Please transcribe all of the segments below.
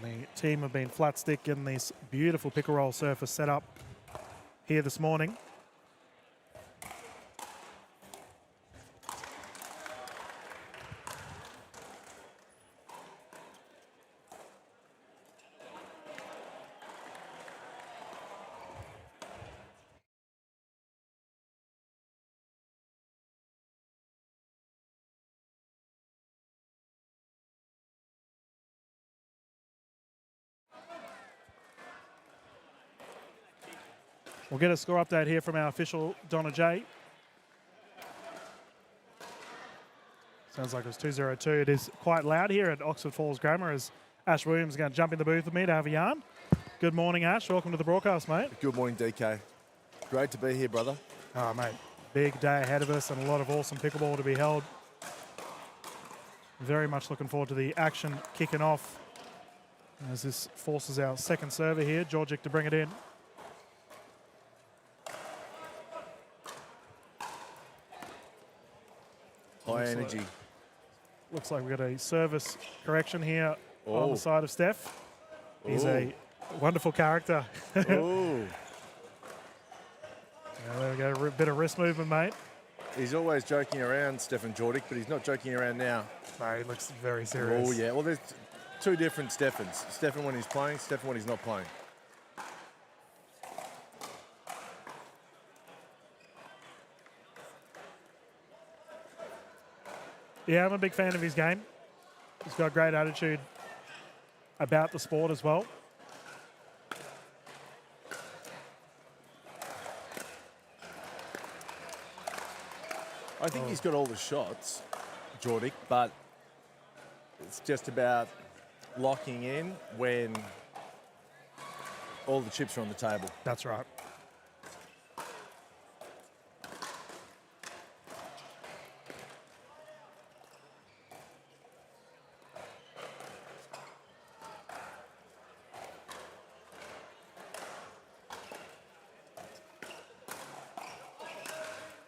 And the team have been flat stick in this beautiful pickle roll surface set up here this morning. We'll get a score update here from our official Donna J. Sounds like it was 2-0-2. It is quite loud here at Oxford Falls Grammar as Ash Williams is going to jump in the booth with me to have a yarn. Good morning, Ash. Welcome to the broadcast, mate. Good morning, DK. Great to be here, brother. Oh, mate. Big day ahead of us and a lot of awesome pickleball to be held. Very much looking forward to the action kicking off as this forces our second server here, Georgic, to bring it in. High energy. Looks like we've got a service correction here on the side of Steph. He's a wonderful character. Ooh. Yeah, there we go, a bit of wrist movement, mate. He's always joking around, Stefan Jordic, but he's not joking around now. No, he looks very serious. Oh, yeah. Well, there's two different Stefans. Stefan when he's playing, Stefan when he's not playing. Yeah, I'm a big fan of his game. He's got a great attitude about the sport as well. I think he's got all the shots, Jordic, but it's just about locking in when all the chips are on the table. That's right.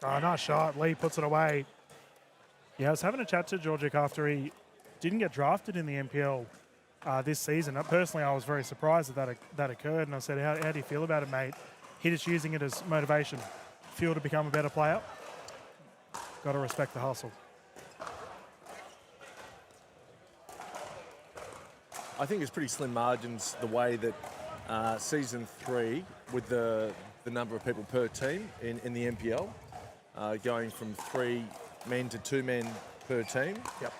Oh, nice shot. Lee puts it away. Yeah, I was having a chat to Georgic after he didn't get drafted in the NPL this season. Personally, I was very surprised that occurred, and I said, how do you feel about it, mate? He just using it as motivation, fuel to become a better player. Got to respect the hustle. I think it's pretty slim margins the way that season 3, with the number of people per team in the NPL, going from 3 men to 2 men per team. Yep.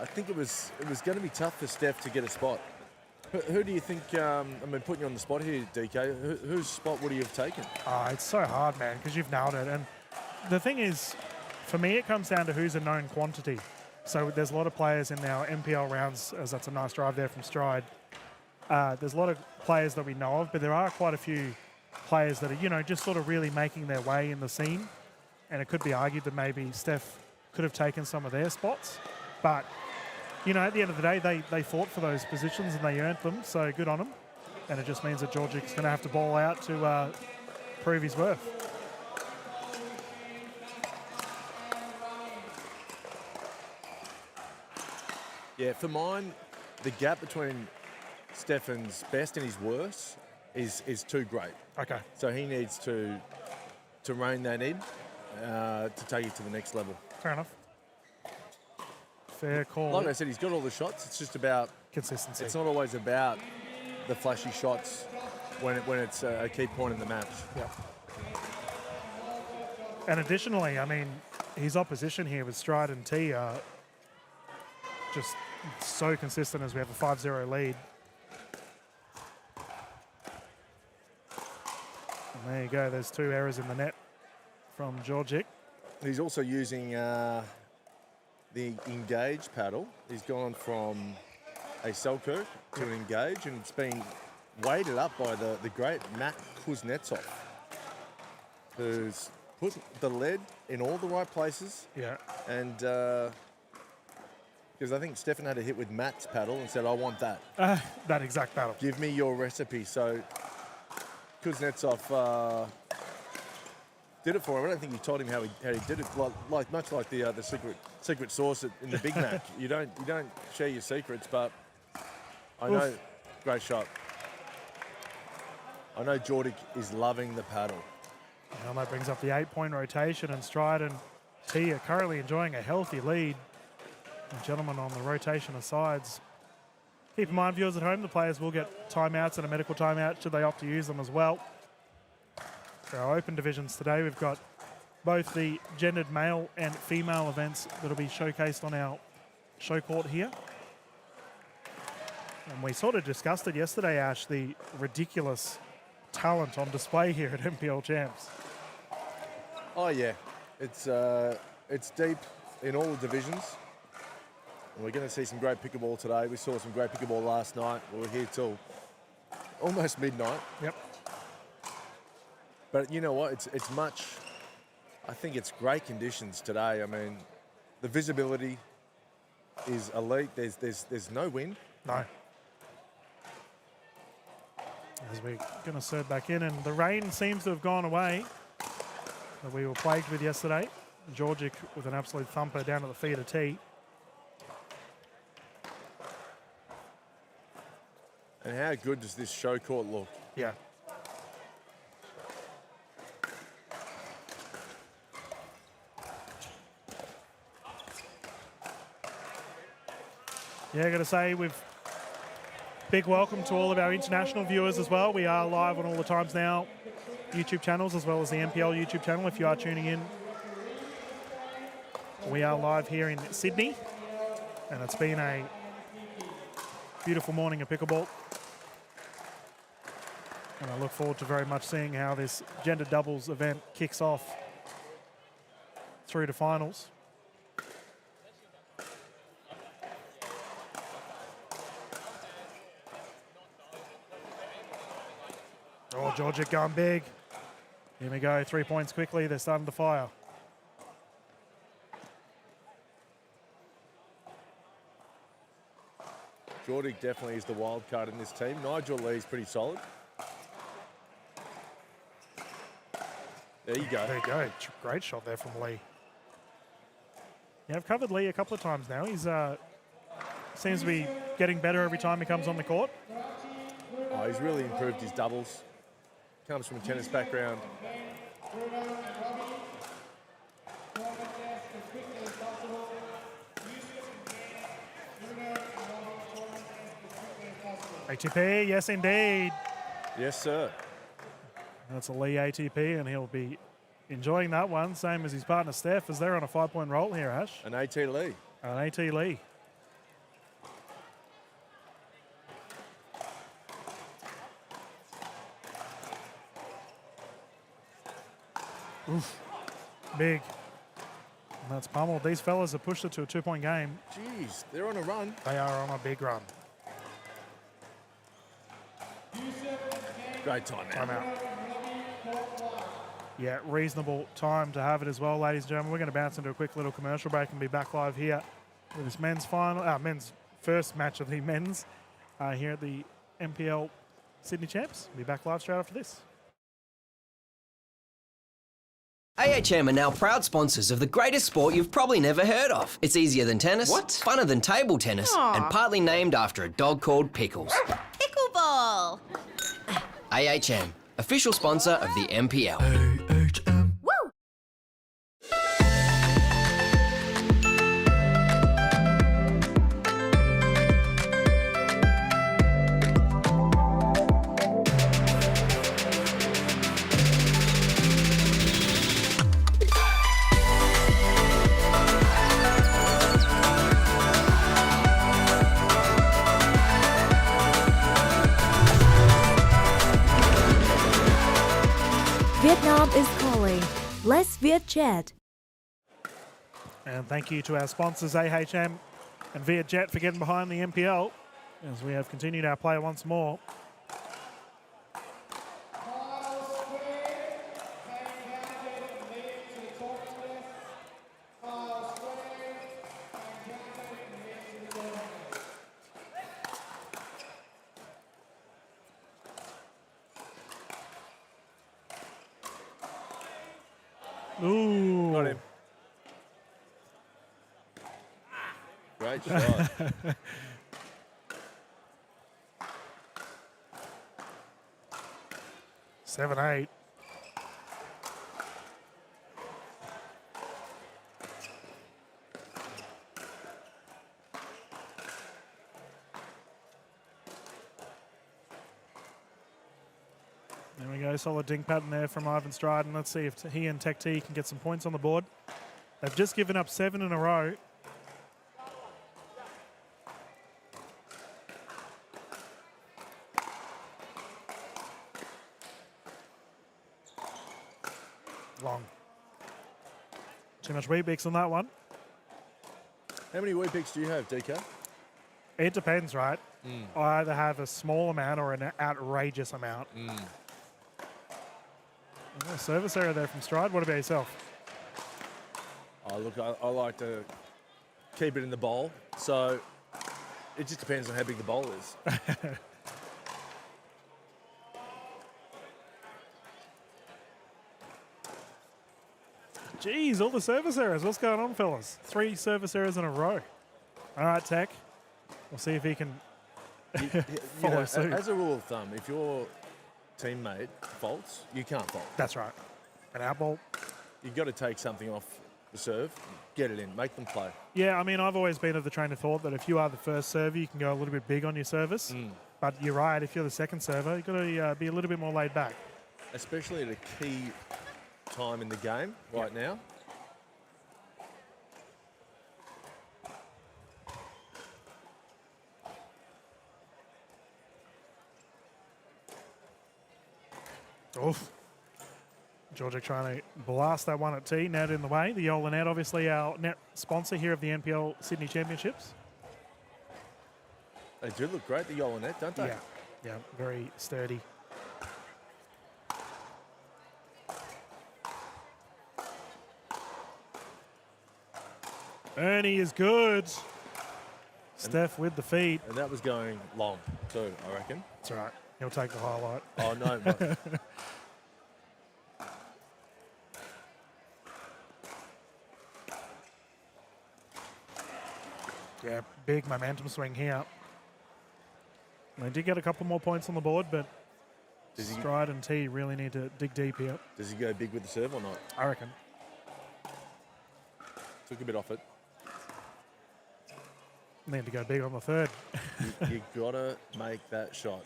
I think it was going to be tough for Steph to get a spot. Who do you think, I mean, putting you on the spot here, DK, whose spot would he have taken? Oh, it's so hard, man, because you've nailed it. And the thing is, for me, it comes down to who's a known quantity. So there's a lot of players in our NPL rounds, as that's a nice drive there from Stride. There's a lot of players that we know of, but there are quite a few players that are, you know, just sort of really making their way in the scene. And it could be argued that maybe Steph could have taken some of their spots. But, you know, at the end of the day, they fought for those positions and they earned them, so good on them. And it just means that Georgic's going to have to ball out to prove his worth. Yeah, for mine, the gap between Stefan's best and his worst is too great. Okay. So he needs to rein that in to take it to the next level. Fair enough. Fair call. Like I said, he's got all the shots. It's just about consistency. It's not always about the flashy shots when it's a key point in the match. Yeah. And additionally, I mean, his opposition here with Stride and T are just so consistent as we have a 5-0 lead. And there you go. There's 2 errors in the net from Georgic. He's also using the engage paddle. He's gone from a Selkirk to an engage, and it's been weighted up by the great Matt Kuznetsov, who's put the lead in all the right places. Yeah. And because I think Stefan had a hit with Matt's paddle and said, I want that. That exact paddle. Give me your recipe. So Kuznetsov did it for him. I don't think he told him how he did it. Much like the secret sauce in the Big Mac. You don't share your secrets, but I know, great shot. I know Jordic is loving the paddle. And that brings up the 8-point rotation, and Stride and T are currently enjoying a healthy lead. The gentlemen on the rotation of sides. Keep in mind, viewers at home, the players will get timeouts and a medical timeout should they opt to use them as well. For our open divisions today, we've got both the gendered male and female events that will be showcased on our show court here. And we sort of discussed it yesterday, Ash, the ridiculous talent on display here at NPL Champs. Oh yeah, it's deep in all the divisions. And we're going to see some great pickleball today. We saw some great pickleball last night. We were here till almost midnight. Yep. But you know what? It's much. I think it's great conditions today. I mean, the visibility is elite. There's no wind. No. As we're going to serve back in, and the rain seems to have gone away that we were plagued with yesterday. Georgic with an absolute thumper down at the feet of T. And how good does this show court look? Yeah. Yeah, I got to say, big welcome to all of our international viewers as well. We are live on all the Times Now YouTube channels as well as the NPL YouTube channel if you are tuning in. We are live here in Sydney, and it's been a beautiful morning of pickleball. And I look forward to very much seeing how this gender doubles event kicks off through to finals. Oh, Georgia going big. Here we go, 3 points quickly. They're starting to fire. Jordic definitely is the wild card in this team. Nigel Lee's pretty solid. There you go. There you go. Great shot there from Lee. Yeah, I've covered Lee a couple of times now. He's seems to be getting better every time he comes on the court. Oh, he's really improved his doubles. Comes from a tennis background. ATP, yes indeed. Yes, sir. That's a Lee ATP, and he'll be enjoying that one, same as his partner Steph, as they're on a 5-point roll here, Ash. An AT Lee. An AT Lee. Oof. Big. And that's pummeled. These fellas have pushed it to a 2-point game. Jeez, they're on a run. They are on a big run. Great timeout. Timeout. Yeah, reasonable time to have it as well, ladies and gentlemen. We're going to bounce into a quick little commercial break and be back live here with this men's first match of the men's here at the NPL Sydney Champs. We'll be back live straight after this. AHM are now proud sponsors of the greatest sport you've probably never heard of. It's easier than tennis, funner than table tennis, and partly named after a dog called Pickles. Pickleball! AHM, official sponsor of the NPL. Vietnam is calling. Let's Viet Chat. And thank you to our sponsors, AHM and Vietjet, for getting behind the NPL as we have continued our play once more. Ooh. Got him. Great shot. 7-8. There we go, solid dink pattern there from Ivan Stride, and let's see if he and Tech T can get some points on the board. They've just given up 7 in a row. Long. Too much Weet-Bix on that one. How many Weet-Bix do you have, DK? It depends, right? I either have a small amount or an outrageous amount. Oh, service error there from Stride. What about yourself? Oh, look, I like to keep it in the bowl. So it just depends on how big the bowl is. Jeez, all the service errors. What's going on, fellas? 3 service errors in a row. All right, Tech. We'll see if he can follow suit. As a rule of thumb, if your teammate faults, you can't fault. That's right. An out ball. You've got to take something off the serve, get it in, make them play. Yeah, I mean, I've always been of the train of thought that if you are the first server, you can go a little bit big on your service. But you're right, if you're the second server, you've got to be a little bit more laid back. Especially at a key time in the game right now. Oof. Georgia trying to blast that one at T. Net in the way. The Yola Net, obviously our net sponsor here of the NPL Sydney Championships. They do look great, the Yola Net, don't they? Yeah, very sturdy. Ernie is good. Steph with the feet. And that was going long too, I reckon. That's all right. He'll take the highlight. Oh, no. But yeah, big momentum swing here. They did get a couple more points on the board, but Stride and T really need to dig deep here. Does he go big with the serve or not? I reckon. Took a bit off it. Need to go big on the third. You got to make that shot.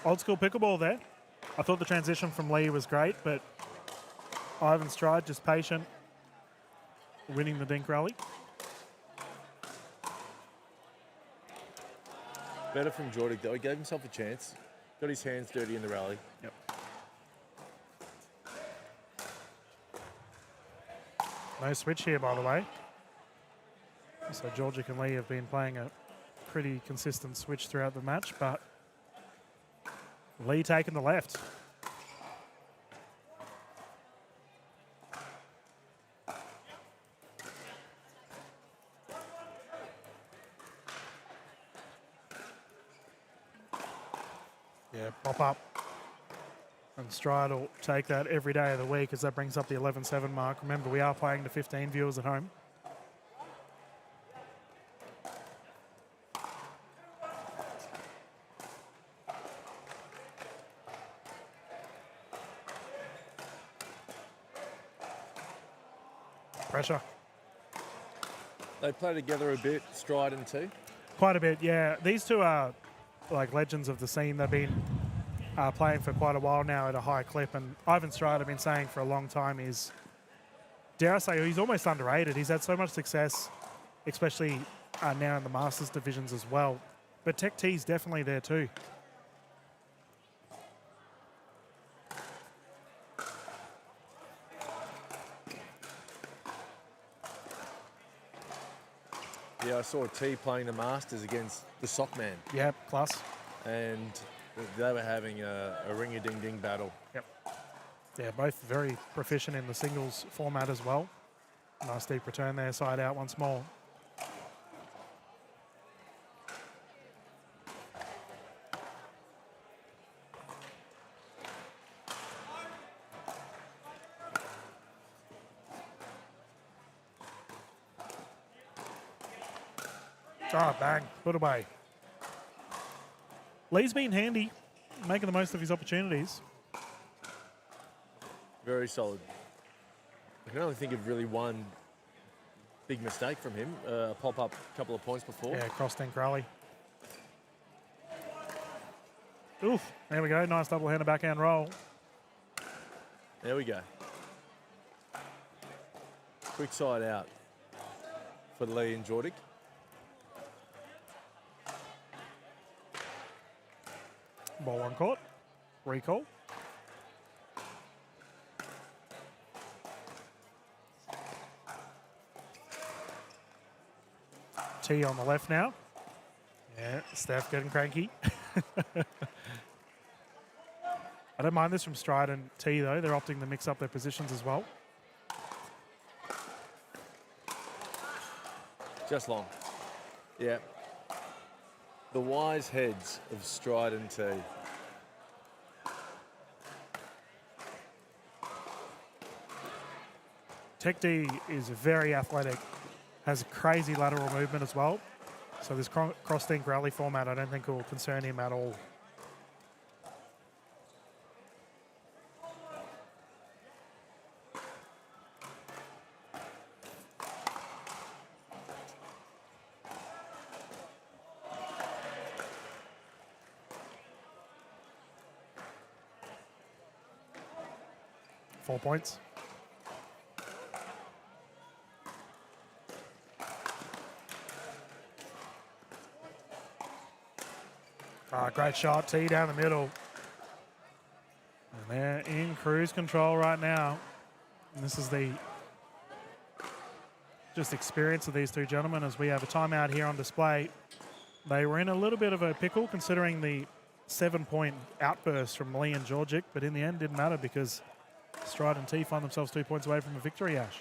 Old school pickleball there. I thought the transition from Lee was great, but Ivan Stride just patient, winning the dink rally. Better from Jordic though. He gave himself a chance. Got his hands dirty in the rally. Yep. No switch here, by the way. So Georgic and Lee have been playing a pretty consistent switch throughout the match, but Lee taking the left. Yeah, pop up. And Stride will take that every day of the week as that brings up the 11-7 mark. Remember, we are playing to 15 viewers at home. Pressure. They play together a bit, Stride and T. Quite a bit, yeah. These two are like legends of the scene. They've been playing for quite a while now at a high clip, and Ivan Stride, I've been saying for a long time, is, dare I say, he's almost underrated. He's had so much success, especially now in the Masters divisions as well. But Tech T's definitely there too. Yeah, I saw T playing the Masters against the Sockman, Yep, class. and they were having a ring-a-ding-ding battle. Yep. Yeah, both very proficient in the singles format as well. Nice deep return there, side out once more. Oh, bang, put away. Lee's been handy, making the most of his opportunities. Very solid. I can only think of really one big mistake from him. A pop-up couple of points before. Yeah, cross-tank rally. Oof, there we go. Nice double-hander backhand roll. There we go. Quick side out for Lee and Jordic. Ball on court. Recall. T on the left now. Yeah, Steph getting cranky. I don't mind this from Stride and T though. They're opting to mix up their positions as well. Just long. Yeah. The wise heads of Stride and T. Tech D is very athletic, has a crazy lateral movement as well. So this cross-tank rally format I don't think will concern him at all. Four points. Great shot, T down the middle. And they're in cruise control right now. And this is the just experience of these two gentlemen as we have a timeout here on display. They were in a little bit of a pickle considering the 7-point outburst from Lee and Georgic, but in the end didn't matter because Stride and T find themselves 2 points away from a victory, Ash.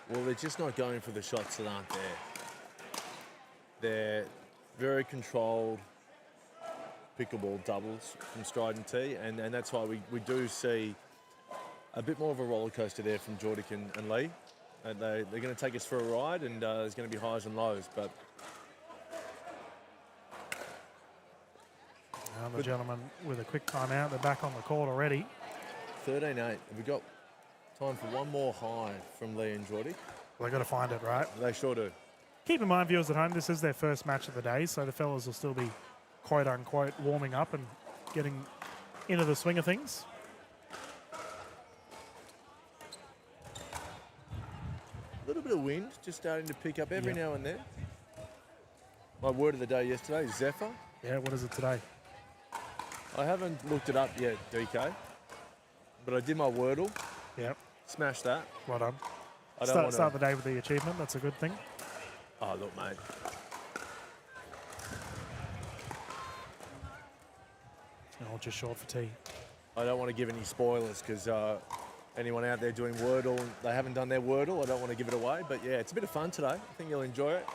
Well, they're just not going for the shots that aren't there. They're very controlled pickleball doubles from Stride and T, and that's why we do see a bit more of a roller coaster there from Jordic and Lee. And they're going to take us for a ride, and there's going to be highs and lows, but now the gentleman with a quick timeout, they're back on the court already. 13-8. Have we got time for one more high from Lee and Jordic? Well, they've got to find it, right? They sure do. Keep in mind, viewers at home, this is their first match of the day, so the fellas will still be quote-unquote warming up and getting into the swing of things. A little bit of wind just starting to pick up every now and then. My word of the day yesterday is Zephyr. Yeah, what is it today? I haven't looked it up yet, DK, but I did my Wordle. Yep. Smash that. Well done. I don't Start the day with the achievement. That's a good thing. Oh, look, mate. Oh, just short for T. I don't want to give any spoilers because anyone out there doing Wordle, they haven't done their Wordle. I don't want to give it away. But, yeah, it's a bit of fun today. I think you'll enjoy it.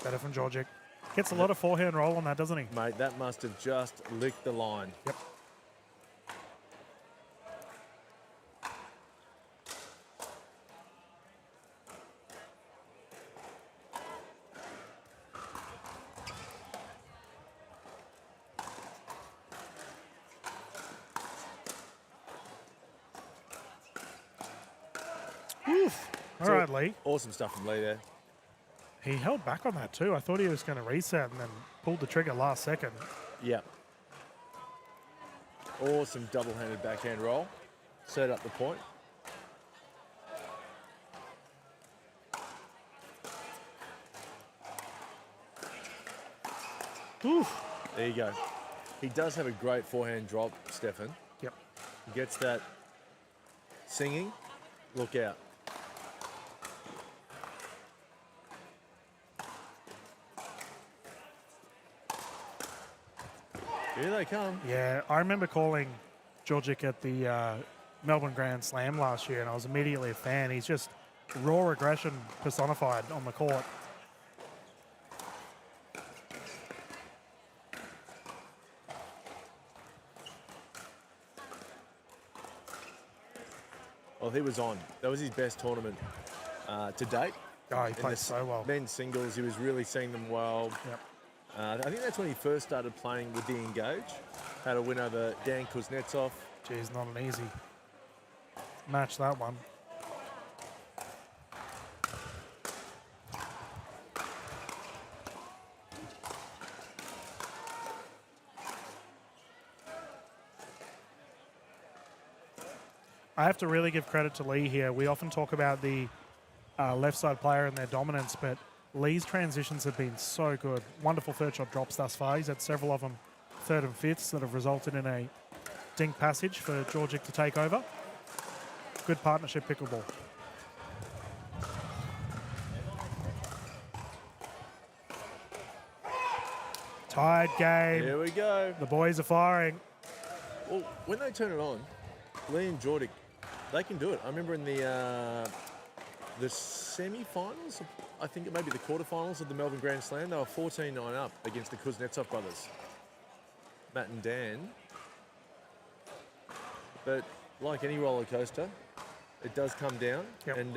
Better from Georgic. Gets a lot of forehand roll on that, doesn't he? Mate, that must have just licked the line. Yep. Oof. All right, Lee. Awesome stuff from Lee there. He held back on that too. I thought he was going to reset and then pulled the trigger last second. Yeah. Awesome double-handed backhand roll. Set up the point. Oof. There you go. He does have a great forehand drop, Stefan. Yep. He gets that singing. Look out. Here they come. Yeah, I remember calling Georgic at the Melbourne Grand Slam last year, and I was immediately a fan. He's just raw aggression personified on the court. Well, he was on. That was his best tournament to date. Oh, he In played the so well. Men's singles, he was really seeing them well. Yep. I think that's when he first started playing with the Engage. Had a win over Dan Kuznetsov. Geez, not an easy match, that one. I have to really give credit to Lee here. We often talk about the left side player and their dominance, but Lee's transitions have been so good. Wonderful third shot drops thus far. He's had several of them, third and fifths, that have resulted in a dink passage for Georgic to take over. Good partnership pickleball. Tied game. Here we go. The boys are firing. Well, when they turn it on, Lee and Jordic, they can do it. I remember in the semi-finals, I think it may be the quarterfinals of the Melbourne Grand Slam, they were 14-9 up against the Kuznetsov brothers, Matt and Dan. But like any roller coaster, it does come down, Yep. and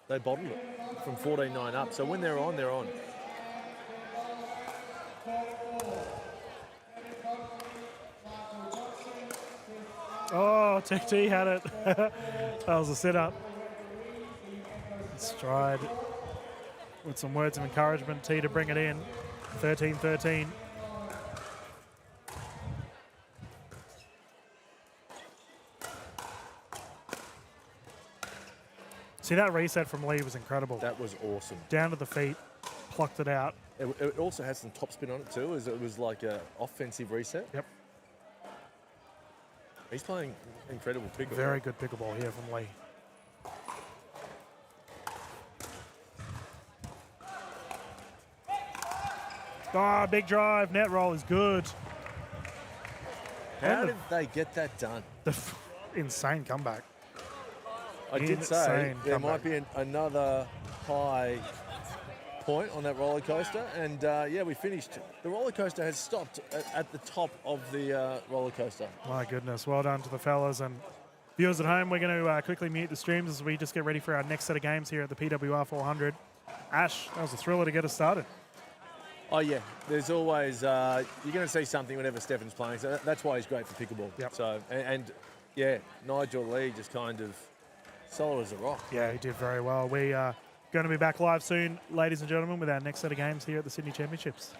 they bottled it from 14-9 up. So when they're on, they're on. Oh, Tech T had it. That was a sit-up. Stride with some words of encouragement. T to bring it in. 13-13. See, that reset from Lee was incredible. That was awesome. Down to the feet, plucked it out. It also has some topspin on it too, as it was like an offensive reset. Yep. He's playing incredible pickleball. Very good pickleball here from Lee. Ah, big drive. Net roll is good. How did they get that done? Insane comeback. I did say Insane there comeback. might be another high point on that roller coaster, and yeah, we finished. The roller coaster has stopped at the top of the roller coaster. My goodness. Well done to the fellas. And viewers at home, we're going to quickly mute the streams as we just get ready for our next set of games here at the PWR 400. Ash, that was a thriller to get us started. Oh yeah, there's always you're going to see something whenever Stefan's playing. So that's why he's great for pickleball. Yep. So and yeah, Nigel Lee just kind of solid as a rock. Yeah, he did very well. We are going to be back live soon, ladies and gentlemen, with our next set of games here at the Sydney Championships.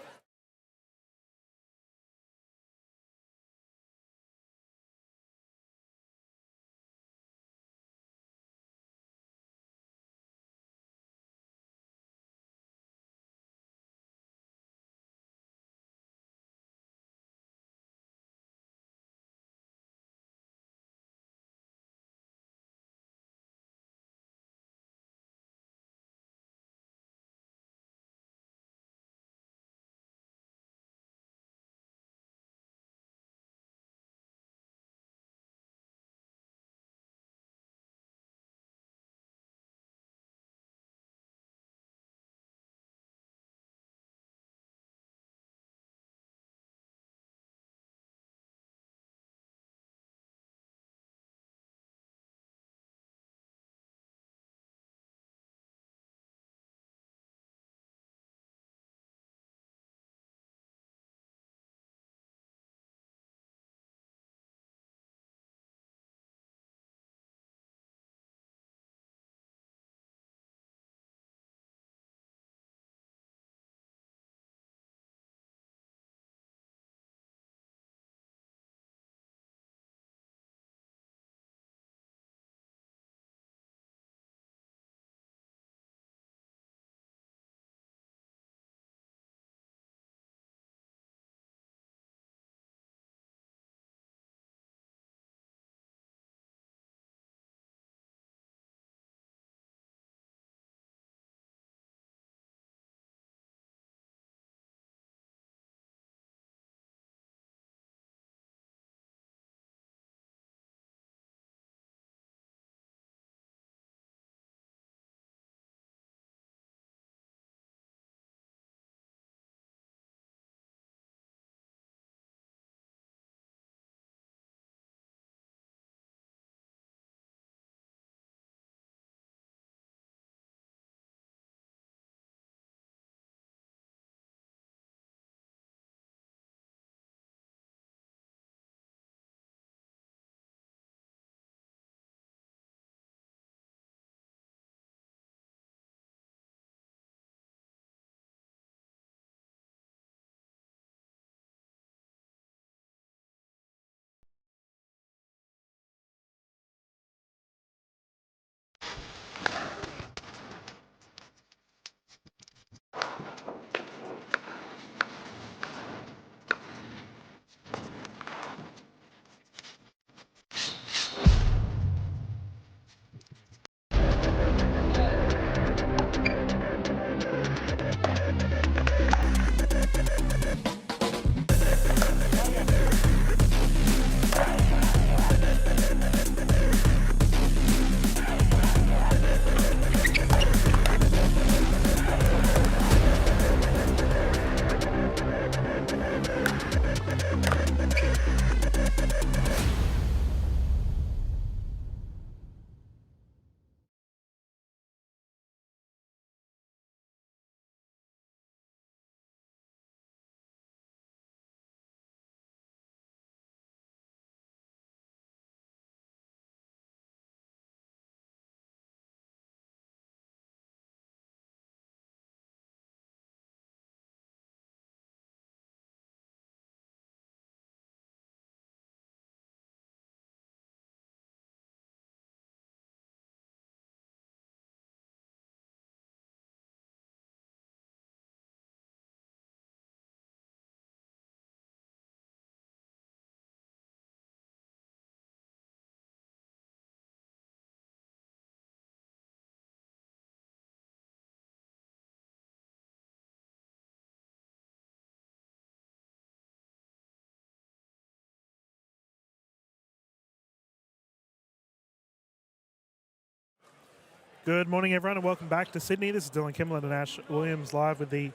Good morning, everyone, and welcome back to Sydney. This is Dylan Kimberlin and Ash Williams live with the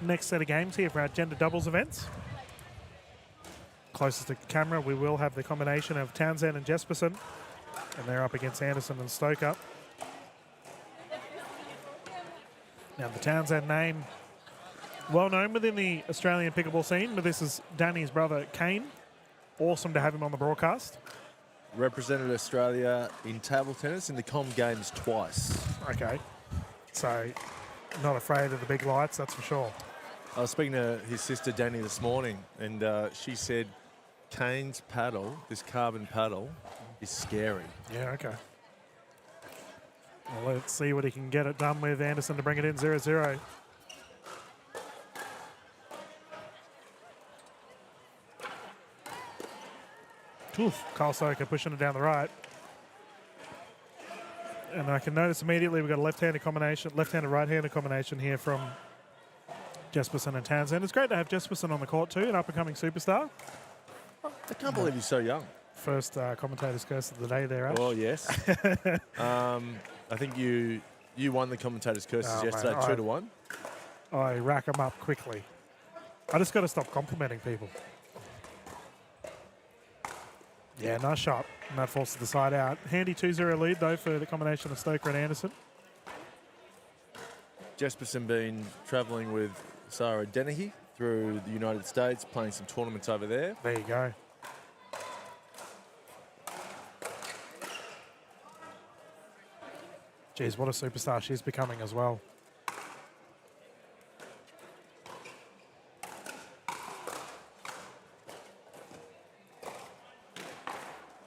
next set of games here for our gender doubles events. Closest to camera, we will have the combination of Townsend and Jesperson, and they're up against Anderson and Stoker. Now, the Townsend name, well known within the Australian pickleball scene, but this is Danny's brother, Kane. Awesome to have him on the broadcast. Represented Australia in table tennis in the Com Games twice. Okay, so not afraid of the big lights, that's for sure. I was speaking to his sister Danny this morning, and she said Kane's paddle, this carbon paddle, is scary. Yeah, okay. Well, let's see what he can get it done with Anderson to bring it in 0-0. Oof, Kyle Stoker pushing it down the right. And I can notice immediately we've got a left-handed combination, left-handed, right-handed combination here from Jesperson and Townsend. It's great to have Jesperson on the court too, an up-and-coming superstar. I can't believe he's so young. First commentator's curse of the day there, Ash. Well, yes. I think you won the commentator's curses yesterday, mate, 2-1. I rack them up quickly. I just got to stop complimenting people. Yeah, nice shot. And that forces the side out. Handy 2-0 lead, though, for the combination of Stoker and Anderson. Jesperson been travelling with Sarah Dennehy through the United States, playing some tournaments over there. There you go. Geez, what a superstar she's becoming as well.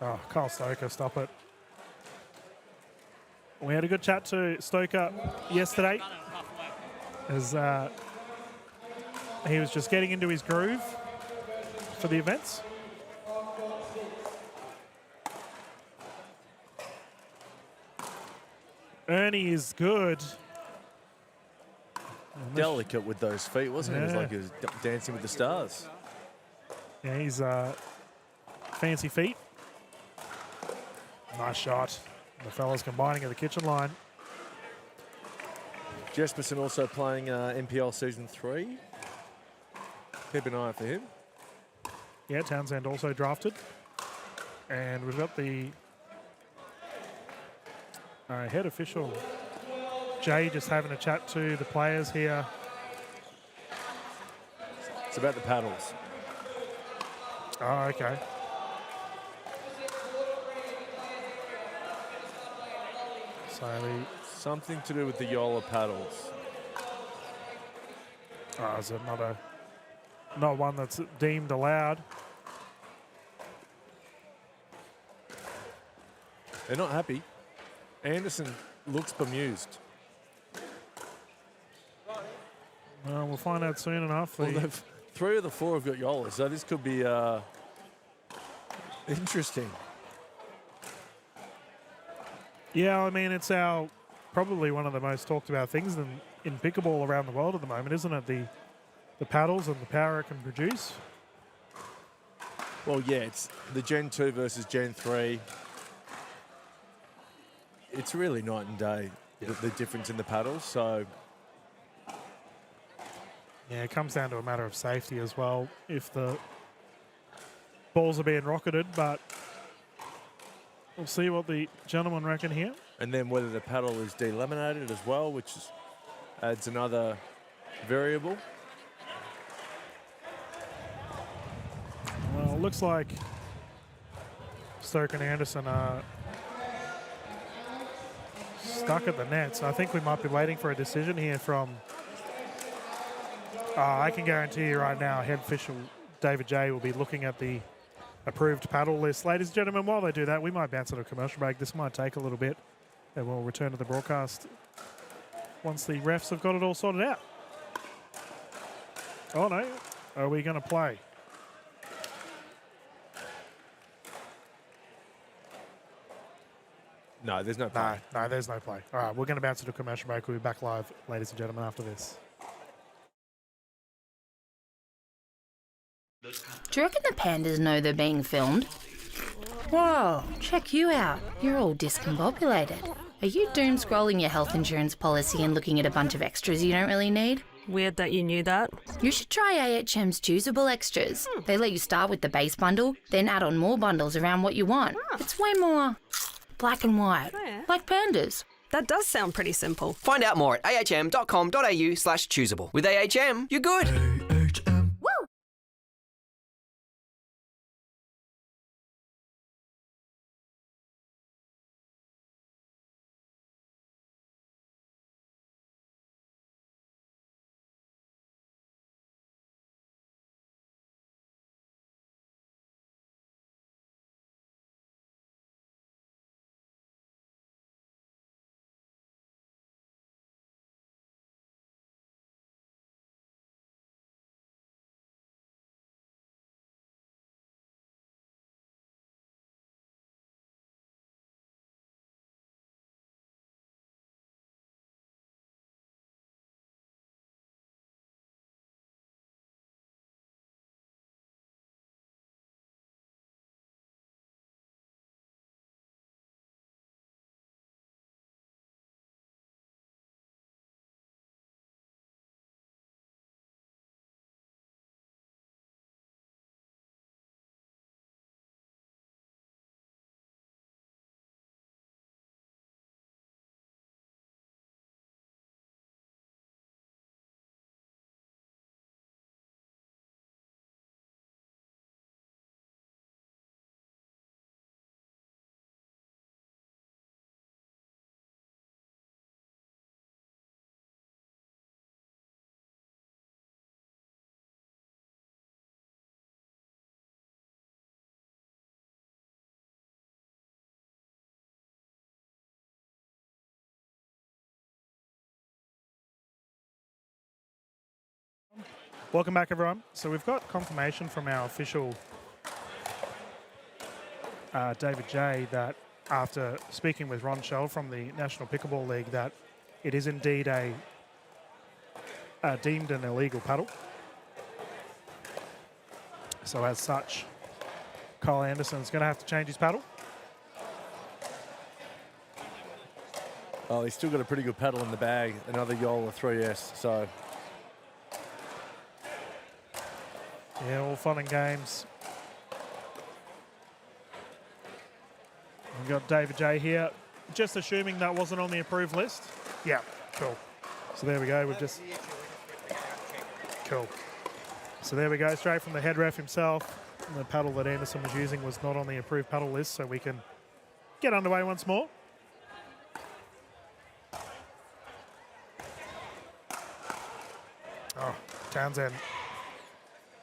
Oh, Kyle Stoker, stop it. We had a good chat to Stoker yesterday as he was just getting into his groove for the events. Ernie is good. Delicate with those feet, wasn't he? It was Yeah. like he was dancing with the stars. Yeah, he's fancy feet. Nice shot. The fellas combining at the kitchen line. Jesperson also playing NPL Season 3. Keep an eye out for him. Yeah, Townsend also drafted. And we've got the head official, Jay, just having a chat to the players here. It's about the paddles. Oh, okay. So Something to do with the Yola paddles. is it not one that's deemed allowed? They're not happy. Anderson looks bemused. Well, we'll find out soon enough. Well, 3 of the 4 have got Yolas, so this could be interesting. Yeah, I mean, it's probably one of the most talked about things in pickleball around the world at the moment, isn't it? The paddles and the power it can produce. Well, yeah, it's the Gen 2 versus Gen 3. It's really night and day, the difference in the paddles. So, yeah, it comes down to a matter of safety as well. If the balls are being rocketed, but we'll see what the gentlemen reckon here. and then whether the paddle is delaminated as well, which adds another variable. Well, it looks like Stoke and Anderson are stuck at the net, so I think we might be waiting for a decision here from... I can guarantee you right now, head official David J will be looking at the approved paddle list. Ladies and gentlemen, while they do that, we might bounce at a commercial break. This might take a little bit, and we'll return to the broadcast once the refs have got it all sorted out. Oh no, are we going to play? No, there's no play. No, there's no play. All right, we're going to bounce to a commercial break. We'll be back live, ladies and gentlemen, after this. Do you reckon the pandas know they're being filmed? Whoa, check you out. You're all discombobulated. Are you doom scrolling your health insurance policy and looking at a bunch of extras you don't really need? Weird that you knew that. You should try AHM's choosable extras. They let you start with the base bundle, then add on more bundles around what you want. It's way more black and white, like pandas. That does sound pretty simple. Find out more at ahm.com.au/choosable. With AHM, you're good. Welcome back, everyone. So we've got confirmation from our official David J that after speaking with Ron Shell from the National Pickleball League that it is indeed deemed an illegal paddle. So as such, Kyle Anderson's going to have to change his paddle. Oh, he's still got a pretty good paddle in the bag. Another Yola 3S. So yeah, all fun and games. We've got David J here. Just assuming that wasn't on the approved list. Yeah, cool. So there we go. We've just... Cool. So there we go, straight from the head ref himself. And the paddle that Anderson was using was not on the approved paddle list, so we can get underway once more. Oh, Townsend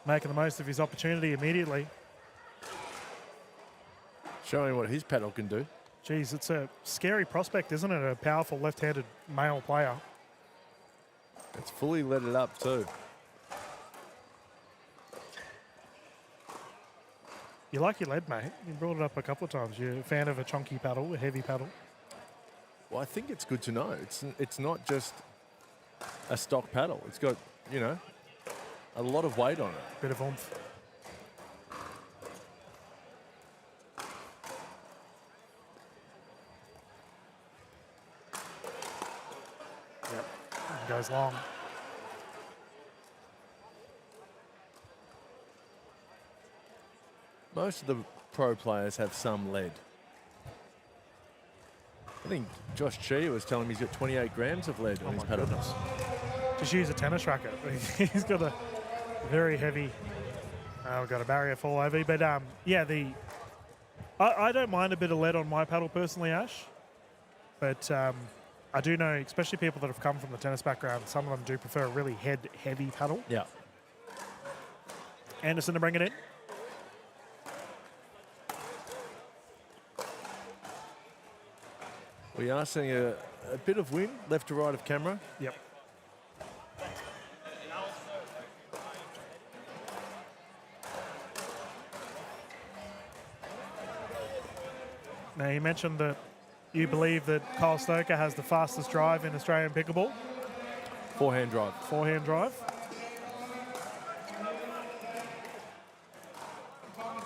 making the most of his opportunity immediately. showing what his paddle can do. Geez, it's a scary prospect, isn't it? A powerful left-handed male player. It's fully let it up too. You like your lead, mate. You brought it up a couple of times. You're a fan of a chunky paddle, a heavy paddle. Well, I think it's good to know. It's not just a stock paddle. It's got, you know, a lot of weight on it. Bit of oomph. Yep, it goes long. Most of the pro players have some lead. I think Josh Chia was telling me he's got 28 grams of lead on his paddle. Goodness. Just use a tennis racket. He's got a very heavy, we've got a barrier fall over. But yeah, I don't mind a bit of lead on my paddle personally, Ash. But I do know, especially people that have come from the tennis background, some of them do prefer a really heavy paddle. Yeah. Anderson to bring it in. We are seeing a bit of wind left to right of camera. Yep. Now, you mentioned that you believe that Kyle Stoker has the fastest drive in Australian pickleball. Forehand drive. Forehand drive.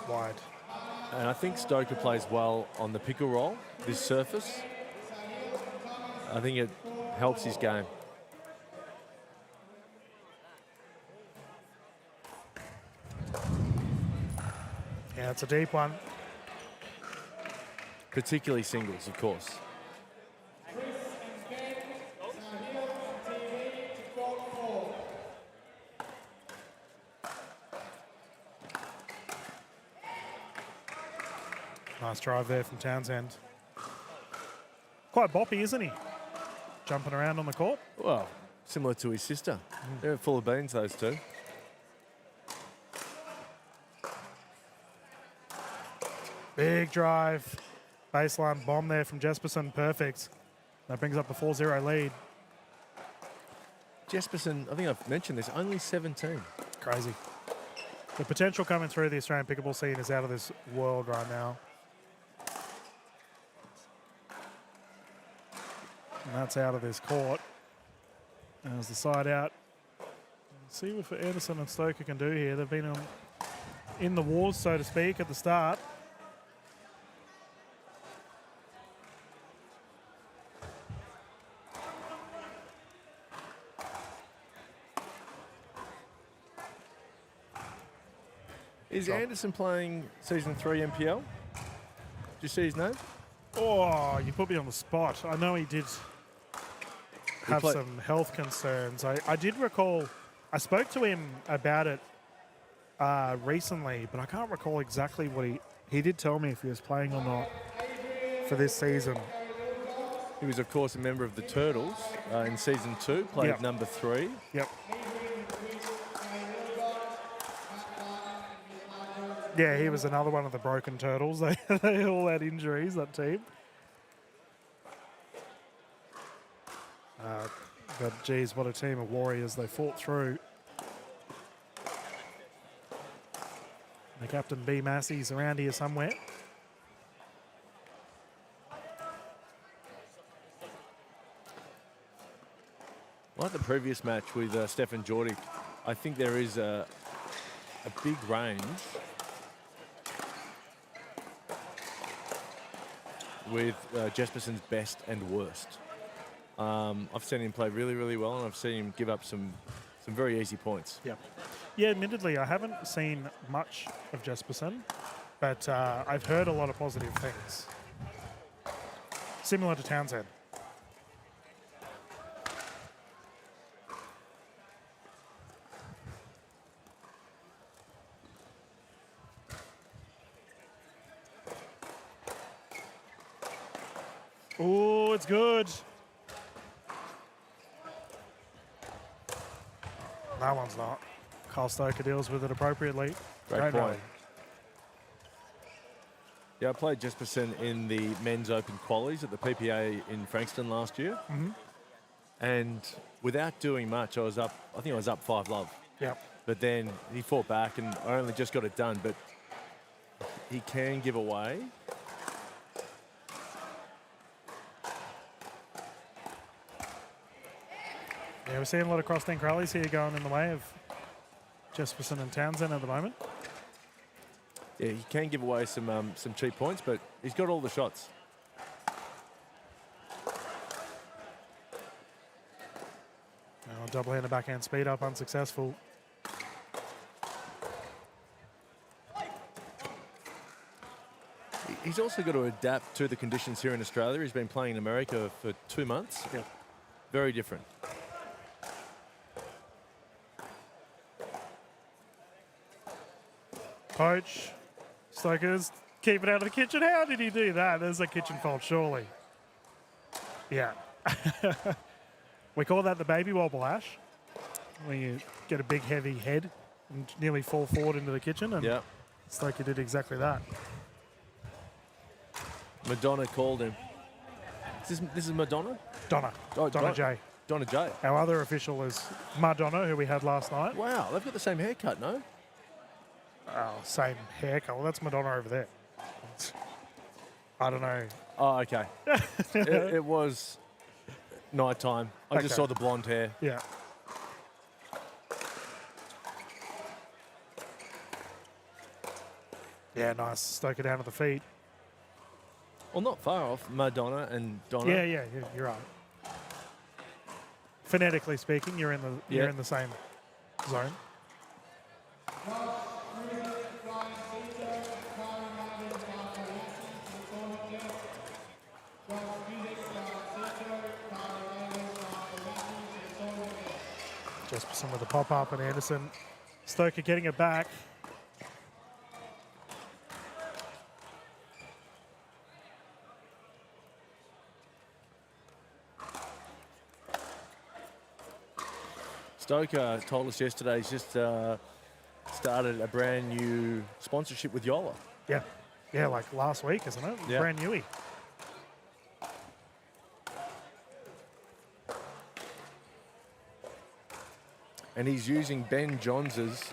Wide. And I think Stoker plays well on the pickle roll, this surface. I think it helps his game. Yeah, it's a deep one. Particularly singles, of course. Nice drive there from Townsend. Quite boppy, isn't he? Jumping around on the court. Well, similar to his sister. They're full of beans, those two. Big drive. Baseline bomb there from Jesperson. Perfect. That brings up the 4-0 lead. Jesperson, I think I've mentioned this, only 17. Crazy. The potential coming through the Australian pickleball scene is out of this world right now. And that's out of this court. There's the side out. Let's see what Anderson and Stoker can do here. They've been in the wars, so to speak, at the start. Is Anderson playing Season 3 NPL? Did you see his name? Oh, you put me on the spot. I know he did have some health concerns. I did recall, I spoke to him about it recently, but I can't recall exactly what he did tell me if he was playing or not for this season. He was, of course, a member of the Turtles in Season 2, played number 3. Yep. Yeah, he was another one of the broken Turtles. They all had injuries, that team. But geez, what a team of warriors they fought through. The captain B. Massey's around here somewhere. Like the previous match with Stefan Jordik, I think there is a big range with Jesperson's best and worst. I've seen him play really, really well, and I've seen him give up some very easy points. Yeah, admittedly, I haven't seen much of Jesperson, but I've heard a lot of positive things. Similar to Townsend. Oh, it's good. That one's not. Kyle Stoker deals with it appropriately. Great point. Yeah, I played Jesperson in the men's open qualies at the PPA in Frankston last year. And without doing much, I think I was up 5-love. Yep. But then he fought back and I only just got it done. But he can give away. Yeah, we're seeing a lot of cross-link rallies here going in the way of Jesperson and Townsend at the moment. Yeah, he can give away some cheap points, but he's got all the shots. Double-handed backhand speed up, unsuccessful. He's also got to adapt to the conditions here in Australia. He's been playing in America for 2 months. Yep. Very different. Poach. Stoker's keep it out of the kitchen. How did he do that? There's a kitchen fault, surely. Yeah. We call that the baby wobble, Ash. When you get a big, heavy head and nearly fall forward into the kitchen. And Stoker did exactly that. Madonna called him. This is Madonna? Donna. Donna J. Donna J. Our other official is Madonna, who we had last night. Wow, they've got the same haircut, no? Oh, same hair colour. That's Madonna over there. I don't know. Oh, okay. it was night time. I just saw the blonde hair. Yeah. Yeah, nice. Stoker down to the feet. Well, not far off. Madonna and Donna. Yeah, you're right. phonetically speaking, you're in the same zone. Jesperson with the pop-up and Anderson. Stoker getting it back. Stoker told us yesterday he's just started a brand new sponsorship with Yola. Yeah. Yeah, like last week, isn't it? Yeah. Brand newy. And he's using Ben Johns'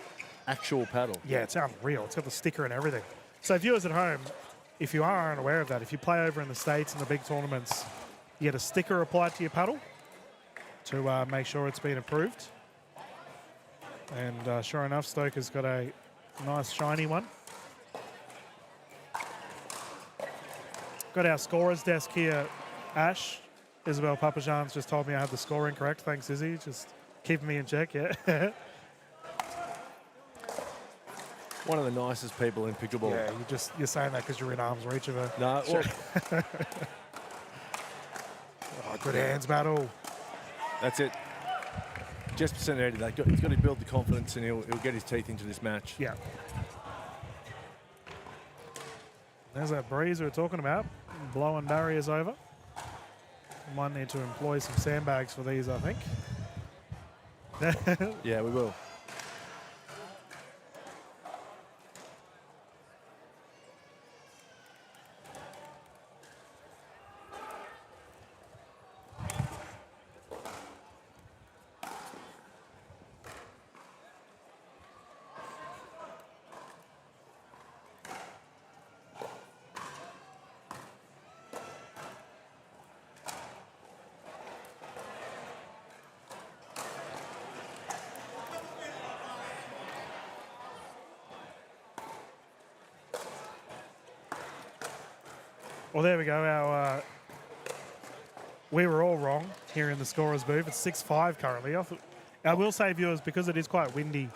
actual paddle. Yeah, it's unreal. It's got the sticker and everything. So viewers at home, if you are unaware of that, if you play over in the States in the big tournaments, you get a sticker applied to your paddle to make sure it's been approved. And sure enough, Stoker's got a nice shiny one. Got our scorer's desk here, Ash. Isabel Papajan's just told me I had the score incorrect. Thanks, Izzy. Just keeping me in check, yeah. One of the nicest people in pickleball. Yeah, you're saying that because you're in arm's reach of her. No, well, Oh, good hands battle. that's it. Jesperson added that. He's got to build the confidence and he'll get his teeth into this match. Yeah. There's that breeze we were talking about, blowing barriers over. Might need to employ some sandbags for these, I think. Yeah, we will. Well, there we go. Our we were all wrong here in the scorer's booth. It's 6-5 currently. I will say, viewers, because it is quite windy,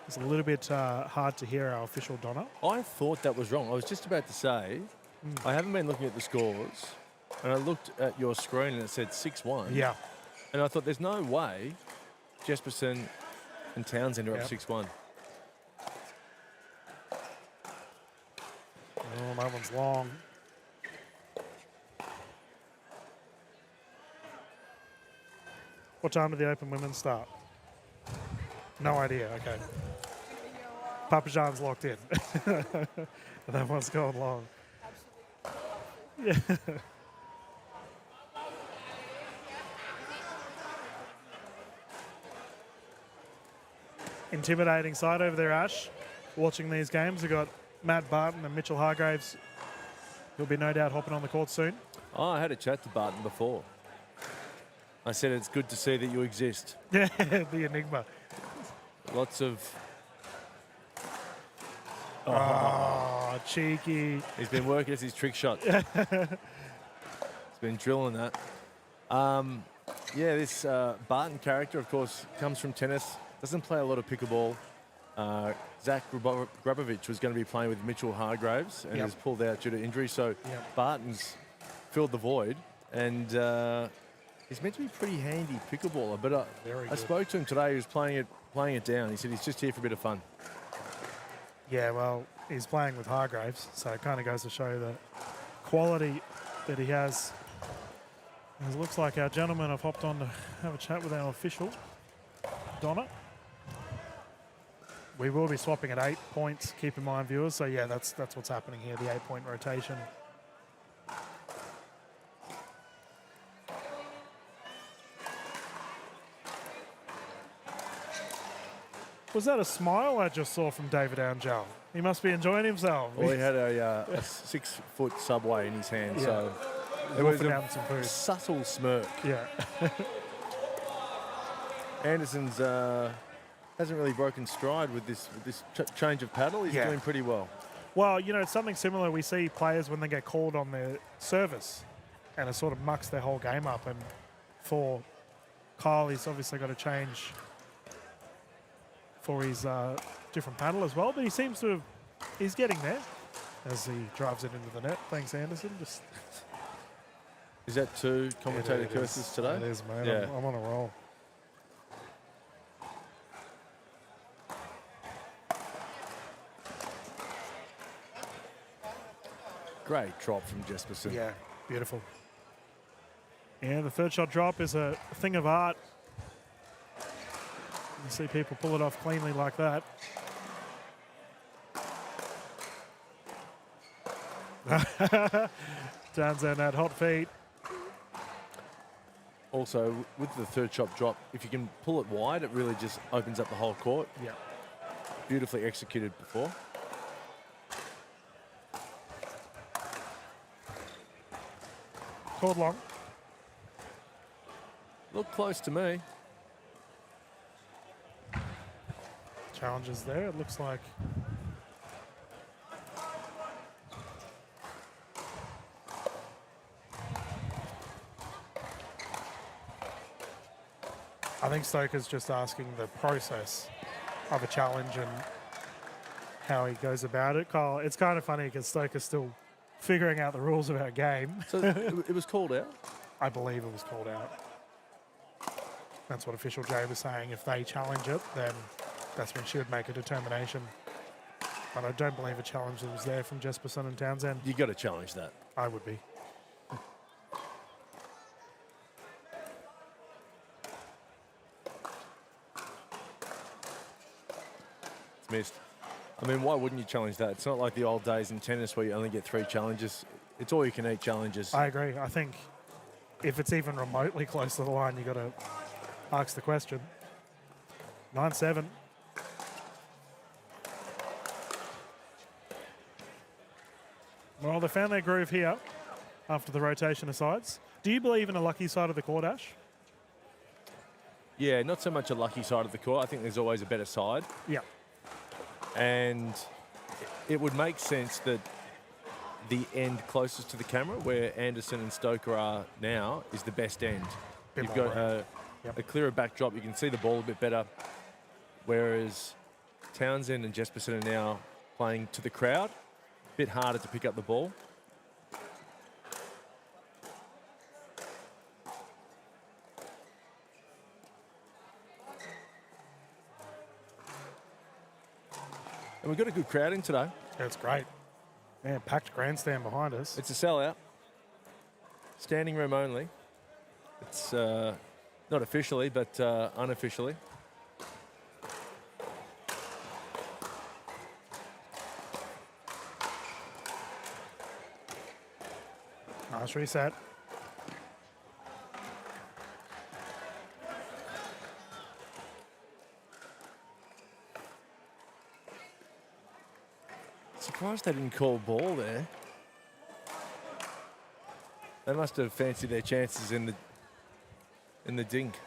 it's a little bit hard to hear our official Donna. I thought that was wrong. I was just about to say, I haven't been looking at the scores, and I looked at your screen and it said 6-1. Yeah. And I thought, there's no way Jesperson and Townsend are up 6-1. Oh, that one's long. What time did the Open Women's start? No idea. Okay. Papajan's locked in. That one's going long. Yeah. Intimidating side over there, Ash. Watching these games, we've got Matt Barton and Mitchell Hargraves. He'll be no doubt hopping on the court soon. Oh, I had a chat to Barton before. I said it's good to see that you exist. Yeah, the enigma. Lots of... Oh, cheeky. He's been working as his trick shot. He's been drilling that. Yeah, this Barton character, of course, comes from tennis. Doesn't play a lot of pickleball. Zach Grabovich was going to be playing with Mitchell Hargraves and has pulled out due to injury. So Barton's filled the void. And he's meant to be a pretty handy pickleballer. But I spoke to him today. He was playing it down. He said he's just here for a bit of fun. Yeah, well, he's playing with Hargraves, so it kind of goes to show the quality that he has. It looks like our gentlemen have hopped on to have a chat with our official, Donna. We will be swapping at 8 points, keep in mind, viewers. So, yeah, that's what's happening here, the 8-point rotation. Was that a smile I just saw from David Angel? He must be enjoying himself. Well, he had a 6-foot Subway in his hand, so it was a subtle smirk. Yeah. Anderson's hasn't really broken stride with this change of paddle. He's doing pretty well. Well, you know, it's something similar we see players when they get called on their service and it sort of mucks their whole game up. And for Kyle, he's obviously got to change for his different paddle as well, but he seems to have, he's getting there as he drives it into the net. Thanks, Anderson. Just Is that two commentator curses today? It is, man. Yeah. I'm on a roll. Great drop from Jesperson. Yeah, beautiful. Yeah, the third shot drop is a thing of art. You see people pull it off cleanly like that. Townsend at hot feet. Also, with the third shot drop, if you can pull it wide, it really just opens up the whole court. Yeah. Beautifully executed before. Called long. Look close to me. Challenges there, it looks like. I think Stoker's just asking the process of a challenge and how he goes about it. Kyle, it's kind of funny because Stoker's still figuring out the rules of our game. So it was called out? I believe it was called out. That's what official Jay was saying. If they challenge it, then that's when she would make a determination. But I don't believe a challenge that was there from Jesperson and Townsend. You got to challenge that. I would be. It's missed. I mean, why wouldn't you challenge that? It's not like the old days in tennis where you only get 3 challenges. It's all you can eat challenges. I agree. I think if it's even remotely close to the line, you got to ask the question. 9-7. Well, they found their groove here after the rotation of sides. Do you believe in a lucky side of the court, Ash? Yeah, not so much a lucky side of the court. I think there's always a better side. Yeah. And it would make sense that the end closest to the camera, where Anderson and Stoker are now, is the best end. You've got a clearer backdrop. You can see the ball a bit better. Whereas Townsend and Jesperson are now playing to the crowd. A bit harder to pick up the ball. And we've got a good crowd in today. That's great. Man, packed grandstand behind us. It's a sellout. Standing room only. It's not officially, but unofficially. Nice reset. Surprised they didn't call ball there. They must have fancied their chances in the dink.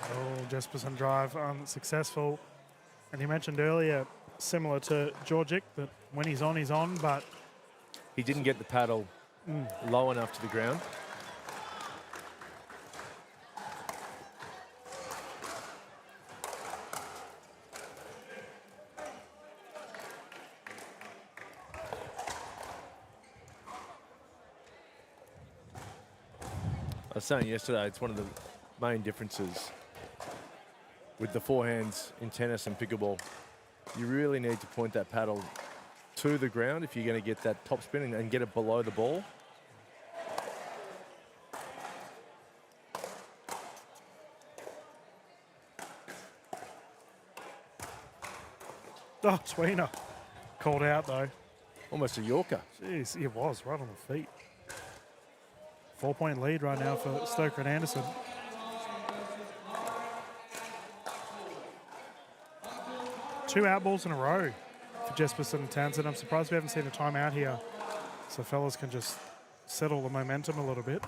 Oh, Jesperson drive unsuccessful. And you mentioned earlier, similar to Georgic, that when he's on, but He didn't get the paddle low enough to the ground. I was saying yesterday, it's one of the main differences with the forehands in tennis and pickleball. You really need to point that paddle to the ground if you're going to get that top spin and get it below the ball. oh, tweener. Called out though. Almost a Yorker. Jeez, it was right on the feet. 4-point lead right now for Stoker and Anderson. Two out balls in a row for Jesperson and Townsend. I'm surprised we haven't seen a timeout here, so fellas can just settle the momentum a little bit.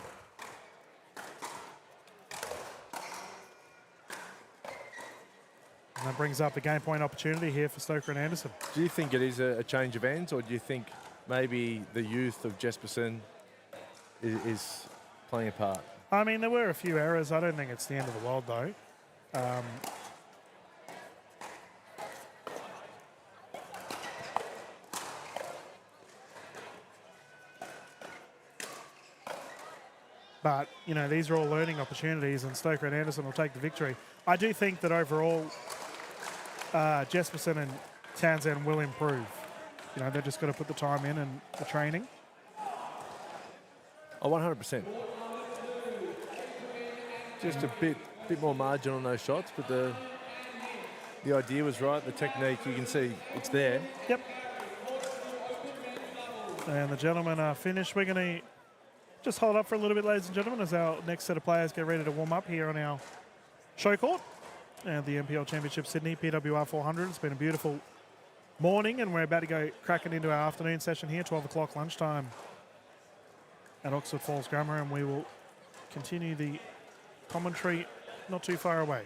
And that brings up the game point opportunity here for Stoker and Anderson. Do you think it is a change of ends, or do you think maybe the youth of Jesperson is playing a part. I mean, there were a few errors. I don't think it's the end of the world, though. But, you know, these are all learning opportunities, and Stoker and Anderson will take the victory. I do think that overall, Jesperson and Townsend will improve. You know, they've just got to put the time in and the training. Oh, 100%. Just a bit more margin on those shots, but the idea was right. The technique, you can see it's there. Yep. And the gentlemen are finished. We're going to just hold up for a little bit, ladies and gentlemen, as our next set of players get ready to warm up here on our show court. And the NPL Championship Sydney, PWR 400. It's been a beautiful morning, and we're about to go cracking into our afternoon session here, 12 o'clock lunchtime at Oxford Falls Grammar, and we will continue the commentary not too far away.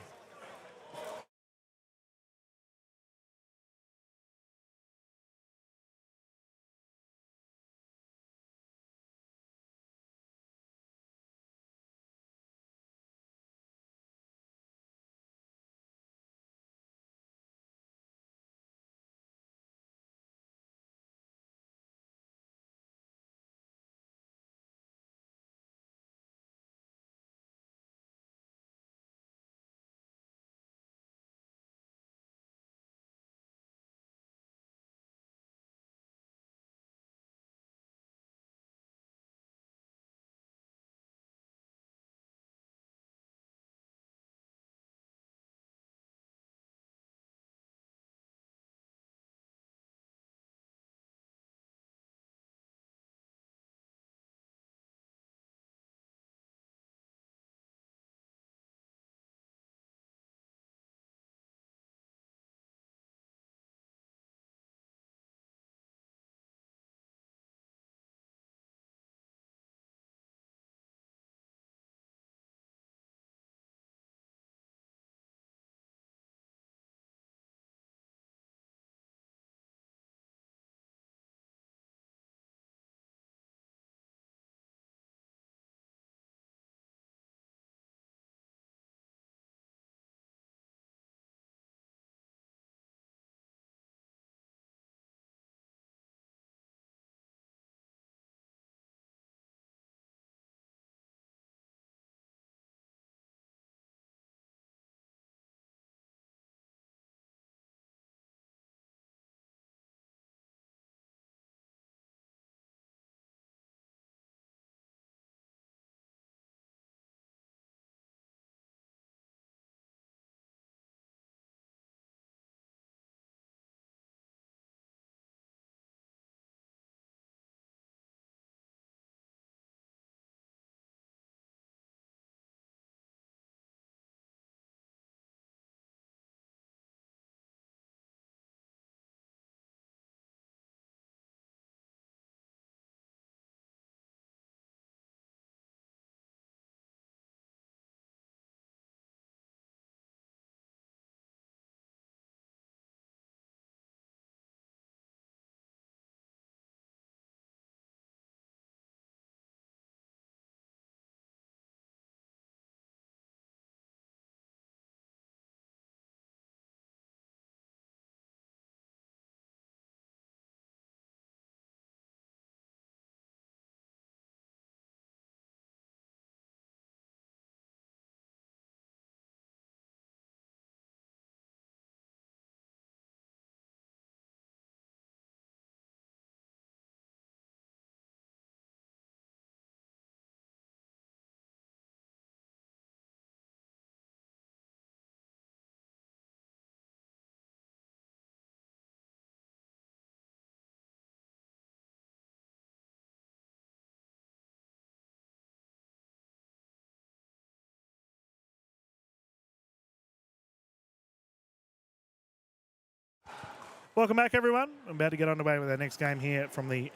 Welcome back, everyone. I'm about to get underway with our next game here from the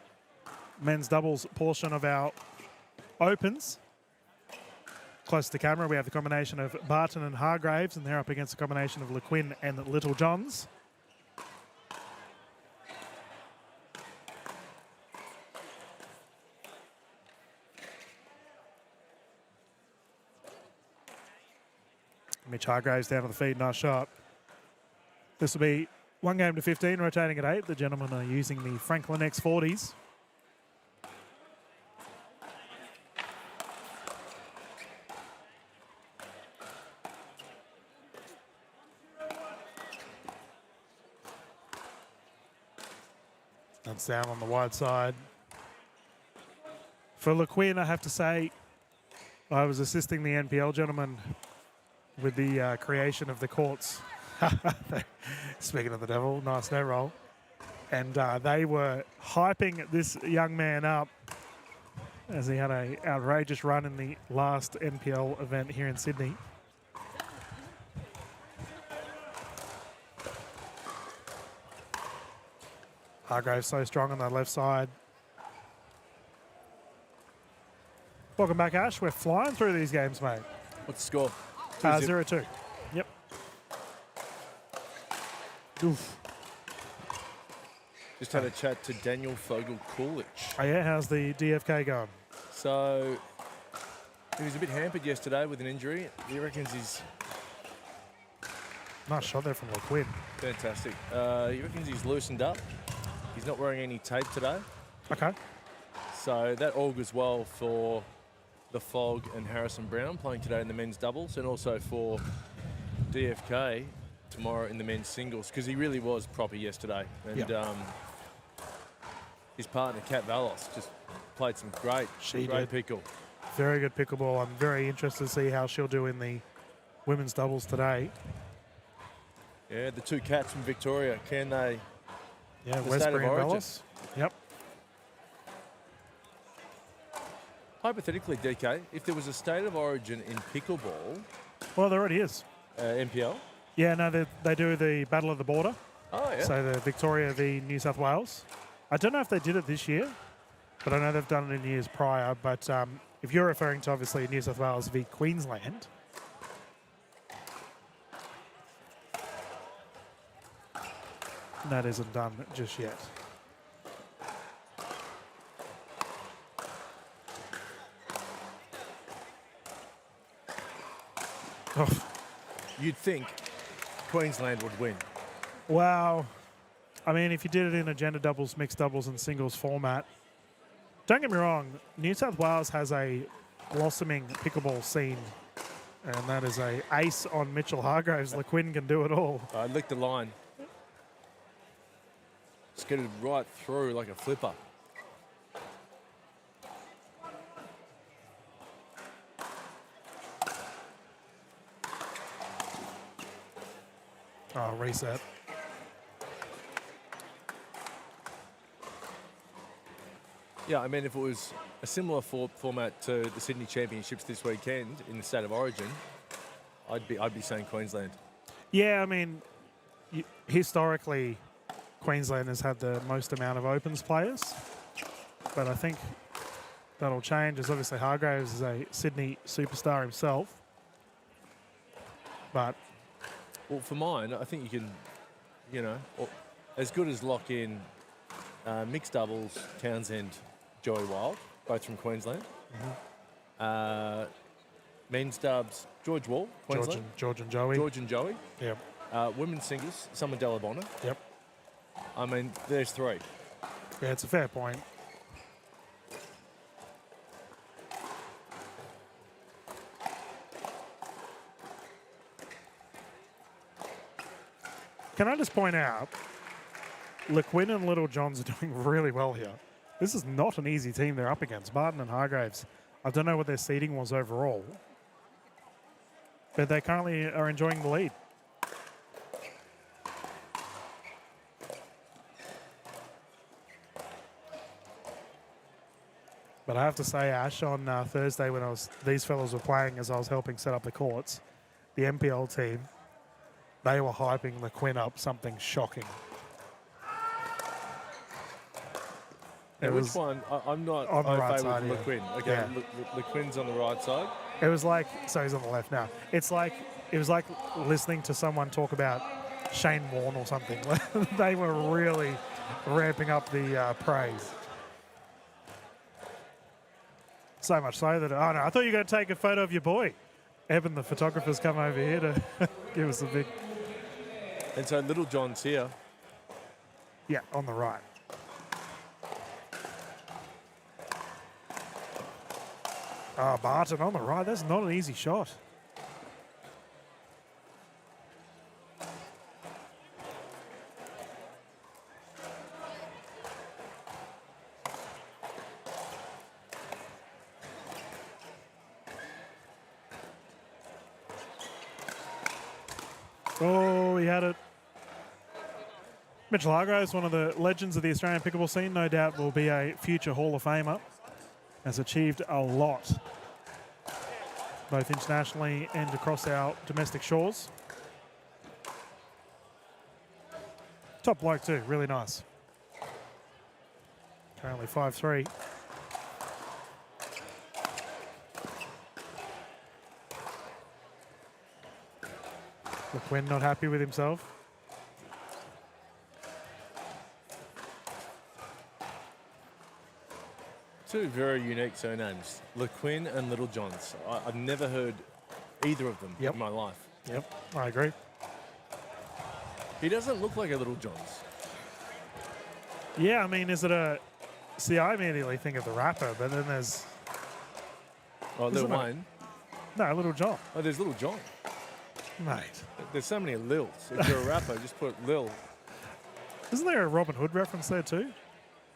men's doubles portion of our Opens. Close to the camera, we have the combination of Barton and Hargraves, and they're up against the combination of LeQuinn and Little Johns. Mitch Hargraves down to the feed, nice shot. This will be 1 game to 15, rotating at 8. The gentlemen are using the Franklin X40s. That's down on the wide side. For LeQuinn, I have to say, I was assisting the NPL gentleman with the creation of the courts. Speaking of the devil, nice no roll. And they were hyping this young man up as he had an outrageous run in the last NPL event here in Sydney. Hargraves so strong on that left side. Welcome back, Ash. We're flying through these games, mate. What's the score? 0-2. Yep. Oof. Just had a chat to Daniel Fogel-Coolidge. Oh, yeah, how's the DFK going? So he was a bit hampered yesterday with an injury. He reckons he's Nice shot there from LeQuinn. fantastic. He reckons he's loosened up. He's not wearing any tape today. Okay. So that augurs well for the Fog and Harrison Brown playing today in the men's doubles, and also for DFK tomorrow in the men's singles, because he really was proper yesterday. And his partner, Kat Valos, just played some great pickle. Very good pickleball. I'm very interested to see how she'll do in the women's doubles today. Yeah, the two cats from Victoria, can they? Yeah, The Westbury State of and Origin. Bellis. Yep. Hypothetically, DK, if there was a state of origin in pickleball, Well, there already is. NPL. Yeah, no, they do the Battle of the Border. Oh, yeah. So the Victoria v New South Wales. I don't know if they did it this year, but I know they've done it in years prior. But if you're referring to, obviously, New South Wales v Queensland, that isn't done just yet. Oh, You'd think Queensland would win. wow. I mean, if you did it in a gender doubles, mixed doubles, and singles format, don't get me wrong, New South Wales has a blossoming pickleball scene, and that is a ace on Mitchell Hargraves. LeQuinn can do it all. I licked the line. Skidded right through like a flipper. Oh, reset. Yeah, I mean, if it was a similar format to the Sydney Championships this weekend in the State of Origin, I'd be saying Queensland. Yeah, I mean, historically, Queensland has had the most amount of Opens players, but I think that'll change, as obviously Hargraves is a Sydney superstar himself. But Well, for mine, I think you can, as good as lock in mixed doubles, Townsend, Joey Wild, both from Queensland. Men's dubs, George Wall, Queensland. George and Joey. George and Joey. Yep. Women's singles, Summer Delabonna. Yep. I mean, there's three. Yeah, it's a fair point. Can I just point out, LeQuinn and Little Johns are doing really well here. This is not an easy team they're up against. Martin and Hargraves. I don't know what their seeding was overall, but they currently are enjoying the lead. But I have to say, Ash, on Thursday when these fellas were playing as I was helping set up the courts, the MPL team, they were hyping LeQuinn up something shocking. Now, which one? I'm not on the au right fait side, with yeah. LeQuinn. Okay, Yeah. LeQuinn's on the right side. It was like, so he's on the left now. It was like listening to someone talk about Shane Warne or something. They were really ramping up the praise. So much so that, oh no, I thought you were going to take a photo of your boy. Evan, the photographer's come over here to give us a big... And so Little John's here. Yeah, on the right. Oh, Barton on the right. That's not an easy shot. Oh, he had it. Mitchell Hargraves, one of the legends of the Australian pickleball scene, no doubt will be a future Hall of Famer. Has achieved a lot, both internationally and across our domestic shores. Top bloke too, really nice. Currently 5'3". McQuinn not happy with himself. Two very unique surnames, LeQuinn and Little Johns. I've never heard either of them in my life. Yep, I agree. He doesn't look like a Little Johns. Yeah, I mean, is it a... See, I immediately think of the rapper, but then there's... Oh, Lil Wayne. No, Little John. Oh, there's Little John. Mate. There's so many Lils. If you're a rapper, just put Lil. Isn't there a Robin Hood reference there too?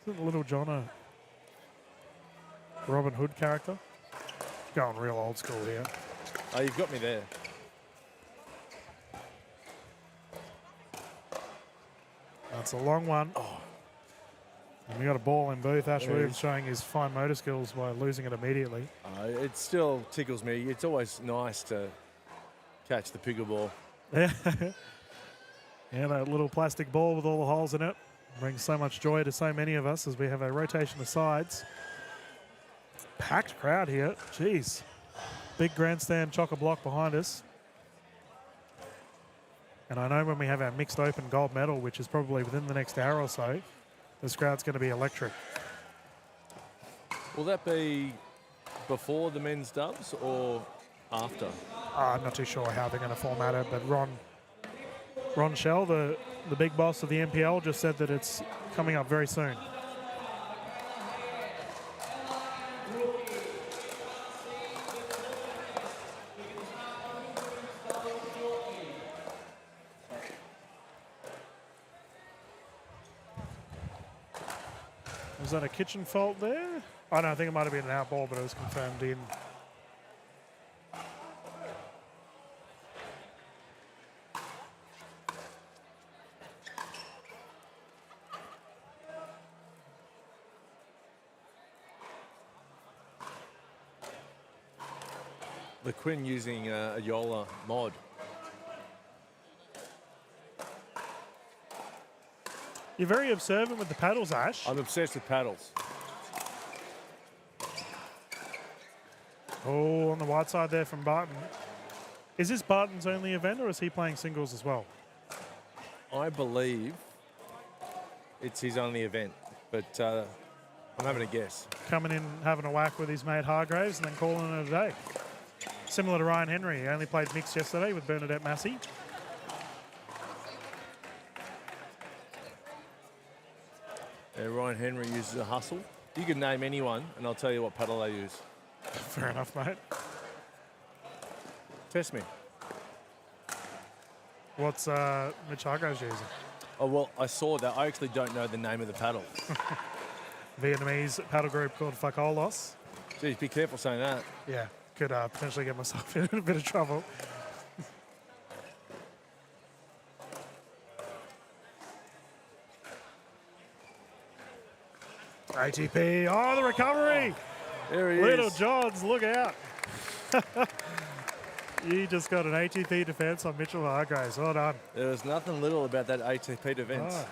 Isn't Little John a Robin Hood character? Going real old school here. Oh, you've got me there. That's a long one. Oh. And we got a ball in booth. Ash Williams showing his fine motor skills by losing it immediately. It still tickles me. It's always nice to catch the pickleball. Yeah. Yeah, that little plastic ball with all the holes in it brings so much joy to so many of us as we have a rotation of sides. Packed crowd here. Jeez. Big grandstand chock-a-block behind us. And I know when we have our mixed open gold medal, which is probably within the next hour or so, this crowd's going to be electric. Will that be before the men's dubs or after? I'm not too sure how they're going to format it, but Ron Shell, the big boss of the NPL, just said that it's coming up very soon. Was that a kitchen fault there? Oh, no, I think it might have been an out ball, but it was confirmed in. LeQuinn using a Yola mod. You're very observant with the paddles, Ash. I'm obsessed with paddles. Oh, on the wide side there from Barton. Is this Barton's only event, or is he playing singles as well? I believe it's his only event, but I'm having a guess. Coming in, having a whack with his mate Hargraves, and then calling it a day. Similar to Ryan Henry. He only played mixed yesterday with Bernadette Massey. Ryan Henry uses a hustle. You can name anyone, and I'll tell you what paddle they use. Fair enough, mate. Test me. What's Mitch Hargraves using? Oh, well, I saw that. I actually don't know the name of the paddle. Vietnamese paddle group called Fakolos. Geez, be careful saying that. Yeah, could potentially get myself in a bit of trouble. ATP, oh, the recovery. There he Little is. Johns, look out. You just got an ATP defense on Mitchell Hargraves. Well done. There was nothing little about that ATP defense. Oh.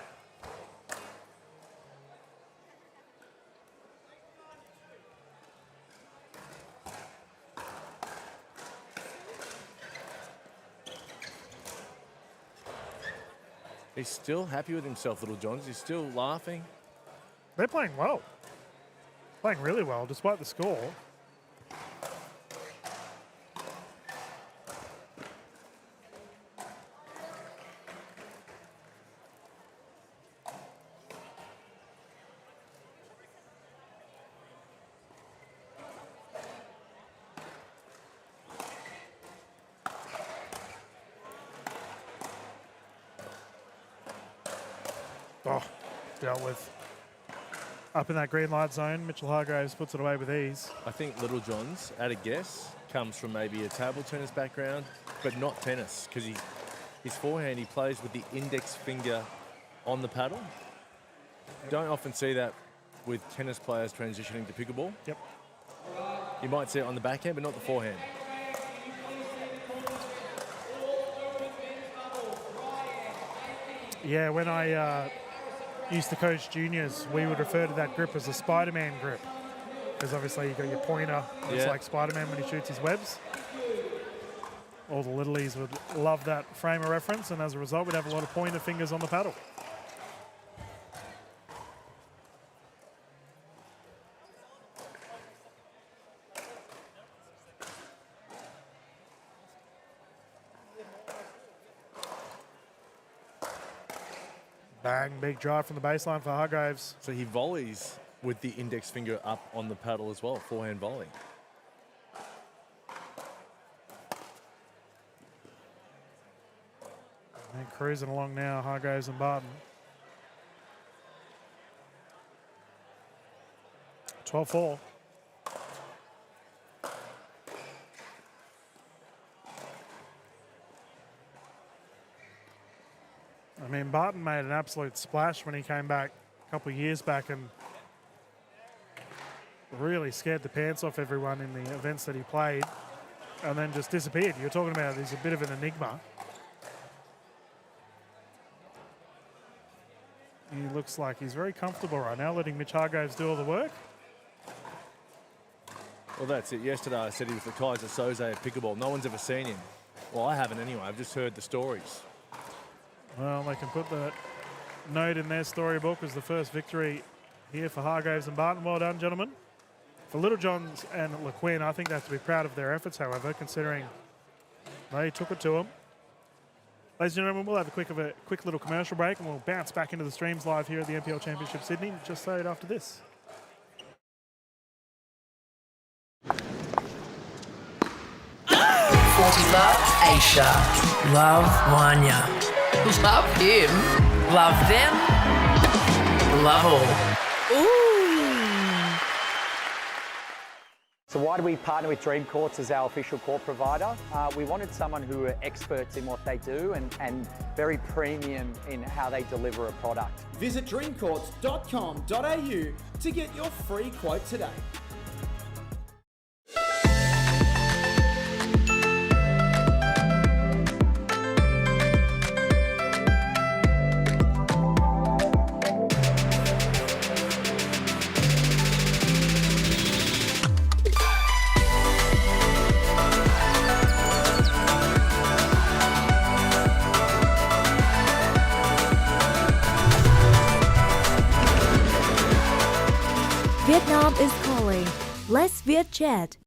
He's still happy with himself, Little Johns. He's still laughing. They're playing well. Playing really well, despite the score. Oh, dealt with. Up in that green light zone, Mitchell Hargraves puts it away with ease. I think Little John's, at a guess, comes from maybe a table tennis background, but not tennis, because his forehand, he plays with the index finger on the paddle. Don't often see that with tennis players transitioning to pickleball. Yep. You might see it on the backhand, but not the forehand. Yeah, when I used to coach juniors, we would refer to that grip as a Spider-Man grip. Because obviously you got your pointer, it's like Spider-Man when he shoots his webs. All the littlies would love that frame of reference, and as a result, we'd have a lot of pointer fingers on the paddle. Bang, big drive from the baseline for Hargraves. So he volleys with the index finger up on the paddle as well, forehand volley. And cruising along now, Hargraves and Barton. 12-4. I mean, Barton made an absolute splash when he came back a couple of years back and really scared the pants off everyone in the events that he played and then just disappeared. You're talking about he's a bit of an enigma. He looks like he's very comfortable right now, letting Mitch Hargraves do all the work. Well, that's it. Yesterday I said he was the Kaiser Soze of pickleball. No one's ever seen him. Well, I haven't anyway. I've just heard the stories. Well, they can put that note in their storybook as the first victory here for Hargraves and Barton. Well done, gentlemen. For Littlejohns and LeQuinn, I think they have to be proud of their efforts, however, considering they took it to them. Ladies and gentlemen, we'll have a quick little commercial break and we'll bounce back into the streams live here at the NPL Championship Sydney just straight after this. Aisha. Love Wanya. Love him. Love them. Love all. Ooh. So why do we partner with Dream Courts as our official court provider? We wanted someone who are experts in what they do and very premium in how they deliver a product. Visit dreamcourts.com.au to get your free quote today. Vietnam is calling. Let's Viet chat.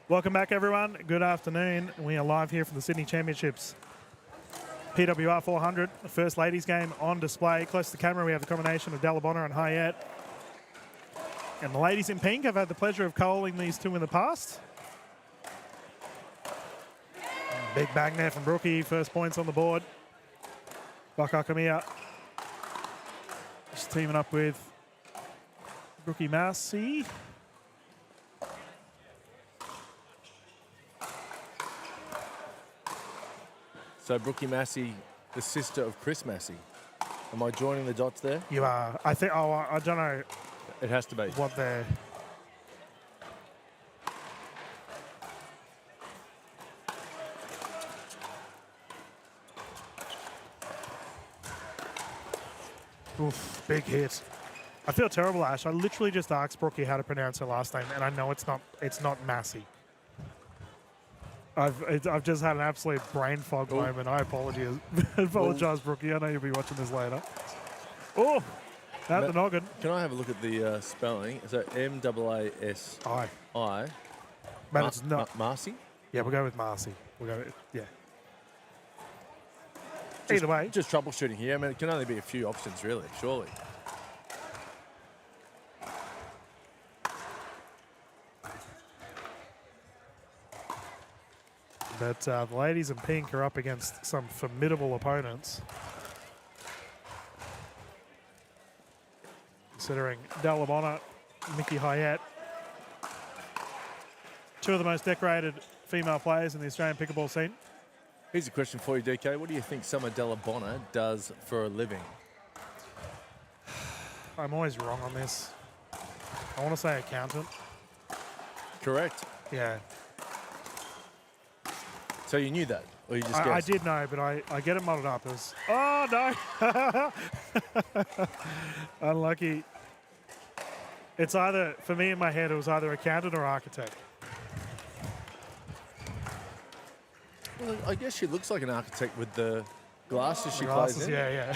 Welcome back, everyone. Good afternoon. We are live here from the Sydney Championships. PWR 400, the first ladies game on display. Close to the camera, we have the combination of Dalabona and Hayat. And the ladies in pink have had the pleasure of coaling these two in the past. Big bang there from Brookie. First points on the board. Bakakamiya just teaming up with Brookie Massey. So Brookie Massey, the sister of Chris Massey. Am I joining the dots there? You are. I think. Oh, I don't know. It has to be. What they're. Oof, big hit. I feel terrible, Ash. I literally just asked Brookie how to pronounce her last name, and I know it's not Massey. I've just had an absolute brain fog moment. I apologize, Brookie. I know you'll be watching this later. Oh, at the noggin. Can I have a look at the spelling? So M-A-A-S-I. But it's not. Marcy? Yeah, we'll go with Marcy. Either way. Just troubleshooting here. I mean, it can only be a few options, really, surely. But the ladies in pink are up against some formidable opponents. Considering Dalabona, Mickey Hayat, two of the most decorated female players in the Australian pickleball scene. Here's a question for you, DK. What do you think Summer Dalabona does for a living? I'm always wrong on this. I want to say accountant. Correct. Yeah. So you knew that, or you just guessed? I did know, but I get it muddled up. Oh, no. Unlucky. It's either, for me in my head, it was either accountant or architect. Well, I guess she looks like an architect with the glasses she plays in. Yeah.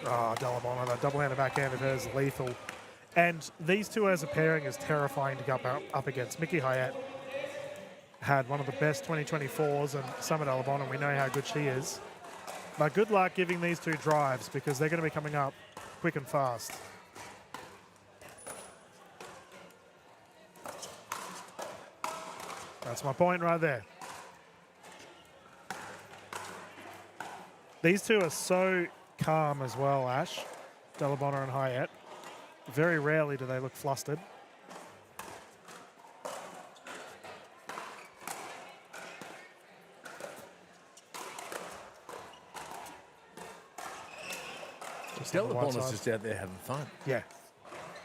Oh, Dalabona, that double-handed backhand of hers is lethal. And these two as a pairing is terrifying to go up against. Mickey Hayat had one of the best 2024s, and Summer Dalabona, we know how good she is. But good luck giving these two drives because they're going to be coming up quick and fast. That's my point right there. These two are so calm as well, Ash, Dalabona and Hayat. Very rarely do they look flustered. Dalabona's just out there having fun. Yeah.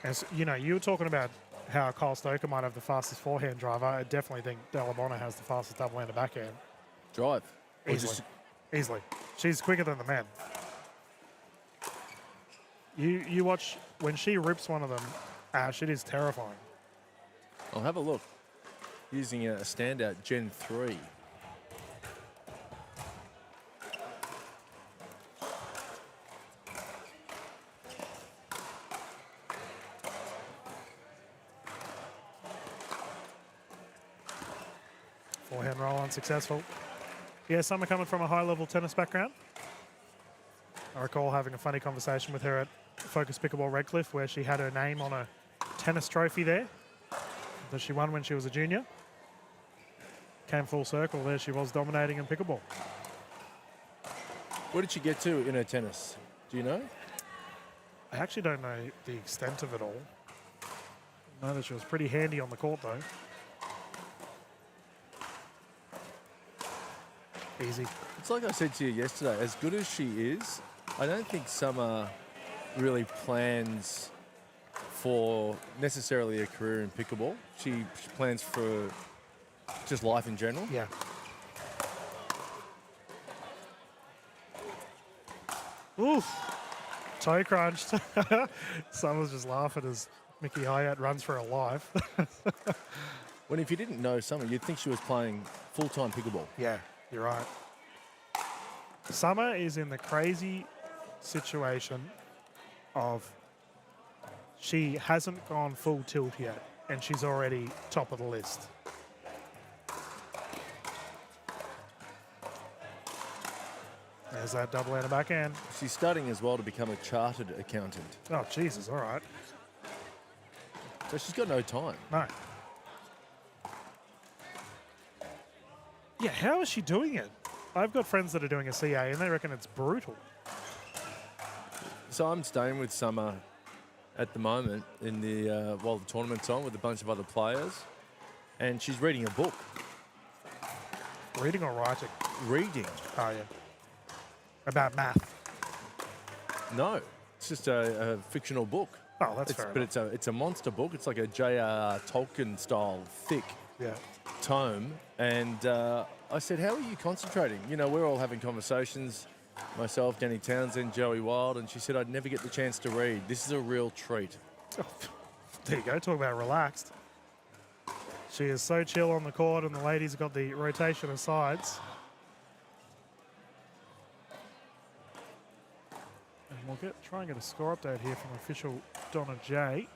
And so, you know, you were talking about how Kyle Stoker might have the fastest forehand driver. I definitely think Dalabona has the fastest double-handed backhand. Drive. Easily. She's quicker than the men. You watch when she rips one of them, Ash, it is terrifying. I'll have a look. Using a standout Gen 3. Forehand roll unsuccessful. Yeah, Summer coming from a high-level tennis background. I recall having a funny conversation with her at Focus Pickleball Redcliffe where she had her name on a tennis trophy there that she won when she was a junior. Came full circle, there she was dominating in pickleball. Where did she get to in her tennis? Do you know? I actually don't know the extent of it all. I know that she was pretty handy on the court though. Easy. It's like I said to you yesterday, as good as she is, I don't think Summer really plans for necessarily a career in pickleball. She plans for just life in general. Yeah. Oof. Toe crunched. Summer's just laughing as Mickey Hayat runs for her life. When if you didn't know Summer, you'd think she was playing full-time pickleball. Yeah, you're right. Summer is in the crazy situation of she hasn't gone full tilt yet, and she's already top of the list. There's that double-handed backhand. She's studying as well to become a chartered accountant. Oh, Jesus, all right. So she's got no time. No. Yeah, how is she doing it? I've got friends that are doing a CA, and they reckon it's brutal. So I'm staying with Summer at the moment in the while the tournament's on with a bunch of other players, and she's reading a book. Reading or writing? Reading. Oh, yeah. About math. No, it's just a fictional book. Oh, that's fair But enough. it's a monster book. It's like a J.R.R. Tolkien style thick tome. And I said, how are you concentrating? You know, we're all having conversations, myself, Danny Townsend, Joey Wild, and she said I'd never get the chance to read. This is a real treat. There you go, talk about relaxed. She is so chill on the court, and the ladies have got the rotation of sides. And we'll try and get a score update here from official Donna J.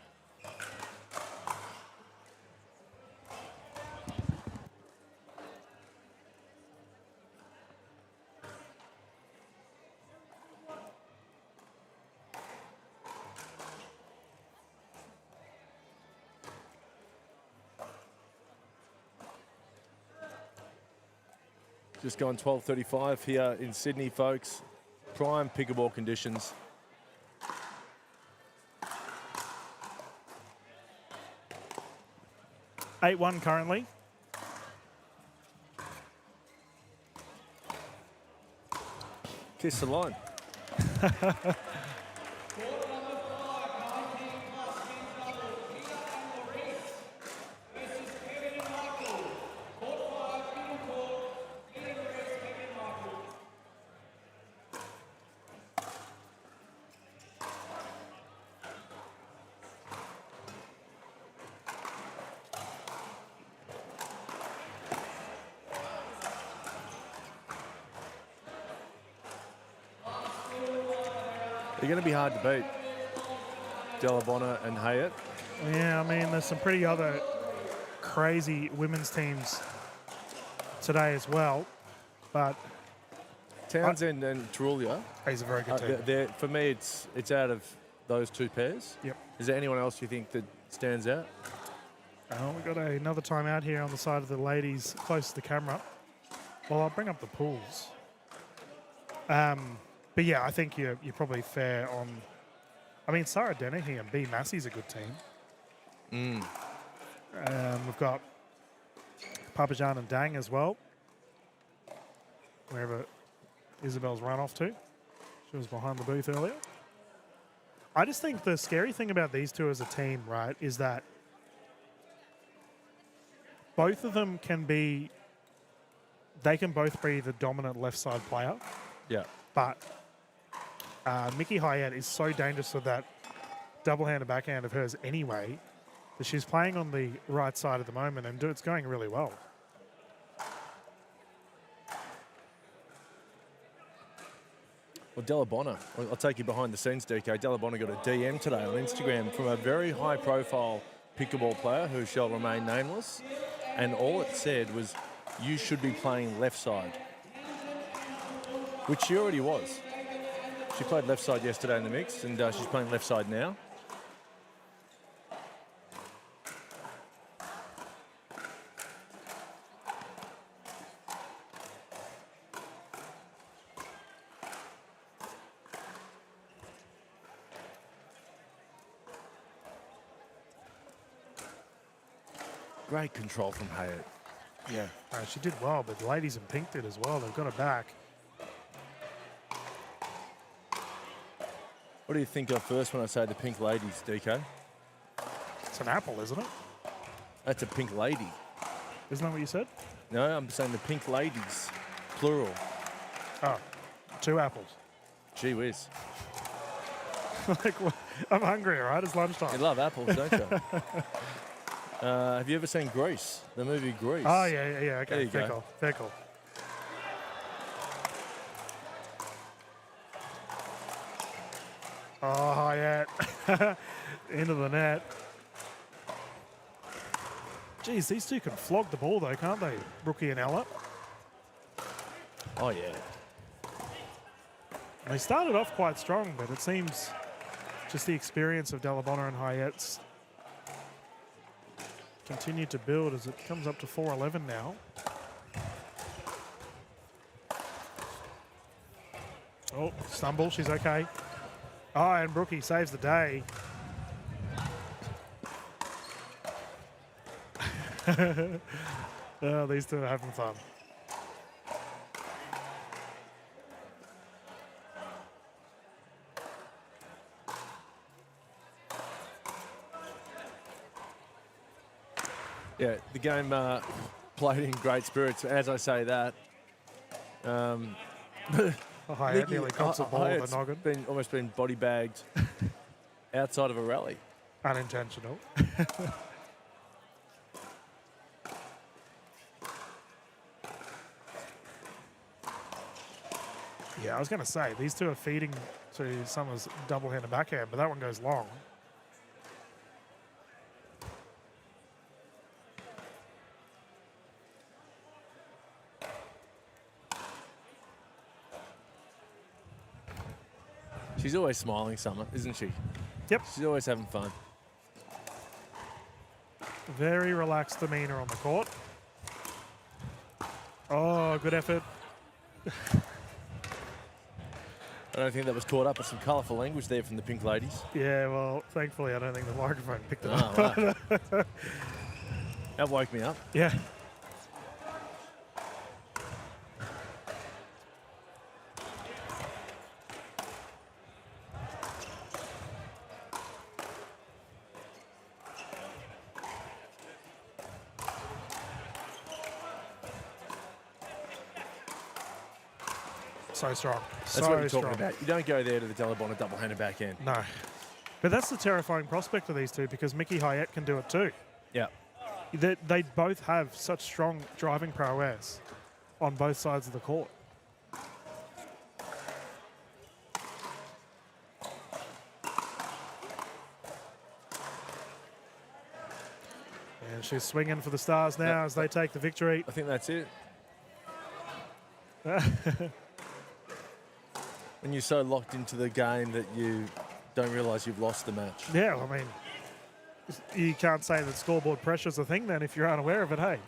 Just gone 12:35 here in Sydney, folks. Prime pickleball conditions. 8-1 currently. Kiss the line. They're going to be hard to beat. Delabonna and Hayat. Yeah, I mean, there's some pretty other crazy women's teams today as well, but Townsend and Tarulia. He's a very good team. For me, it's out of those two pairs. Yep. Is there anyone else you think that stands out? We've got another timeout here on the side of the ladies close to the camera. Well, I'll bring up the pools. But yeah, I think you're probably fair on. I mean, Sarah Dennehy and B Massey's a good team. We've got Papajan and Dang as well. Wherever Isabel's run off to. She was behind the booth earlier. I just think the scary thing about these two as a team, right, is that both of them can be. They can both be the dominant left side player. Yeah. But Mickey Hayat is so dangerous with that double-handed backhand of hers anyway that she's playing on the right side at the moment, and it's going really well. Well, Delabonna, I'll take you behind the scenes, DK. Delabonna got a DM today on Instagram from a very high-profile pickleball player who shall remain nameless, and all it said was, you should be playing left side, which she already was. She played left side yesterday in the mix, and she's playing left side now. Great control from Hayat. Yeah, she did well, but the ladies in pink did as well. They've got her back. What do you think of first when I say the pink ladies, DK? It's an apple, isn't it? That's a pink lady. Isn't that what you said? No, I'm saying the pink ladies, plural. Oh, 2 apples. Gee whiz. Like, I'm hungry, all right? It's lunchtime. You love apples, don't you? Have you ever seen Grease? The movie Grease? Oh, yeah, okay. There you Fair go. call, fair call. Oh, Hyatt. Into the net. Geez, these two can flog the ball though, can't they? Brookie and Ella. Oh, yeah. They started off quite strong, but it seems just the experience of Delabonna and Hyatt's continued to build as it comes up to 4-11 now. Oh, stumble, she's okay. Oh, and Brookie saves the day. Oh, these two are having fun. Yeah, the game played in great spirits. As I say that, Hyatt nearly cops the ball with a noggin. Almost been body bagged outside of a rally. Unintentional. Yeah, I was going to say, these two are feeding to Summer's double-handed backhand, but that one goes long. She's always smiling, Summer, isn't she? Yep. She's always having fun. Very relaxed demeanour on the court. Oh, good effort. I don't think that was caught up with some colourful language there from the Pink Ladies. Yeah, well, thankfully I don't think the microphone picked it Oh, up. wow. That woke me up. Yeah. So strong. That's what you're talking about. You don't go there to the Delabonna double-handed backhand. No. But that's the terrifying prospect of these two because Mickey Hyatt can do it too. Yeah. They both have such strong driving prowess on both sides of the court. And she's swinging for the stars now as they take the victory. I think that's it. When you're so locked into the game that you don't realise you've lost the match. Yeah, I mean, you can't say that scoreboard pressure's a thing then if you're unaware of it, hey.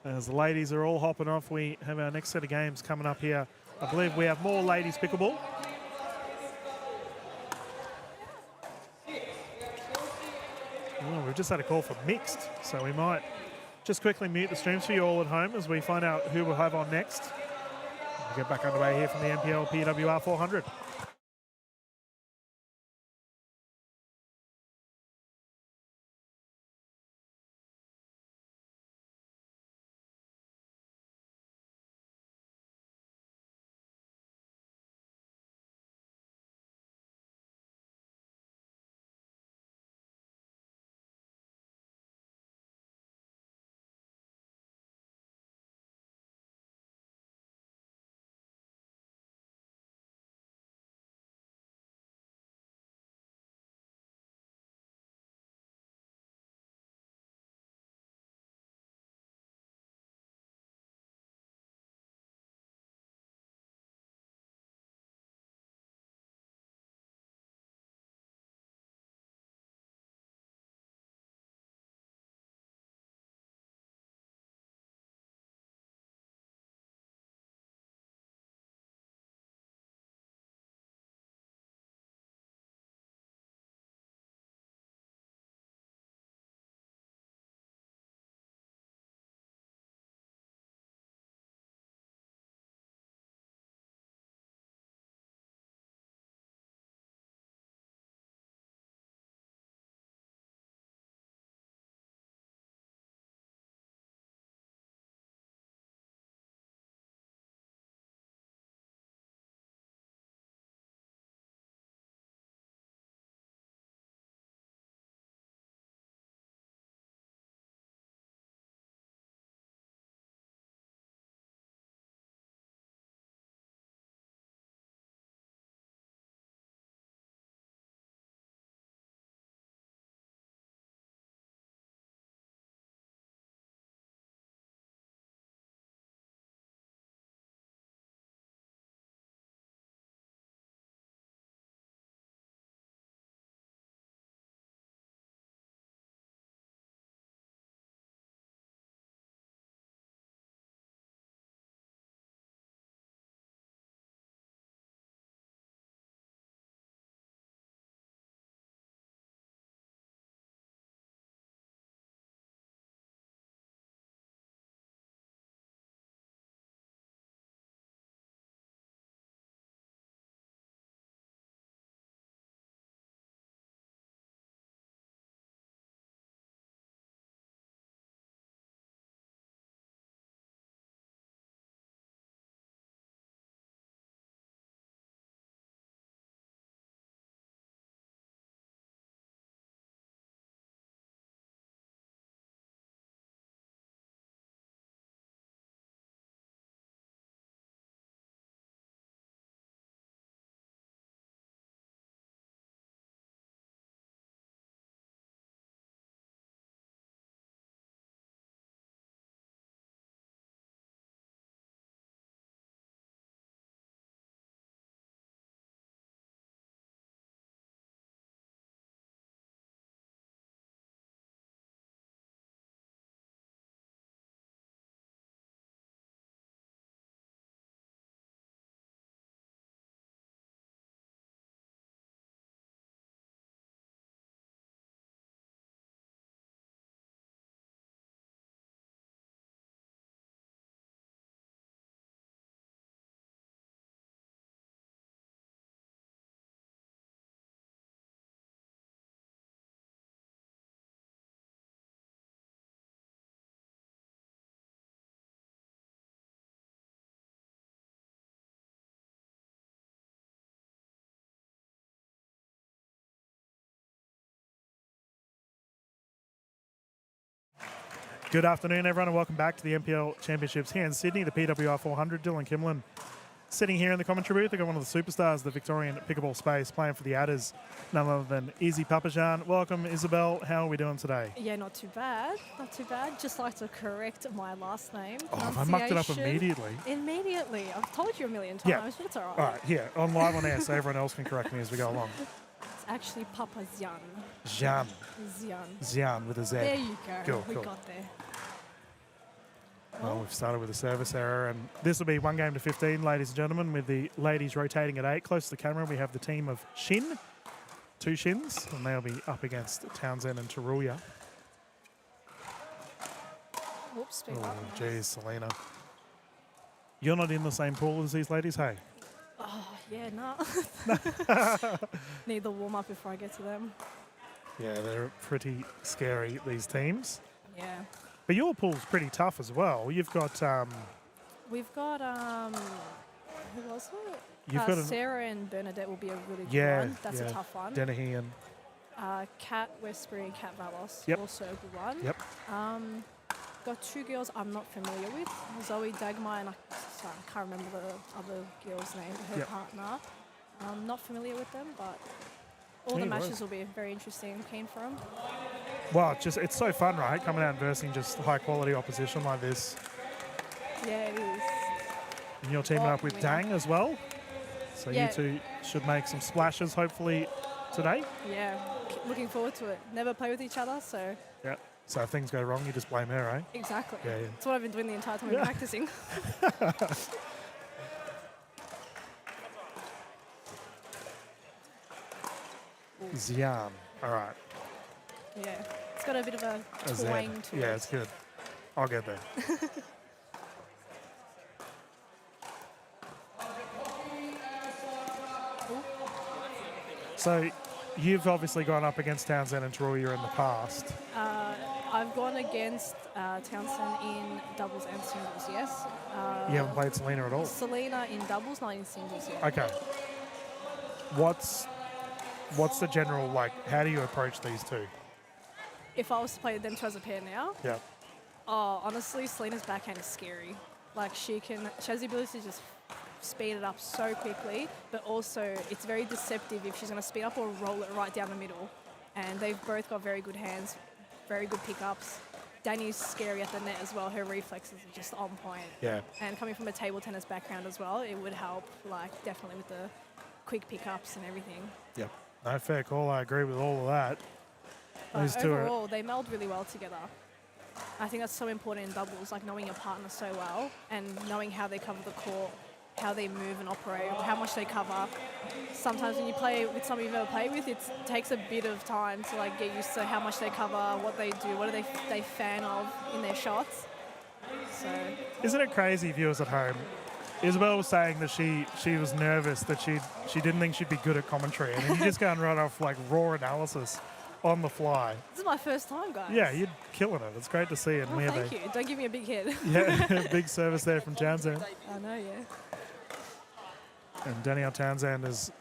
As the ladies are all hopping off, we have our next set of games coming up here. I believe we have more ladies pickleball. Oh, we've just had a call for mixed, so we might just quickly mute the streams for you all at home as we find out who we'll have on next. We'll get back underway here from the NPL PWR 400. Good afternoon, everyone, and welcome back to the NPL Championships here in Sydney, the PWR 400. Dylan Kimlin sitting here in the commentary booth. I've got one of the superstars of the Victorian pickleball space playing for the Adders, none other than Izzy Papajan. Welcome, Isabel. How are we doing today? Yeah, not too bad. Not too bad. Just like to correct my last name. Oh, I mucked it up immediately. Immediately. I've told you a million times, but it's all right. All right, here, on live on air, so everyone else can correct me as we go along. It's actually Papajan. Jan. Zian. With a Z. There you go. Cool, we cool. got there. Well, we've started with a service error, and this will be 1 game to 15, ladies and gentlemen, with the ladies rotating at 8. Close to the camera, we have the team of Shin, 2 Shins, and they'll be up against Townsend and Taruya. Whoops, speak Oh, up. geez, Selena. You're not in the same pool as these ladies, hey? Oh, yeah, no. Need the warm up before I get to them. Yeah, they're pretty scary, these teams. Yeah. But your pool's pretty tough as well. You've got... We've got, who was it? You've got Sarah and Bernadette will be a really good one. That's a tough one. Dennehy and... Kat Westbury and Kat Valos, Yep. also a good one. Yep. Got 2 girls I'm not familiar with. Zoe Dagmar and I can't remember the other girl's name, her partner. I'm not familiar with them, but all the matches will be very interesting. I'm keen for them. Well, it's so fun, right? Coming out and versing just high quality opposition like this. Yeah, it is. And you're teaming up with Dang as well. So you two should make some splashes hopefully today. Yeah, looking forward to it. Never play with each other, so. Yeah. So if things go wrong, you just blame her, eh? Exactly. Yeah. That's what I've been doing the entire time I've been practicing. Xian. All right. Yeah. It's got a bit of a twang to it. Yeah, it's good. I'll get there. So you've obviously gone up against Townsend and Taruya in the past. I've gone against Townsend in doubles and singles, yes. You haven't played Selena at all? Selena in doubles, not in singles yet. Okay. What's the general, how do you approach these two? If I was to play them two as a pair now, Yeah. honestly, Selena's backhand is scary. She has the ability to just speed it up so quickly, but also it's very deceptive if she's going to speed up or roll it right down the middle. And they've both got very good hands, very good pickups. Danny's scary at the net as well. Her reflexes are just on point. Yeah. And coming from a table tennis background as well, it would help, definitely with the quick pickups and everything. Yep. No, fair call. I agree with all of that. But Those two overall, they meld really well together. I think that's so important in doubles, knowing your partner so well and knowing how they cover the court, how they move and operate, how much they cover. Sometimes when you play with someone you've never played with, it takes a bit of time to get used to how much they cover, what they do, what are they fan of in their shots. So isn't it crazy, viewers at home? Isabel was saying that she was nervous, that she didn't think she'd be good at commentary, and then you just go and run off raw analysis on the fly. This is my first time, guys. Yeah, you're killing it. It's great to see it. Oh, thank you. Don't give me a big head. Yeah, big service there from Townsend. I know, yeah. And Danielle Townsend is...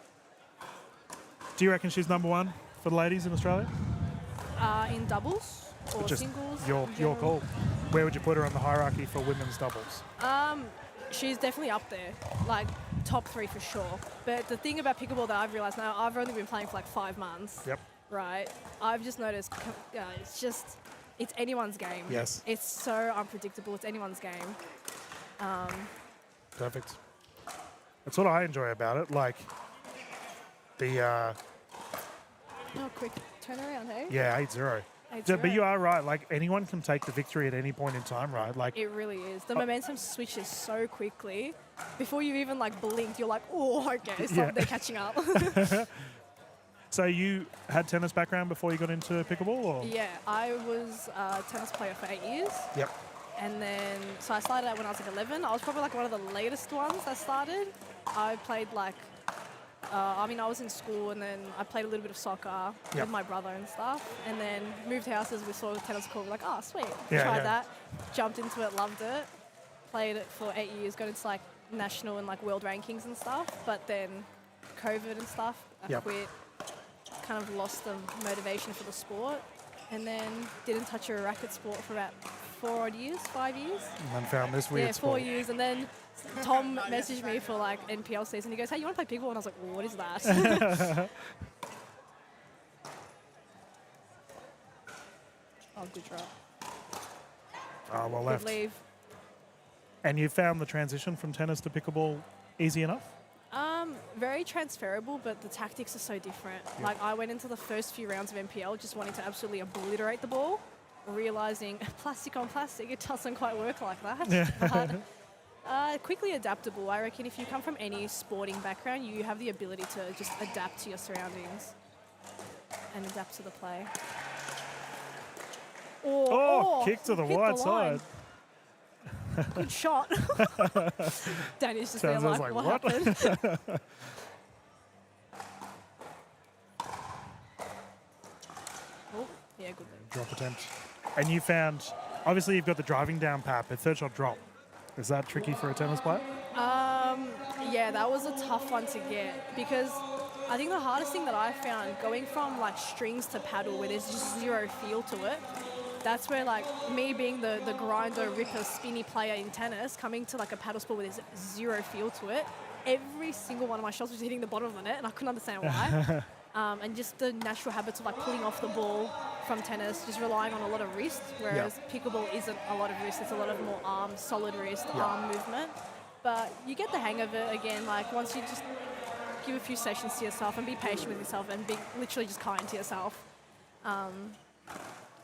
Do you reckon she's number 1 for the ladies in Australia? In doubles or Just singles? Your call. Where would you put her on the hierarchy for women's doubles? She's definitely up there, top 3 for sure. But the thing about pickleball that I've realised now, I've only been playing for 5 months. Yep. Right? I've just noticed, it's anyone's game. Yes. It's so unpredictable. It's anyone's game. Perfect. That's what I enjoy about it. Quick turnaround, hey? Yeah, 8-0. But you are right. Anyone can take the victory at any point in time, right? It really is. The momentum switches so quickly. Before you've even blinked, you're oh, okay, they're catching up. So you had tennis background before you got into pickleball, or? Yeah, I was a tennis player for 8 years. Yep. And then, so I started out when I was 11. I was probably one of the latest ones that started. I played I was in school and then I played a little bit of soccer with my brother and stuff. And then moved houses, we saw the tennis court, sweet. Tried that, jumped into it, loved it. Played it for 8 years, got into national and world rankings and stuff. But then COVID and stuff, I quit. Kind of lost the motivation for the sport. And then didn't touch a racket sport for about 4 odd years, 5 years. And then found this weird Yeah, sport. 4 years. And then Tom messaged me for like NPL season. He goes, hey, you want to play pickleball? And I was like, well, what is that? Oh, good drop. Oh, well Good left. leave. And you found the transition from tennis to pickleball easy enough? Very transferable, but the tactics are so different. Yep. Like, I went into the first few rounds of NPL just wanting to absolutely obliterate the ball, realizing plastic on plastic, it doesn't quite work like that. Yeah. But quickly adaptable. I reckon if you come from any sporting background, you have the ability to just adapt to your surroundings and adapt to the play. Oh, kick to the hit wide the line. side. Good shot. Danny's just there Sounds like, like, what happened? Oh, yeah, good move. Drop attempt. And you found, obviously you've got the driving down pat, but third shot drop. Is that tricky for a tennis player? Yeah, that was a tough one to get because I think the hardest thing that I found going from like strings to paddle where there's just zero feel to it, that's where like me being the grinder, ripper, spinny player in tennis, coming to like a paddle sport where there's zero feel to it, every single one of my shots was hitting the bottom of the net and I couldn't understand why. And just the natural habits of like pulling off the ball from tennis, just relying on a lot of wrist, whereas pickleball isn't a lot of wrist, it's a lot of more arm, solid wrist, arm movement. But you get the hang of it again, like once you just give a few sessions to yourself and be patient with yourself and be literally just kind to yourself.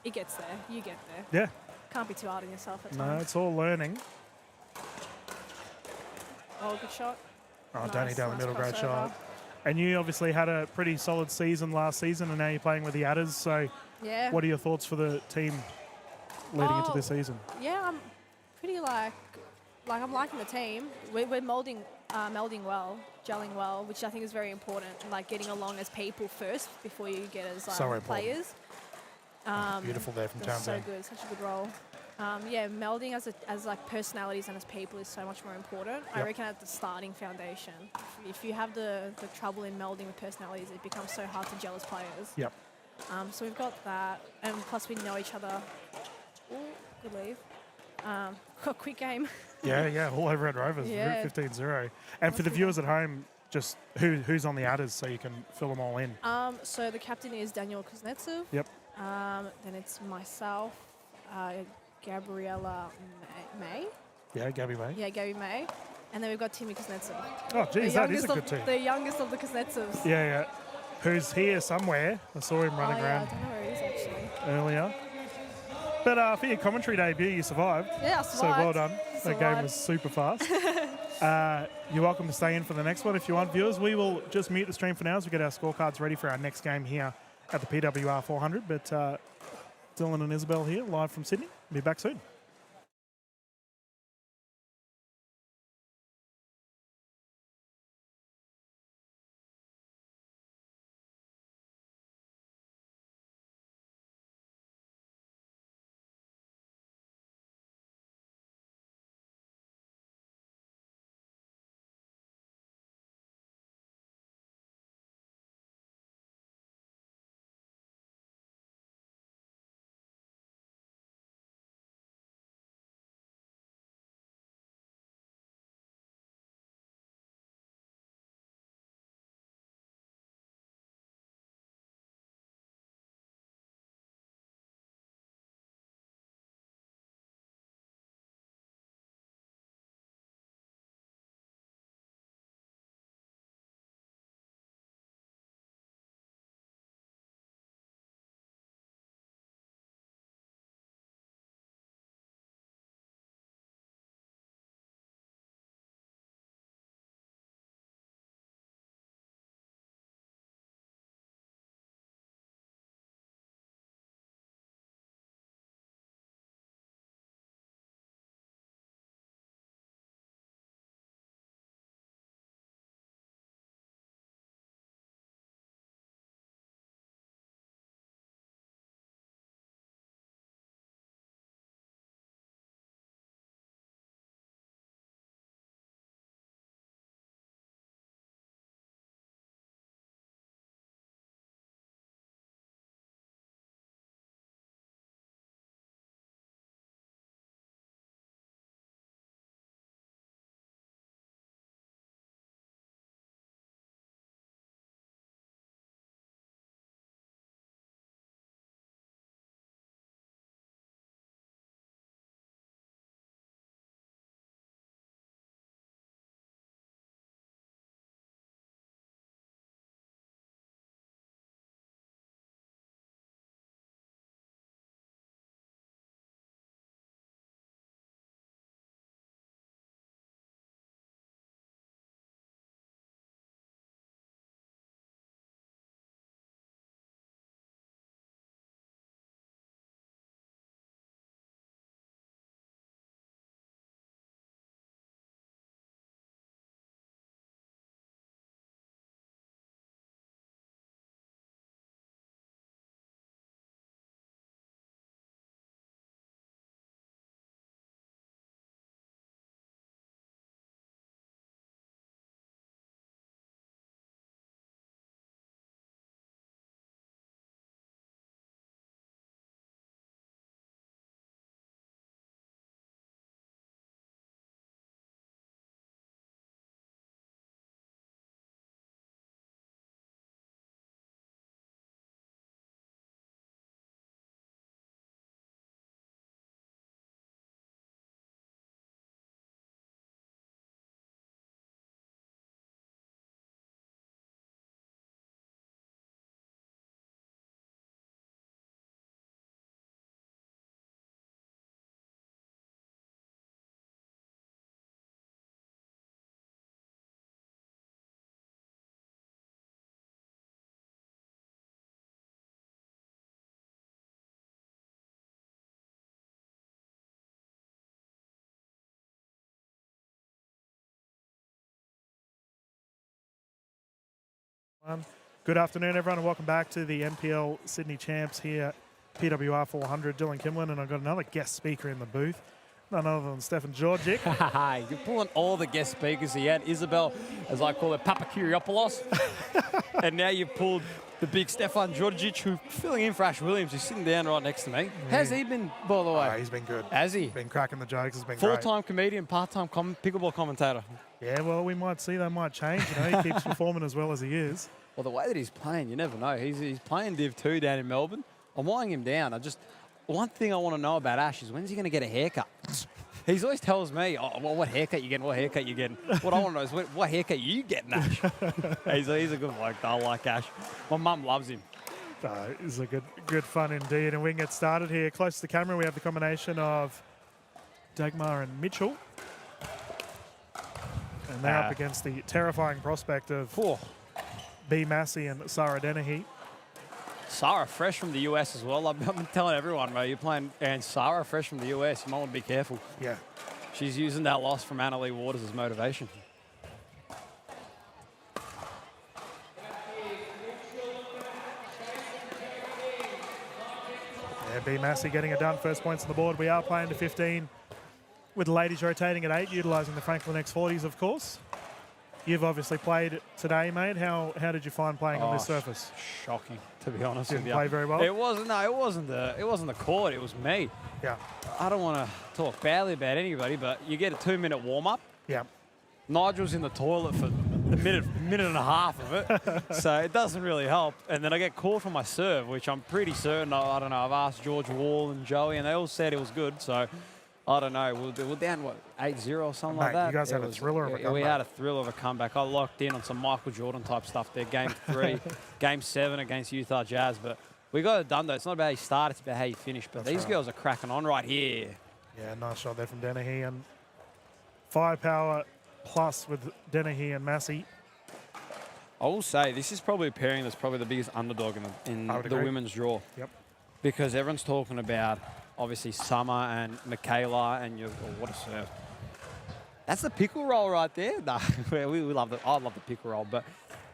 It gets there, you get there. Yeah. Can't be too hard on yourself at No, times. it's all learning. Oh, good shot. Oh, Nice, Danny down the nice middle, great crossover. shot. And you obviously had a pretty solid season last season and now you're playing with the Adders. So Yeah. what are your thoughts for the team leading into this season? Yeah, I'm pretty like I'm liking the team. We're melding well, gelling well, which I think is very important. Like getting along as people first before you get as So important. players. Beautiful there from That's so Townsend. good, such a good role. Yeah, melding as like personalities and as people is so much more important. I Yep. reckon at the starting foundation, if you have the trouble in melding with personalities, it becomes so hard to gel as players. Yep. So we've got that, and plus we know each other. Ooh, good leave. Got quick game. Yeah, all over Red Rovers, Yeah. 15-0. And for the viewers at home, just who's on the Adders so you can fill them all in. So the captain is Daniel Kuznetsov. Yep. Then it's myself, Gabriella May. Yeah, Gabby May. Yeah, Gabby May. And then we've got Timmy Kuznetsov. Oh, geez, that is a good team. The youngest of the Kuznetsovs. Yeah. Who's here somewhere. I saw him running I around don't know where he is actually. earlier. But for your commentary debut, you survived. Yeah, I So survived. well done. That game was super fast. You're welcome to stay in for the next one if you want, viewers. We will just mute the stream for now as we get our scorecards ready for our next game here at the PWR 400. But Dylan and Isabel here, live from Sydney. Be back soon. Good afternoon, everyone, and welcome back to the NPL Sydney Champs here, PWR 400. Dylan Kimlin, and I've got another guest speaker in the booth, none other than Stefan Georgic. You're pulling all the guest speakers here. Isabel, as I call it, Papakiriopoulos. And now you've pulled the big Stefan Georgic, who's filling in for Ash Williams, who's sitting down right next to me. How's he been, by the way? He's been good. Has he? Been cracking the jokes. Has been Full-time comedian, part-time pickleball commentator. Yeah, well, we might see that might change. He keeps performing as well as he is. Well, the way that he's playing, you never know. He's playing Div 2 down in Melbourne. I'm eyeing him down. One thing I want to know about Ash is when's he going to get a haircut? He always tells me, oh, well, what haircut you getting, what haircut you getting. What I want to know is what haircut you getting, Ash? He's a good bloke. I like Ash. My mum loves him. It's a good fun indeed. And we can get started here. Close to the camera, we have the combination of Dagmar and Mitchell. And they're up against the terrifying prospect of B. Massey and Sarah Dennehy. Sarah fresh from the US as well. I've been telling everyone, mate, you're playing and Sarah fresh from the US. You might want to be careful. Yeah. She's using that loss from Annalie Waters as motivation. Yeah, B. Massey getting it done. First points on the board. We are playing to 15 with the ladies rotating at 8, utilising the Franklin X40s, of course. You've obviously played today, mate. How did you find playing on this surface? Shocking, to be honest with you. Didn't play very well? It wasn't the court, it was me. Yeah. I don't want to talk badly about anybody, but you get a 2-minute warm-up. Yeah. Nigel's in the toilet for a minute and a half of it, so it doesn't really help. And then I get called for my serve, which I'm pretty certain, I don't know, I've asked George Wall and Joey, and they all said it was good, so I don't know. We're down, 8-0 or something like that? You guys had a thriller of a comeback. We had a thrill of a comeback. I locked in on some Michael Jordan type stuff there. Game 3, Game 7 against Utah Jazz. But we got it done, though. It's not about how you start, it's about how you finish. But these girls are cracking on right here. Yeah, nice shot there from Dennehy. And firepower plus with Dennehy and Massey. I will say, this is probably a pairing that's probably the biggest underdog in the women's draw. Yep. Because everyone's talking about, obviously, Summer and Michaela and what a serve. That's the pickle roll right there. No, we love it. I love the pickle roll.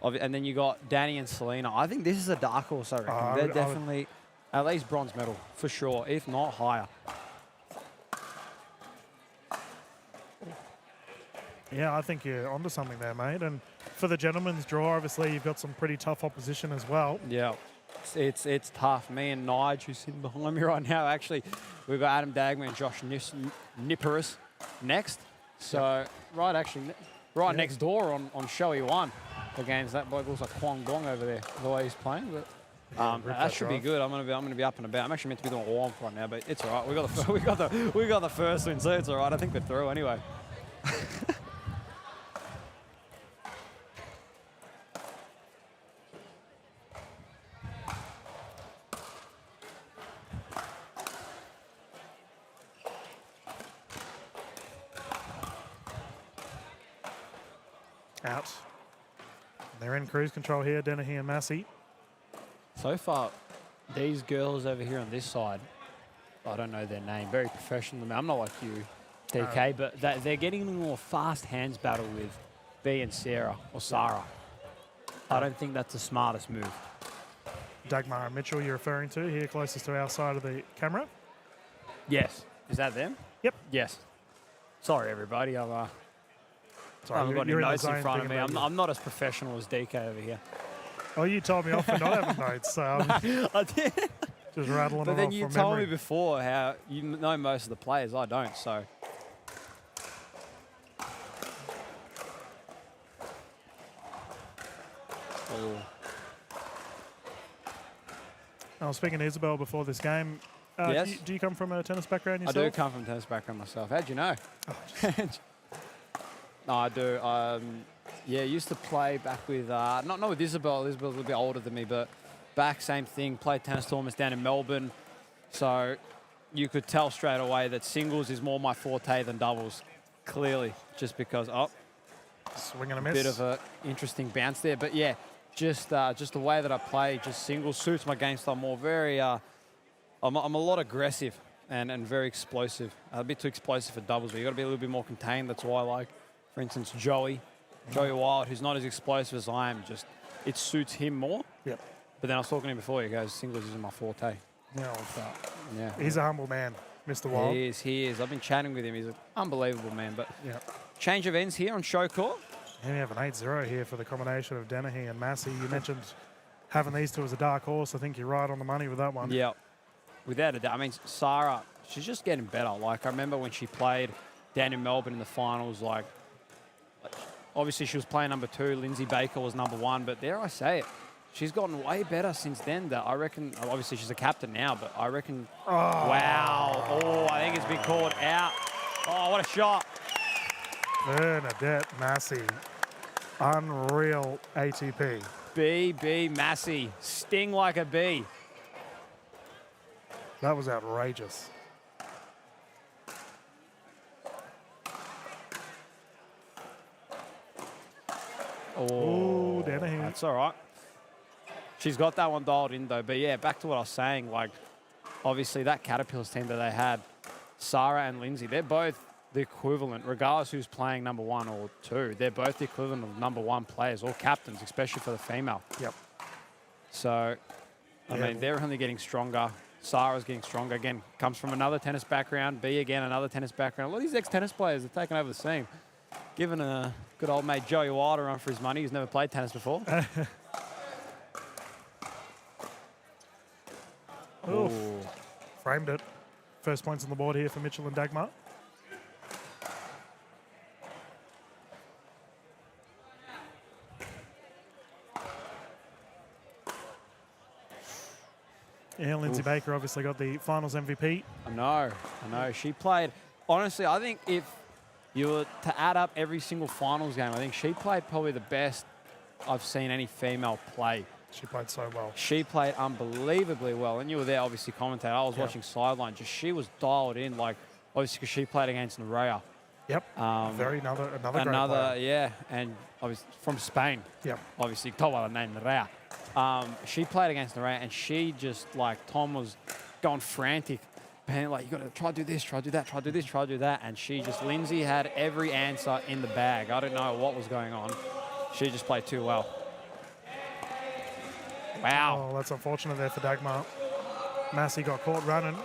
And then you got Danny and Selena. I think this is a dark horse, I reckon. They're definitely at least bronze medal, for sure, if not higher. Yeah, I think you're onto something there, mate. And for the gentleman's draw, obviously, you've got some pretty tough opposition as well. Yeah. It's tough. Me and Nige, who's sitting behind me right now, actually, we've got Adam Dagman and Josh Nipperis next. So, right next door on Showy 1 against that bloke, also Kwong Dong over there, the way he's playing. But that should be good. I'm gonna be up and about. I'm actually meant to be doing a warm right now, but it's all right. We got the first win, so it's all right. I think we're through anyway. Out. They're in cruise control here, Dennehy and Massey. So far, these girls over here on this side, I don't know their name, very professional. I'm not like you, DK, but they're getting a more fast hands battle with B and Sarah, or Sarah. I don't think that's the smartest move. Dagmar and Mitchell you're referring to here closest to our side of the camera? Yes. Is that them? Yep. Yes. Sorry, everybody. I haven't got any you're notes in in front of me. I'm not as professional as DK over here. Oh, you told me off for not having notes, so I did. Just rattling But it then off you from told memory. me before how you know most of the players. I don't, so. I was speaking to Isabel before this game. Yes. Do you come from a tennis background yourself? I do come from a tennis background myself. How'd you know? No, I do. Yeah, used to play back with, not with Isabel. Isabel's a little bit older than me, but back, same thing. Played tennis tournaments down in Melbourne. So you could tell straight away that singles is more my forte than doubles, clearly, just because, swing and a miss. Bit of an interesting bounce there. But yeah, just the way that I play, just singles suits my game style more. Very, I'm a lot aggressive and very explosive. A bit too explosive for doubles, but you got to be a little bit more contained. That's why I like, for instance, Joey Wild, who's not as explosive as I am, just it suits him more. Yep. But then I was talking to him before. He goes, singles isn't my forte. Yeah, Yeah. he's a humble man, Mr. Wild. He is. I've been chatting with him. He's an unbelievable man. But yeah. Change of ends here on show court. And we have an 8-0 here for the combination of Dennehy and Massey. You mentioned having these two as a dark horse. I think you're right on the money with that one. Yeah, without a doubt. I mean, Sarah, she's just getting better. Like, I remember when she played down in Melbourne in the finals, like obviously she was playing number 2. Lindsay Baker was number 1. But dare I say it, she's gotten way better since then. That I reckon, obviously she's a captain now, but I reckon, wow. Oh, I think it's been called out. Oh, what a shot. Bernadette Massey. Unreal ATP. BB Massey. Sting like a bee. That was outrageous. Oh, Dennehy. That's all right. She's got that one dialed in, though. But, yeah, back to what I was saying. Like, obviously, that Caterpillars team that they had, Sarah and Lindsay, they're both the equivalent, regardless who's playing number 1 or 2. They're both the equivalent of number 1 players or captains, especially for the female. Yep. So, I mean, they're only getting stronger. Sarah's getting stronger. Again, comes from another tennis background. B, again, another tennis background. A lot of these ex-tennis players have taken over the scene. Given a good old mate Joey Wild a run for his money. He's never played tennis before. Oof. Framed it. First points on the board here for Mitchell and Dagmar. Yeah, Lindsay Baker obviously got the finals MVP. I know. She played. Honestly, I think if you were to add up every single finals game, I think she played probably the best I've seen any female play. She played so well. She played unbelievably well. And you were there, obviously, commentator. I was watching sideline. Just she was dialed in, like, obviously, because she played against Nerea. Yep. Another great player. Yeah. And obviously from Spain. Yep. Obviously, told by the name Nerea. She played against Nerea, and she just, like, Tom was going frantic. And, like, you got to try to do this, try to do that, try to do this, try to do that. And she just, Lindsay had every answer in the bag. I don't know what was going on. She just played too well. Wow. Oh, that's unfortunate there for Dagmar. Massey got caught running.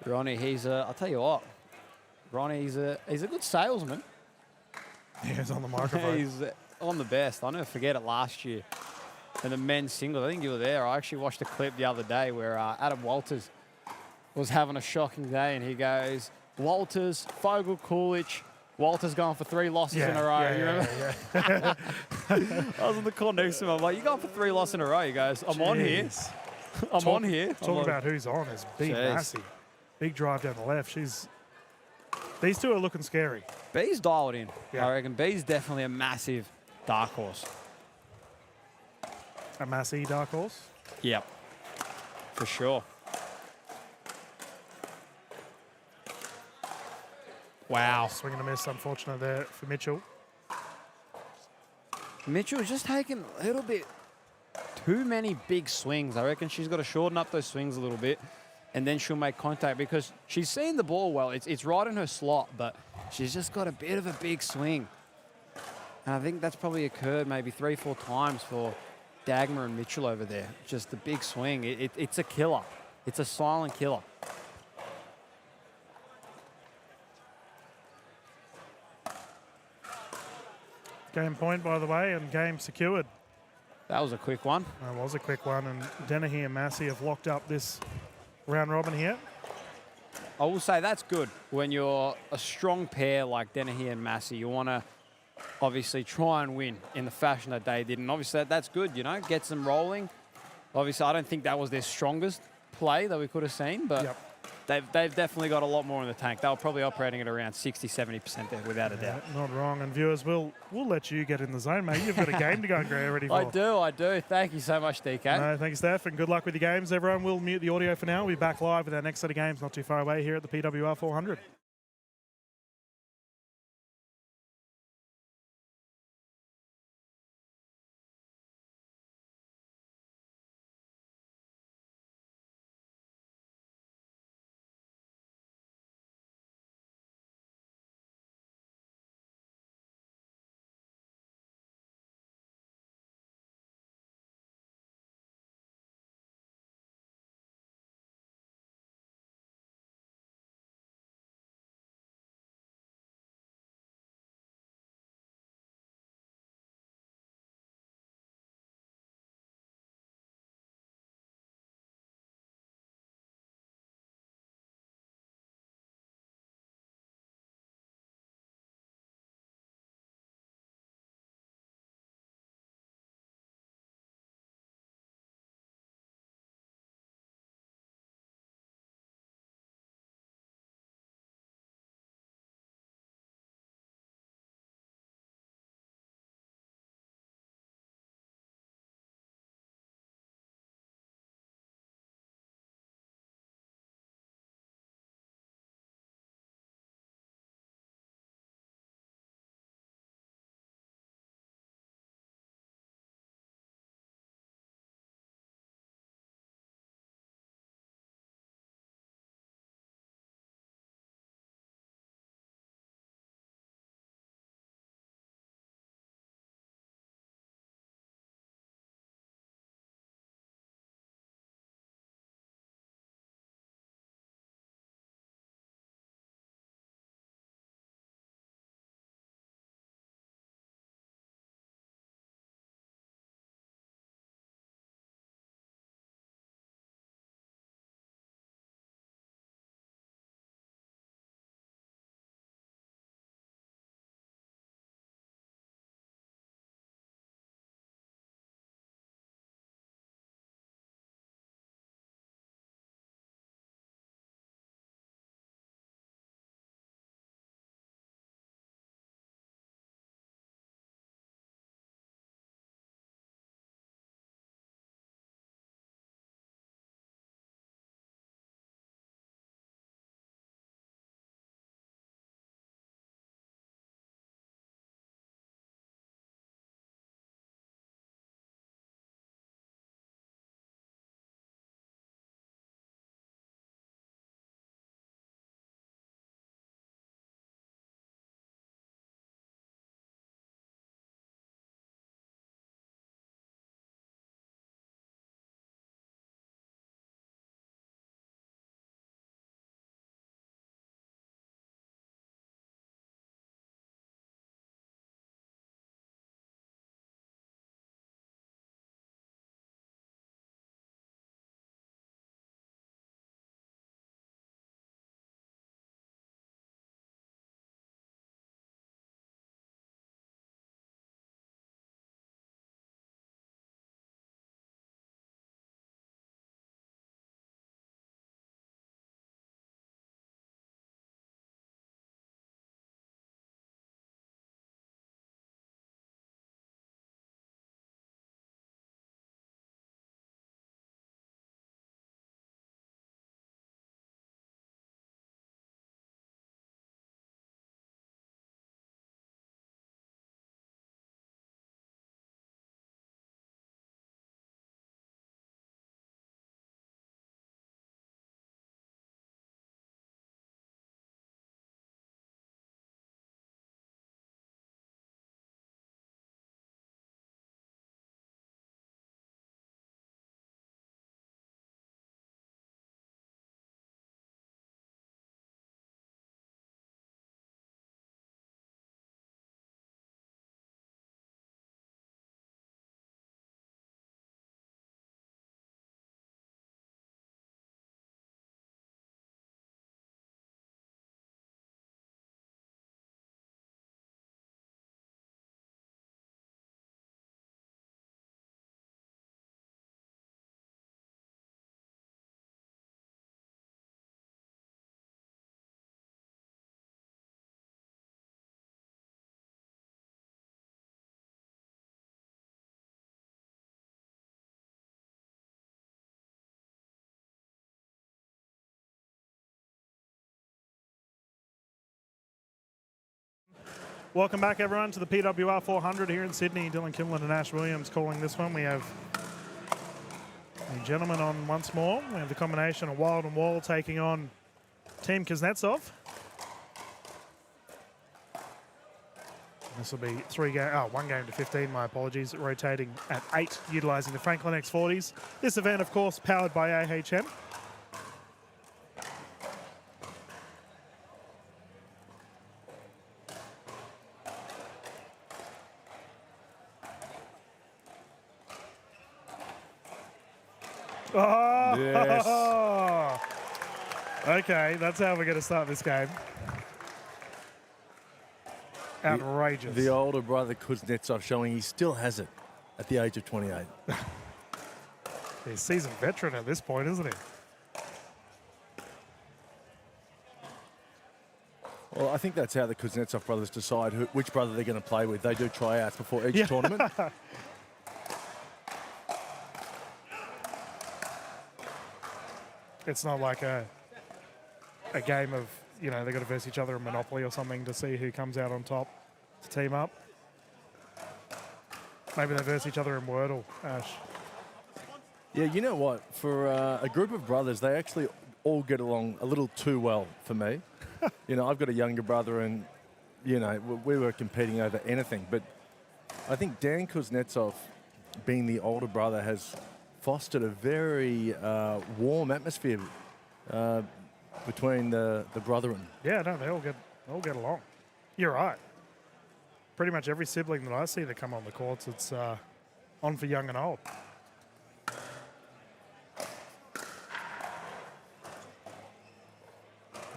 Ronnie, I'll tell you what, Ronnie, he's a good salesman. He's on the microphone. He's on the best. I'll never forget it last year. And the men's singles, I think you were there. I actually watched a clip the other day where Adam Walters was having a shocking day, and he goes, Walters, Fogel, Coolidge, Walter's going for 3 losses in a row. You remember? I was in the corner next to him. I'm like, you going for 3 losses in a row? He goes, I'm on here. I'm on here. Talking about who's on is B Massey. Big drive down the left. These two are looking scary. B's dialed in. Yeah. I reckon B's definitely a massive dark horse. A Massey dark horse? Yep. For sure. Wow. Swing and a miss, unfortunate there for Mitchell. Mitchell's just taking a little bit too many big swings. I reckon she's got to shorten up those swings a little bit, and then she'll make contact because she's seeing the ball well. It's right in her slot, but she's just got a bit of a big swing. And I think that's probably occurred maybe 3-4 times for Dagmar and Mitchell over there. Just the big swing. It's a killer. It's a silent killer. Game point, by the way, and game secured. That was a quick one. That was a quick one, and Dennehy and Massey have locked up this round robin here. I will say that's good. When you're a strong pair like Dennehy and Massey, you want to obviously try and win in the fashion that they did. And obviously that's good, you know, gets them rolling. Obviously, I don't think that was their strongest play that we could have seen, but they've definitely got a lot more in the tank. They were probably operating at around 60-70% there, without a doubt. Not wrong. And viewers, we'll let you get in the zone, mate. You've got a game to go and get ready for. I do. Thank you so much, DK. No, thank you, Steph, and good luck with your games, everyone. We'll mute the audio for now. We'll be back live with our next set of games not too far away here at the PWR 400. Welcome back, everyone, to the PWR 400 here in Sydney. Dylan Kimlin and Ash Williams calling this one. We have the gentlemen on once more. We have the combination of Wild and Wall taking on Team Kuznetsov. This will be one game to 15, my apologies, rotating at 8, utilising the Franklin X40s. This event, of course, powered by AHM. Oh, yes. Okay, that's how we're going to start this game. Outrageous. The older brother Kuznetsov showing he still has it at the age of 28. He's a seasoned veteran at this point, isn't he? Well, I think that's how the Kuznetsov brothers decide which brother they're going to play with. They do tryouts before each tournament. It's not like a game of, they've got to verse each other in Monopoly or something to see who comes out on top to team up. Maybe they verse each other in Wordle, Ash. Yeah, you know what? For a group of brothers, they actually all get along a little too well for me. I've got a younger brother and, we were competing over anything. But I think Dan Kuznetsov, being the older brother, has fostered a very warm atmosphere between the brethren. Yeah, no, they all get along. You're right. Pretty much every sibling that I see that come on the courts, it's on for young and old.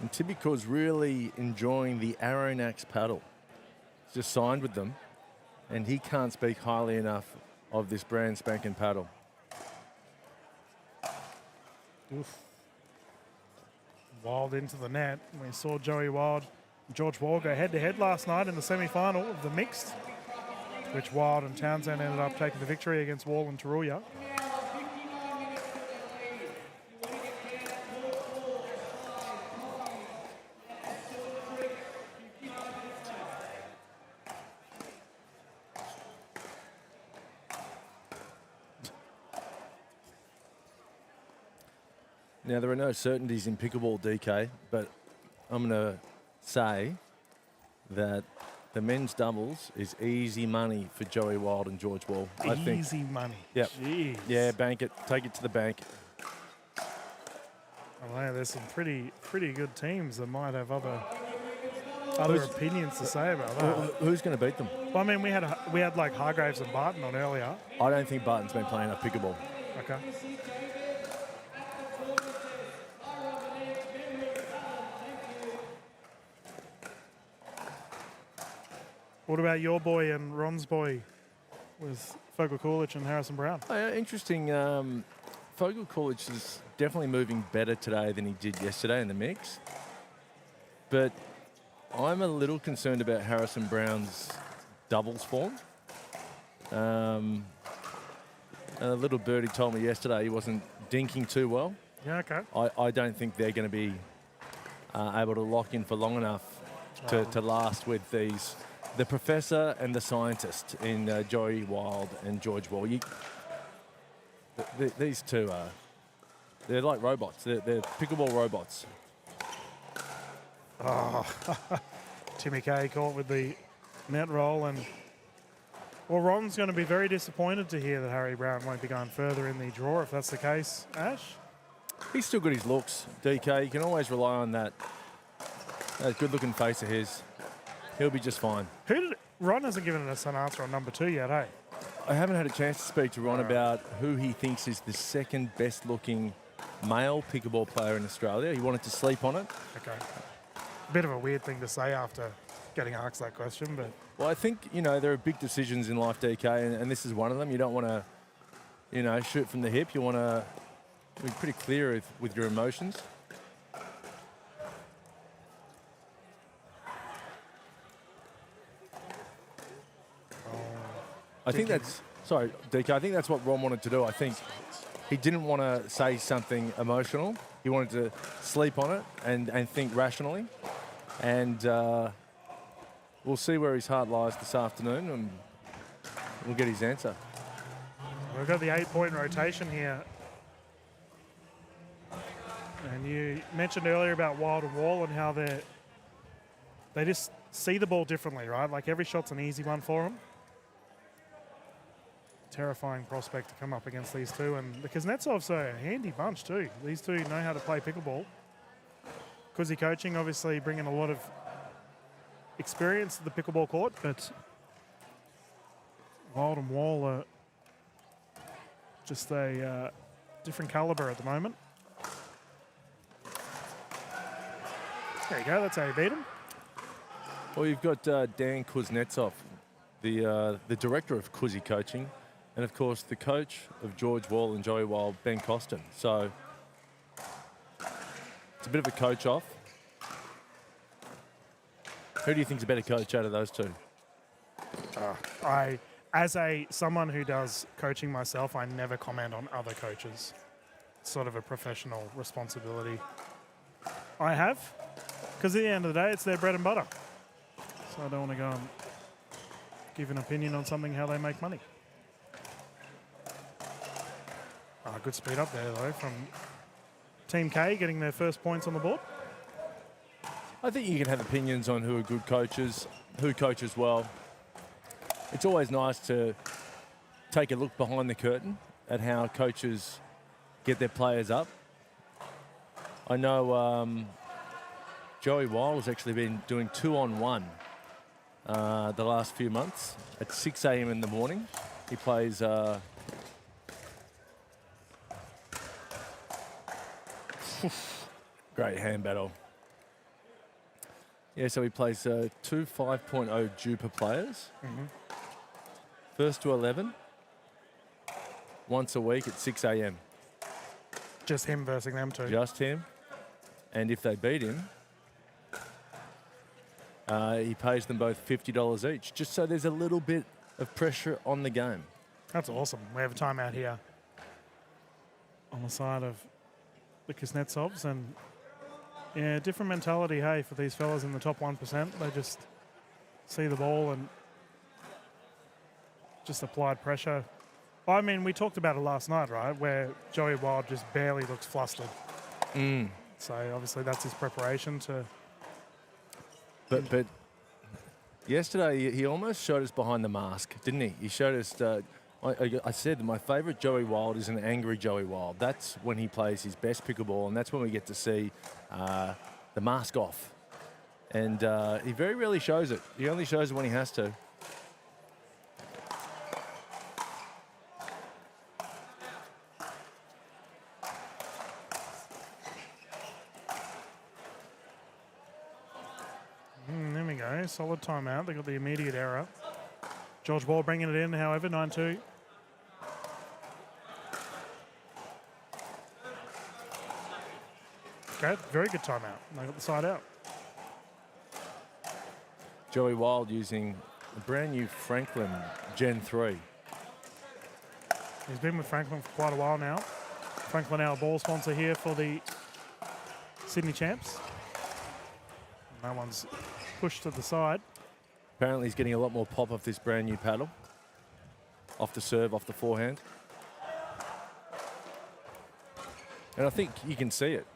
And Tibico's really enjoying the Aronax paddle. He's just signed with them, and he can't speak highly enough of this brand spanking paddle. Oof. Wild into the net. We saw Joey Wild and George Wall go head-to-head last night in the semi-final of the mixed, which Wild and Townsend ended up taking the victory against Wall and Taruya. Now, there are no certainties in pickleball, DK, but I'm going to say that the men's doubles is easy money for Joey Wild and George Wall. I think. Easy money. Yep. Jeez. Yeah, bank it. Take it to the bank. I know there's some pretty good teams that might have other opinions to say about that. Who's going to beat them? Well, I mean, we had like Hargraves and Barton on earlier. I don't think Barton's been playing enough pickleball. Okay. What about your boy and Ron's boy with Fogel Coolidge and Harrison Brown? Oh, yeah, interesting. Fogel Coolidge is definitely moving better today than he did yesterday in the mix. But I'm a little concerned about Harrison Brown's doubles form. A little birdie told me yesterday he wasn't dinking too well. Yeah, okay. I don't think they're going to be able to lock in for long enough to last with these. The professor and the scientist in Joey Wild and George Wall. These two they're like robots. They're pickleball robots. Oh, Timmy Kay caught with the net roll. And well, Ron's going to be very disappointed to hear that Harry Brown won't be going further in the draw if that's the case. Ash? He's still got his looks, DK. You can always rely on that good-looking face of his. He'll be just fine. Ron hasn't given us an answer on number 2 yet, hey? I haven't had a chance to speak to Ron about who he thinks is the second best-looking male pickleball player in Australia. He wanted to sleep on it. Okay. Bit of a weird thing to say after getting asked that question, but... Well, I think, there are big decisions in life, DK, and this is one of them. You don't want to, shoot from the hip. You want to be pretty clear with your emotions. I think that's, sorry, DK, I think that's what Ron wanted to do. I think he didn't want to say something emotional. He wanted to sleep on it and think rationally. And we'll see where his heart lies this afternoon, and we'll get his answer. We've got the 8-point rotation here. And you mentioned earlier about Wild and Wall and how they just see the ball differently, right? Like every shot's an easy one for them. Terrifying prospect to come up against these two. And the Kuznetsovs are a handy bunch too. These two know how to play pickleball. Kuzi coaching obviously bringing a lot of experience to the pickleball court, but Wild and Wall are just a different caliber at the moment. There you go, that's how you beat him. Well, you've got Dan Kuznetsov, the director of Kuzi coaching, and of course the coach of George Wall and Joey Wild, Ben Costin. So it's a bit of a coach off. Who do you think's a better coach out of those two? As someone who does coaching myself, I never comment on other coaches. It's sort of a professional responsibility I have, because at the end of the day, it's their bread and butter. So I don't want to go and give an opinion on something, how they make money. Good speed up there, though, from Team K, getting their first points on the board. I think you can have opinions on who are good coaches, who coaches well. It's always nice to take a look behind the curtain at how coaches get their players up. I know Joey Wild has actually been doing 2-on-1 the last few months at 6 a.m. in the morning. He plays great hand battle. Yeah, so he plays two 5.0 Jupiter players. First to 11, once a week at 6 a.m. Just him versus them two. Just him. And if they beat him, he pays them both $50 each, just so there's a little bit of pressure on the game. That's awesome. We have a timeout here on the side of the Kuznetsovs, and yeah, different mentality, hey, for these fellas in the top 1%. They just see the ball and just applied pressure. I mean, we talked about it last night, right, where Joey Wild just barely looks flustered. So obviously that's his preparation to... But yesterday he almost showed us behind the mask, didn't he? He showed us... I said that my favourite Joey Wild is an angry Joey Wild. That's when he plays his best pickleball, and that's when we get to see the mask off. And he very rarely shows it. He only shows it when he has to. There we go. Solid timeout. They got the immediate error. George Ball bringing it in, however, 9-2. Okay, very good timeout. They got the side out. Joey Wild using a brand new Franklin Gen 3. He's been with Franklin for quite a while now. Franklin, our ball sponsor here for the Sydney Champs. No one's pushed to the side. Apparently he's getting a lot more pop off this brand new paddle. Off the serve, off the forehand. And I think you can see it.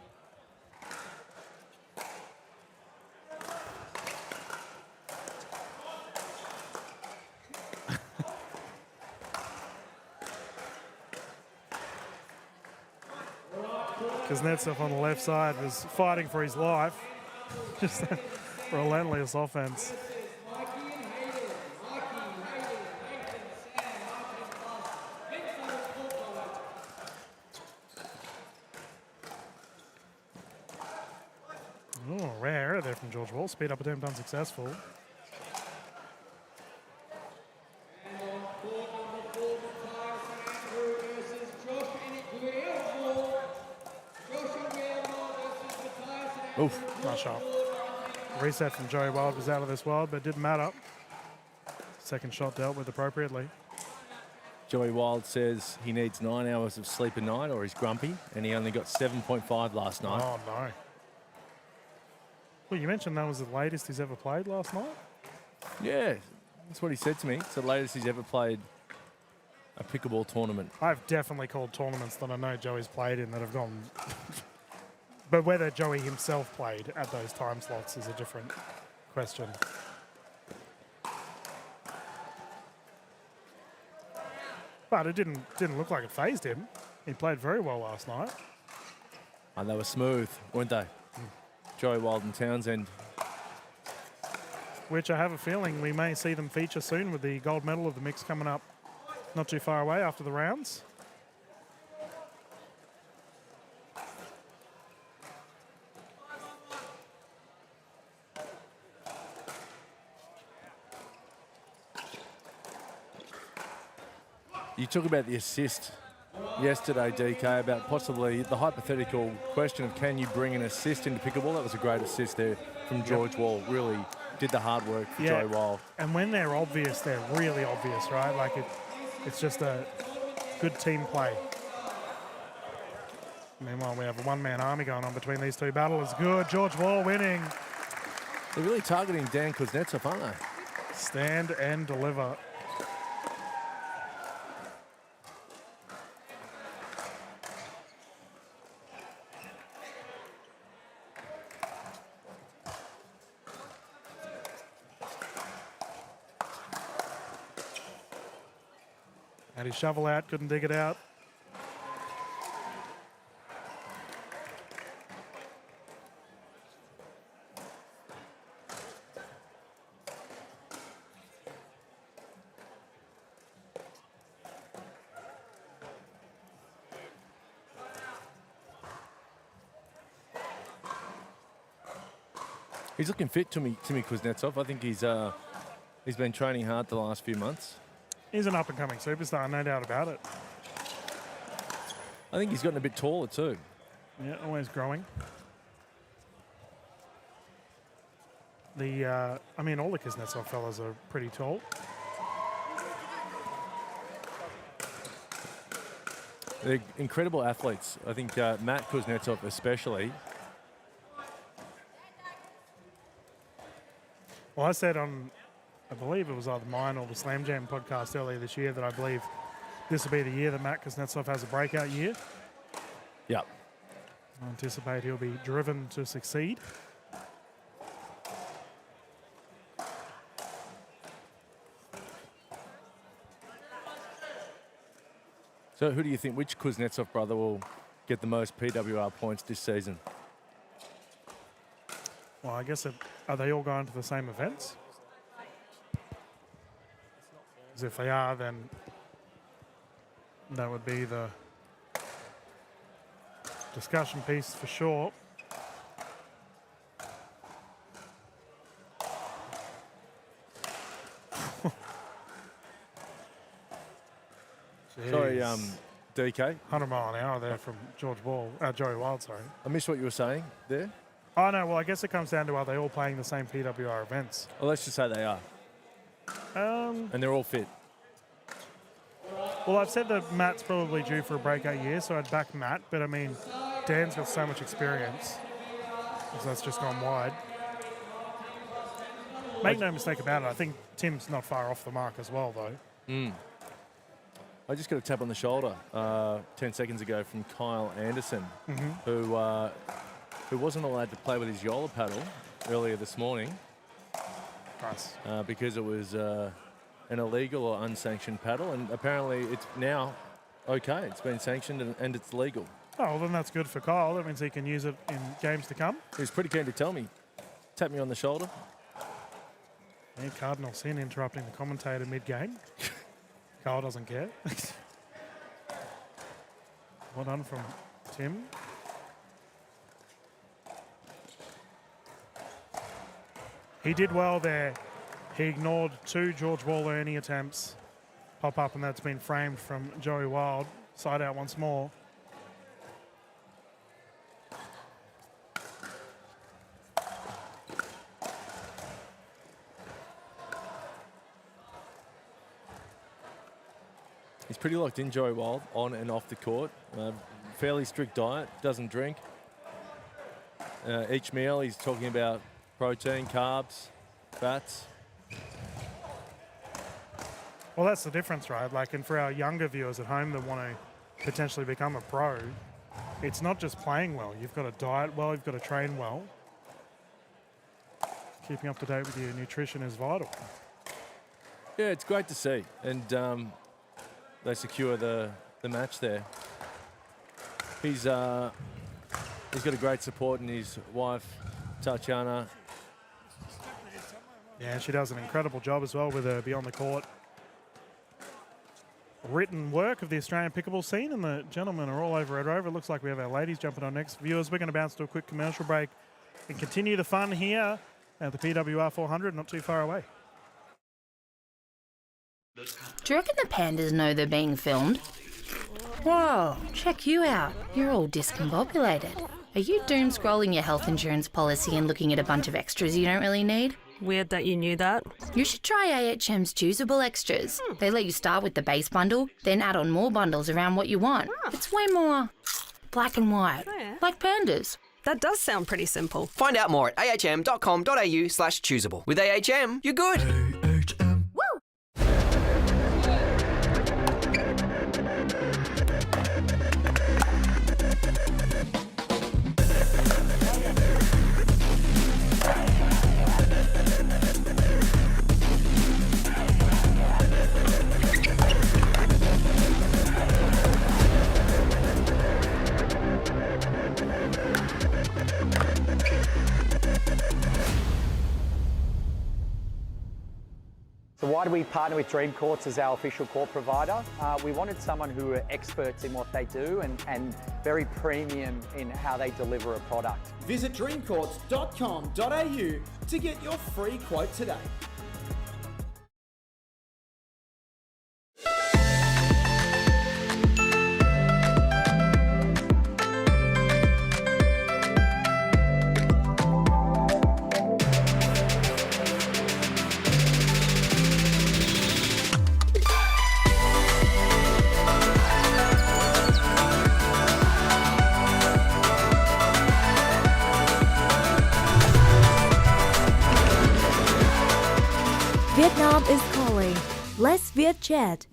Kuznetsov on the left side was fighting for his life. Just a relentless offense. Oh, rare error there from George Wall. Speed up attempt unsuccessful. Oof. Nice shot. Reset from Joey Wild was out of this world, but it didn't matter. Second shot dealt with appropriately. Joey Wild says he needs 9 hours of sleep a night or he's grumpy, and he only got 7.5 last night. Oh, no. Well, you mentioned that was the latest he's ever played last night? Yeah, that's what he said to me. It's the latest he's ever played a pickleball tournament. I've definitely called tournaments that I know Joey's played in that have gone. But whether Joey himself played at those time slots is a different question. But it didn't look like it fazed him. He played very well last night. And they were smooth, weren't they? Joey Wild and Townsend. Which I have a feeling we may see them feature soon with the gold medal of the mix coming up not too far away after the rounds. You talk about the assist yesterday, DK, about possibly the hypothetical question of can you bring an assist into pickleball? That was a great assist there from George Wall. Really did the hard work for Joey Wild. And when they're obvious, they're really obvious, right? Like it's just a good team play. Meanwhile, we have a one-man army going on between these two battlers. Good, George Wall winning. They're really targeting Dan Kuznetsov, aren't they? Stand and deliver. Had his shovel out, couldn't dig it out. He's looking fit, Timmy Kuznetsov. I think he's been training hard the last few months. He's an up-and-coming superstar, no doubt about it. I think he's gotten a bit taller too. Yeah, always growing. I mean, all the Kuznetsov fellas are pretty tall. They're incredible athletes. I think Matt Kuznetsov especially. Well, I said on, I believe it was either mine or the Slam Jam podcast earlier this year that I believe this will be the year that Matt Kuznetsov has a breakout year. Yep. I anticipate he'll be driven to succeed. So who do you think, which Kuznetsov brother will get the most PWR points this season? Well, I guess are they all going to the same events? Because if they are, then that would be the discussion piece for sure. Sorry, DK. 100 mile an hour there from Joey Wild, sorry. I missed what you were saying there. Oh, no, well, I guess it comes down to are they all playing the same PWR events? Well, let's just say they are. And they're all fit. Well, I've said that Matt's probably due for a breakout year, so I'd back Matt. But, I mean, Dan's got so much experience, so that's just gone wide. Make no mistake about it, I think Tim's not far off the mark as well, though. I just got a tap on the shoulder 10 seconds ago from Kyle Anderson, who wasn't allowed to play with his Yola paddle earlier this morning. Nice. Because it was an illegal or unsanctioned paddle, and apparently it's now okay. It's been sanctioned and it's legal. Oh, well, then that's good for Kyle. That means he can use it in games to come. He was pretty keen to tell me. Tap me on the shoulder. Yeah, Cardinal Sin interrupting the commentator mid-game. Kyle doesn't care. Well done from Tim. He did well there. He ignored two George Wall earning attempts. Pop up, and that's been framed from Joey Wild. Side out once more. He's pretty locked in, Joey Wild, on and off the court. Fairly strict diet, doesn't drink. Each meal he's talking about protein, carbs, fats. Well, that's the difference, right? Like, and for our younger viewers at home that want to potentially become a pro, it's not just playing well. You've got to diet well, you've got to train well. Keeping up to date with your nutrition is vital. Yeah, it's great to see. And they secure the match there. He's got a great support in his wife, Tatiana. Yeah, she does an incredible job as well with her beyond the court written work of the Australian pickleball scene, and the gentlemen are all over Red Rover. Looks like we have our ladies jumping on next. Viewers, we're going to bounce to a quick commercial break and continue the fun here at the PWR 400, not too far away. Do you reckon the pandas know they're being filmed? Whoa, check you out. You're all discombobulated. Are you doom scrolling your health insurance policy and looking at a bunch of extras you don't really need? Weird that you knew that. You should try AHM's choosable extras. They let you start with the base bundle, then add on more bundles around what you want. It's way more black and white, like pandas. That does sound pretty simple. Find out more at ahm.com.au/choosable. With AHM, you're good. AHM. Woo! So why do we partner with Dream Courts as our official court provider? We wanted someone who are experts in what they do and very premium in how they deliver a product. Visit dreamcourts.com.au to get your free quote today. Vietnam is calling. Let's Viet chat.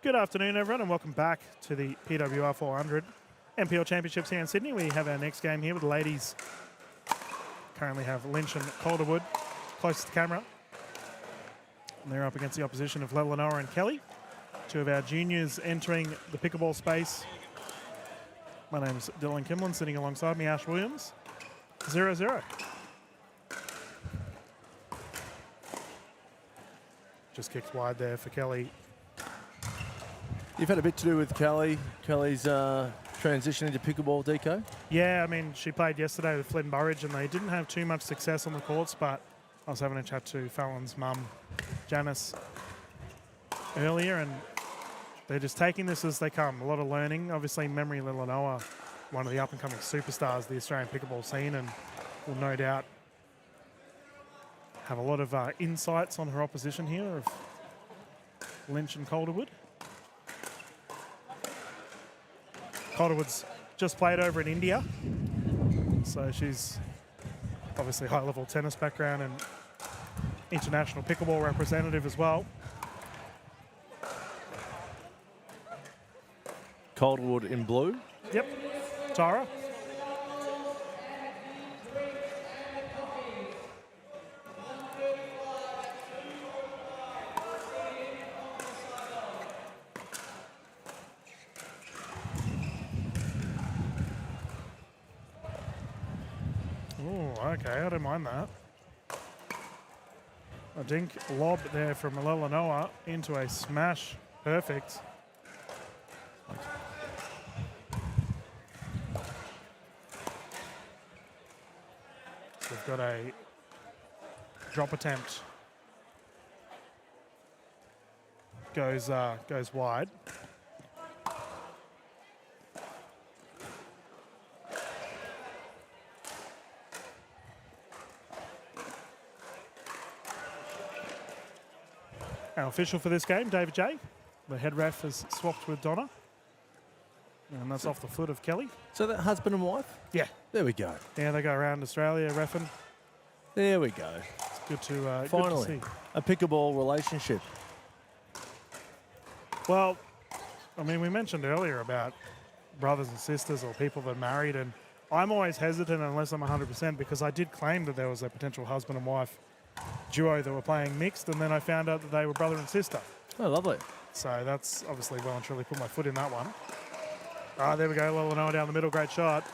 Good afternoon, everyone, and welcome back to the PWR 400 NPL Championships here in Sydney. We have our next game here with the ladies. Currently have Lynch and Calderwood closest to camera. And they're up against the opposition of Lenora and Kelly. Two of our juniors entering the pickleball space. My name's Dylan Kimlin, sitting alongside me, Ash Williams. 0-0. Just kicked wide there for Kelly. You've had a bit to do with Kelly. Kelly's transition into pickleball, DK? Yeah, I mean, she played yesterday with Flynn Burridge and they didn't have too much success on the courts, but I was having a chat to Fallon's mum, Janice, earlier, and they're just taking this as they come. A lot of learning. Obviously, Memory Lilanoa, one of the up-and-coming superstars of the Australian pickleball scene, and will no doubt have a lot of insights on her opposition here of Lynch and Calderwood. Calderwood's just played over in India, so she's obviously high-level tennis background and international pickleball representative as well. Calderwood in blue. Yep. Tara. Oh, okay, I don't mind that. A dink lob there from Lilanoa into a smash. Perfect. So we've got a drop attempt. Goes wide. Our official for this game, David J. The head ref has swapped with Donna. And that's off the foot of Kelly. So that husband and wife? Yeah. There we go. Yeah, they go around Australia reffing. There we go. It's good to finally good to see. A pickleball relationship. Well, I mean, we mentioned earlier about brothers and sisters or people that are married, and I'm always hesitant unless I'm 100% because I did claim that there was a potential husband and wife duo that were playing mixed, and then I found out that they were brother and sister. Oh, lovely. So that's obviously well and truly put my foot in that one. Ah, there we go. Lilanoa down the middle. Great shot.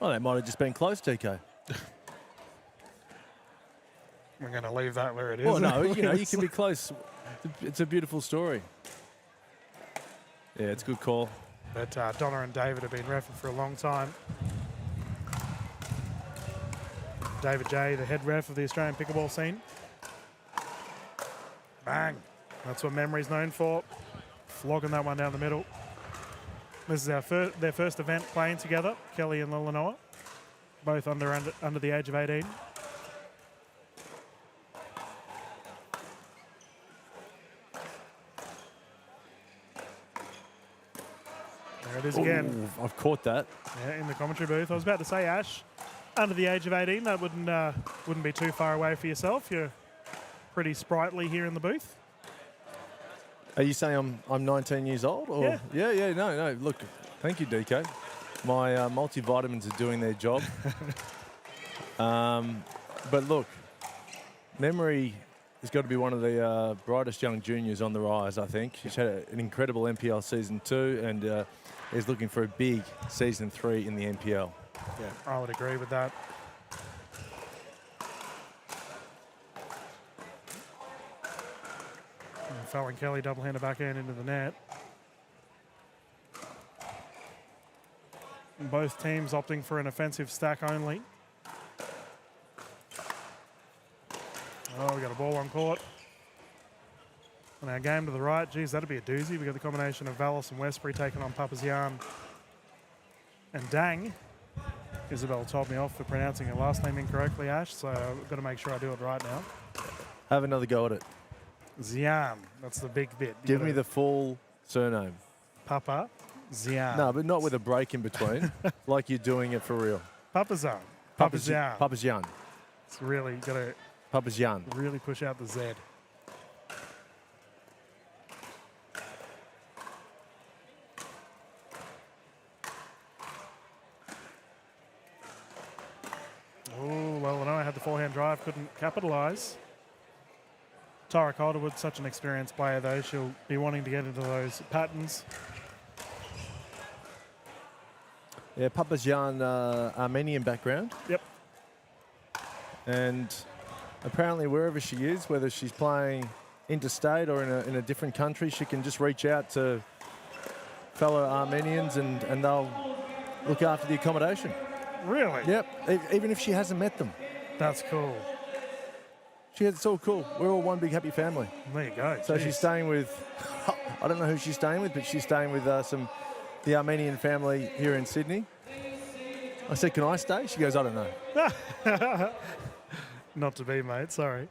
Well, that might have just been close, TK. We're going to leave that where it is. Well, no, you can be close. It's a beautiful story. Yeah, it's a good call. But Donna and David have been reffing for a long time. David J, the head ref of the Australian pickleball scene. Bang. That's what Memory's known for. Flogging that one down the middle. This is their first event playing together, Kelly and Lilanoa. Both under the age of 18. There it is again. Ooh, I've caught that. Yeah, in the commentary booth. I was about to say, Ash, under the age of 18, that wouldn't be too far away for yourself. You're pretty sprightly here in the booth. Are you saying I'm 19 years old? Or? Yeah. No. Look, thank you, DK. My multivitamins are doing their job. But look, Memory has got to be one of the brightest young juniors on the rise, I think. She's had an incredible NPL Season 2 and is looking for a big Season 3 in the NPL. Yeah, I would agree with that. Fallon Kelly double-hander backhand into the net. And both teams opting for an offensive stack only. Oh, we got a ball on court. And our game to the right, geez, that'd be a doozy. We got the combination of Vallis and Westbury taking on Papazian and Dang. Isabel told me off for pronouncing her last name incorrectly, Ash, so I've got to make sure I do it right now. Have another go at it. Zian, that's the big bit. Give me the full surname. Papa Zian. No, but not with a break in between, like you're doing it for real. Papazian. Papazian. Papazian. It's really got to Papazian. really push out the Z. forehand drive, couldn't capitalise. Tara Calderwood, such an experienced player though. She'll be wanting to get into those patterns. Yeah, Papazyan, Armenian background. Yep. And apparently wherever she is, whether she's playing interstate or in a different country, she can just reach out to fellow Armenians and they'll look after the accommodation. Really? Yep, even if she hasn't met them. That's cool. It's all cool. We're all one big happy family. There you go. So Jeez. she's staying with, I don't know who she's staying with, but she's staying with the Armenian family here in Sydney. I said, can I stay? She goes, I don't know. Not to be, mate. Sorry.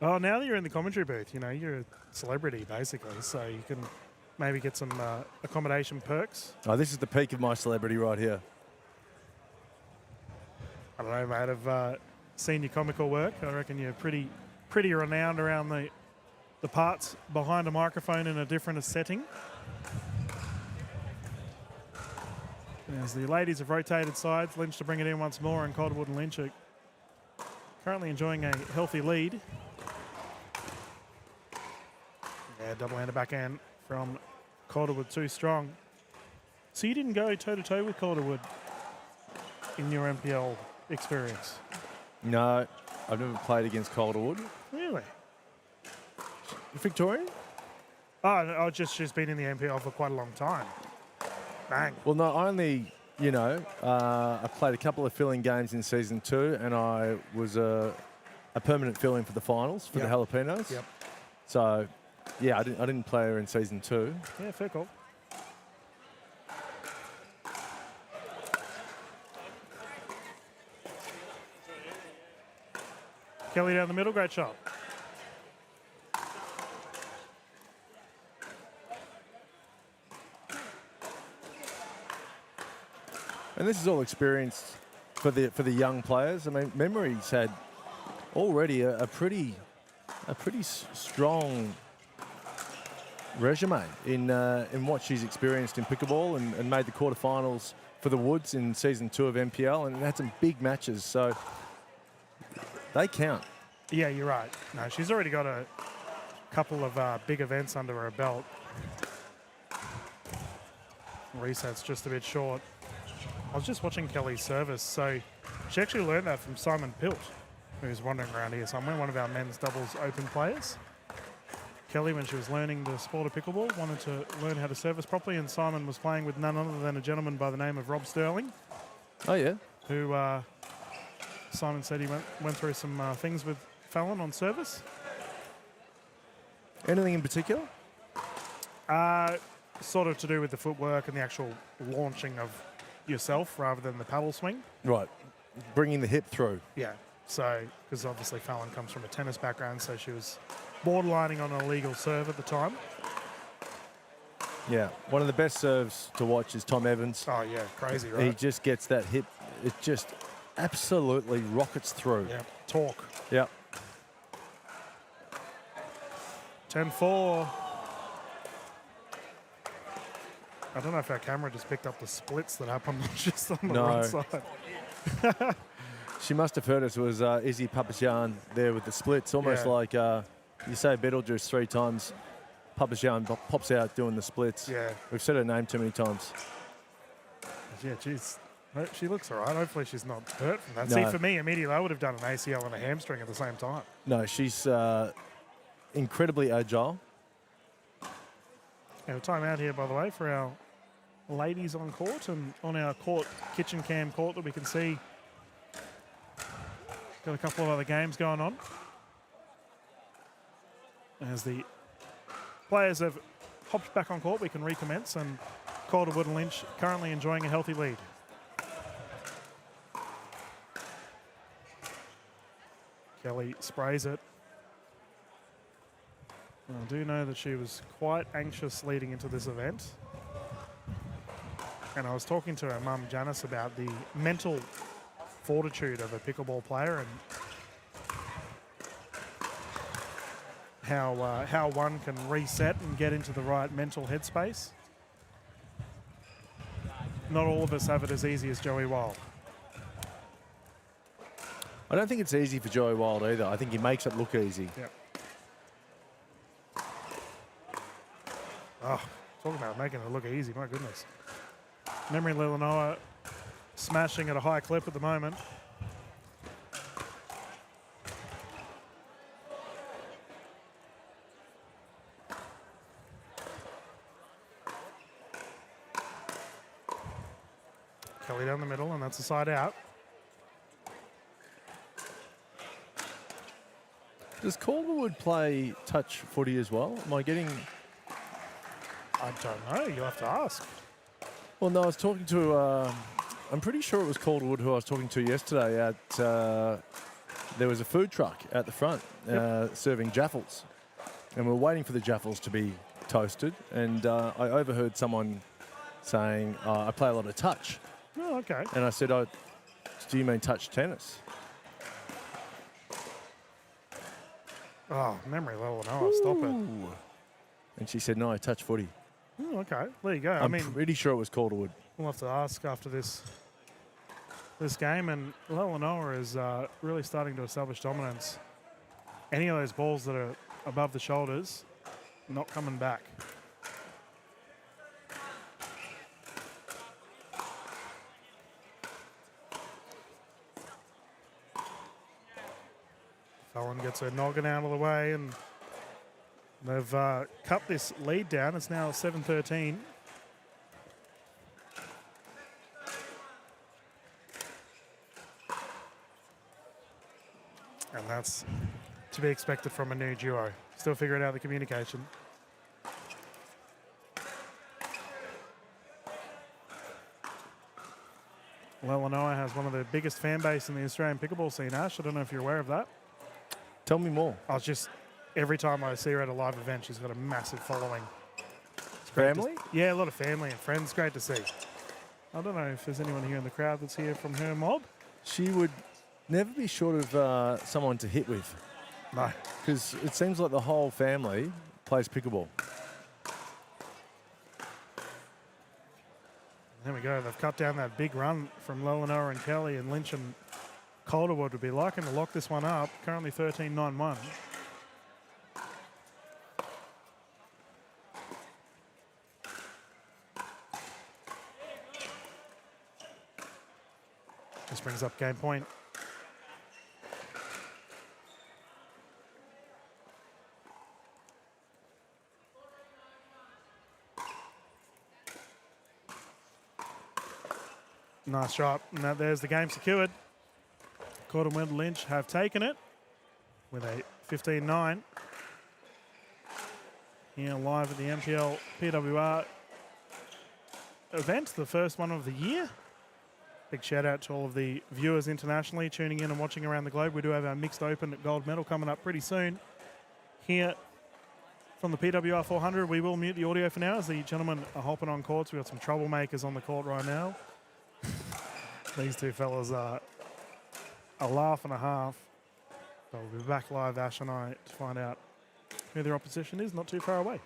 Oh, now that you're in the commentary booth, you know, you're a celebrity, basically, so you can maybe get some accommodation perks. Oh, this is the peak of my celebrity right here. I don't know, mate. I've seen your comical work. I reckon you're pretty renowned around the parts behind a microphone in a different setting. As the ladies have rotated sides, Lynch to bring it in once more, and Calderwood and Lynch are currently enjoying a healthy lead. Yeah, double-handed backhand from Calderwood, too strong. So you didn't go toe-to-toe with Calderwood in your NPL experience? No, I've never played against Calderwood. Really? Victorian? Oh, she's been in the NPL for quite a long time. Bang. Well, not only, I played a couple of fill-in games in season 2, and I was a permanent fill-in for the finals for the Jalapenos. Yep. So, yeah, I didn't play her in season 2. Yeah, fair call. Kelly down the middle, great shot. And this is all experience for the young players. I mean, Memory's had already a pretty strong resume in what she's experienced in pickleball and made the quarterfinals for the Woods in season 2 of NPL and had some big matches. So they count. Yeah, you're right. No, she's already got a couple of big events under her belt. Reset's just a bit short. I was just watching Kelly's service, so she actually learned that from Simon Pilt, who's wandering around here somewhere, one of our men's doubles open players. Kelly, when she was learning the sport of pickleball, wanted to learn how to service properly, and Simon was playing with none other than a gentleman by the name of Rob Sterling. Oh, yeah? Who Simon said he went through some things with Fallon on service. Anything in particular? Sort of to do with the footwork and the actual launching of yourself rather than the paddle swing. Right. Bringing the hip through. Yeah. So, because obviously Fallon comes from a tennis background, so she was borderlining on a legal serve at the time. Yeah. One of the best serves to watch is Tom Evans. Oh, yeah. Crazy, right? He just gets that hip. It just absolutely rockets through. Yeah. Torque. Yep. 10-4. I don't know if our camera just picked up the splits that happen just on the right side. She must have heard us. It was Izzy Papazyan there with the splits, almost like you say Betelgeuse 3 times, Papazyan pops out doing the splits. Yeah. We've said her name too many times. Yeah, geez. She looks all right. Hopefully she's not hurt from that. No. See, for me, immediately I would have done an ACL and a hamstring at the same time. No, she's incredibly agile. Yeah, time out here, by the way, for our ladies on court and on our court, kitchen cam court that we can see. Got a couple of other games going on. As the players have hopped back on court, we can recommence, and Calderwood and Lynch currently enjoying a healthy lead. Kelly sprays it. I do know that she was quite anxious leading into this event. And I was talking to her mum, Janice, about the mental fortitude of a pickleball player and how one can reset and get into the right mental headspace. Not all of us have it as easy as Joey Wild. I don't think it's easy for Joey Wild either. I think he makes it look easy. Yeah. Oh, talking about making it look easy, my goodness. Memory Lilinoa smashing at a high clip at the moment. Kelly down the middle, and that's a side out. Does Calderwood play touch footy as well? Am I getting... I don't know. You'll have to ask. Well, no, I was talking to... I'm pretty sure it was Calderwood who I was talking to yesterday at... there was a food truck at the front serving jaffles. And we were waiting for the jaffles to be toasted. And I overheard someone saying, I play a lot of touch. Oh, okay. And I said, do you mean touch tennis? Oh, memory level. No, stop it. And she said, no, touch footy. Oh, okay. There you go. I'm pretty sure it was Calderwood. We'll have to ask after this game. And Lelanoa is really starting to establish dominance. Any of those balls that are above the shoulders, not coming back. Fallon gets her noggin out of the way, and they've cut this lead down. It's now 7-13. And that's to be expected from a new duo. Still figuring out the communication. Lelanoa has one of the biggest fan base in the Australian pickleball scene, Ash. I don't know if you're aware of that. Tell me more. Every time I see her at a live event, she's got a massive following. Family? Yeah, a lot of family and friends. Great to see. I don't know if there's anyone here in the crowd that's here from her mob. She would never be short of someone to hit with. No. Because it seems like the whole family plays pickleball. There we go. They've cut down that big run from Lelanoa and Kelly, and Lynch and Calderwood would be liking to lock this one up. Currently 13-9-1. This brings up game point. Nice shot. And there's the game secured. Calderwood and Lynch have taken it with a 15-9. Here live at the NPL PWR event, the first one of the year. Big shout out to all of the viewers internationally tuning in and watching around the globe. We do have our mixed open at gold medal coming up pretty soon. Here from the PWR 400, we will mute the audio for now as the gentlemen are hopping on courts. We've got some troublemakers on the court right now. These two fellas are a laugh and a half. But we'll be back live, Ash and I, to find out who their opposition is not too far away.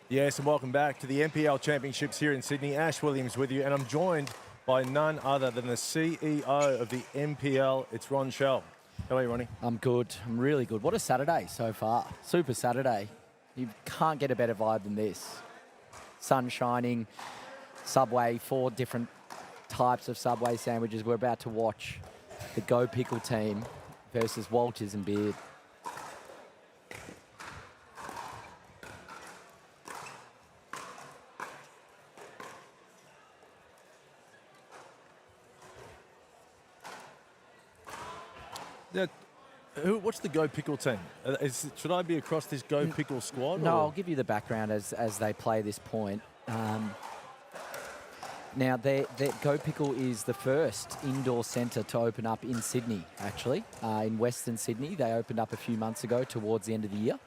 Yes, and welcome back to the NPL Championships here in Sydney. Ash Williams with you, and I'm joined by none other than the CEO of the NPL. It's Ron Shell. How are you, Ronnie? I'm good. I'm really good. What a Saturday so far. Super Saturday. You can't get a better vibe than this. Sun shining, Subway, 4 different types of Subway sandwiches. We're about to watch the Go Pickle team versus Walters and Beard. Yeah. What's the Go Pickle team? Should I be across this Go Pickle squad? No, or? I'll give you the background as they play this point. Now, Go Pickle is the first indoor centre to open up in Sydney, actually, in Western Sydney. They opened up a few months ago towards the end of the year.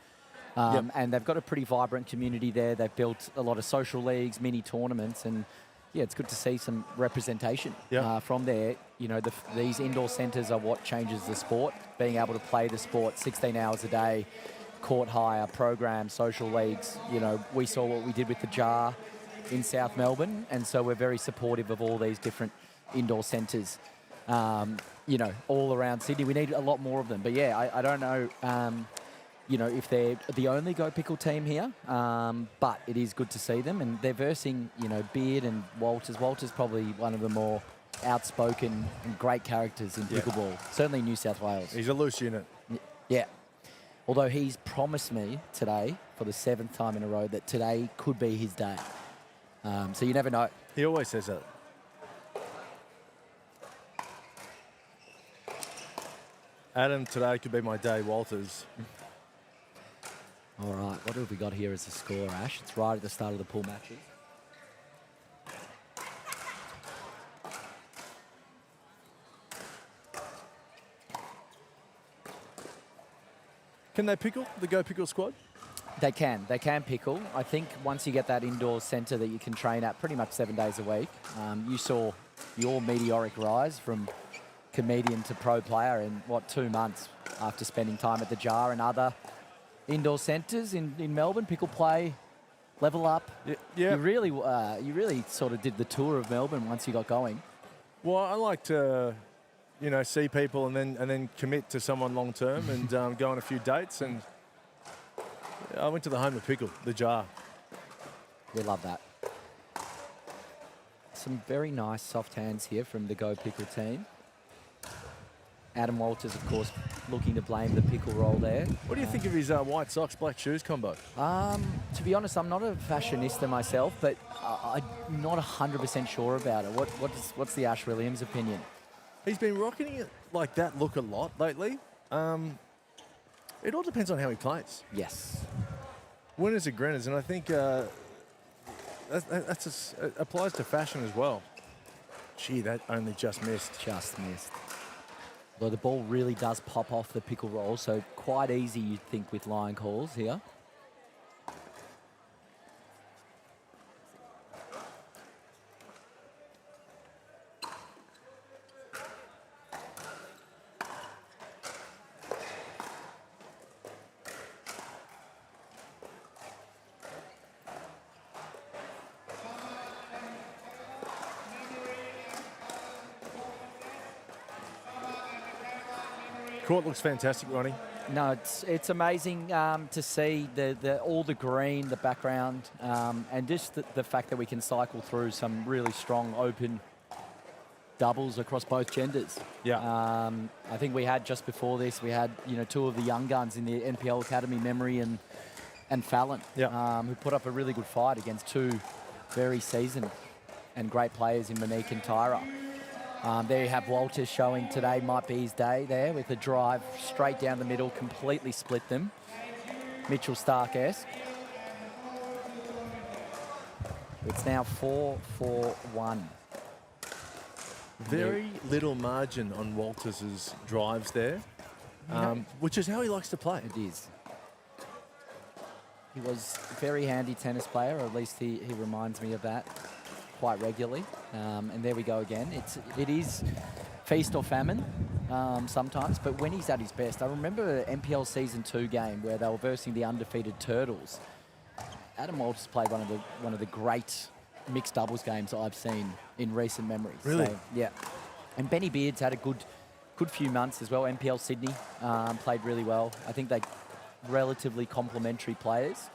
And they've got a pretty vibrant community there. They've built a lot of social leagues, mini tournaments, and yeah, it's good to see some representation from there. You know, these indoor centres are what changes the sport. Being able to play the sport 16 hours a day, court hire, programs, social leagues. You know, we saw what we did with the Jar in South Melbourne, and so we're very supportive of all these different indoor centres, you know, all around Sydney. We need a lot more of them. But yeah, I don't know, you know, if they're the only Go Pickle team here, but it is good to see them. And they're versing, you know, Beard and Walters. Walters probably one of the more outspoken and great characters in pickleball, certainly New South Wales. He's a loose unit. Yeah. Although he's promised me today, for the 7th time in a row, that today could be his day. So you never know. He always says that. Adam, today could be my day, Walters. All right, what have we got here as a score, Ash? It's right at the start of the pool matches. Can they pickle, the Go Pickle squad? They can pickle. I think once you get that indoor centre that you can train at pretty much 7 days a week, you saw your meteoric rise from comedian to pro player in, 2 months after spending time at the Jar and other indoor centres in Melbourne. Pickle play, level up. Yeah. You really sort of did the tour of Melbourne once you got going. Well, I like to, you know, see people and then commit to someone long term and go on a few dates. And I went to the home of Pickle, the Jar. We love that. Some very nice soft hands here from the Go Pickle team. Adam Walters, of course, looking to blame the pickle roll there. What do you think of his white socks, black shoes combo? To be honest, I'm not a fashionista myself, but I'm not 100% sure about it. What's the Ash Williams opinion? He's been rocking it like that look a lot lately. It all depends on how he plays. Yes. Winners are grinners, and I think that applies to fashion as well. Gee, that only just missed. Just missed. Although the ball really does pop off the pickle roll, so quite easy, you'd think, with line calls here. Court looks fantastic, Ronnie. No, it's amazing to see all the green, the background, and just the fact that we can cycle through some really strong open doubles across both genders. Yeah. I think we had just before this, we had 2 of the young guns in the NPL Academy, Memory and Fallon, who put up a really good fight against 2 very seasoned and great players in Monique and Tyra. There you have Walters showing today might be his day there with a drive straight down the middle, completely split them. Mitchell Stark-esque. It's now 4-4-1. Very little margin on Walters' drives there, which is how he likes to play. It is. He was a very handy tennis player, or at least he reminds me of that quite regularly. And there we go again. It is feast or famine sometimes, but when he's at his best, I remember an NPL Season 2 game where they were versing the undefeated Turtles, Adam Walters played one of the great mixed doubles games I've seen in recent memory. Really? So, yeah. And Benny Beard's had a good few months as well. NPL Sydney played really well. I think they relatively complementary players.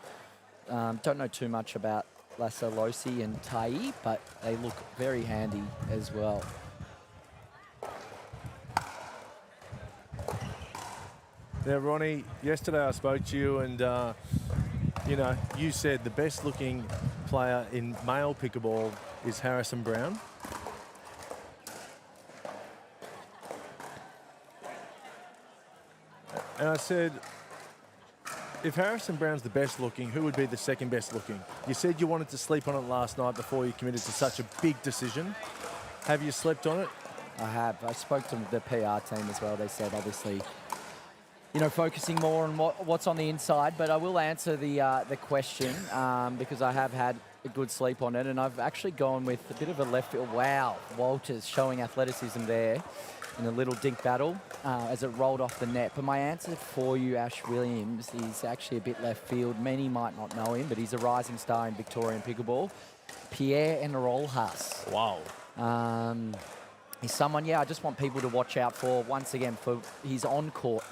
Don't know too much about Lasolosi and Tai, but they look very handy as well. Now, Ronnie, yesterday I spoke to you and, you know, you said the best looking player in male pickleball is Harrison Brown. And I said, if Harrison Brown's the best looking, who would be the second best looking? You said you wanted to sleep on it last night before you committed to such a big decision. Have you slept on it? I have. I spoke to the PR team as well. They said, obviously, you know, focusing more on what's on the inside. But I will answer the question because I have had a good sleep on it. And I've actually gone with a bit of a left field. Wow, Walters showing athleticism there in a little dink battle as it rolled off the net. But my answer for you, Ash Williams, is actually a bit left field. Many might not know him, but he's a rising star in Victorian pickleball. Pierre Enrolhas. Wow. He's someone, I just want people to watch out for, once again, for his on-court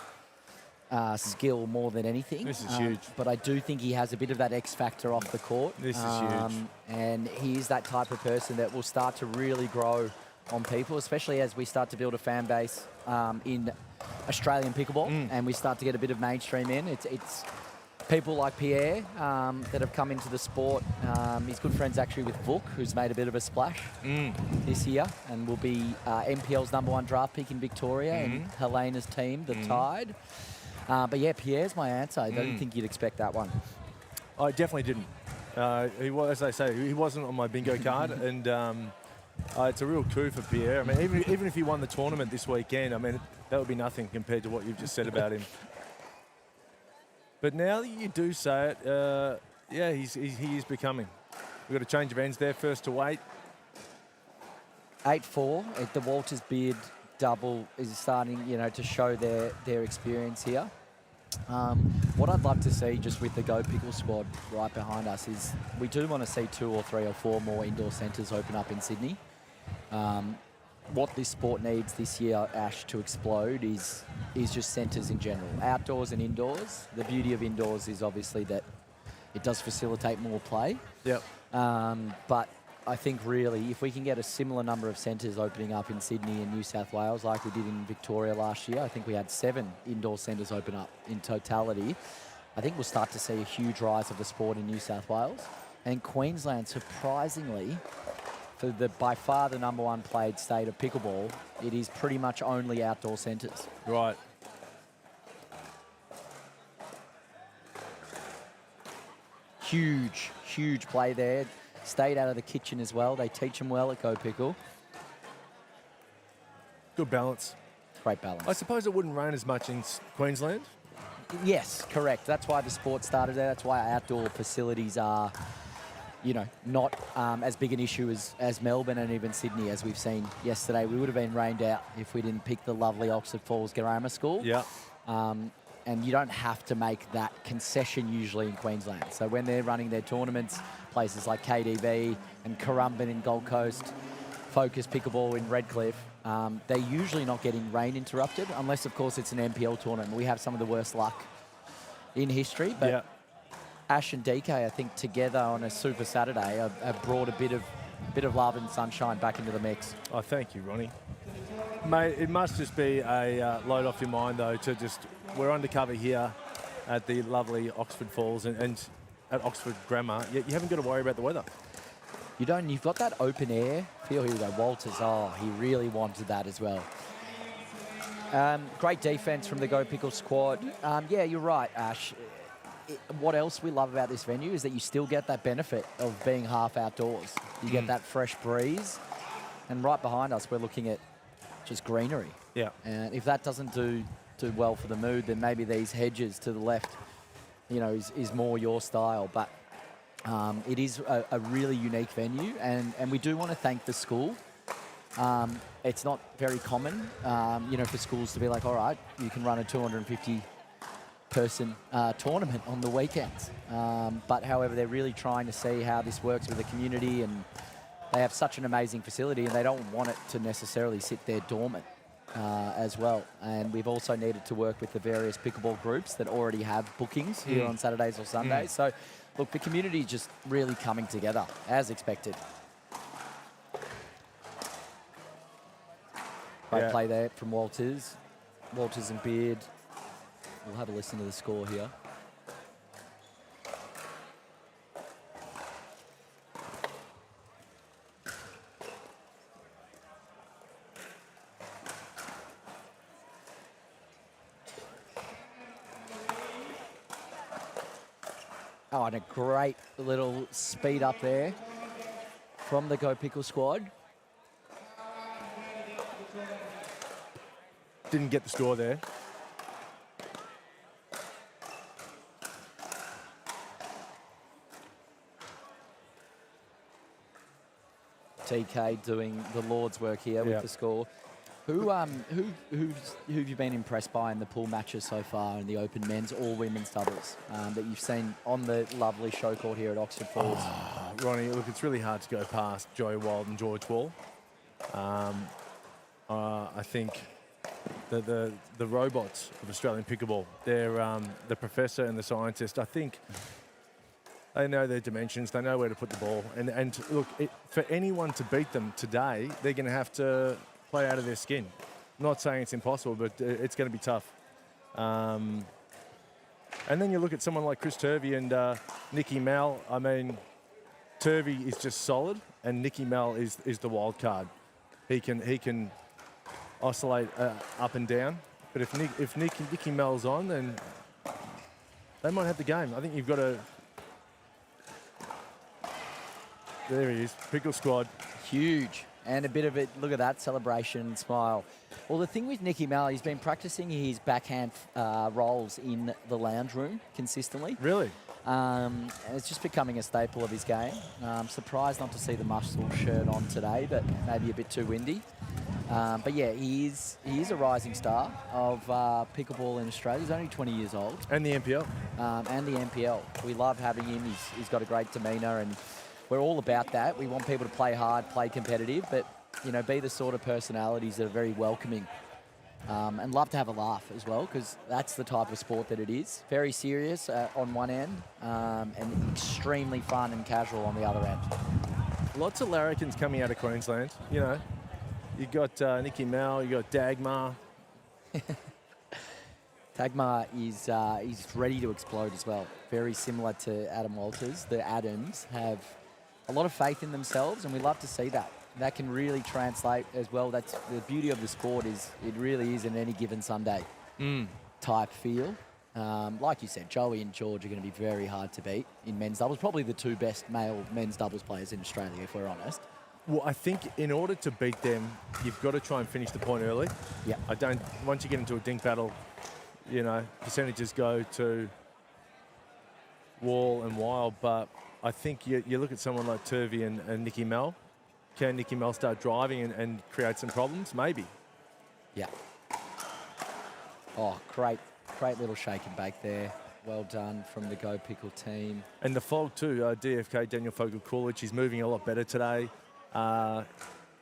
skill more than anything. This is huge. But I do think he has a bit of that X factor off the court. This is huge. And he is that type of person that will start to really grow on people, especially as we start to build a fan base in Australian pickleball and we start to get a bit of mainstream in. It's people like Pierre that have come into the sport. He's good friends actually with Vuk, who's made a bit of a splash this year and will be NPL's #1 draft pick in Victoria and Helena's team, the Tide. But yeah, Pierre's my answer. I don't think you'd expect that one. I definitely didn't. He was, as I say, he wasn't on my bingo card, and it's a real coup for Pierre. I mean, even if he won the tournament this weekend, I mean, that would be nothing compared to what you've just said about him. But now that you do say it, yeah, he is becoming. We've got a change of ends there, first to 8. 8-4 at the Walters Beard double is starting, you know, to show their experience here. What I'd love to see just with the Go Pickle squad right behind us is we do want to see 2 or 3 or 4 more indoor centres open up in Sydney. What this sport needs this year, Ash, to explode is just centres in general, outdoors and indoors. The beauty of indoors is obviously that it does facilitate more play. Yep. But I think really if we can get a similar number of centres opening up in Sydney and New South Wales like we did in Victoria last year, I think we had 7 indoor centres open up in totality. I think we'll start to see a huge rise of the sport in New South Wales. And Queensland, surprisingly, for the by far the #1 played state of pickleball, it is pretty much only outdoor centres. Right. Huge, huge play there. Stayed out of the kitchen as well. They teach them well at Go Pickle. Good balance. Great balance. I suppose it wouldn't rain as much in Queensland. Yes, correct. That's why the sport started there. That's why outdoor facilities are, you know, not as big an issue as Melbourne and even Sydney, as we've seen yesterday. We would have been rained out if we didn't pick the lovely Oxford Falls Grammar School. Yeah. And you don't have to make that concession usually in Queensland. So when they're running their tournaments, places like KDV and Currumbin in Gold Coast, Focus Pickleball in Redcliffe, they're usually not getting rain interrupted, unless, of course, it's an NPL tournament. We have some of the worst luck in history. But yeah. Ash and DK, I think, together on a Super Saturday have brought a bit of love and sunshine back into the mix. Oh, thank you, Ronnie. Mate, it must just be a load off your mind, though, to just... We're undercover here at the lovely Oxford Falls and at Oxford Grammar. You haven't got to worry about the weather. You don't. You've got that open air feel. Here we go. Walters, he really wanted that as well. Great defense from the Go Pickle squad. Yeah, you're right, Ash. What else we love about this venue is that you still get that benefit of being half outdoors. You get that fresh breeze. And right behind us, we're looking at just greenery. Yeah. And if that doesn't do well for the mood, then maybe these hedges to the left, you know, is more your style. But it is a really unique venue, and we do want to thank the school. It's not very common, you know, for schools to be like, all right, you can run a 250 person tournament on the weekends. But however, they're really trying to see how this works with the community, and they have such an amazing facility and they don't want it to necessarily sit there dormant as well. And we've also needed to work with the various pickleball groups that already have bookings here on Saturdays or Sundays. So look, the community is just really coming together as expected. Great play there from Walters and Beard. We'll have a listen to the score here. Oh, and a great little speed up there from the Go Pickle squad. Didn't get the score there. TK doing the Lord's work here with the score. Who have you been impressed by in the pool matches so far in the open men's or women's doubles that you've seen on the lovely show court here at Oxford Falls? Oh, Ronnie, look, it's really hard to go past Joey Wild and George Wall. I think the robots of Australian pickleball, they're the professor and the scientist. I think they know their dimensions. They know where to put the ball. And look, for anyone to beat them today, they're going to have to play out of their skin. I'm not saying it's impossible, but it's going to be tough. And then you look at someone like Chris Turvey and Nicky Mal. I mean, Turvey is just solid, and Nicky Mal is the wild card. He can oscillate up and down. But if Nicky Mal's on, then they might have the game. I think you've got to... There he is, Pickle squad. Huge. And a bit of it, look at that celebration and smile. Well, the thing with Nicky Mal, he's been practicing his backhand rolls in the lounge room consistently. Really? And it's just becoming a staple of his game. I'm surprised not to see the muscle shirt on today, but maybe a bit too windy. But yeah, he is a rising star of pickleball in Australia. He's only 20 years old. And the NPL. And the NPL. We love having him. He's got a great demeanour, and we're all about that. We want people to play hard, play competitive, but be the sort of personalities that are very welcoming and love to have a laugh as well, because that's the type of sport that it is. Very serious on one end and extremely fun and casual on the other end. Lots of larrikins coming out of Queensland. You got Nicky Mal, you got Dagmar. Dagmar is ready to explode as well. Very similar to Adam Walters. The Adams have a lot of faith in themselves, and we love to see that. That can really translate as well. That's the beauty of the sport, is it really is an any given Sunday type feel. Like you said, Joey and George are going to be very hard to beat in men's doubles. Probably the two best male men's doubles players in Australia, if we're honest. Well, I think in order to beat them, you've got to try and finish the point early. Yeah. Once you get into a dink battle, percentages go to Wall and Wild, but I think you look at someone like Turvey and Nicky Mal. Can Nicky Mal start driving and create some problems? Maybe. Yeah. Oh, great little shake and bake there. Well done from the Go Pickle team. And the fog too, DFK, Daniel Fogel-Coolidge, he's moving a lot better today.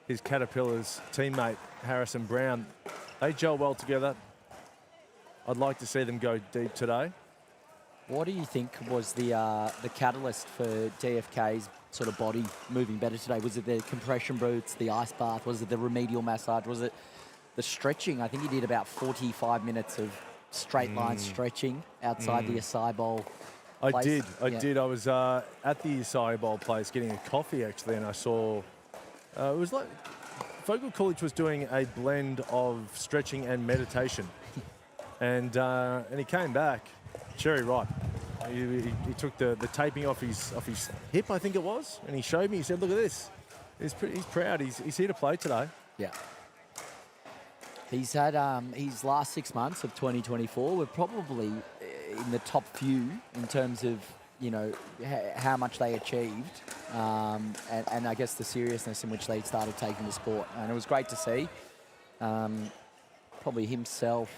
His Caterpillars teammate, Harrison Brown, they gel well together. I'd like to see them go deep today. What do you think was the catalyst for DFK's sort of body moving better today? Was it the compression boots, the ice bath? Was it the remedial massage? Was it the stretching? I think he did about 45 minutes of straight line stretching outside the acai bowl place. I did. I was at the acai bowl place getting a coffee actually, and I saw it was like Fogel-Coolidge was doing a blend of stretching and meditation, and he came back cherry ripe. He took the taping off his hip, I think it was, and he showed me. He said, "Look at this." He's proud. He's here to play today. Yeah. He's had his last 6 months of 2024 were probably in the top few in terms of how much they achieved, and I guess the seriousness in which they started taking the sport. And it was great to see. Probably himself,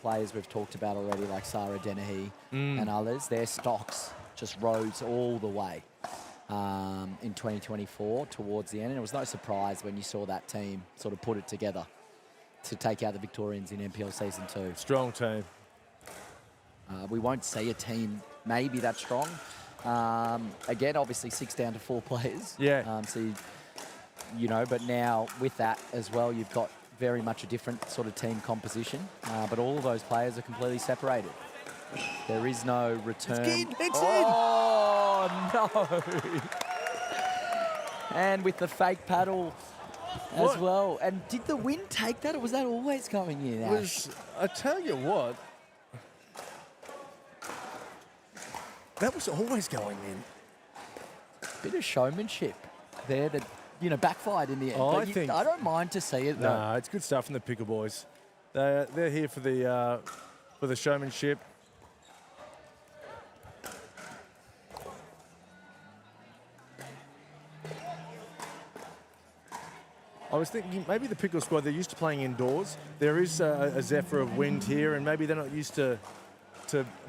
players we've talked about already, like Sarah Dennehy and others, their stocks just rose all the way in 2024 towards the end. And it was no surprise when you saw that team sort of put it together to take out the Victorians in NPL Season 2. Strong team. We won't see a team maybe that strong. Again, obviously 6 down to 4 players. Yeah. But now with that as well, you've got very much a different sort of team composition. But all of those players are completely separated. There is no return. It's oh, no. And with the fake paddle as well. And did the wind take that, or was that always going in, Ash? I tell you what, that was always going in. Bit of showmanship there that, backfired in the end. Oh, But I don't mind to see it, though. No, it's good stuff from the Pickle Boys. They're here for the showmanship. I was thinking maybe the Pickle squad, they're used to playing indoors. There is a zephyr of wind here, and maybe they're not used to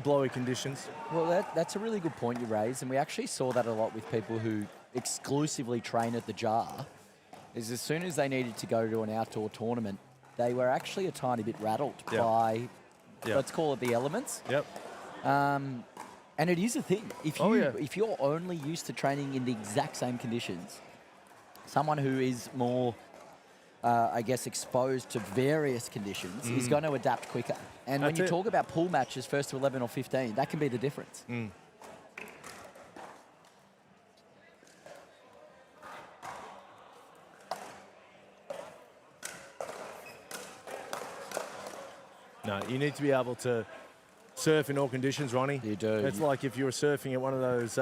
blowy conditions. Well, that's a really good point you raised, and we actually saw that a lot with people who exclusively train at the Jar, is as soon as they needed to go to an outdoor tournament, they were actually a tiny bit rattled by, let's call it the elements. Yep. And it is a thing. If you're only used to training in the exact same conditions, someone who is more, exposed to various conditions is going to adapt quicker. And when you talk about pool matches, first to 11 or 15, that can be the difference. No, you need to be able to surf in all conditions, Ronnie. You do. It's like if you were surfing at one of those,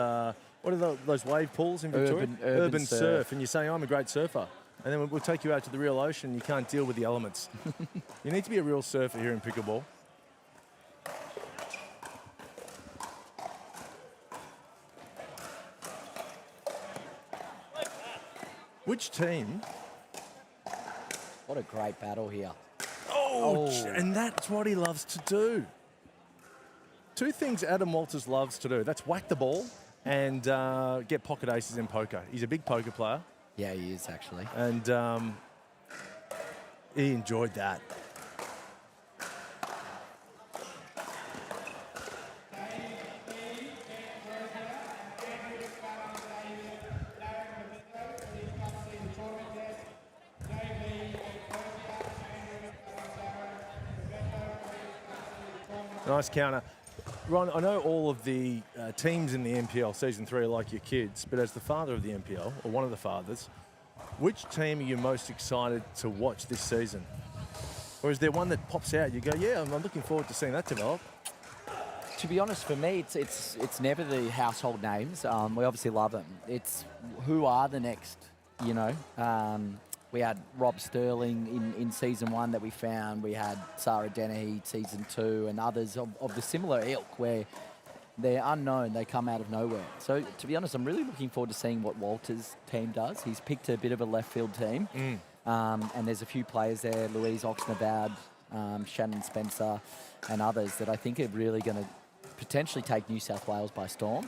what are those wave pools in Victoria? Urban surf. And you're saying, I'm a great surfer. And then we'll take you out to the real ocean. You can't deal with the elements. You need to be a real surfer here in pickleball. Which team? What a great battle here. And that's what he loves to do. Two things Adam Walters loves to do. That's whack the ball and get pocket aces in poker. He's a big poker player. Yeah, he is, actually. And he enjoyed that. Nice counter. Ron, I know all of the teams in the NPL Season 3 are like your kids, but as the father of the NPL, or one of the fathers, which team are you most excited to watch this season? Or is there one that pops out, you go, yeah, I'm looking forward to seeing that develop? To be honest, for me, it's never the household names. We obviously love them. It's who are the next, we had Rob Sterling in Season 1 that we found. We had Sarah Dennehy Season 2 and others of the similar ilk where they're unknown, they come out of nowhere. So, to be honest, I'm really looking forward to seeing what Walter's team does. He's picked a bit of a left field team. And there's a few players there, Louise Oxnabad, Shannon Spencer and others that I think are really going to potentially take New South Wales by storm.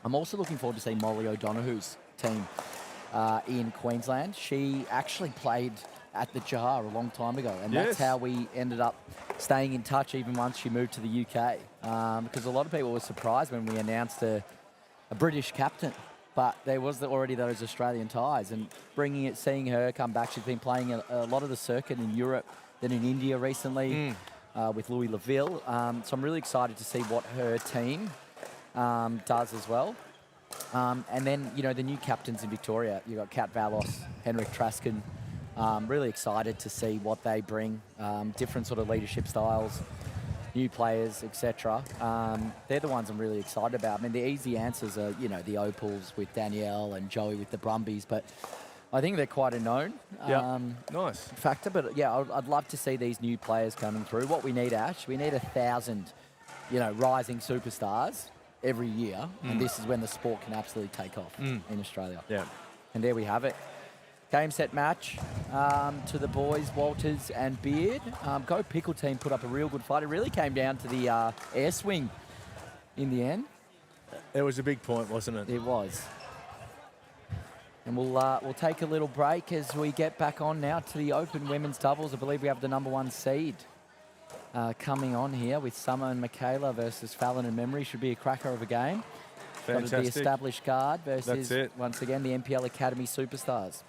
I'm also looking forward to seeing Molly O'Donoghue's team in Queensland. She actually played at the Jar a long time ago, and that's how we ended up staying in touch even once she moved to the UK. Because a lot of people were surprised when we announced a British captain, but there was already those Australian ties, and seeing her come back. She's been playing a lot of the circuit in Europe, then in India recently with Louis Laville. So I'm really excited to see what her team does as well. And then, the new captains in Victoria, you've got Kat Valos, Henrik Traskin. Really excited to see what they bring, different sort of leadership styles, new players, etc. They're the ones I'm really excited about. I mean, the easy answers are, the Opals with Danielle and Joey with the Brumbies, but I think they're quite a known factor. But, yeah, I'd love to see these new players coming through. What we need, Ash, we need 1,000, rising superstars every year, and this is when the sport can absolutely take off in Australia. Yeah. And there we have it. Game set match to the boys, Walters and Beard. Go Pickle team put up a real good fight. It really came down to the air swing in the end. It was a big point, wasn't it? It was. And we'll take a little break as we get back on now to the open women's doubles. I believe we have the #1 seed coming on here with Summer and Michaela versus Fallon and Memory. Should be a cracker of a game. Fantastic. The established guard versus, That's it. once again, the NPL Academy superstars.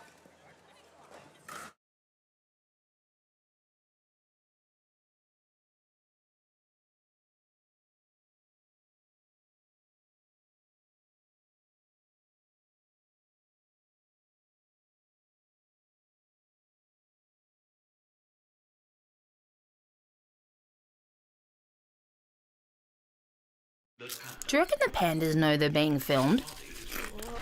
Do you reckon the pandas know they're being filmed?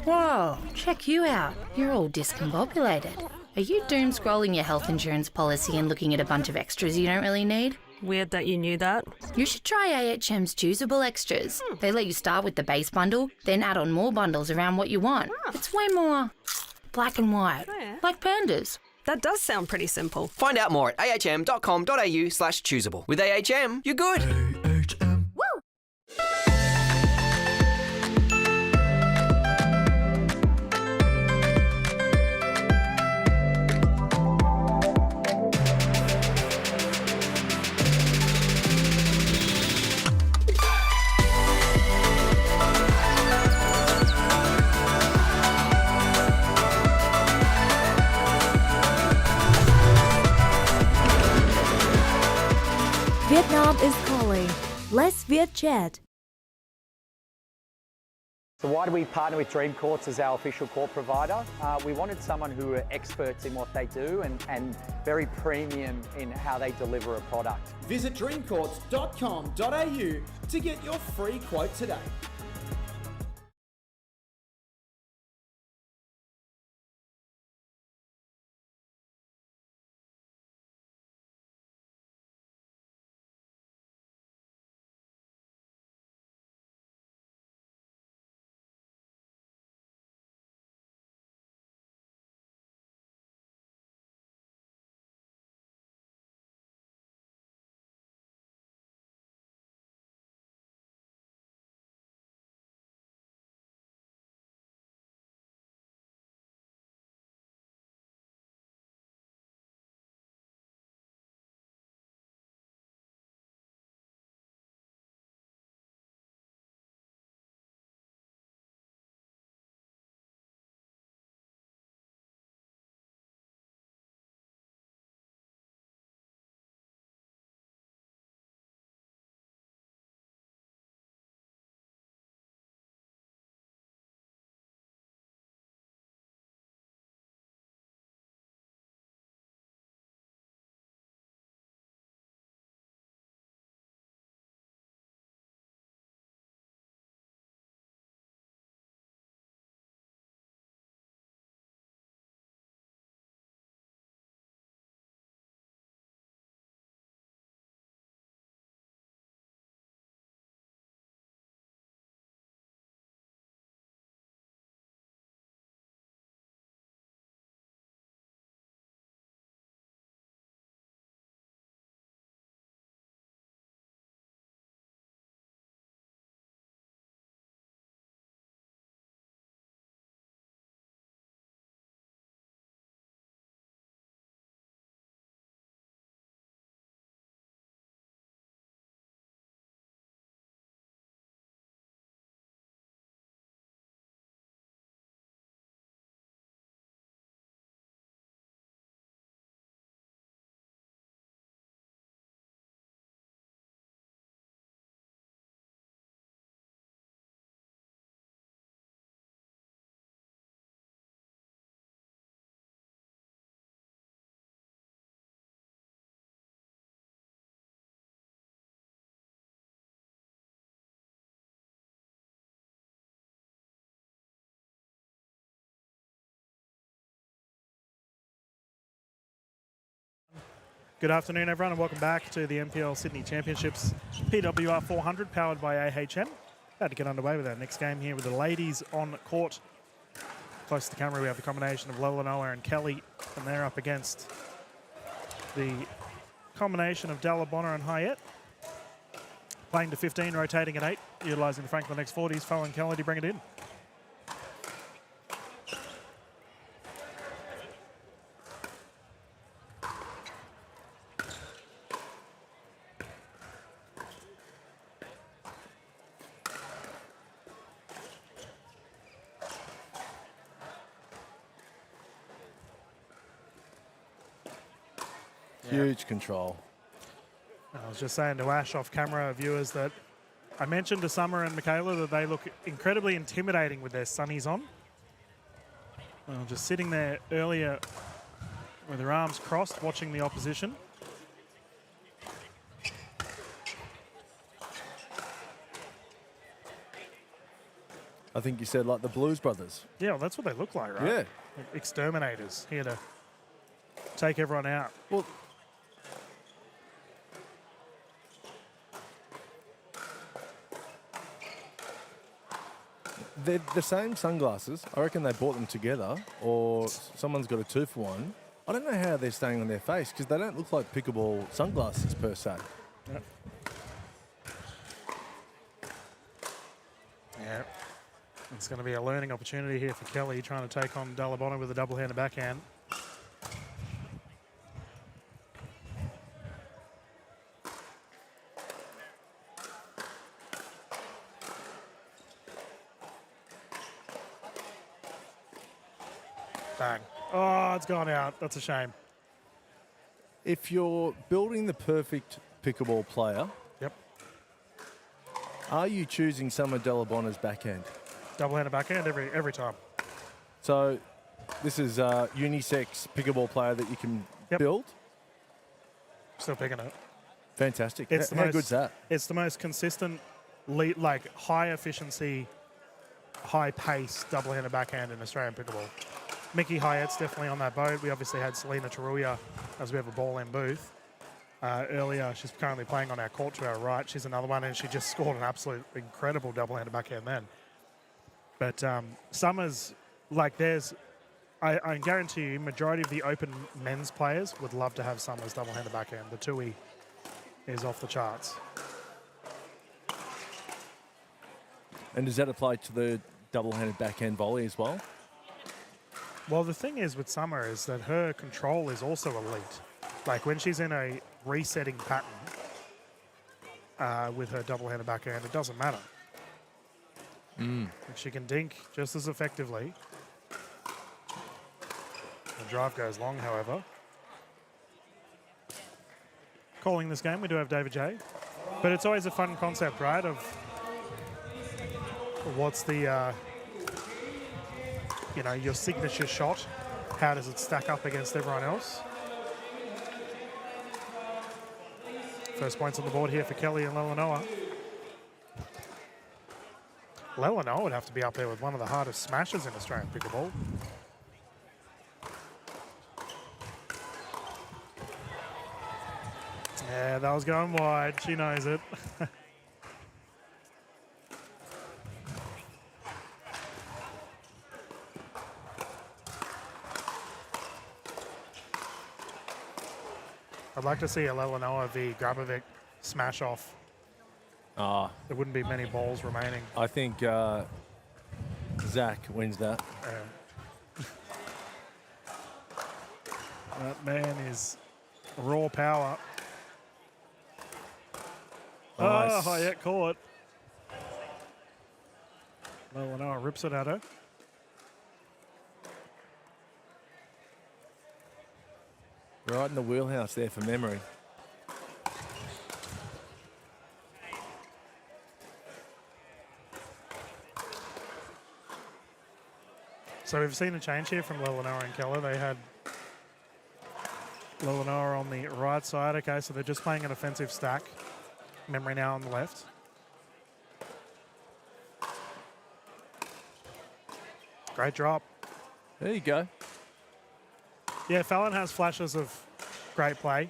Whoa, check you out. You're all discombobulated. Are you doom scrolling your health insurance policy and looking at a bunch of extras you don't really need? Weird that you knew that. You should try AHM's choosable extras. They let you start with the base bundle, then add on more bundles around what you want. It's way more black and white, like pandas. That does sound pretty simple. Find out more at ahm.com.au/choosable. With AHM, you're good. Vietnam is calling. Let's Viet chat. So why do we partner with Dream Courts as our official court provider? We wanted someone who are experts in what they do and very premium in how they deliver a product. Visit dreamcourts.com.au to get your free quote today. Good afternoon, everyone, and welcome back to the NPL Sydney Championships PWR 400, powered by AHM. About to get underway with our next game here with the ladies on court. close to the camera, we have the combination of Lelanoa and Kelly, and they're up against the combination of Dalabona and Hyatt. Playing to 15, rotating at 8, utilising the Franklin X40s, Foe and Kelly to bring it in. Huge control. I was just saying to Ash off camera viewers that I mentioned to Summer and Michaela that they look incredibly intimidating with their sunnies on. Just sitting there earlier with their arms crossed, watching the opposition. I think you said like the Blues Brothers. Yeah, well, that's what they look like, right? Yeah. Like exterminators here to take everyone out. Well, they're the same sunglasses. I reckon they bought them together, or someone's got a 2-for-1. I don't know how they're staying on their face because they don't look like pickleball sunglasses per se. Yep. Yeah. It's going to be a learning opportunity here for Kelly, trying to take on Dalabona with a double-handed backhand. Bang. Oh, it's gone out. That's a shame. If you're building the perfect pickleball player, yep, are you choosing Summer Dalabona's backhand? Double-handed backhand every time. So this is a unisex pickleball player that you can build? Still picking it. Fantastic. It's How good's that? It's the most consistent, like high-efficiency, high-pace double-handed backhand in Australian pickleball. Mickey Hyatt's definitely on that boat. We obviously had Selena Taruya as we have a ball in booth. Earlier, she's currently playing on our court to our right. She's another one, and she just scored an absolute incredible double-handed backhand then. But Summers, like I guarantee you, majority of the open men's players would love to have Summers double-handed backhand. The Tui is off the charts. And does that apply to the double-handed backhand volley as well? Well, the thing is with Summer is that her control is also elite. Like when she's in a resetting pattern with her double-handed backhand, it doesn't matter. She can dink just as effectively. The drive goes long, however. Calling this game, we do have David J. But it's always a fun concept, right, of what's the... your signature shot. How does it stack up against everyone else? First points on the board here for Kelly and Lelanoa. Lelanoa would have to be up there with one of the hardest smashes in Australian pickleball. Yeah, that was going wide. She knows it. I'd like to see a Lelanoa v. Grabovic smash off. There wouldn't be many balls remaining. I think Zach wins that. That man is raw power. Nice. Oh, yeah, caught. Lelanoa rips it at her. Right in the wheelhouse there for memory. So we've seen a change here from Lelanoa and Keller. They had Lelanoa on the right side. Okay, so they're just playing an offensive stack. Memory now on the left. Great drop. There you go. Yeah, Fallon has flashes of great play,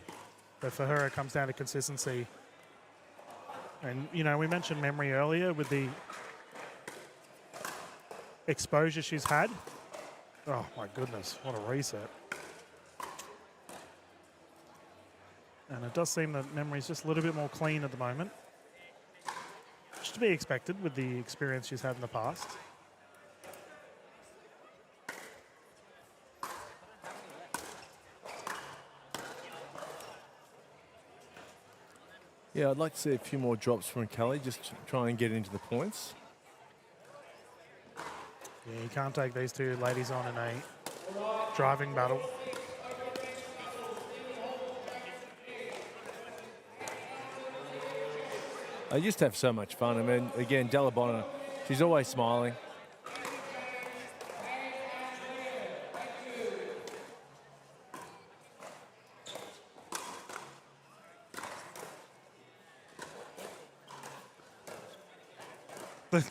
but for her it comes down to consistency. And, we mentioned memory earlier with the exposure she's had Oh, my goodness. What a reset. And it does seem that memory's just a little bit more clean at the moment. Which to be expected with the experience she's had in the past. Yeah, I'd like to see a few more drops from Kelly, just to try and get into the points. Yeah, you can't take these two ladies on in a driving battle. I used to have so much fun. I mean, again, Della Bonner, she's always smiling.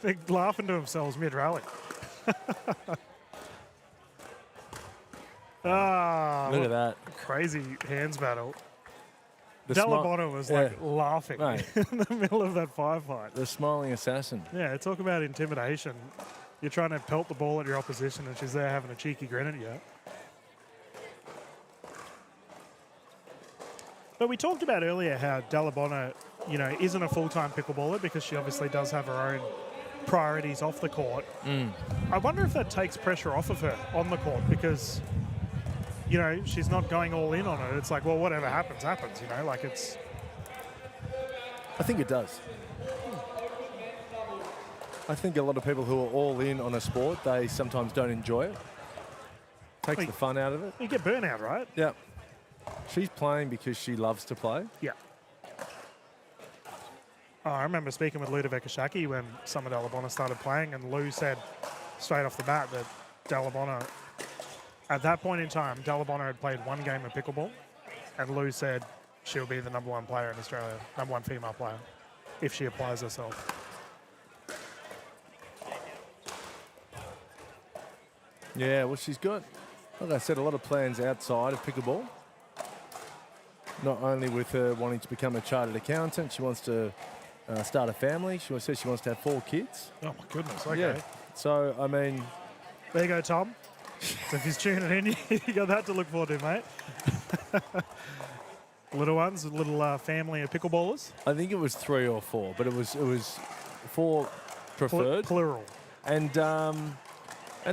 They're laughing to themselves mid-rally. Look at that. Crazy hands battle. The Della Bonner was like laughing Right. in the middle of that firefight. The smiling assassin. Yeah, talk about intimidation. You're trying to pelt the ball at your opposition and she's there having a cheeky grin at you. But we talked about earlier how Della Bonner, you know, isn't a full-time pickleballer because she obviously does have her own priorities off the court. I wonder if that takes pressure off of her on the court because, you know, she's not going all in on it. It's like, well, whatever happens, happens, you know, like it's... I think it does. I think a lot of people who are all in on a sport, they sometimes don't enjoy it. Takes the fun out of it. You get burnout, right? Yeah. She's playing because she loves to play. Yeah. Oh, I remember speaking with Ludovica Shaki when some of Della Bonner started playing, and Lou said straight off the bat that Della Bonner, at that point in time, Della Bonner had played one game of pickleball, and Lou said she'll be the #1 player in Australia, #1 female player, if she applies herself. Yeah, well, she's got, like I said, a lot of plans outside of pickleball. Not only with her wanting to become a chartered accountant, she wants to start a family. She says she wants to have 4 kids. Oh, my goodness. Okay. Yeah. So, I mean... There you go, Tom. So if he's tuning in, you got that to look forward to, mate. Little ones, a little family of pickleballers. I think it was 3 or 4, but it was 4 preferred. Plural. And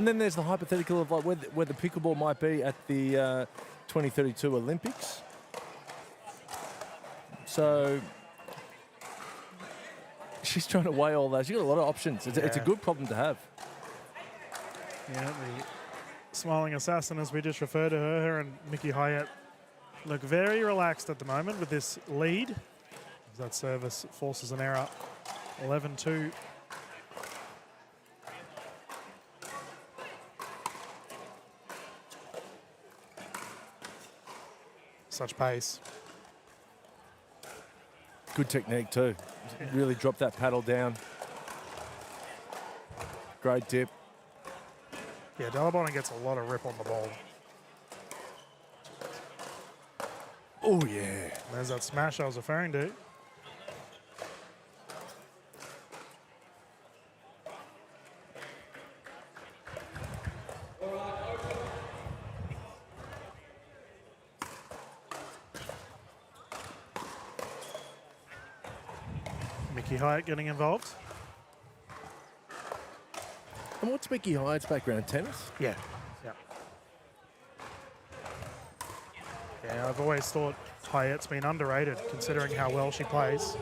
then there's the hypothetical of like where the pickleball might be at the 2032 Olympics. So she's trying to weigh all that. She's got a lot of options. It's a good problem to have. Yeah, the smiling assassin, as we just refer to her and Mickey Hyatt, look very relaxed at the moment with this lead. That service forces an error. 11-2. Such pace. Good technique too. Really dropped that paddle down. Great dip. Yeah, Della Bonner gets a lot of rip on the ball. Oh, yeah. There's that smash I was referring to. Mickey Hyatt getting involved. And what's Mickey Hyatt's background? Tennis? Yeah. Yeah, I've always thought Hyatt's been underrated considering how well she plays.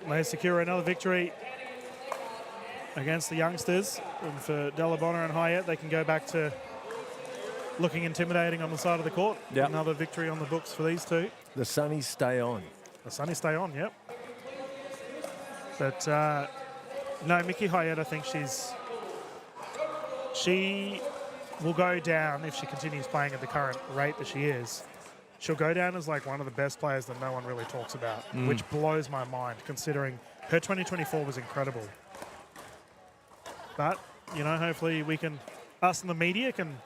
May secure another victory against the youngsters. And for Della Bonner and Hyatt, they can go back to looking intimidating on the side of the court. Yep. Another victory on the books for these two. The Sunnies stay on. The Sunnies stay on, yep. But no, Mickey Hyatt, I think she will go down if she continues playing at the current rate that she is. She'll go down as like one of the best players that no one really talks about, which blows my mind considering her 2024 was incredible. But, you know, hopefully us in the media can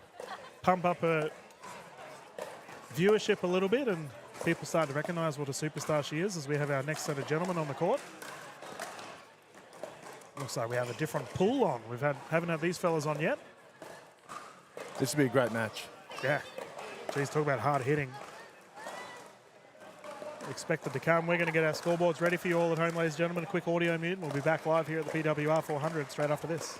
pump up her viewership a little bit and people start to recognise what a superstar she is as we have our next set of gentlemen on the court. Looks like we have a different pool on. Haven't had these fellas on yet. This would be a great match. Yeah. Geez, talk about hard hitting. Expected to come. We're going to get our scoreboards ready for you all at home, ladies and gentlemen. A quick audio mute, and we'll be back live here at the PWR 400 straight after this.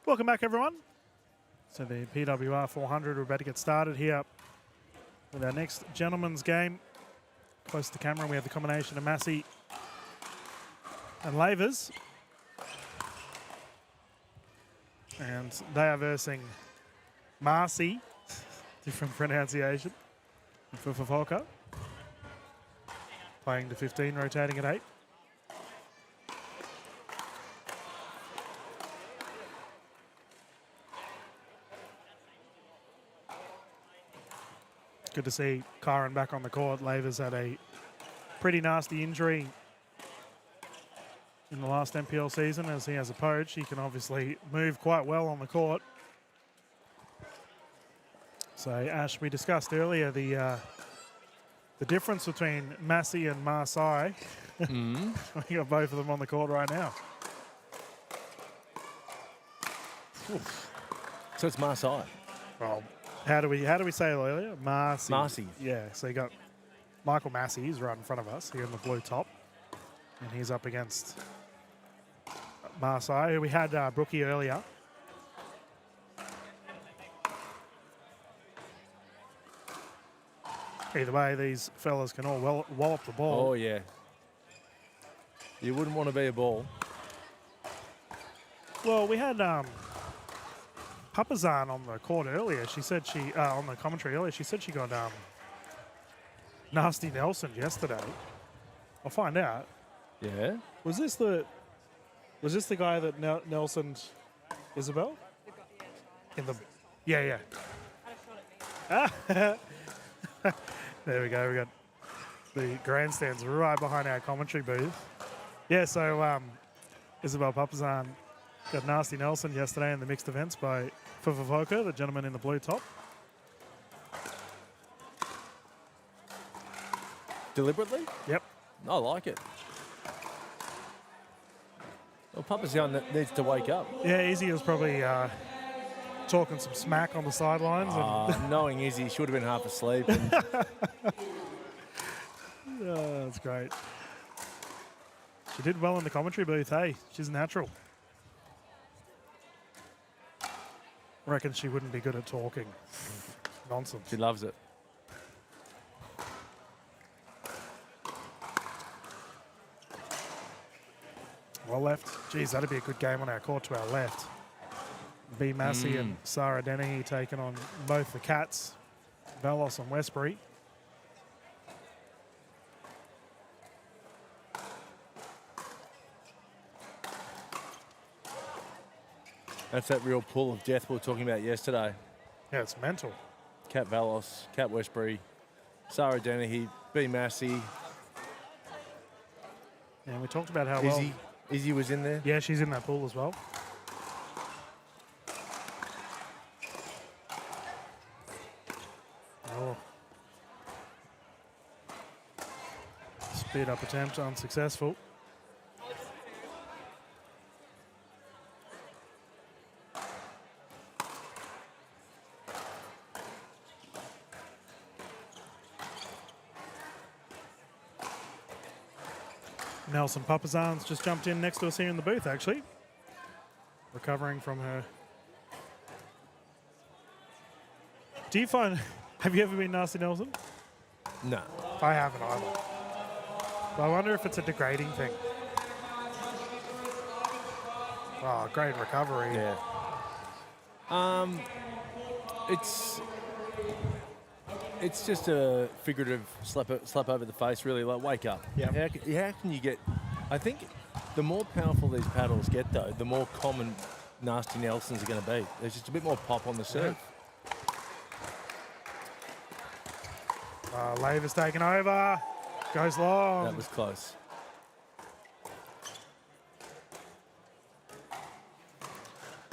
Welcome back, everyone. So the PWR 400, we're about to get started here with our next gentleman's game. Close to the camera, we have the combination of Massey and Lavers. And they are versing Marcy, different pronunciation, for Fafolka. Playing to 15, rotating at 8. Good to see Kyron back on the court. Lavers had a pretty nasty injury in the last NPL season. As he has a poach, he can obviously move quite well on the court. So Ash, we discussed earlier the difference between Massey and Marseille. We got both of them on the court right now. So it's Marseille. Well, how do we say it earlier? Marcy. Marcy. Yeah, so you got Michael Massey is right in front of us here in the blue top. And he's up against Marseille, who we had Brookie earlier. Either way, these fellas can all wallop the ball. Oh, yeah. You wouldn't want to be a ball. Well, we had Papazan on the court earlier. She said she, on the commentary earlier, she said she got Nasty Nelson yesterday. I'll find out. Yeah. Was this the guy that Nelson's Isabel? In the, yeah. There we go. We got the grandstands right behind our commentary booth. Yeah, so Isabel Papazan got Nasty Nelson yesterday in the mixed events by Fufavoka, the gentleman in the blue top. Deliberately? Yep. I like it. Well, Papazan needs to wake up. Yeah, Izzy was probably talking some smack on the sidelines. Knowing Izzy, should have been half asleep. And oh, that's great. She did well in the commentary booth, hey? She's natural. Reckon she wouldn't be good at talking. Nonsense. She loves it. Well left. Geez, that'd be a good game on our court to our left. B. Massey and Sarah Dennehy taking on both the Cats, Velos and Westbury. That's that real pull of death we were talking about yesterday. Yeah, it's mental. Cat Velos, Cat Westbury, Sarah Dennehy, B. Massey. And we talked about how Izzy was in there. Yeah, she's in that pool as well. Oh. Speed up attempt unsuccessful. Nelson Papazan's just jumped in next to us here in the booth, actually. Recovering from her. Do you find, have you ever been Nasty Nelson? No. I haven't either. But I wonder if it's a degrading thing. Oh, great recovery. Yeah. It's just a figurative slap over the face, really. Like, wake up. Yeah. How can you get? I think the more powerful these paddles get, though, the more common Nasty Nelsons are going to be. There's just a bit more pop on the serve. Laver's taken over. Goes long. That was close.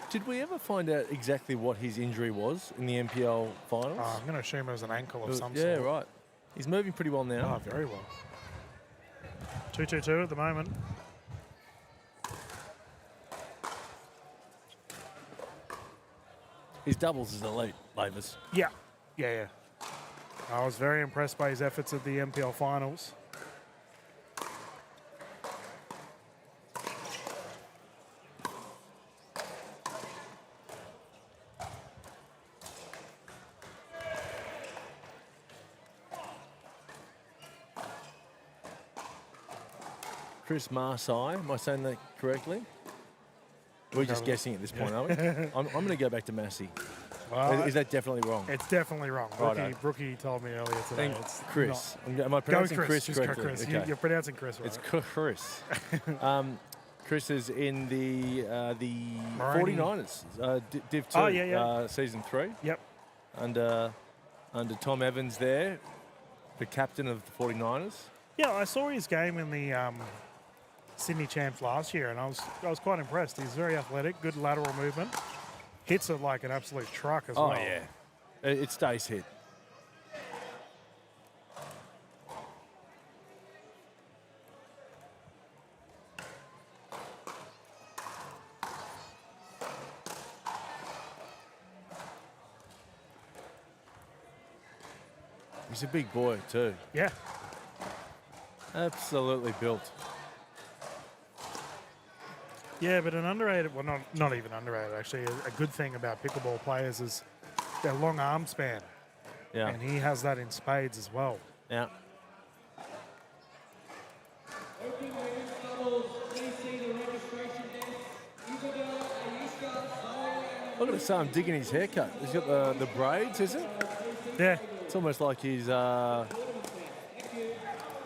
Did we ever find out exactly what his injury was in the NPL finals? I'm going to assume it was an ankle of some Yeah, sort. right. He's moving pretty well now. Oh, very well. 2-2-2 at the moment. His doubles is elite, Lavers. Yeah. I was very impressed by his efforts at the NPL finals. Chris Marseille, am I saying that correctly? We're just guessing at this point, aren't we? I'm going to go back to Massey. Well, is that definitely wrong? It's definitely wrong. Righto. Brookie told me earlier today. It's Chris. not. Am I pronouncing Go Chris Just correctly? go Chris. Okay. You're pronouncing Chris right. It's Chris. Chris is in the Maroney. 49ers, Div 2, Season 3. Yep. Under Tom Evans there, the captain of the 49ers. Yeah, I saw his game in the Sydney Champs last year, and I was quite impressed. He's very athletic, good lateral movement. Hits it like an absolute truck as well. Oh, yeah. It stays hit. He's a big boy too. Yeah. Absolutely built. Yeah, but an underrated, well, not even underrated, actually. A good thing about pickleball players is their long arm span. Yeah. And he has that in spades as well. Yeah. Look at this, I'm digging his haircut. He's got the braids, is it? Yeah. It's almost like he's,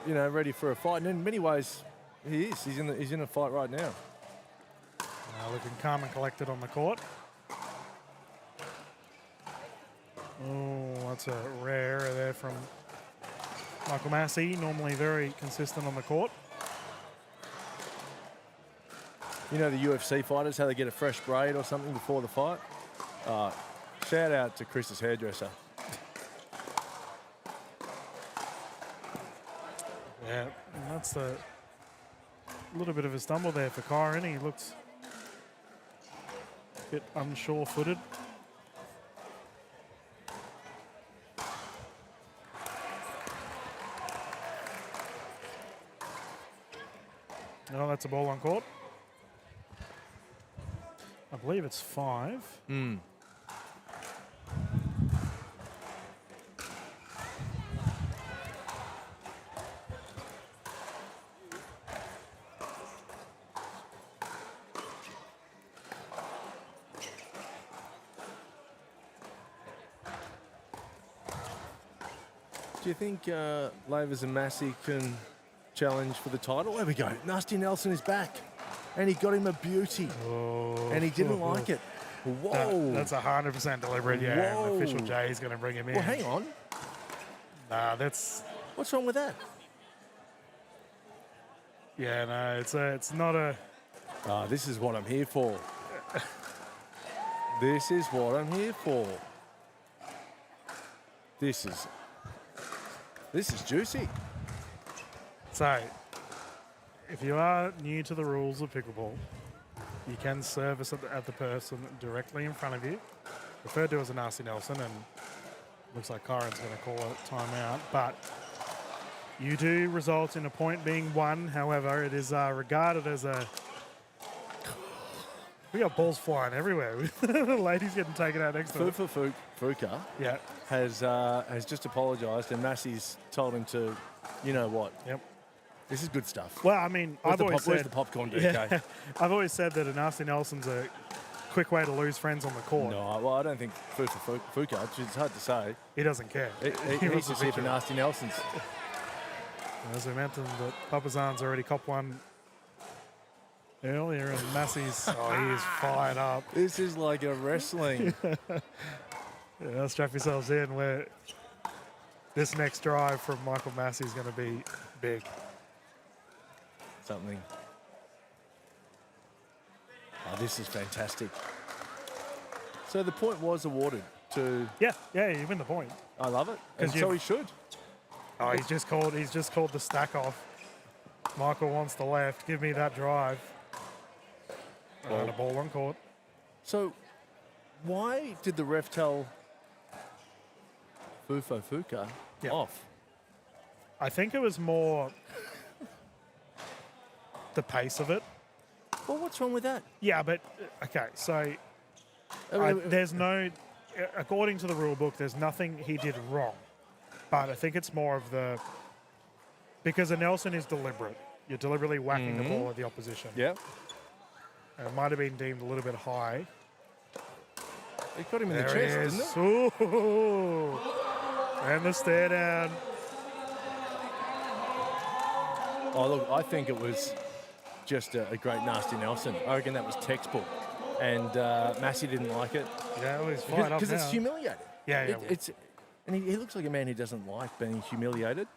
ready for a fight. And in many ways, he is. He's in a fight right now. Looking calm and collected on the court. Oh, that's a rare error there from Michael Massey. Normally very consistent on the court. You know the UFC fighters, how they get a fresh braid or something before the fight? Shout out to Chris's hairdresser. Yeah, and that's a little bit of a stumble there for Kyron. He looks a bit unsure-footed. No, that's a ball on court. I believe it's 5. Mm. Do you think Lavers and Massey can challenge for the title? There we go. Nasty Nelson is back. And he got him a beauty. Oh, and he didn't like it. Whoa. That's 100% deliberate, yeah. Whoa. And official J is going to bring him in. Well, hang on. Nah, that's... What's wrong with that? Yeah, no, it's not a... This is what I'm here for. This is what I'm here for. This is juicy. So, if you are new to the rules of pickleball, you can service at the person directly in front of you, referred to as a nasty Nelson, and looks like Kyron's going to call a timeout. But you do result in a point being won. However, it is regarded as a... We got balls flying everywhere. The ladies getting taken out next to Fuka yeah. has just apologised, and Massey's told him to, you know what? Yep. This is good stuff. Well, I mean, Where's the popcorn, DK? Yeah, I've always said that a nasty Nelson's a quick way to lose friends on the court. No, well, I don't think Fuka, it's hard to say. He doesn't care. He's just here for nasty Nelsons. As we mentioned, that Papazan's already copped one earlier, and Massey's, he is fired up. This is like a wrestling. Yeah, strap yourselves in, where this next drive from Michael Massey is going to be big. Something. Oh, this is fantastic. So the point was awarded to... Yeah, you win the point. I love it. And so he should. Oh, he's just called the stack off. Michael wants the left. Give me that drive. And a ball on court. So why did the ref tell Fuka off? I think it was more the pace of it. Well, what's wrong with that? Yeah, but, okay, so there's no, according to the rule book, there's nothing he did wrong. But I think it's more of the, because a Nelson is deliberate. You're deliberately whacking the ball at the opposition. Yeah. And it might have been deemed a little bit high. He got him in the chest, didn't it? Ooh. And the stare down. Oh, look, I think it was just a great nasty Nelson. I reckon that was textbook. And Massey didn't like it. Yeah, well, he's fired up because it's now. humiliating. Yeah. And he looks like a man who doesn't like being humiliated.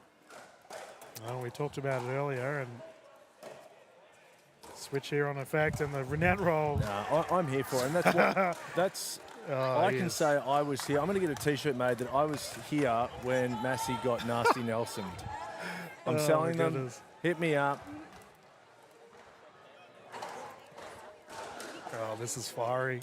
Well, we talked about it earlier, and switch here on effect, and the net roll. No, I'm here for it, and that's what I can say. I was here. I'm going to get a T-shirt made that I was here when Massey got nasty Nelsoned. I'm selling them. Goodness. Hit me up. Oh, this is fiery.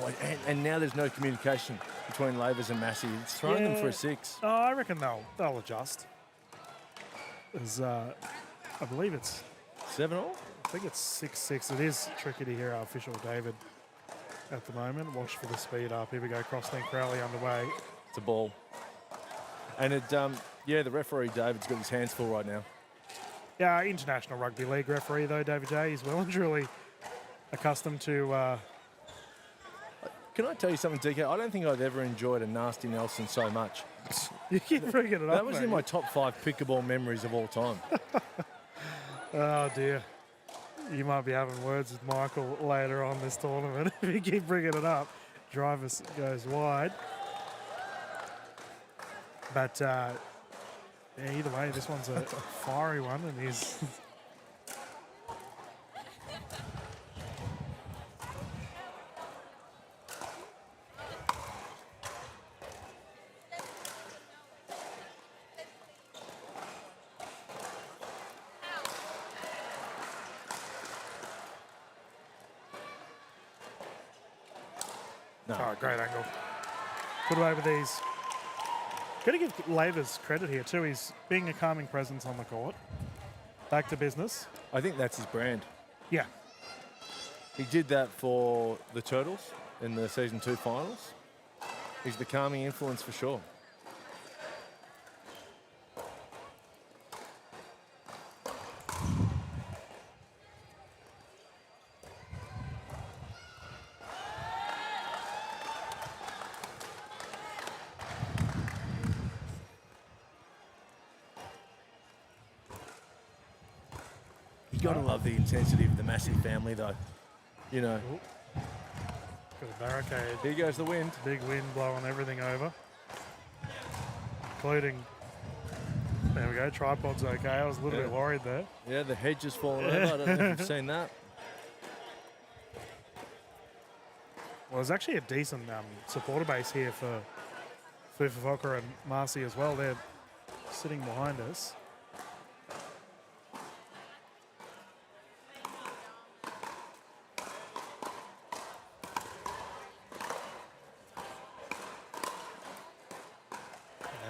Oh, and now there's no communication between Lavers and Massey. It's throwing them for a 6. Oh, I reckon they'll adjust. I believe it's 7-all? I think it's 6-6. It is tricky to hear our official David at the moment. Watch for the speed up. Here we go. Cross-link rally underway. It's a ball. And the referee David's got his hands full right now. Yeah, international rugby league referee though, David J. He's well and truly accustomed to. Can I tell you something, DK? I don't think I've ever enjoyed a nasty Nelson so much. You keep bringing it up. That was mate. in my top 5 pickleball memories of all time. Oh dear. You might be having words with Michael later on this tournament if you keep bringing it up. Drivers goes wide. But either way, this one's a fiery one, and he's. No. Oh, great angle. Put away with these. Got to give Lavers credit here too. He's being a calming presence on the court. Back to business. I think that's his brand. Yeah. He did that for the Turtles in the Season 2 finals. He's the calming influence for sure. You got to love the intensity of the Massey family, though. You know. Ooh. Got a barricade. Here goes the wind. Big wind blowing everything over, including. There we go. Tripod's okay. I was a little bit worried there. Yeah, the hedge has fallen over. I don't know if you've seen that. Well, there's actually a decent supporter base here for Fufafoka and Marcy as well. They're sitting behind us.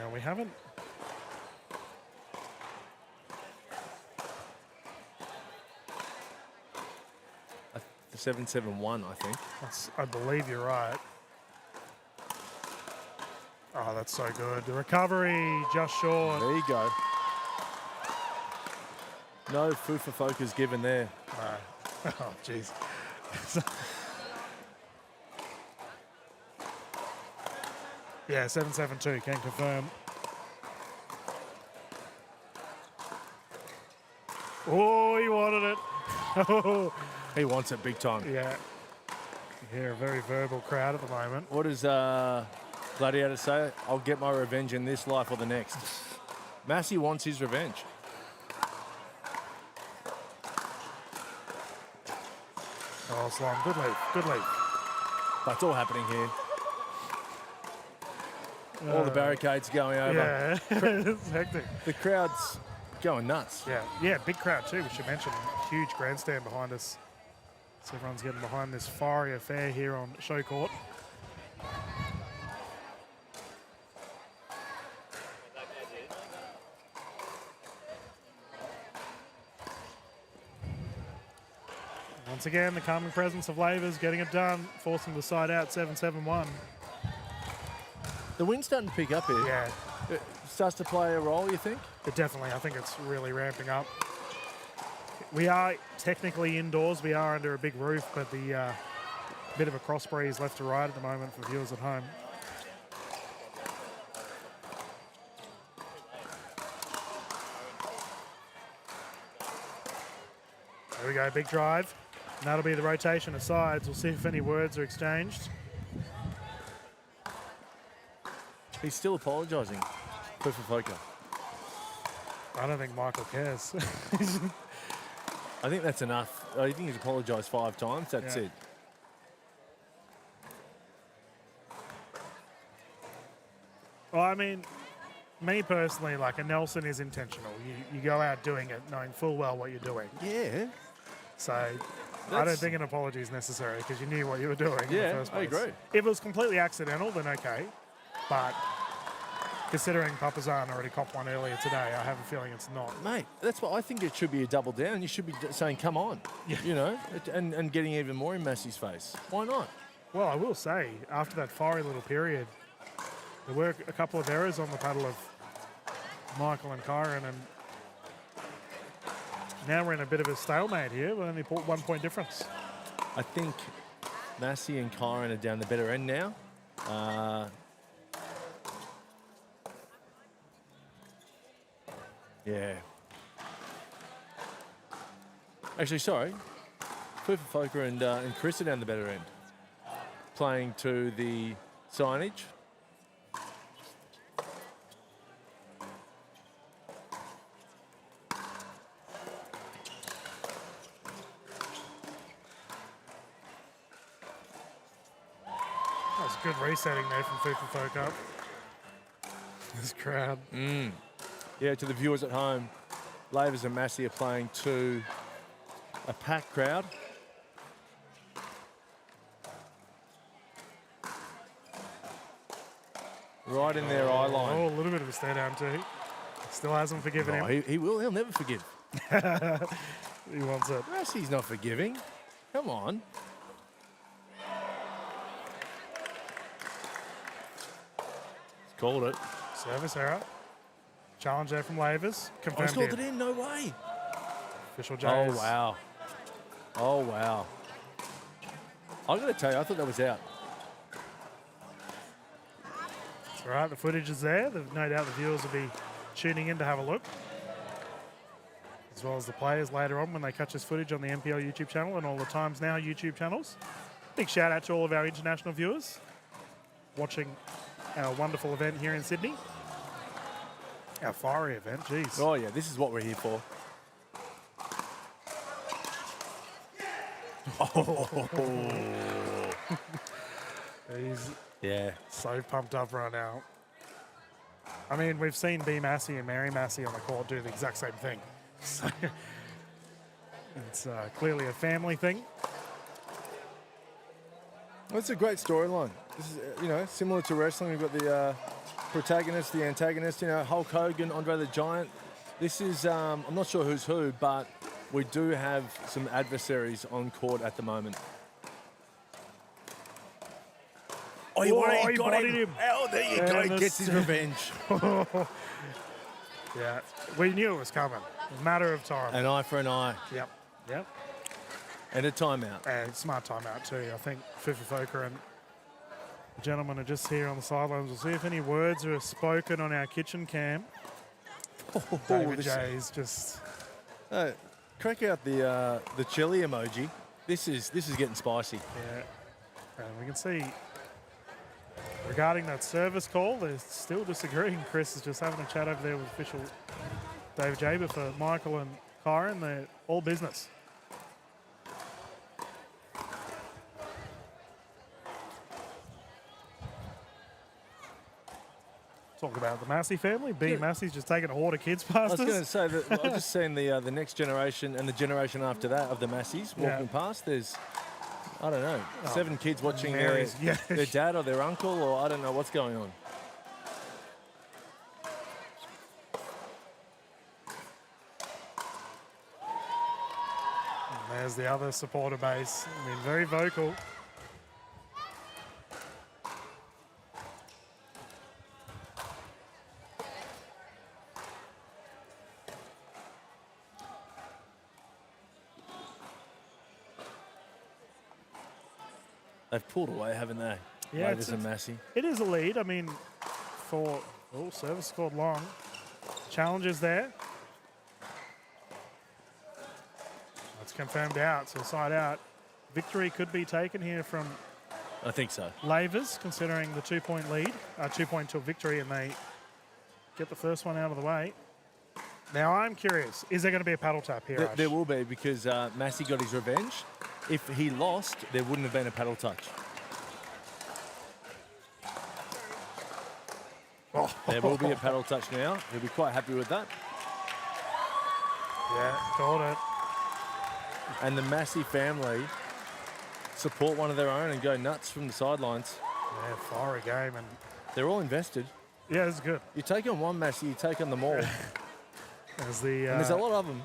Now we haven't. The 7-7-1, I think. I believe you're right. Oh, that's so good. The recovery just short. There you go. No Fufafoka's given there. No. Oh, jeez. Yeah, 7-7-2, can confirm. Oh, he wanted it. Oh. He wants it big time. Yeah. You hear a very verbal crowd at the moment. What does Gladiator say? I'll get my revenge in this life or the next. Massey wants his revenge. Oh, Slom, good leaf, good leaf. That's all happening here. All the barricades going over. Yeah, it's hectic. The crowd's going nuts. Yeah, big crowd too, we should mention. Huge grandstand behind us. So everyone's getting behind this fiery affair here on Show Court. Once again, the calming presence of Lavers getting it done, forcing the side out 7-7-1. The wind's starting to pick up here. Yeah. It starts to play a role, you think? It definitely, I think it's really ramping up. We are technically indoors, we are under a big roof, but the bit of a cross breeze left to right at the moment for viewers at home. There we go, big drive. And that'll be the rotation of sides. We'll see if any words are exchanged. He's still apologising. Fufafoka. I don't think Michael cares. I think that's enough. I think he's apologised 5 times. That's it. Well, I mean, me personally, like a Nelson is intentional. You go out doing it knowing full well what you're doing. Yeah. So I don't think an apology is necessary because you knew what you were doing in the first I place. agree. If it was completely accidental, then okay. But considering Papazan already copped one earlier today, I have a feeling it's not. Mate, that's what I think it should be a double down. You should be saying, come on, you know, and getting even more in Massey's face. Why not? Well, I will say, after that fiery little period, there were a couple of errors on the paddle of Michael and Kyron, and now we're in a bit of a stalemate here. We're only 1 point difference. I think Massey and Kyron are down the better end now. Yeah. Actually, sorry. Fufafoka and Chris are down the better end. Playing to the signage. That was good resetting there from Fufafoka. This crowd. Yeah, to the viewers at home, Lavers and Massey are playing to a packed crowd. Right in their eye line. Oh, a little bit of a stare down too. Still hasn't forgiven him. He will. He'll never forgive. He wants it. Massey's not forgiving. Come on. He's called it. Service error. Challenge there from Lavers. Oh, Confirmed he's called it in. No way. Official Jays. Oh, wow. Oh, wow. I'm going to tell you, I thought that was out. It's all right. The footage is there. No doubt the viewers will be tuning in to have a look, as well as the players later on when they catch this footage on the NPL YouTube channel and all the Times Now YouTube channels. Big shout out to all of our international viewers watching our wonderful event here in Sydney. Our fiery event, jeez. Oh, yeah, this is what we're here for. Oh. He's yeah, so pumped up right now. I mean, we've seen B. Massey and Mary Massey on the court do the exact same thing. So it's clearly a family thing. That's a great storyline. This is, you know, similar to wrestling. We've got the protagonist, the antagonist, you know, Hulk Hogan, Andre the Giant. This is, I'm not sure who's who, but we do have some adversaries on court at the moment. Oh, he got him. Oh, there you go. He gets his revenge. Yeah, we knew it was coming. A matter of time. An eye for an eye. Yep, yep. And a timeout. And smart timeout too. I think Fufafoka and the gentlemen are just here on the sidelines. We'll see if any words are spoken on our kitchen cam. David J's just... Crack out the chili emoji. This is getting spicy. Yeah, and we can see regarding that service call, they're still disagreeing. Chris is just having a chat over there with official David J. But for Michael and Kyron, they're all business. Talk about the Massey family. B. Massey's just taking a horde of kids past us. I was going to say that I've just seen the next generation and the generation after that of the Masseys walking past. There's, I don't know, 7 kids watching their dad or their uncle, or I don't know what's going on. And there's the other supporter base. I mean, very vocal. They've pulled away, haven't they? Yeah, Lavers and Massey. It is a lead. I mean, for service scored long. Challenges there. That's confirmed out, so side out. Victory could be taken here from I think so. Lavers, considering the 2-point lead, 2-point to victory, and they get the first one out of the way. Now I'm curious, is there going to be a paddle tap here, Ash? There will be, because Massey got his revenge. If he lost, there wouldn't have been a paddle touch. Oh. There will be a paddle touch now. He'll be quite happy with that. Yeah, called it. and the Massey family support one of their own and go nuts from the sidelines. Yeah, fiery game, and they're all invested. Yeah, it's good. You take on one Massey, you take on them all. and there's a lot of them.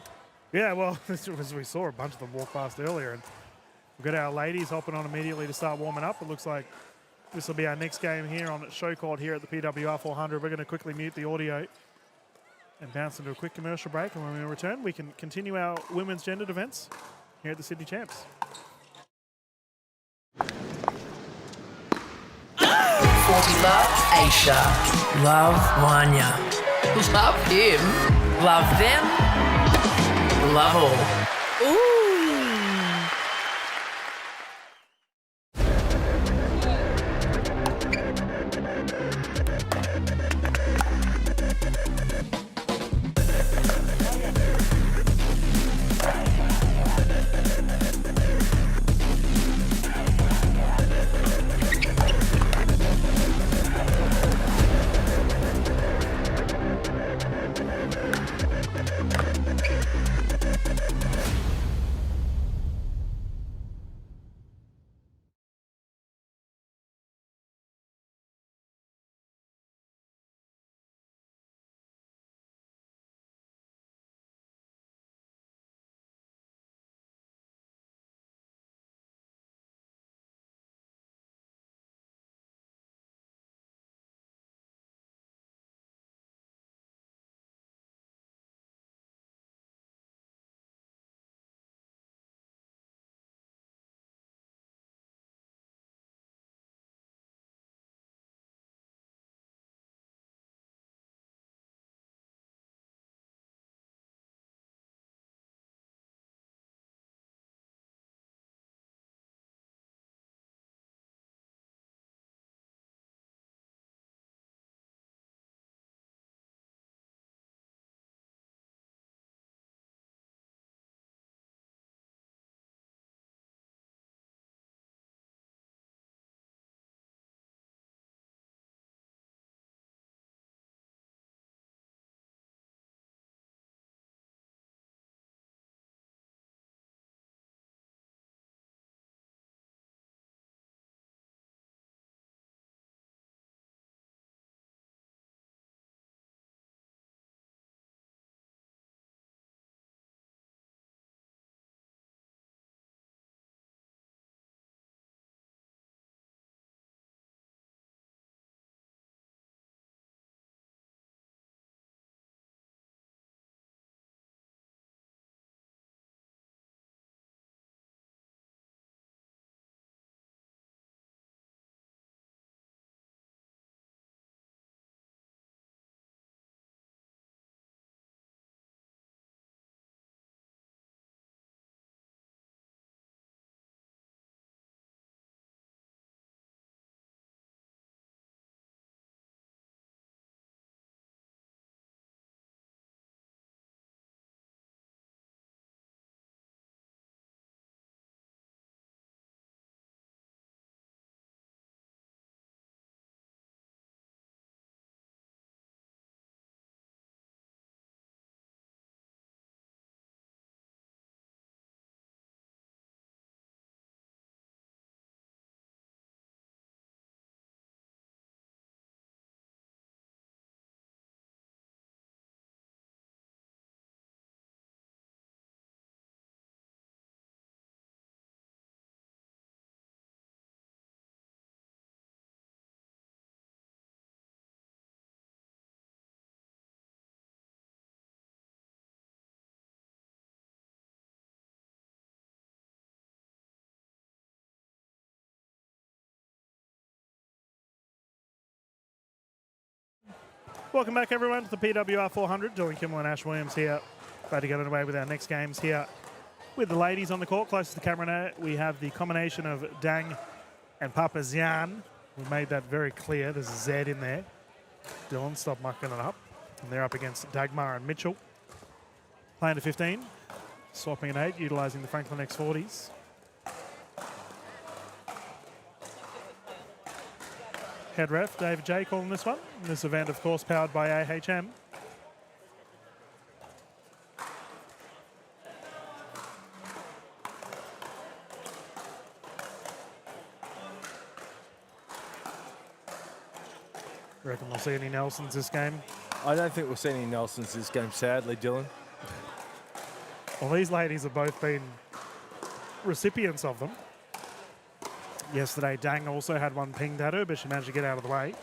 Yeah, well, as we saw a bunch of them walk past earlier, and we've got our ladies hopping on immediately to start warming up. It looks like this will be our next game here on show court here at the PWR 400. We're going to quickly mute the audio and bounce into a quick commercial break, and when we return, we can continue our women's gendered events here at the Sydney Champs. Love Aisha. Love Wanya. Love him. Love them. Love all. Ooh. Welcome back, everyone, to the PWR 400. Julian Kimmel and Ash Williams here. Glad to get underway with our next games here with the ladies on the court. Close to the camera now, we have the combination of Dang and Papazian. We made that very clear. There's a Z in there. Dylan, stop mucking it up. And they're up against Dagmar and Mitchell. Playing to 15. Swapping an 8, utilising the Franklin X40s. Head ref, David J, calling this one. And this event, of course, powered by AHM. Reckon we'll see any Nelsons this game? I don't think we'll see any Nelsons this game, sadly, Dylan. Well, these ladies have both been recipients of them. Yesterday, Dang also had one pinged at her, but she managed to get out of the way.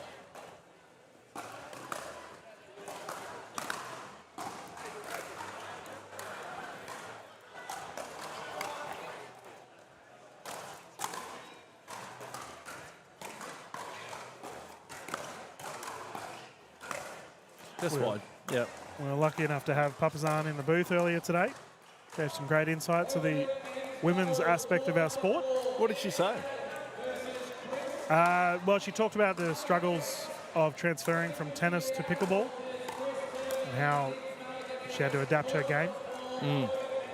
Just wide. Yep. We were lucky enough to have Papazan in the booth earlier today. Gave some great insight to the women's aspect of our sport. What did she say? Well, she talked about the struggles of transferring from tennis to pickleball and how she had to adapt her game.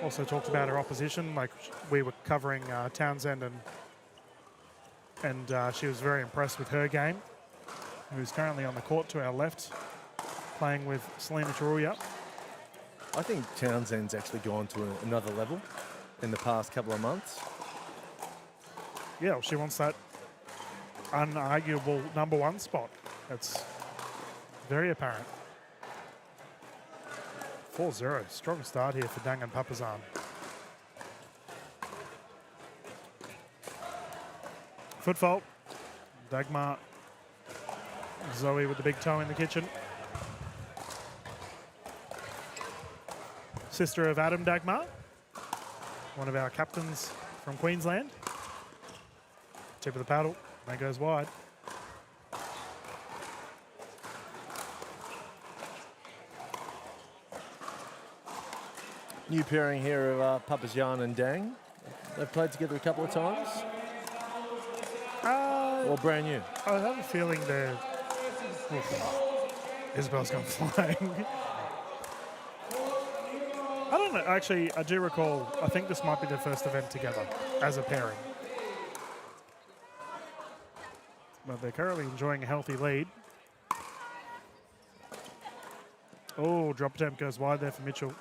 Also talked about her opposition, like we were covering Townsend, and she was very impressed with her game, who's currently on the court to our left, playing with Selena Taruya. I think Townsend's actually gone to another level in the past couple of months. Yeah, well, she wants that unarguable #1 spot. That's very apparent. 4-0, strong start here for Dang and Papazan. Foot fault. Dagmar. Zoe with the big toe in the kitchen. Sister of Adam Dagmar, one of our captains from Queensland. Tip of the paddle, that goes wide. New pairing here of Papazan and Dang. They've played together a couple of times. Or brand new? I have a feeling they're... Isabel's gone flying. I don't know. Actually, I do recall, I think this might be their first event together as a pairing. But they're currently enjoying a healthy lead. Oh, drop attempt goes wide there for Mitchell.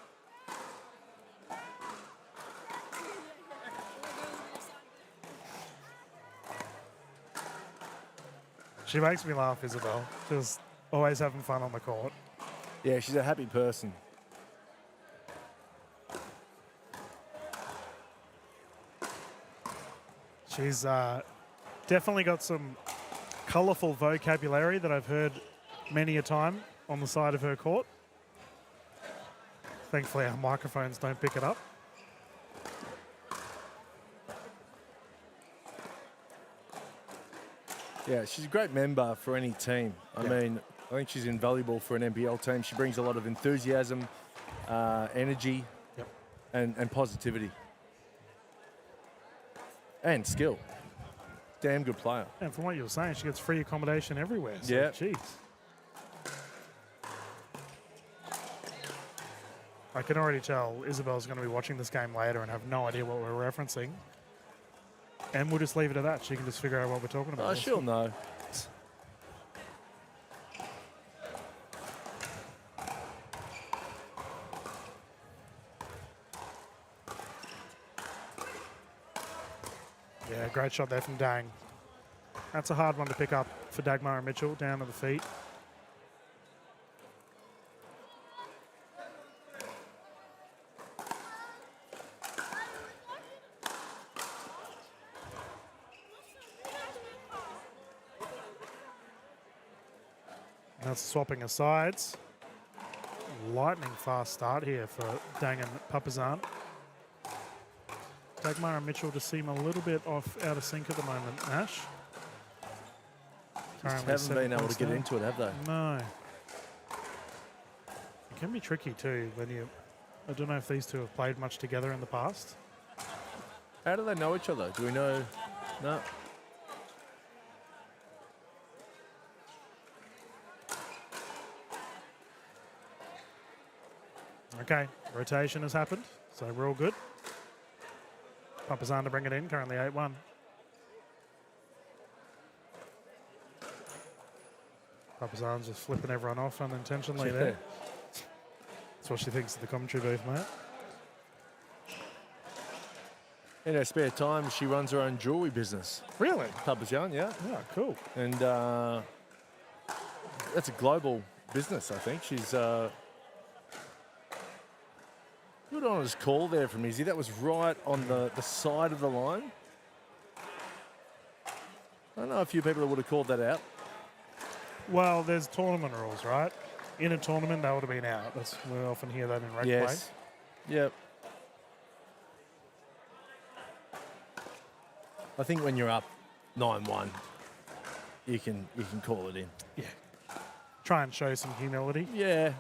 She makes me laugh, Isabel. Just always having fun on the court. Yeah, she's a happy person. She's definitely got some colourful vocabulary that I've heard many a time on the side of her court. Thankfully, our microphones don't pick it up. Yeah, she's a great member for any team. I mean, I think she's invaluable for an NPL team. She brings a lot of enthusiasm, energy, and positivity. And skill. Damn good player. And from what you were saying, she gets free accommodation everywhere. So, yeah. Jeez. I can already tell Isabel's going to be watching this game later and have no idea what we're referencing. And we'll just leave it at that. She can just figure out what we're talking about. Oh, she'll know. Yeah, great shot there from Dang. That's a hard one to pick up for Dagmar and Mitchell, down to the feet. That's swapping of sides. Lightning fast start here for Dang and Papazan. Dagmar and Mitchell just seem a little bit off out of sync at the moment, Ash. Just haven't been able to get into it, have they? No. It can be tricky too when you... I don't know if these two have played much together in the past. How do they know each other? Do we know? No. Okay, rotation has happened, so we're all good. Papazan to bring it in, currently 8-1. Papazan's just flipping everyone off unintentionally there. That's what she thinks of the commentary booth, mate. In her spare time, she runs her own jewellery business. Really? Papazan, yeah. Yeah, cool. And that's a global business, I think. She's good on his call there from Izzy. That was right on the side of the line. I don't know a few people that would have called that out. Well, there's tournament rules, right? In a tournament, that would have been out. We often hear that in rec play. Yep. I think when you're up 9-1, you can call it in. Yeah. Try and show some humility. Yeah.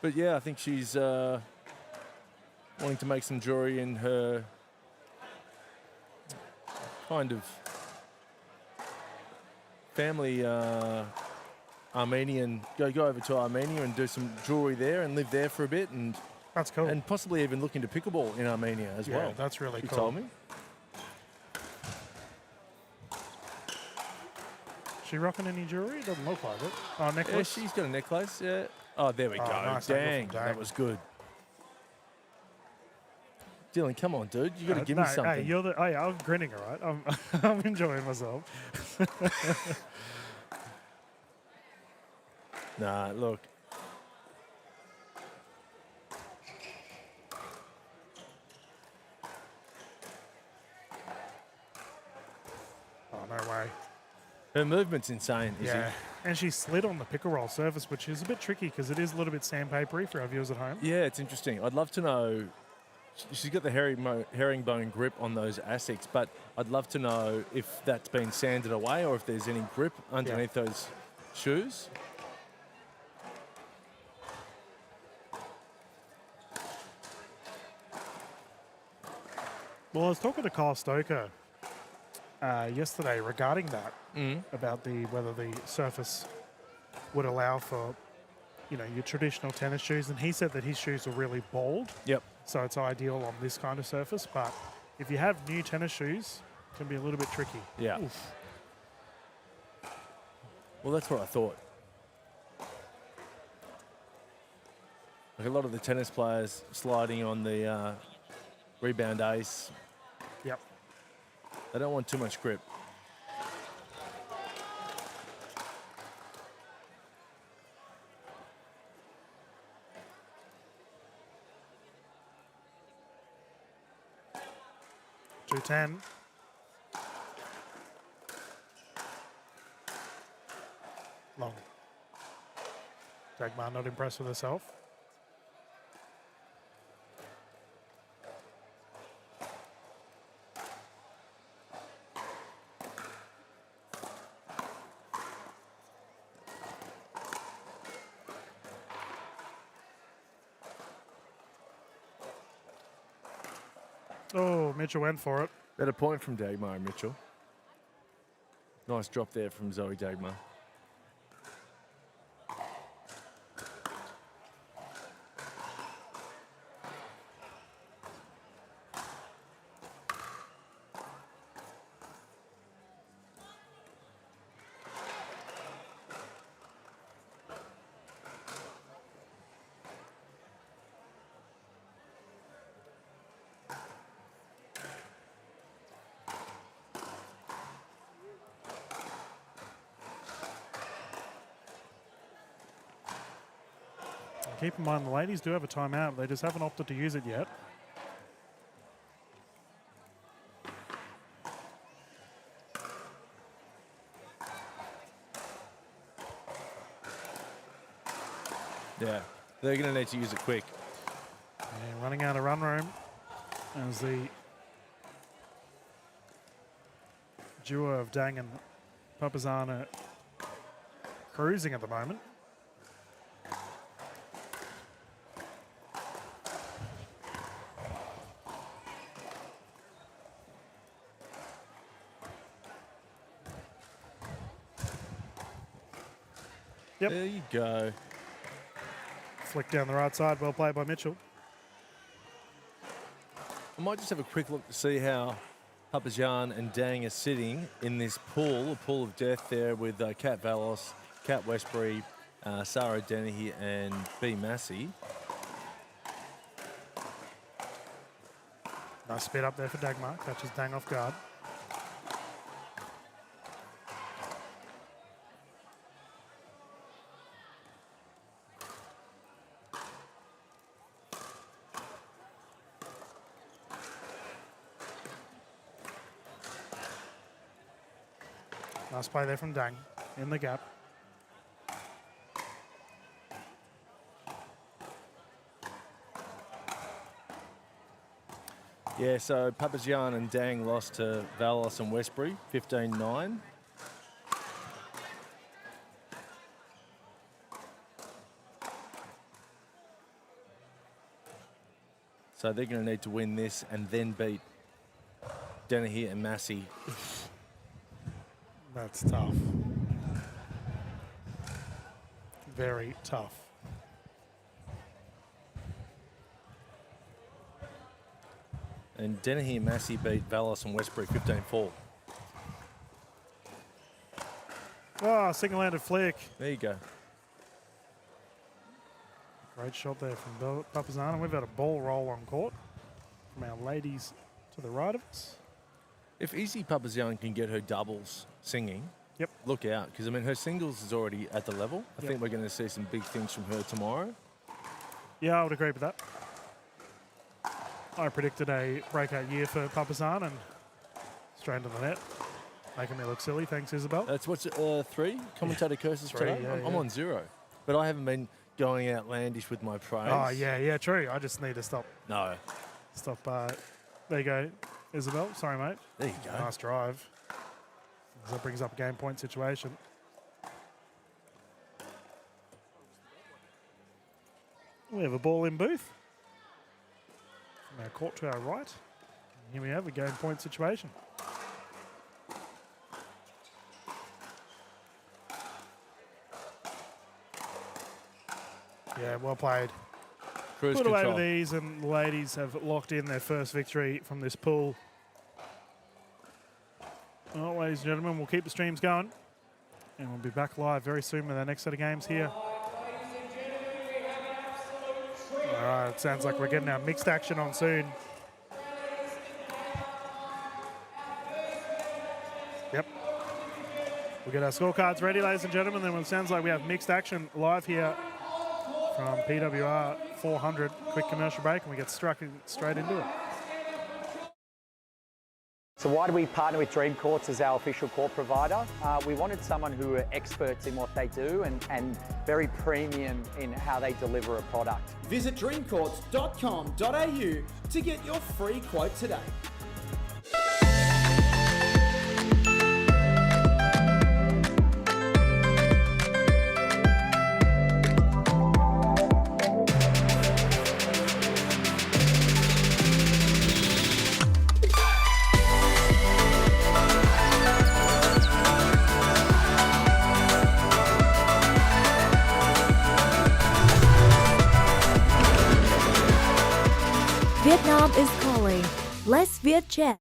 But yeah, I think she's wanting to make some jewelry in her kind of family Armenian, go over to Armenia and do some jewelry there and live there for a bit, and that's cool. And possibly even look into pickleball in Armenia as well. Yeah, that's really she cool. told me. She rocking any jewelry? Doesn't look like it. Oh, necklace? Yeah, she's got a necklace, yeah. Oh, there we go. Nice. Dang, that was good. Dylan, come on, dude. You got to give me something. Hey, yeah, I'm grinning, all right? I'm enjoying myself. Nah, look. Oh, no way. Her movement's insane, Yeah, and she slid on the pickle roll surface, which is a bit tricky because it is a little bit sandpapery for our viewers at home. Yeah, it's interesting. I'd love to know. She's got the herringbone grip on those ASICs, but I'd love to know if that's been sanded away or if there's any grip underneath those shoes. Well, I was talking to Kyle Stoker yesterday regarding that, about whether the surface would allow for, your traditional tennis shoes, and he said that his shoes are really bald. Yep. So it's ideal on this kind of surface, but if you have new tennis shoes, it can be a little bit tricky. Yeah. Oof. Well, that's what I thought. Like a lot of the tennis players sliding on the rebound ace. Yep. They don't want too much grip. .210. Long. Dagmar not impressed with herself. Oh, Mitchell went for it. Better point from Dagmar and Mitchell. Nice drop there from Zoe Dagmar. Keep in mind, the ladies do have a timeout. They just haven't opted to use it yet. Yeah, they're going to need to use it quick. Yeah, running out of run room as the duo of Dang and Papazana cruising at the moment. Yep. There you go. Flick down the right side. Well played by Mitchell. I might just have a quick look to see how Papajan and Dang are sitting in this pool, a pool of death there with Kat Valos, Kat Westbury, Sarah Dennehy and B. Massey. Nice speed up there for Dagmar. Catches Dang off guard. Nice play there from Dang in the gap. Yeah, so Papazian and Dang lost to Valos and Westbury, 15-9. So they're going to need to win this and then beat Dennehy and Massey. That's tough. Very tough. And Dennehy and Massey beat Valos and Westbury 15-4. Oh, single-handed flick. There you go. Great shot there from Papazana. We've had a ball roll on court from our ladies to the right of us. If Izzy Papazian can get her doubles singing, yep, look out. Because, I mean, her singles is already at the level. I think we're going to see some big things from her tomorrow. Yeah, I would agree with that. I predicted a breakout year for Papazan and straight into the net. Making me look silly. Thanks, Isabel. That's what's 3 commentator curses 3, today. yeah, I'm on 0. But I haven't been going outlandish with my praise. Oh, yeah, true. I just need to stop. No. Stop. There you go, Isabel. Sorry, mate. There you go. Nice drive. That brings up a game point situation. We have a ball in booth. From our court to our right. And here we have a game point situation. Yeah, well played. Cruise Put away control. with these, and the ladies have locked in their first victory from this pool. Well, ladies and gentlemen, we'll keep the streams going. And we'll be back live very soon with our next set of games here. All right, it sounds like we're getting our mixed action on soon. Yep. We'll get our scorecards ready, ladies and gentlemen. Then it sounds like we have mixed action live here from PWR 400. Quick commercial break, and we get straight into it. So why do we partner with Dream Courts as our official court provider? We wanted someone who are experts in what they do and very premium in how they deliver a product. Visit dreamcourts.com.au to get your free quote today. Vietnam is calling. Let's Viet chat.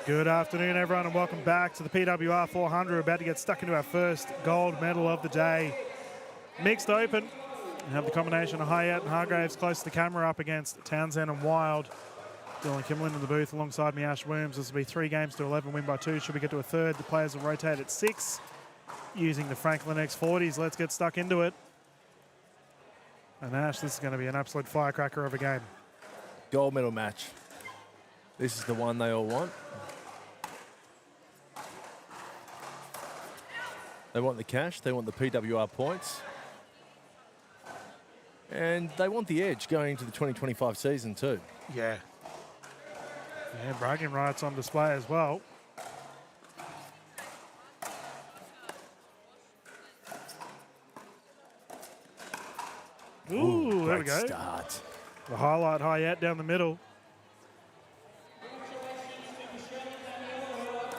Good afternoon, everyone, and welcome back to the PWR 400. We're about to get stuck into our first gold medal of the day. Mixed open. We have the combination of Hyatt and Hargraves close to the camera up against Townsend and Wild. Dylan Kimlin in the booth alongside me, Ash Williams. This will be 3 games to 11, win by 2. Should we get to a third, the players will rotate at 6 using the Franklin X40s. Let's get stuck into it. And Ash, this is going to be an absolute firecracker of a game. Gold medal match. This is the one they all want. They want the cash, they want the PWR points, and they want the edge going into the 2025 season too. Yeah. Yeah, bragging rights on display as well. Ooh, there we go. Start. The highlight Hyatt down the middle.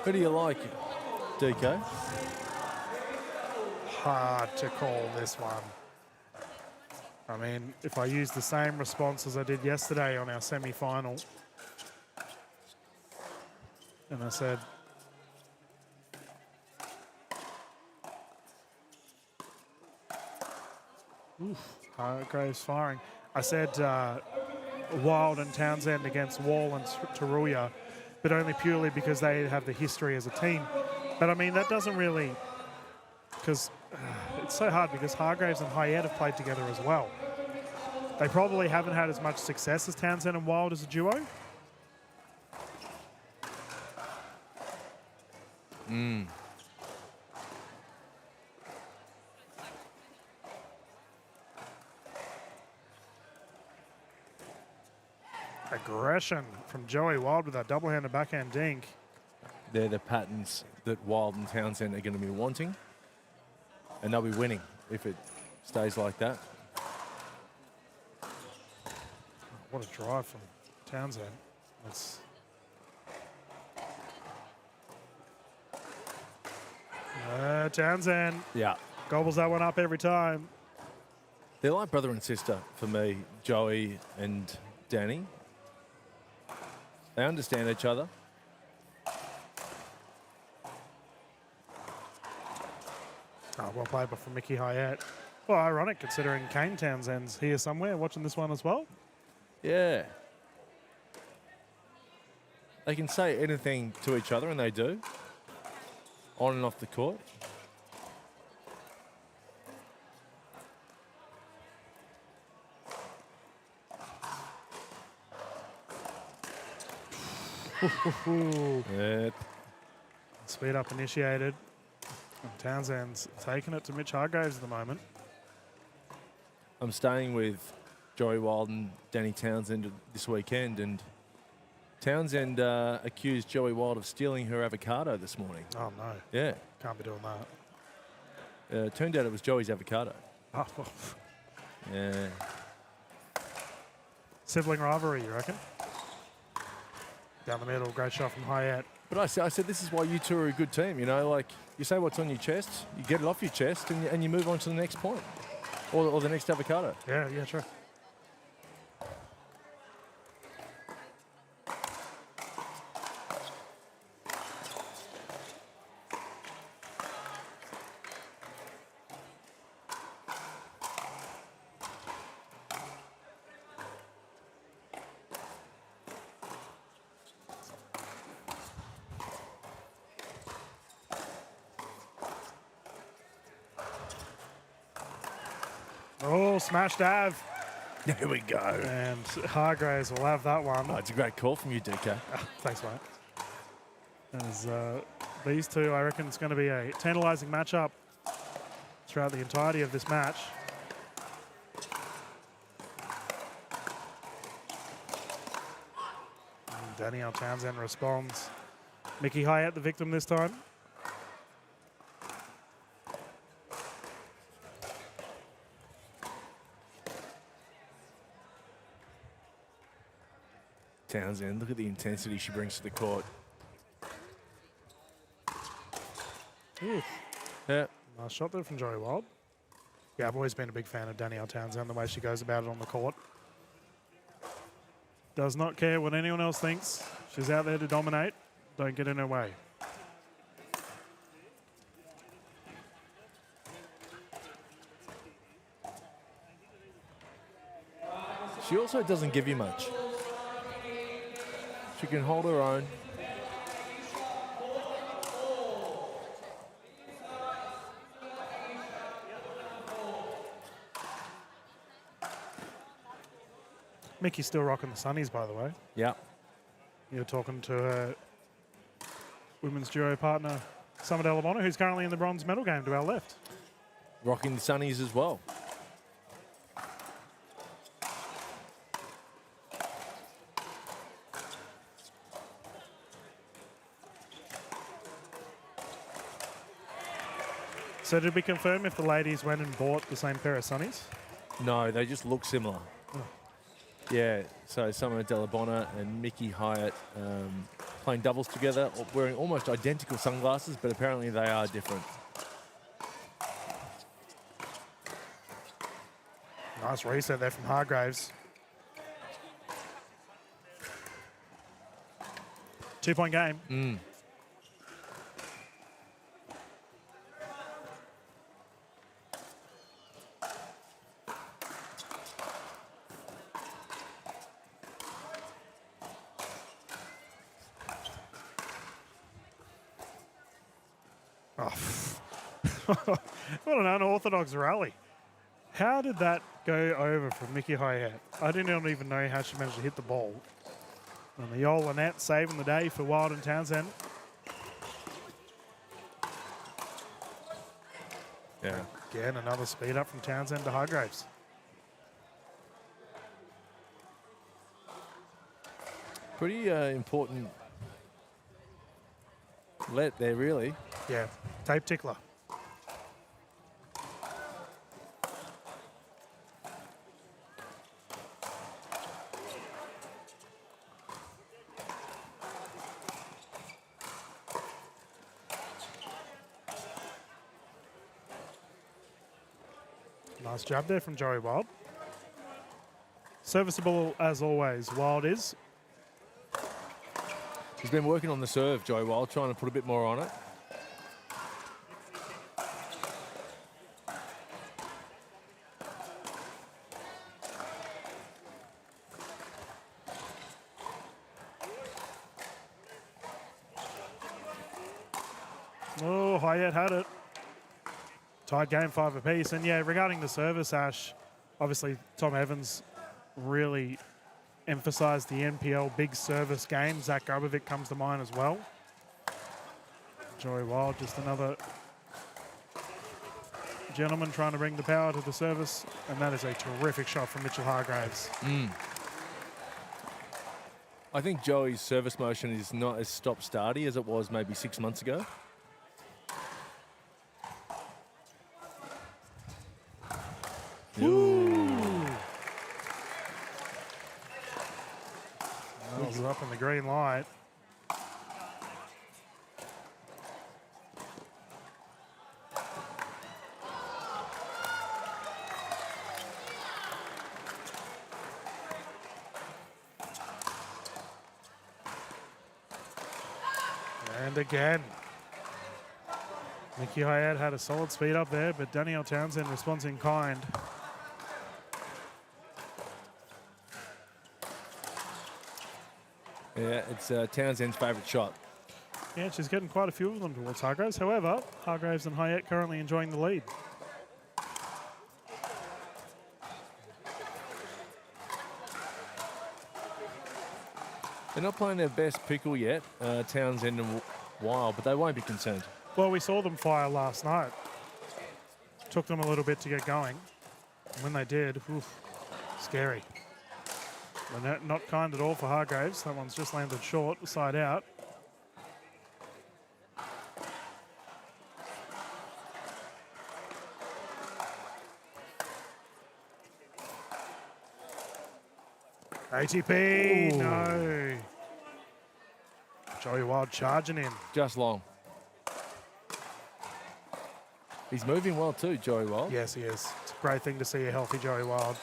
Who do you like, DK? Hard to call this one. I mean, if I use the same response as I did yesterday on our semi-final, and I said, Hargraves firing. I said Wild and Townsend against Wall and Taruya, but only purely because they have the history as a team. But I mean, that doesn't really, because it's so hard because Hargraves and Hyatt have played together as well. They probably haven't had as much success as Townsend and Wild as a duo. Aggression from Joey Wild with that double-handed backhand dink. They're the patterns that Wild and Townsend are going to be wanting, and they'll be winning if it stays like that. What a drive from Townsend. That's Townsend. Yeah. Gobbles that one up every time. They're like brother and sister for me, Joey and Danny. They understand each other. Oh, well played by from Mickey Hyatt. Well, ironic considering Kane Townsend's here somewhere watching this one as well. Yeah. They can say anything to each other, and they do, on and off the court. Yep. Speed up initiated. And Townsend's taking it to Mitch Hargraves at the moment. I'm staying with Joey Wild and Danny Townsend this weekend, and Townsend accused Joey Wild of stealing her avocado this morning. Oh, no. Yeah. Can't be doing that. Turned out it was Joey's avocado. Oh. Yeah. Sibling rivalry, you reckon? Down the middle, great shot from Hyatt. But I said this is why you two are a good team, you know, like you say what's on your chest, you get it off your chest, and you move on to the next point or the next avocado. Yeah, sure. Oh, smashed Av. There we go. And Hargraves will have that one. Oh, it's a great call from you, DK. Thanks, mate. As these two, I reckon it's going to be a tantalising matchup throughout the entirety of this match. And Danielle Townsend responds. Mickey Hyatt, the victim this time. Townsend, look at the intensity she brings to the court. Oof. Yeah. Nice shot there from Joey Wild. Yeah, I've always been a big fan of Danielle Townsend, the way she goes about it on the court. Does not care what anyone else thinks. She's out there to dominate. Don't get in her way. She also doesn't give you much. She can hold her own. Mickey's still rocking the sunnies, by the way. Yeah. You're talking to her women's duo partner, Summer Delabona, who's currently in the bronze medal game to our left. Rocking the sunnies as well. So did we confirm if the ladies went and bought the same pair of sunnies? No, they just look similar. Oh. Yeah, so Summer Delabona and Mickey Hyatt playing doubles together, wearing almost identical sunglasses, but apparently they are different. Nice reset there from Hargraves. 2-point game. What an unorthodox rally. How did that go over from Mickey Hyatt? I didn't even know how she managed to hit the ball. And the Yola net saving the day for Wild and Townsend. Yeah. Again, another speed up from Townsend to Hargraves. Pretty important let there, really. Yeah, tape tickler. Nice job there from Joey Wild. Serviceable as always, Wild is. He's been working on the serve, Joey Wild, trying to put a bit more on it. Oh, Hyatt had it. Tied game 5 apiece. And yeah, regarding the service, Ash, obviously Tom Evans really emphasised the NPL big service game. Zach Grubovic comes to mind as well. Joey Wild, just another gentleman trying to bring the power to the service. And that is a terrific shot from Mitchell Hargraves. I think Joey's service motion is not as stop-starty as it was maybe 6 months ago. Those are up in the green light. And again. Mickey Hyatt had a solid speed up there, but Danielle Townsend responds in kind. Yeah, it's Townsend's favourite shot. Yeah, she's getting quite a few of them towards Hargraves. However, Hargraves and Hyatt currently enjoying the lead. They're not playing their best pickle yet, Townsend and Wild, but they won't be concerned. Well, we saw them fire last night. Took them a little bit to get going. And when they did, oof, scary. But not kind at all for Hargraves. That one's just landed short, side out. ATP, Ooh. no. Joey Wild charging in. Just long. He's moving well too, Joey Wild. Yes, he is. It's a great thing to see a healthy Joey Wild.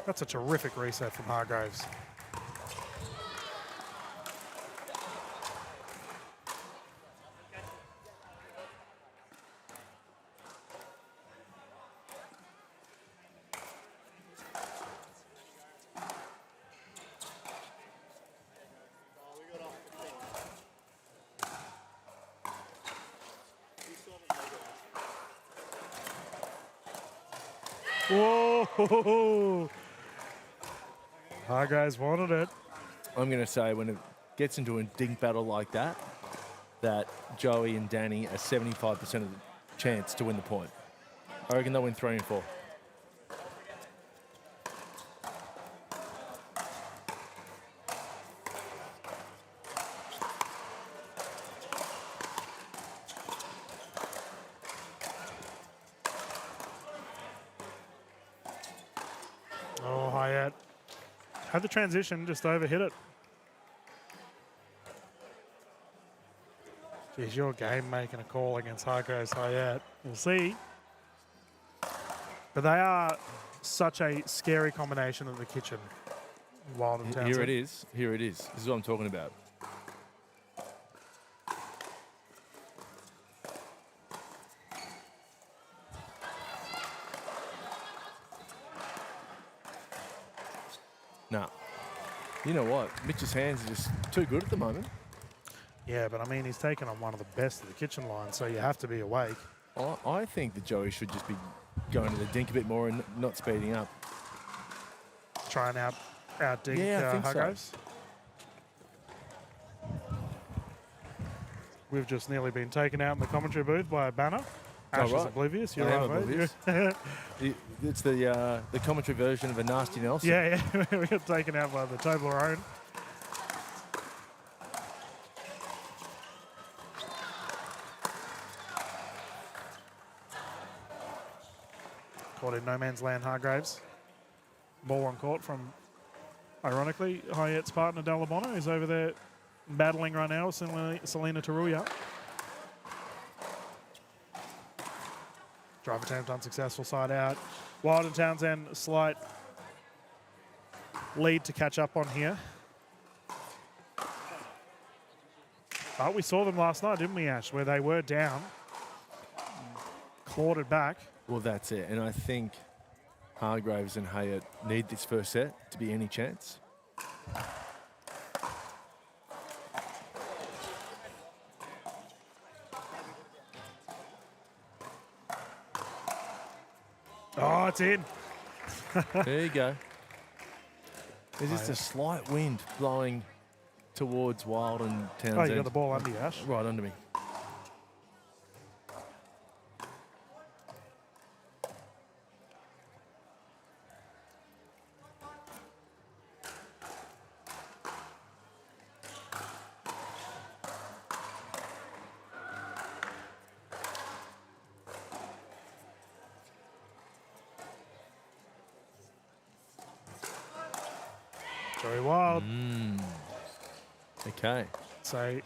That's a terrific reset from Hargraves. Whoa! Hargraves wanted it. I'm going to say when it gets into a dink battle like that, that Joey and Danny are 75% of the chance to win the point. I reckon they'll win 3 and 4. Oh, Hyatt. Had the transition, just overhit it. Geez, your game making a call against Hargraves Hyatt. We'll see. But they are such a scary combination in the kitchen. Wild and Townsend. Here it is. Here it is. This is what I'm talking about. Nah. You know what? Mitch's hands are just too good at the moment. Yeah, but I mean, he's taken on one of the best of the kitchen line, so you have to be awake. I think that Joey should just be going to the dink a bit more and not speeding up. Try and out dink I think Hargraves. We've just nearly been taken out in the commentary booth by a banner. Ash is oblivious. You're right, oblivious. It's the commentary version of a nasty Nelson. Yeah, we got taken out by the Toblerone. Caught in no man's land, Hargraves. Ball on court from, ironically, Hyatt's partner, Dallabona, who's over there battling right now with Selena Taruya. Drive attempt unsuccessful, side out. Wild and Townsend, slight lead to catch up on here. But we saw them last night, didn't we, Ash, where they were down, clawed it back. Well, that's it. And I think Hargraves and Hyatt need this first set to be any chance. Oh, it's in. There you go. There's just a slight wind blowing towards Wild and Townsend. Oh, you got the ball under you, Ash. Right under me. Very wild. Okay. It's a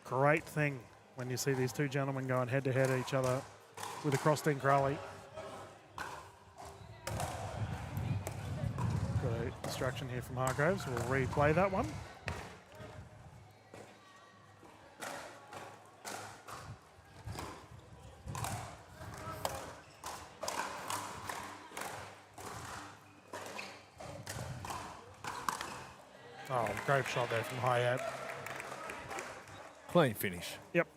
great thing when you see these two gentlemen going head-to-head at each other with a cross-dink rally. Got a distraction here from Hargraves. We'll replay that one. Oh, great shot there from Hyatt. Clean finish. Yep.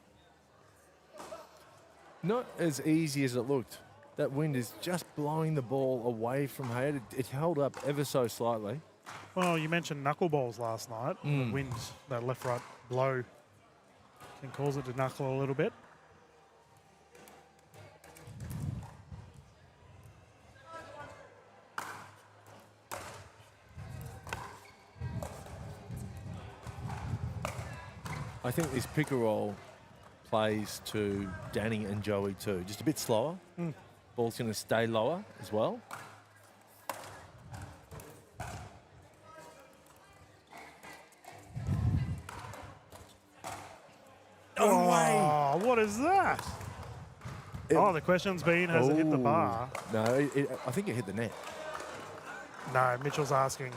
Not as easy as it looked. That wind is just blowing the ball away from Hyatt. It held up ever so slightly. Well, you mentioned knuckleballs last night. The wind, that left-right blow, can cause it to knuckle a little bit. I think this pick and roll plays to Danny and Joey too. Just a bit slower. Ball's going to stay lower as well. No way! What is that? The question's been, has it hit the bar? No, I think it hit the net. No, Mitchell's asking.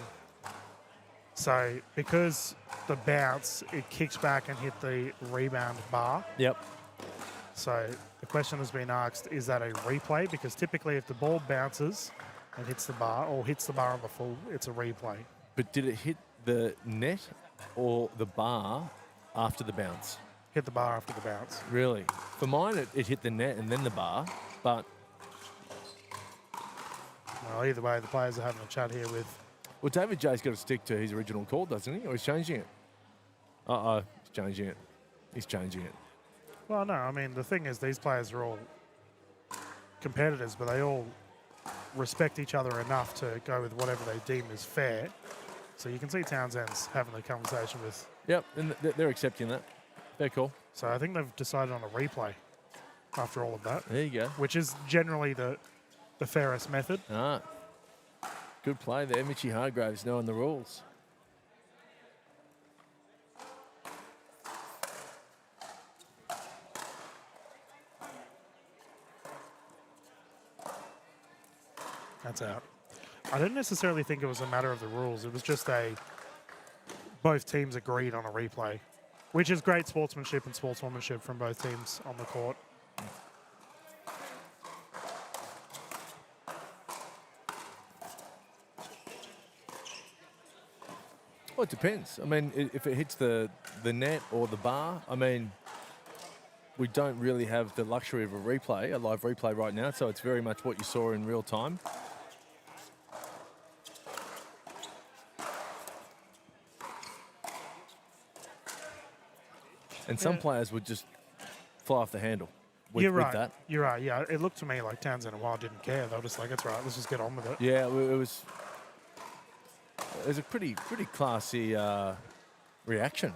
So because the bounce, it kicks back and hit the rebound bar. Yep. So the question has been asked, is that a replay? Because typically if the ball bounces and hits the bar or hits the bar on the full, it's a replay. But did it hit the net or the bar after the bounce? Hit the bar after the bounce. Really? For mine, it hit the net and then the bar, but... Well, either way, the players are having a chat here with... Well, David J's got to stick to his original call, doesn't he? Or he's changing it? Uh-oh, he's changing it. He's changing it. Well, no, I mean, the thing is these players are all competitors, but they all respect each other enough to go with whatever they deem is fair. So you can see Townsend's having a conversation with... Yep, and they're accepting that. They're cool. So I think they've decided on a replay after all of that. There you go. Which is generally the fairest method. Ah, good play there. Mitchie Hargraves knowing the rules. That's out. I didn't necessarily think it was a matter of the rules. It was just both teams agreed on a replay, which is great sportsmanship and sportswomanship from both teams on the court. Well, it depends. I mean, if it hits the net or the bar, I mean, we don't really have the luxury of a replay, a live replay right now, so it's very much what you saw in real time. And some players would just fly off the handle with that. You're right. Yeah, it looked to me like Townsend and Wild didn't care. They were just like, it's right, let's just get on with it. Yeah, it was a pretty classy reaction.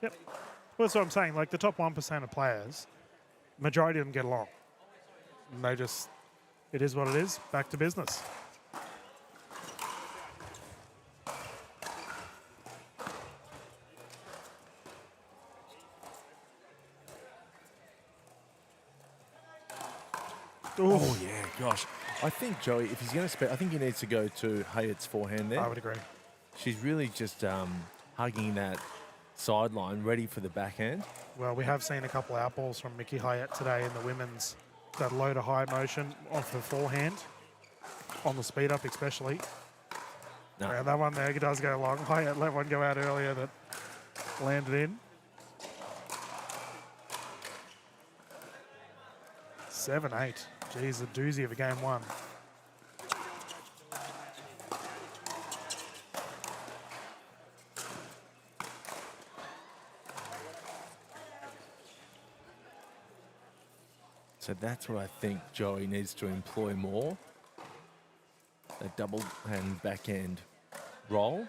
Yep. Well, that's what I'm saying. Like the top 1% of players, majority of them get along. And they just, it is what it is. Back to business. Oh, yeah, gosh. I think, Joey, if he's going to spend, I think he needs to go to Hayat's forehand there. I would agree. She's really just hugging that sideline, ready for the backhand. Well, we have seen a couple of outballs from Mickey Hyatt today in the women's, that low to high motion off the forehand, on the speed up especially. No. Yeah, that one there does go long. Hyatt let one go out earlier that landed in. 7-8. Geez, a doozy of a game one. So that's what I think Joey needs to employ more. A double hand backhand roll.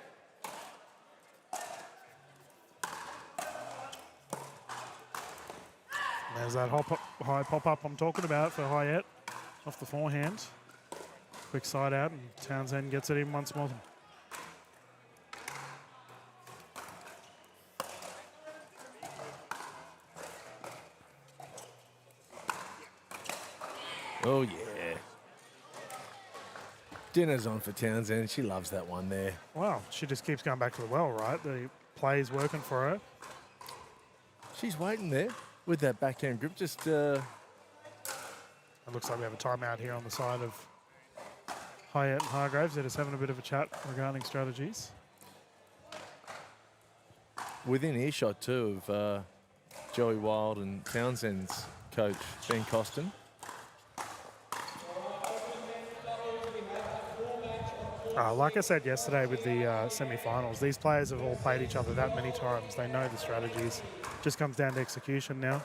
There's that high pop-up I'm talking about for Hyatt off the forehand. Quick side out, and Townsend gets it in once more. Oh, yeah. Dinner's on for Townsend. She loves that one there. Wow, she just keeps going back to the well, right? The play's working for her. She's waiting there with that backhand grip. Just It looks like we have a timeout here on the side of Hyatt and Hargraves. They're just having a bit of a chat regarding strategies. within earshot too of Joey Wild and Townsend's coach, Ben Costin. Like I said yesterday with the semi-finals, these players have all played each other that many times. They know the strategies. Just comes down to execution now.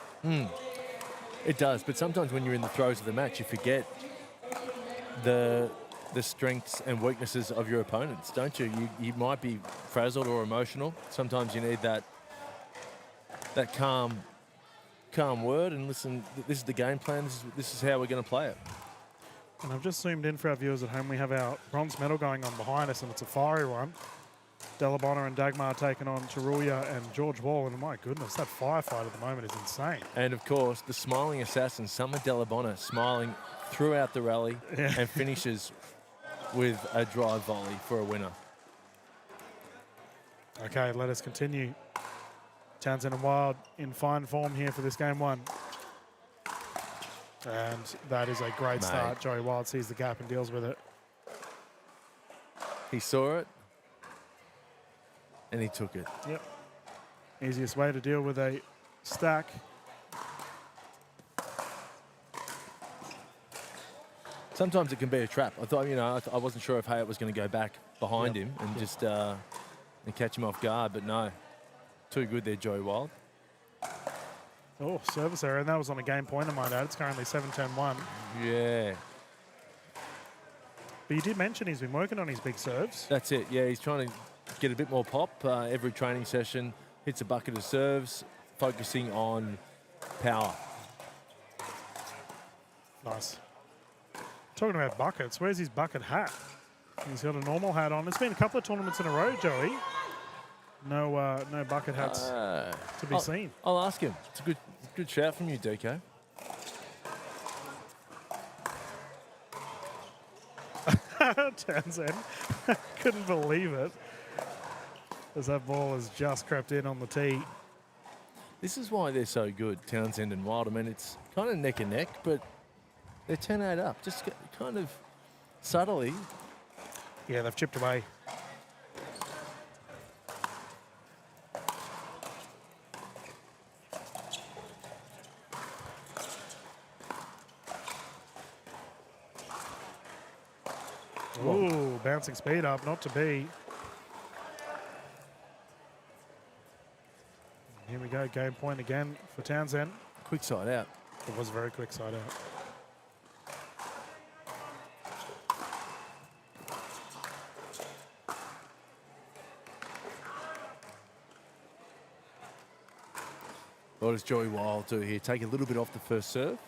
It does, but sometimes when you're in the throes of the match, you forget the strengths and weaknesses of your opponents, don't you? You might be frazzled or emotional. Sometimes you need that calm word and listen, this is the game plan, this is how we're going to play it. And I've just zoomed in for our viewers at home. We have our bronze medal going on behind us, and it's a fiery one. Delabonna and Dagmar taking on Taruya and George Wall, and my goodness, that firefight at the moment is insane. And of course, the smiling assassin, Summer Delabonna, smiling throughout the rally and finishes with a drive volley for a winner. Okay, let us continue. Townsend and Wild in fine form here for this game one. And that is a great start. Joey Wild sees the gap and deals with it. He saw it and he took it. Yep. Easiest way to deal with a stack. Sometimes it can be a trap. I thought, I wasn't sure if Hayat was going to go back behind him and just and catch him off guard, but no. Too good there, Joey Wild. Oh, service error, and that was on a game point, I might add. It's currently 7-10-1. Yeah. But you did mention he's been working on his big serves. That's it, yeah. He's trying to get a bit more pop. Every training session, hits a bucket of serves, focusing on power. Nice. Talking about buckets, where's his bucket hat? He's got a normal hat on. It's been a couple of tournaments in a row, Joey. No bucket hats to be seen. I'll ask him. It's a good shout from you, DK. Townsend couldn't believe it as that ball has just crept in on the tee. This is why they're so good, Townsend and Wild. I mean, it's kind of neck and neck, but they're 10-8 up, just kind of subtly. Yeah, they've chipped away. Ooh, bouncing speed up, not to be. Here we go, game point again for Townsend. Quick side out. It was a very quick side out. What does Joey Wild do here? Take a little bit off the first serve?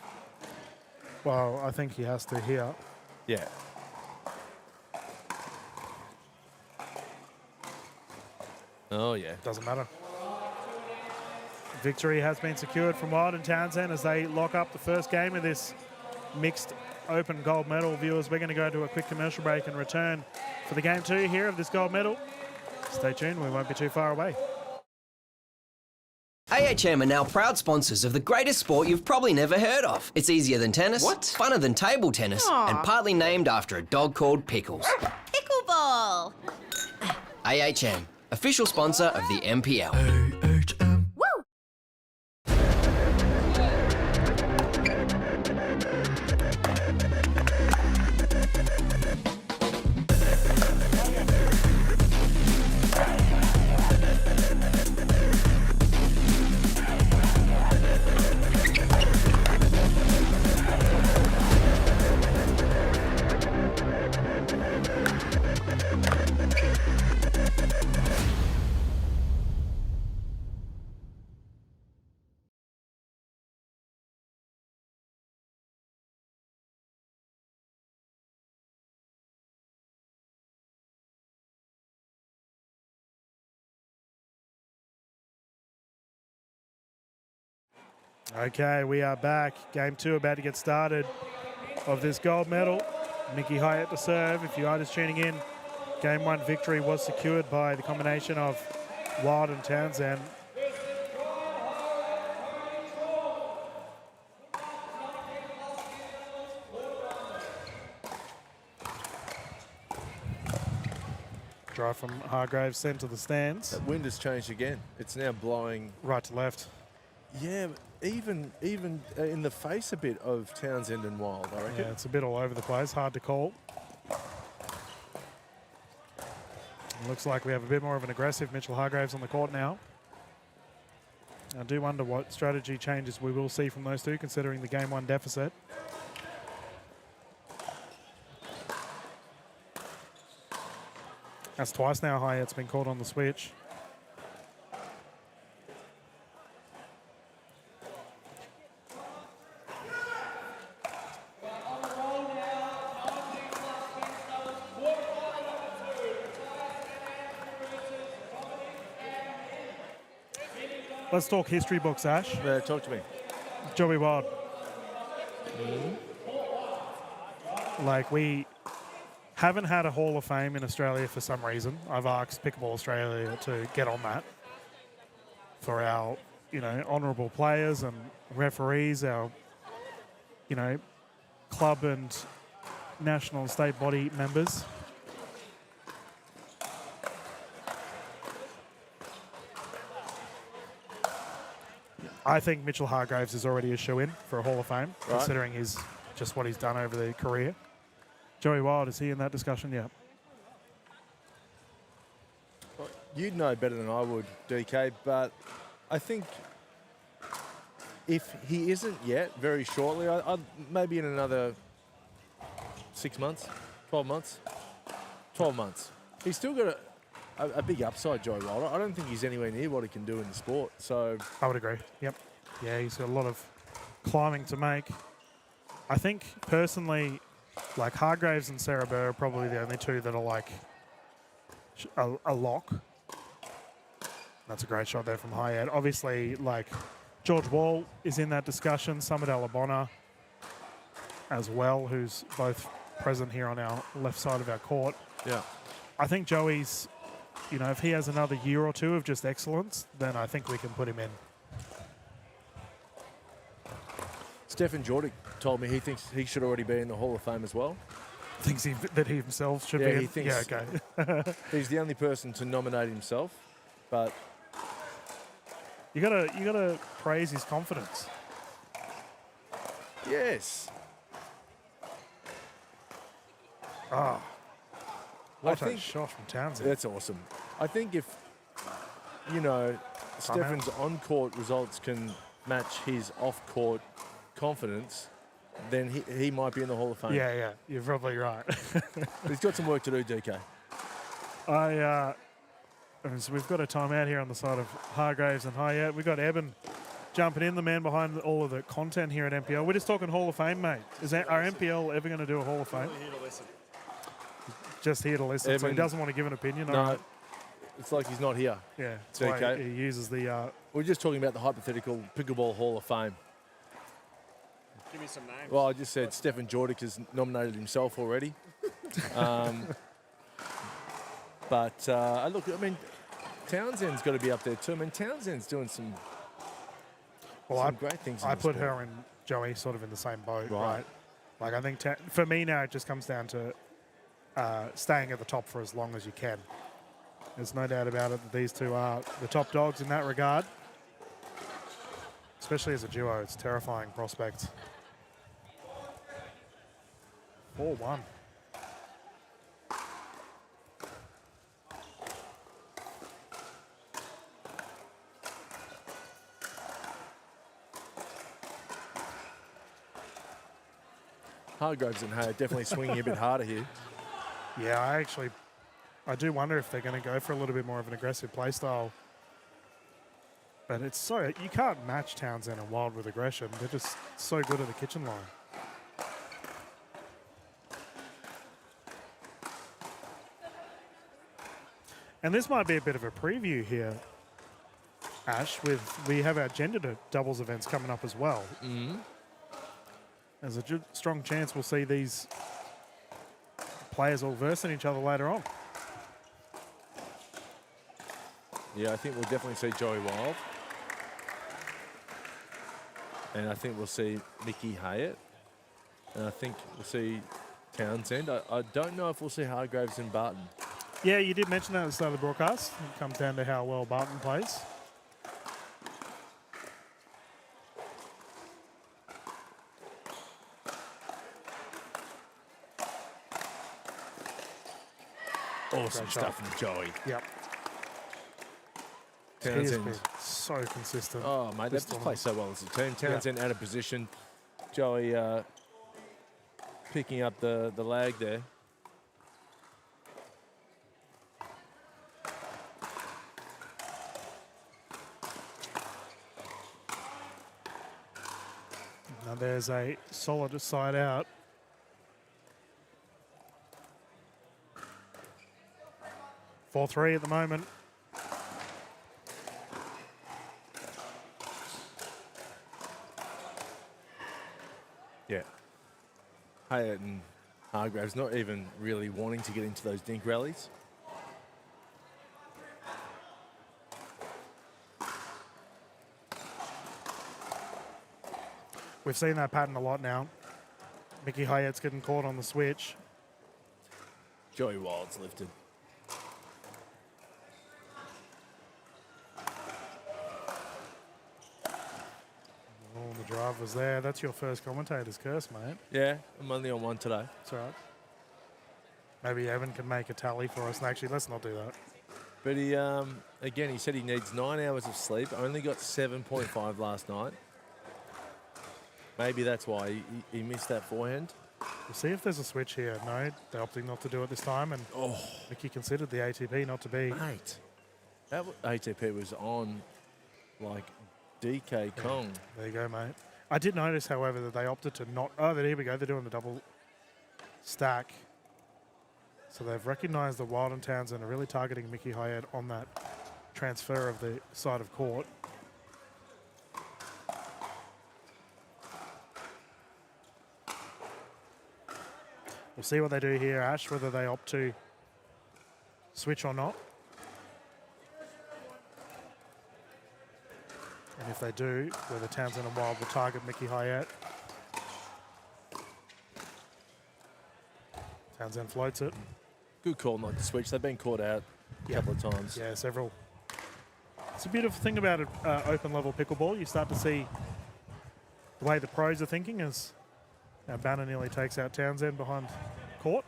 Well, I think he has to here. Yeah. Oh, yeah. Doesn't matter. Victory has been secured from Wild and Townsend as they lock up the first game of this mixed open gold medal. Viewers, we're going to go to a quick commercial break and return for the game 2 here of this gold medal. Stay tuned, we won't be too far away. AHM are now proud sponsors of the greatest sport you've probably never heard of. It's easier than tennis, funner than table tennis, and partly named after a dog called Pickles. Pickleball. AHM, official sponsor of the NPL. Okay, we are back. Game 2 about to get started of this gold medal. Mickey Hyatt to serve. If you are just tuning in, Game 1 victory was secured by the combination of Wild and Townsend. Drive from Hargraves sent to the stands. That wind has changed again. It's now blowing right to left. Yeah, even in the face a bit of Townsend and Wild, I reckon. Yeah, it's a bit all over the place, hard to call. Looks like we have a bit more of an aggressive Mitchell Hargraves on the court now. I do wonder what strategy changes we will see from those two, considering the Game 1 deficit. That's twice now Hyatt's been caught on the switch. Let's talk history books, Ash. Talk to me. Joey Wild. Like, we Haven't had a Hall of Fame in Australia for some reason. I've asked Pickleball Australia to get on that for our, honourable players and referees, our, club and national and state body members. I think Mitchell Hargraves is already a shoe-in for a Hall of Fame, considering just what he's done over the career. Joey Wild, is he in that discussion? Yeah. Well, you'd know better than I would, DK, but I think if he isn't yet, very shortly, I'd maybe in another 6 months, 12 months, 12 months. He's still got a big upside, Joey Wilder. I don't think he's anywhere near what he can do in the sport. So I would agree. Yep. Yeah, he's got a lot of climbing to make. I think personally, like Hargraves and Sarah Burr are probably the only two that are like a lock. That's a great shot there from high end. Obviously, like George Wall is in that discussion. Summit Alabona as well, who's both present here on our left side of our court. Yeah. I think Joey's, if he has another year or two of just excellence, then I think we can put him in. Stefan Jordic told me he thinks he should already be in the Hall of Fame as well. Thinks that he himself should be in? He thinks okay. he's the only person to nominate himself, but you gotta praise his confidence. Yes. Ah. What a shot from Townsend. That's awesome. I think if, Stefan's on-court results can match his off-court confidence, then he might be in the Hall of Fame. Yeah, you're probably right. He's got some work to do, DK. So we've got a timeout here on the side of Hargraves and Hyatt. We've got Eben jumping in, the man behind all of the content here at NPL. We're just talking Hall of Fame, mate. Are NPL ever going to do a Hall of Fame? Just here to listen, Eben, so he doesn't want to give an opinion. No, it's like he's not here. Yeah, it's DK. why he uses the... We're just talking about the hypothetical Pickleball Hall of Fame. Give me some names. Well, I just said Stefan Jordic has nominated himself already. But look, I mean, Townsend's got to be up there too. I mean, Townsend's doing some great things. I put her and Joey sort of in the same boat, right? Like, I think for me now, it just comes down to staying at the top for as long as you can. There's no doubt about it that these two are the top dogs in that regard. Especially as a duo, it's terrifying prospects. 4-1. Hargraves and Hay are definitely swinging a bit harder here. Yeah, I do wonder if they're going to go for a little bit more of an aggressive play style. But it's you can't match Townsend and Wild with aggression. They're just so good at the kitchen line. And this might be a bit of a preview here, Ash, we have our gender doubles events coming up as well. Mm-hmm. There's a strong chance we'll see these players all versing each other later on. Yeah, I think we'll definitely see Joey Wild. And I think we'll see Mickey Hyatt. And I think we'll see Townsend. I don't know if we'll see Hargraves and Barton. Yeah, you did mention that at the start of the broadcast. It comes down to how well Barton plays. Awesome stuff from Joey. Yep. Townsend. He has been so consistent. Oh, mate, they've just played so well as a team. Townsend out of position. Joey picking up the lag there. Now there's a solid side out. 4-3 at the moment. Yeah. Hyatt and Hargraves not even really wanting to get into those dink rallies. We've seen that pattern a lot now. Mickey Hyatt's getting caught on the switch. Joey Wild's lifted. Oh, the drive was there. That's your first commentator's curse, mate. Yeah, I'm only on one today. That's all right. Maybe Evan can make a tally for us. And actually, let's not do that. But he, again, he said he needs 9 hours of sleep. Only got 7.5 last night. Maybe that's why he missed that forehand. We'll see if there's a switch here. No, they're opting not to do it this time. And Mickey considered the ATP not to be. Mate, that ATP was on like DK Kong. There you go, mate. I did notice, however, that they opted to not. Oh, here we go. They're doing the double stack. So they've recognised that Wild and Townsend are really targeting Mickey Hyatt on that transfer of the side of court. We'll see what they do here, Ash, whether they opt to switch or not. And if they do, whether Townsend and Wild will target Mickey Hyatt. Townsend floats it. Good call not to switch. They've been caught out a couple of times. Yeah, several. It's a beautiful thing about open level pickleball. You start to see the way the pros are thinking as Banner nearly takes out Townsend behind court.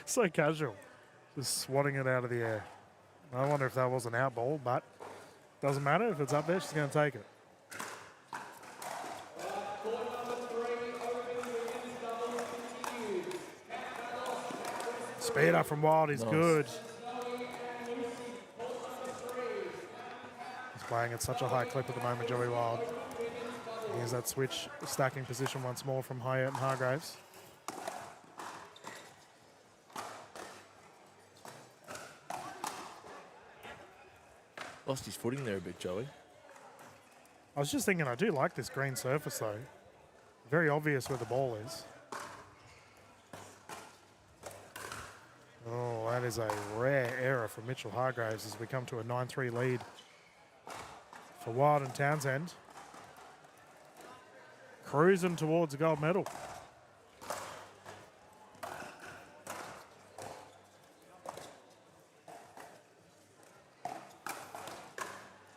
So casual. Just swatting it out of the air. I wonder if that was an out ball, but doesn't matter. If it's up there, she's going to take it. Speed up from Wild is good. He's playing at such a high clip at the moment, Joey Wild. Here's that switch stacking position once more from Hyatt and Hargraves. Lost his footing there a bit, Joey. I was just thinking, I do like this green surface though. Very obvious where the ball is. Oh, that is a rare error from Mitchell Hargraves as we come to a 9-3 lead for Wild and Townsend. Cruising towards a gold medal.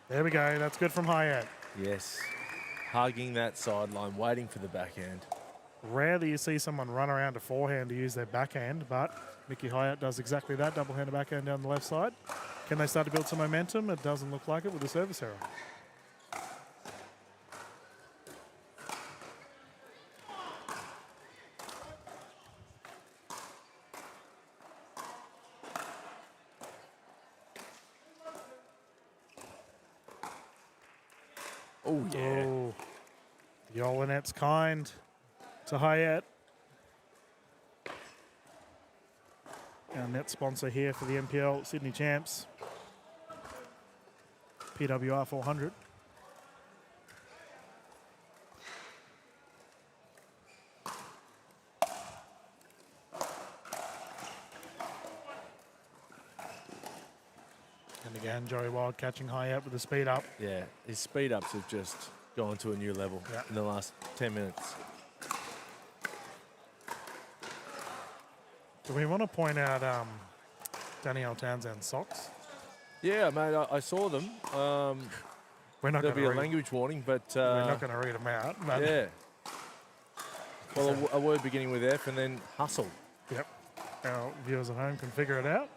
There we go. That's good from Hyatt. Yes. Hugging that sideline, waiting for the backhand. Rarely you see someone run around a forehand to use their backhand, but Mickey Hyatt does exactly that, double-handed backhand down the left side. Can they start to build some momentum? It doesn't look like it with the service error. Oh, yeah. Oh, Yolinette's kind to Hyatt. Our net sponsor here for the NPL Sydney Champs. PWR 400. And again, Joey Wild catching Hyatt with the speed up. Yeah, his speed ups have just gone to a new level in the last 10 minutes. Do we want to point out Danielle Townsend's socks? Yeah, mate, I saw them. We're not There'll be gonna a language warning, but... we're not going to read them out. But yeah. Well, a word beginning with F and then hustle. Yep. Our viewers at home can figure it out.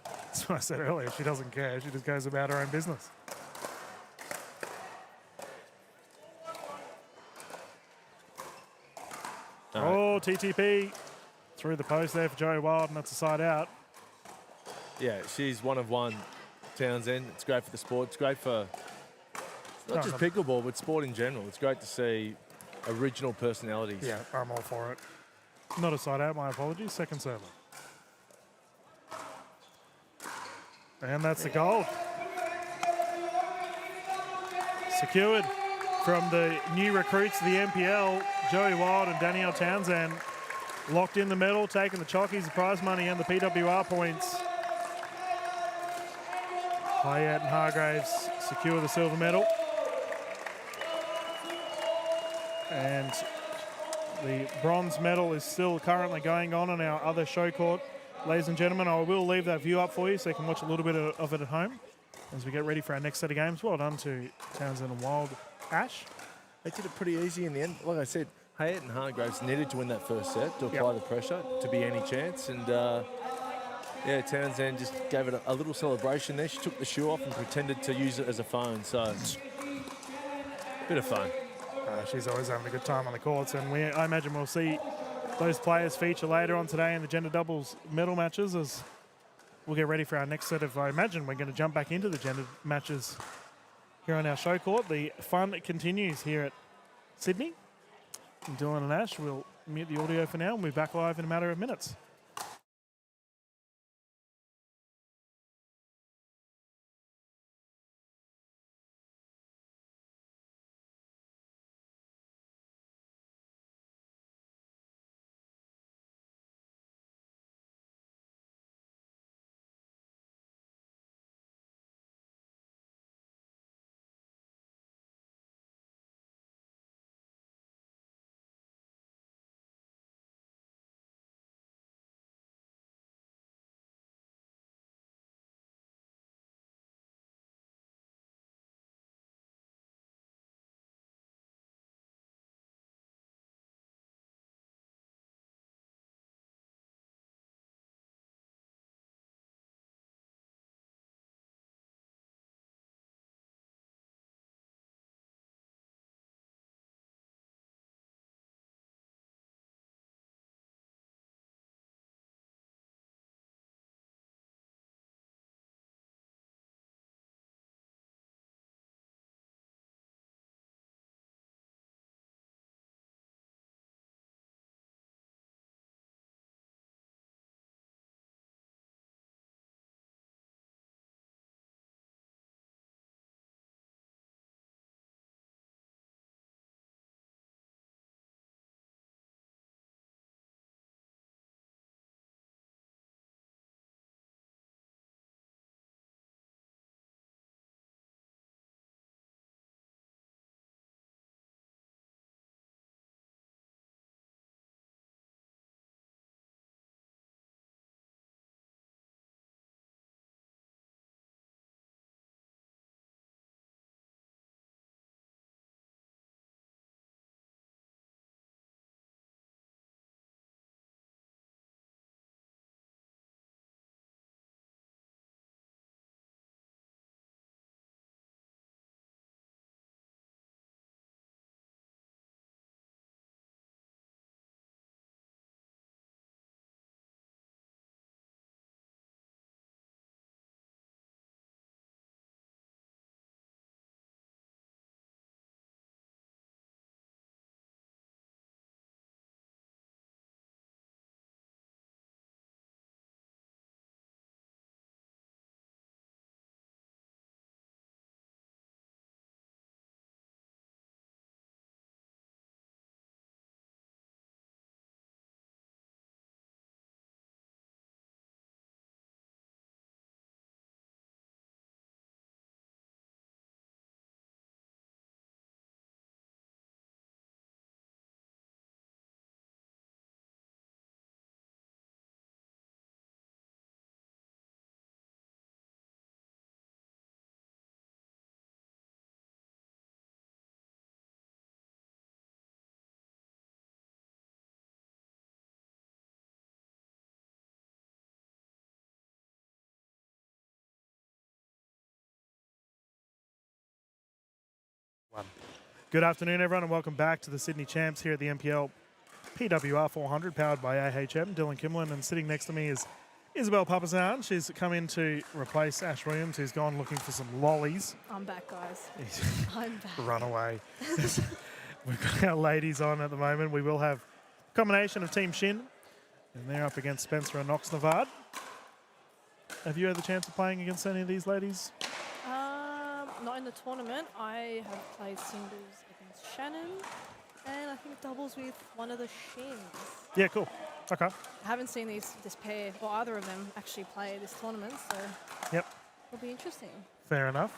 That's what I said earlier. She doesn't care. She just goes about her own business. Oh, TTP through the post there for Joey Wild, and that's a side out. Yeah, she's one of one, Townsend. It's great for the sport. It's great for not just pickleball, but sport in general. It's great to see original personalities. Yeah, I'm all for it. Not a side out, my apologies. Second server. And that's the gold. Secured from the new recruits to the NPL, Joey Wild and Danielle Townsend. Locked in the medal, taking the chockies, the prize money and the PWR points. Hayat and Hargraves secure the silver medal. And the bronze medal is still currently going on our other show court. Ladies and gentlemen, I will leave that view up for you so you can watch a little bit of it at home as we get ready for our next set of games. Well done to Townsend and Wild. Ash? They did it pretty easy in the end. Like I said, Hayat and Hargraves needed to win that first set to apply the pressure to be any chance. And yeah, Townsend just gave it a little celebration there. She took the shoe off and pretended to use it as a phone. So, bit of fun. She's always having a good time on the courts, and I imagine we'll see those players feature later on today in the gender doubles medal matches as we'll get ready for our next set of, I imagine we're going to jump back into the gender matches here on our show court. The fun continues here at Sydney. Dylan and Ash will mute the audio for now and we'll be back live in a matter of minutes. Good afternoon, everyone, and welcome back to the Sydney Champs here at the NPL PWR 400, powered by AHM. Dylan Kimlin, and sitting next to me is Isabel Papazan. She's come in to replace Ash Williams, who's gone looking for some lollies. I'm back, guys. I'm back. Run away. We've got our ladies on at the moment. We will have a combination of Team Shin, and they're up against Spencer and Knox Navard. Have you had the chance of playing against any of these ladies? Not in the tournament. I have played singles against Shannon, and I think doubles with one of the Shins. Yeah, cool. Okay. I haven't seen this pair or either of them actually play this tournament, so Yep. it'll be interesting. Fair enough.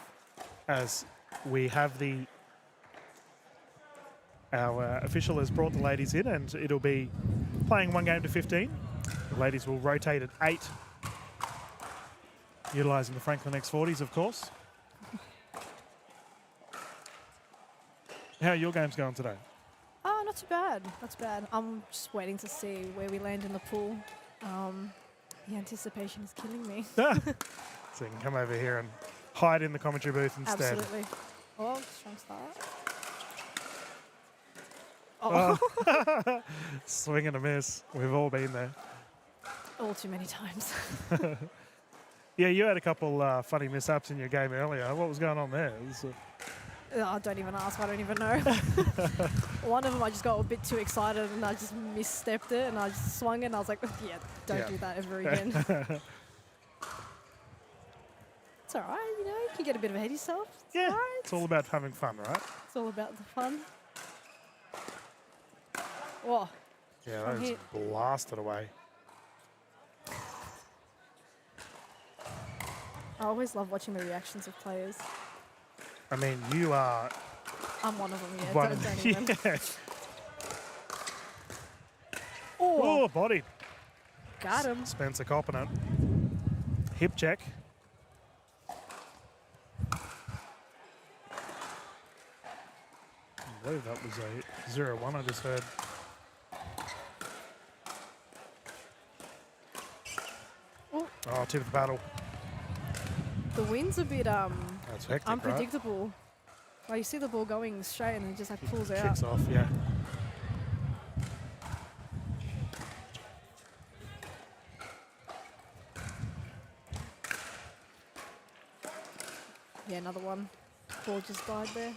As we have our official has brought the ladies in, and it'll be playing 1 game to 15. The ladies will rotate at 8, utilising the Franklin X40s, of course. How are your games going today? Oh, not too bad. Not too bad. I'm just waiting to see where we land in the pool. The anticipation is killing me. So you can come over here and hide in the commentary booth instead. Absolutely. Oh, strong start. Oh. Swing and a miss. We've all been there. All too many times. Yeah, you had a couple funny mishaps in your game earlier. What was going on there? Oh, don't even ask. I don't even know. One of them, I just got a bit too excited and I just misstepped it and I just swung it and I was like, yeah, don't do that ever again. It's all right, you know, you can get a bit ahead of yourself. It's all right. It's all about having fun, right? It's all about the fun. Whoa. Yeah, that was blasted away. I always love watching the reactions of players. I mean, you are... I'm one of them, yeah. One Don't even. Yeah. Oh, bodied. got him. Spencer copping it. Hip check. I believe that was a 0-1 I just heard. Oh, tip of the paddle. The wind's a bit That's hectic, unpredictable. Right? Like you see the ball going straight and it just like pulls out. Kicks off, yeah. Yeah, another one. Ball just died there.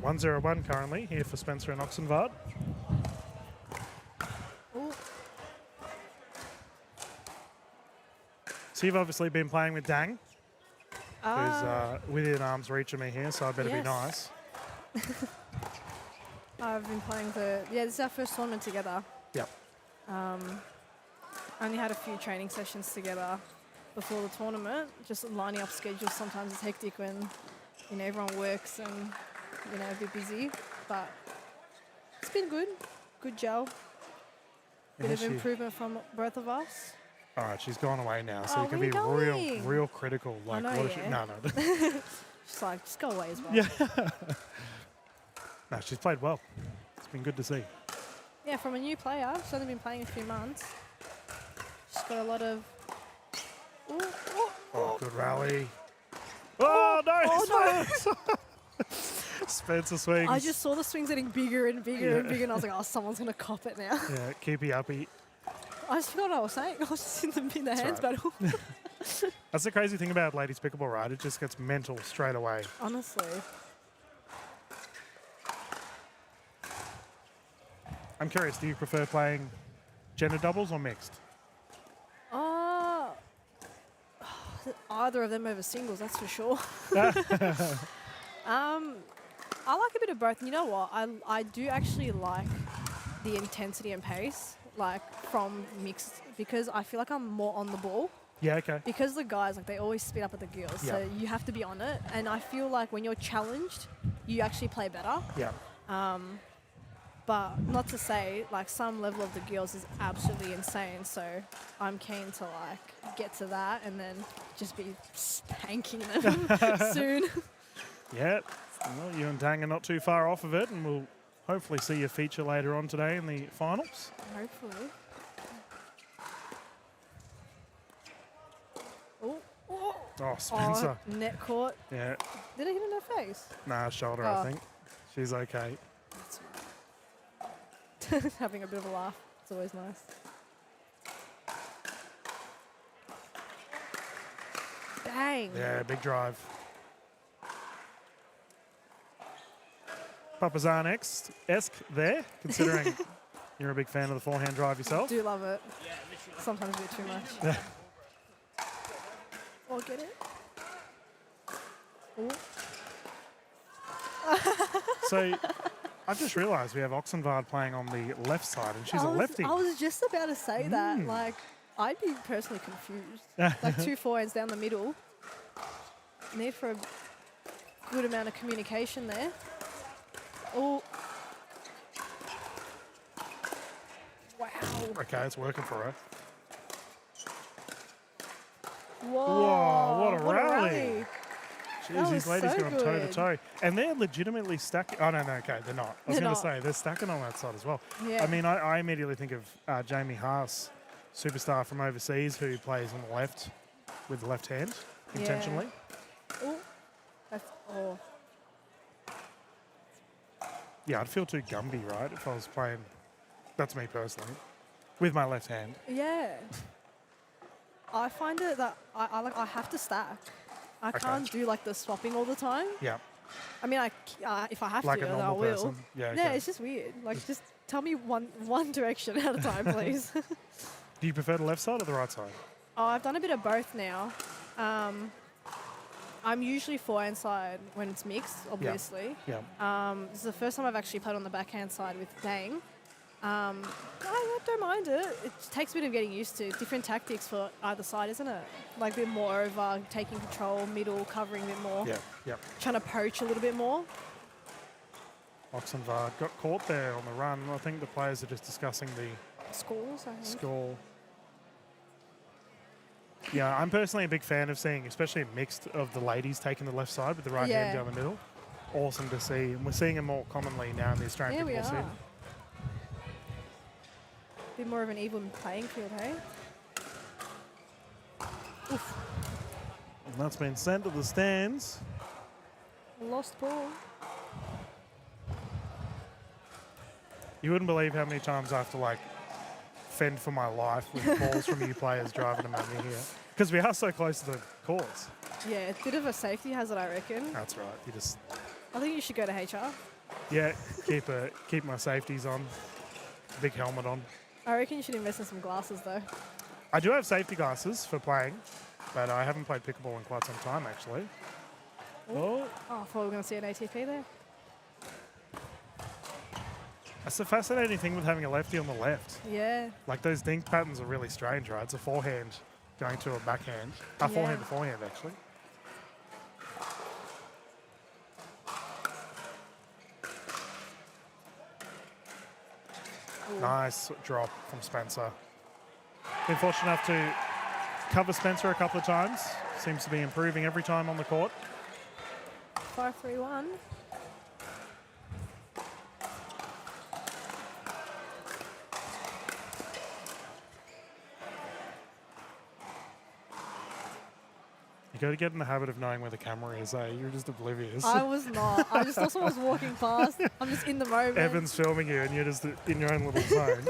$1-0-1 currently here for Spencer and Oxenvard. Ooh. So you've obviously been playing with Dang, who's within arm's reach of me here, so I better be nice. I've been playing this is our first tournament together. Yep. Only had a few training sessions together before the tournament. Just lining up schedules sometimes is hectic when, you know, everyone works and, you know, a bit busy. But it's been good. Good gel. Bit of improvement from both of us. All right, she's gone away now, so Oh, you can where be are you going? real critical. Like, know, what is yeah. No. She's like, just go away as well. Yeah. No, she's played well. It's been good to see. Yeah, from a new player. She's only been playing a few months. She's got a lot of... Ooh, Oh, good rally. Oh, no! Oh, no. Spencer swings. I just saw the swings getting bigger and bigger and bigger, and I was like, oh, someone's going to cop it now. Yeah, keepy uppy. I just forgot what I was saying. I was just in the hands battle. That's the crazy thing about ladies pickleball, right? It just gets mental straight away. Honestly. I'm curious, do you prefer playing gender doubles or mixed? Either of them over singles, that's for sure. I like a bit of both. And you know what? I do actually like the intensity and pace, like from mixed, because I feel like I'm more on the ball. Yeah, okay. Because the guys, like, they always speed up at the gills, so you have to be on it. And I feel like when you're challenged, you actually play better. Yeah. But not to say, like, some level of the gills is absolutely insane. So I'm keen to, like, get to that and then just be spanking them soon. Yeah. Well, you and Dang are not too far off of it, and we'll hopefully see you feature later on today in the finals. Hopefully. Oh, Spencer. Oh, net caught. Yeah. Did it hit in her face? Nah, shoulder, I think. She's okay. That's right. Having a bit of a laugh. It's always nice. Dang. Yeah, big drive. Papazan-esque there, considering you're a big fan of the forehand drive yourself. I do love it. Sometimes a bit too much. Yeah. Oh, get it? So I've just realised we have Oxenvard playing on the left side, and she's a lefty. I was just about to say that. Like, I'd be personally confused. Like 2 forehands down the middle. Need for a good amount of communication there. Oh. Wow. Okay, it's working for her. Whoa. What a rally. That Jeez, these was ladies so going toe to good. toe. And they're legitimately stacking. Oh, no, okay, they're not. I was They're going to not. say, they're stacking on that side as well. Yeah. I mean, I immediately think of Jamie Haas, superstar from overseas who plays on the left with the left hand intentionally. Oh. That's, oh. Yeah, I'd feel too Gumby, right, if I was playing, that's me personally, with my left hand. Yeah. I find it that I have to stack. I Okay. can't do like the swapping all the time. Yeah. I mean, if I have Like to, a then I normal will. person. Yeah, Yeah, okay. it's just weird. Like, just tell me one direction at a time, please. Do you prefer the left side or the right side? Oh, I've done a bit of both now. I'm usually forehand side when it's mixed, obviously. Yeah. This is the first time I've actually played on the backhand side with Dang. I don't mind it. It takes a bit of getting used to. Different tactics for either side, isn't it? Like a bit more over, taking control, middle, covering a bit more. Yeah, yeah. Trying to poach a little bit more. Oxenvard got caught there on the run. I think the players are just discussing the Scores, I think. score. Yeah, I'm personally a big fan of seeing, especially mixed, of the ladies taking the left side with the right hand down the middle. Awesome to see. And we're seeing it more commonly now in the Australian Yeah, we pickleball are. scene. Bit more of an even playing field, hey? Oof. And that's been sent to the stands. Lost ball. You wouldn't believe how many times I have to like fend for my life with balls from you players driving them at me here. Because we are so close to the courts. Yeah, it's a bit of a safety hazard, I reckon. That's right. You just, I think you should go to HR. yeah, keep my safeties on. Big helmet on. I reckon you should invest in some glasses, though. I do have safety glasses for playing, but I haven't played pickleball in quite some time, actually. Oh. I thought we were going to see an ATP there. That's the fascinating thing with having a lefty on the left. Yeah. Like those dink patterns are really strange, right? It's a forehand going to a backhand. A forehand to forehand, actually. Ooh. Nice drop from Spencer. Been fortunate enough to cover Spencer a couple of times. Seems to be improving every time on the court. 5-3-1. You got to get in the habit of knowing where the camera is, eh? You're just oblivious. I was not. I just thought someone was walking past. I'm just in the moment. Evan's filming you and you're just in your own little zone.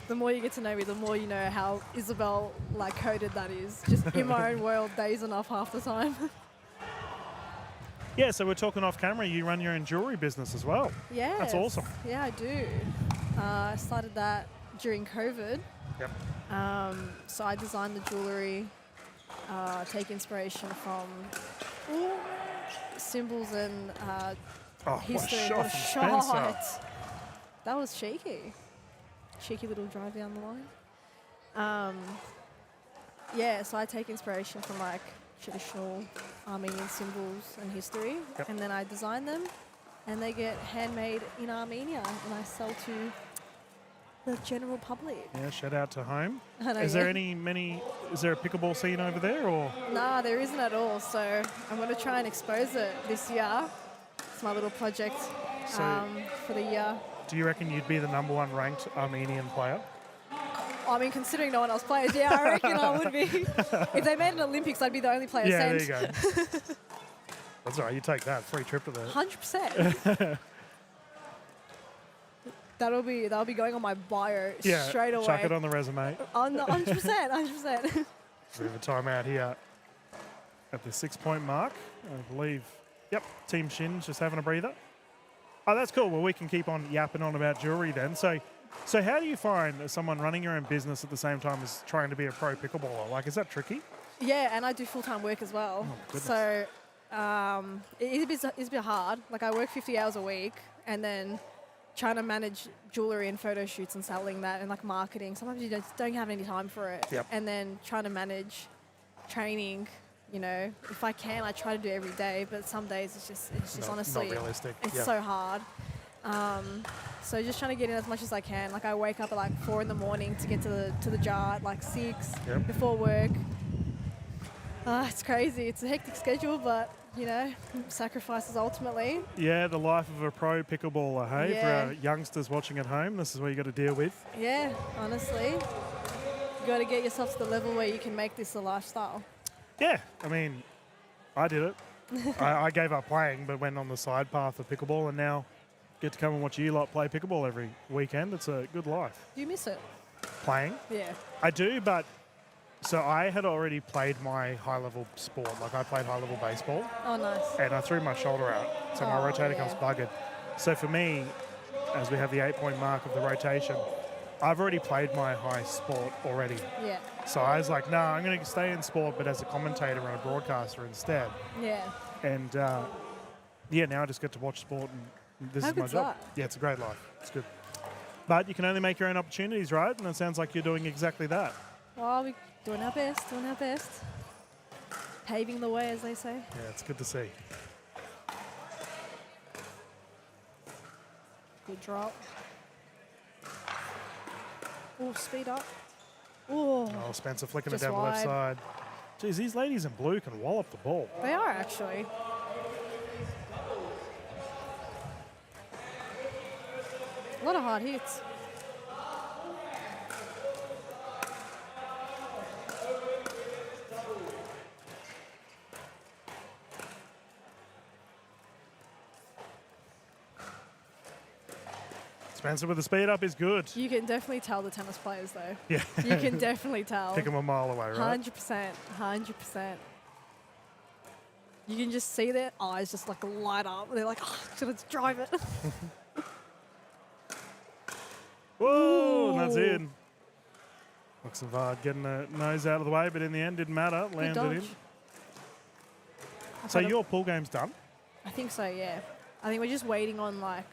The more you get to know me, the more you know how Isabel like coded that is. Just in my own world, days enough half the time. Yeah, so we're talking off camera. You run your own jewelry business as well. Yeah. That's awesome. Yeah, I do. I started that during COVID. Yep. So I designed the jewelry, take inspiration from symbols and history. What a shot from Spencer. That was cheeky. Cheeky little drive down the line. Yeah, so I take inspiration from like traditional Armenian symbols and history, and then I design them, and they get handmade in Armenia, and I sell to the general public. Yeah, shout out to home. I know, Is there a pickleball scene over there, or? Nah, there isn't at all. So I'm going to try and expose it this year. It's my little project for the year. Do you reckon you'd be the #1 ranked Armenian player? I mean, considering no one else plays, yeah, I reckon I would be. If they made an Olympics, I'd be the only player Yeah, sent. there you go. That's all right. You take that free trip to there. 100%. That'll be going on my bio straight away. Chuck it on the resume. 100%. We have a timeout here at the 6-point mark. I believe, yep, Team Shin's just having a breather. Oh, that's cool. Well, we can keep on yapping on about jewelry then. So how do you find someone running your own business at the same time as trying to be a pro pickleballer? Like, is that tricky? Yeah, and I do full-time work as well. Oh, so it's a bit hard. Like, I work 50 hours a week, and then trying to manage jewelry and photo shoots and selling that and, like, marketing. Sometimes you just don't have any time for it. Yep. And then trying to manage training. You know, if I can, I try to do every day, but some days it's just honestly, not realistic. It's so hard. So just trying to get in as much as I can. Like, I wake up at like 4 in the morning to get to the jar at like 6 before work. It's crazy. It's a hectic schedule, but you know, sacrifices ultimately. Yeah, the life of a pro pickleballer, hey? Yeah. For our youngsters watching at home, this is what you got to deal with. Yeah, honestly, you got to get yourself to the level where you can make this a lifestyle. Yeah, I mean, I did it. I gave up playing, but went on the side path of pickleball, and now get to come and watch you lot play pickleball every weekend. It's a good life. Do you miss it? Playing? Yeah. I do, but so I had already played my high-level sport. Like, I played high-level baseball. Oh, nice. And I threw my shoulder out, so my rotator cuff's buggered. So for me, as we have the 8-point mark of the rotation, I've already played my high sport already. Yeah. So I was like, no, I'm going to stay in sport, but as a commentator and a broadcaster instead. Yeah. And now I just get to watch sport, and this How is my good's job. that? Yeah, it's a great life. It's good. But you can only make your own opportunities, right? And it sounds like you're doing exactly that. Well, we're doing our best, Paving the way, as they say. Yeah, it's good to see. Good drop. Oh, speed up. Oh, Spencer flicking it just down the left wide. side. Geez, these ladies in blue can wallop the ball. They are actually. A lot of hard hits. Spencer with the speed up is good. You can definitely tell the tennis players, though. Yeah. You can definitely tell. Pick them a mile away, right? 100%. 100%. You can just see their eyes just like light up. They're like, oh, let's drive it. Whoa, and that's in. Luxembourg getting the nose out of the way, but in the end didn't matter. Landed in. So your pool game's done? I think so, yeah. I think we're just waiting on like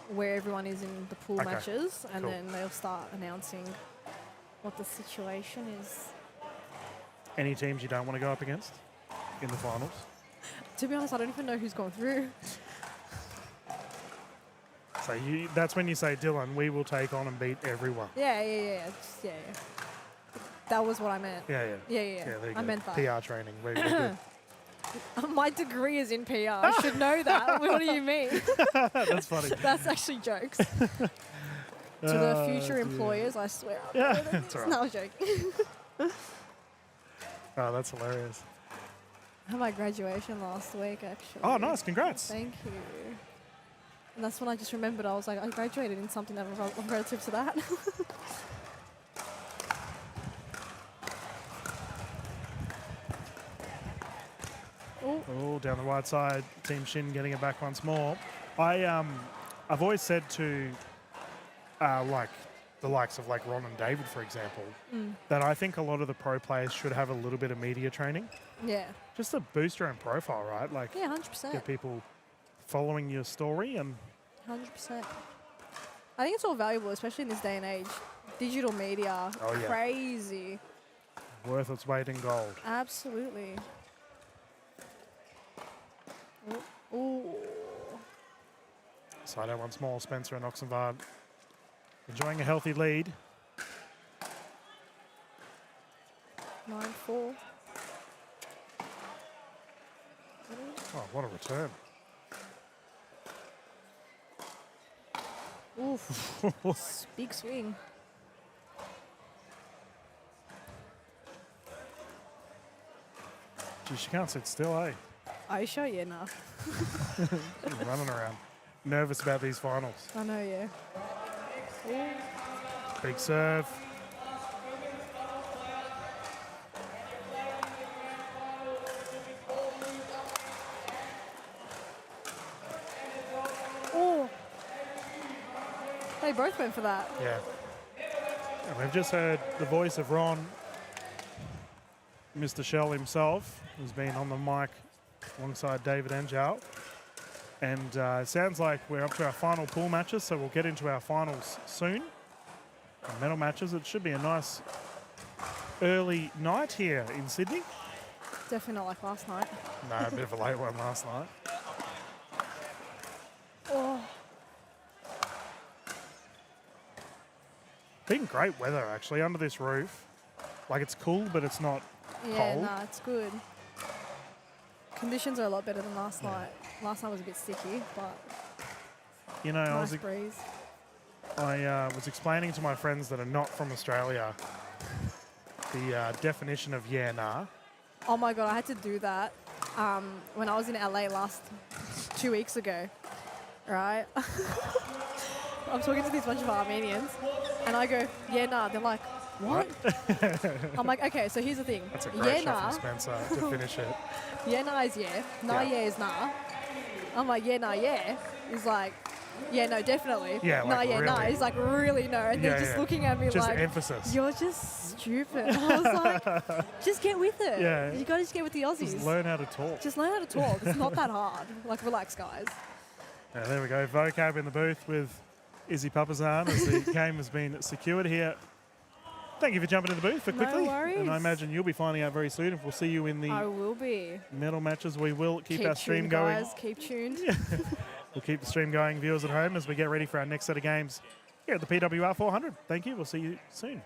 where everyone is in the pool matches, and then they'll start announcing what the situation is. Any teams you don't want to go up against in the finals? To be honest, I don't even know who's gone through. So that's when you say, Dylan, we will take on and beat everyone. Yeah. That was what I meant. Yeah. Yeah, there you I go. meant that. PR training. Very good. My degree is in PR. I should know that. What do you mean? That's funny. That's actually jokes. To the future employers, I swear. Yeah, that's all right. No, I'm joking. Oh, that's hilarious. I had my graduation last week, actually. Oh, nice. Congrats. Thank you. And that's when I just remembered, I was like, I graduated in something that was relative to that. Oh, down the right side. Team Shin getting it back once more. I've always said to like the likes of like Ron and David, for example, that I think a lot of the pro players should have a little bit of media training. Yeah. Just to boost your own profile, right? Like, yeah, 100%. Get people following your story and 100%. I think it's all valuable, especially in this day and age. Digital media, crazy. Worth its weight in gold. Absolutely. Ooh. Side out once more, Spencer and Oxenvard enjoying a healthy lead. 9-4. Oh, what a return. Oof. Big swing. Gee, she can't sit still, eh? Are you sure? Yeah, nah. Running around. Nervous about these finals. I know, yeah. Ooh. Big serve. They both went for that. Yeah. And we've just heard the voice of Ron, Mr. Shell himself, who's been on the mic alongside David Enjow. And it sounds like we're up to our final pool matches, so we'll get into our finals soon. And medal matches. It should be a nice early night here in Sydney. Definitely not like last night. No, a bit of a late one last night. Oh. Been great weather, actually, under this roof. Like, it's cool, but it's not Yeah, cold. nah, it's good. Conditions are a lot better than last night. Last night was a bit sticky, but You know, nice breeze. I was explaining to my friends that are not from Australia the definition of yeah, nah. Oh my God, I had to do that when I was in LA 2 weeks ago, right? I'm talking to this bunch of Armenians, and I go, yeah, nah. They're like, what? I'm like, okay, so here's the thing. That's a great yeah, shot nah. from Spencer to finish it. Yeah, nah is yeah. Nah, Yeah. yeah is nah. I'm like, yeah, nah, yeah. He's like, yeah, no, definitely. Yeah, like nah, yeah, nah. really. He's like, really, no. And Yeah, they're just yeah. looking at me Just like, emphasis. you're just stupid. I was like, just get with it. Yeah. You got to just get with the Aussies. Just learn how to talk. Just learn how to talk. It's not that hard. Like, relax, guys. Yeah, there we go. Vocab in the booth with Izzy Papazan as the game has been secured here. Thank you for jumping in the booth for quickly. No worries. And I imagine you'll be finding out very soon if we'll see you in I the will be. medal matches. We will keep our stream tuned, going. guys. Keep tuned. We'll keep the stream going, viewers at home, as we get ready for our next set of games here at the PWR 400. Thank you. We'll see you soon.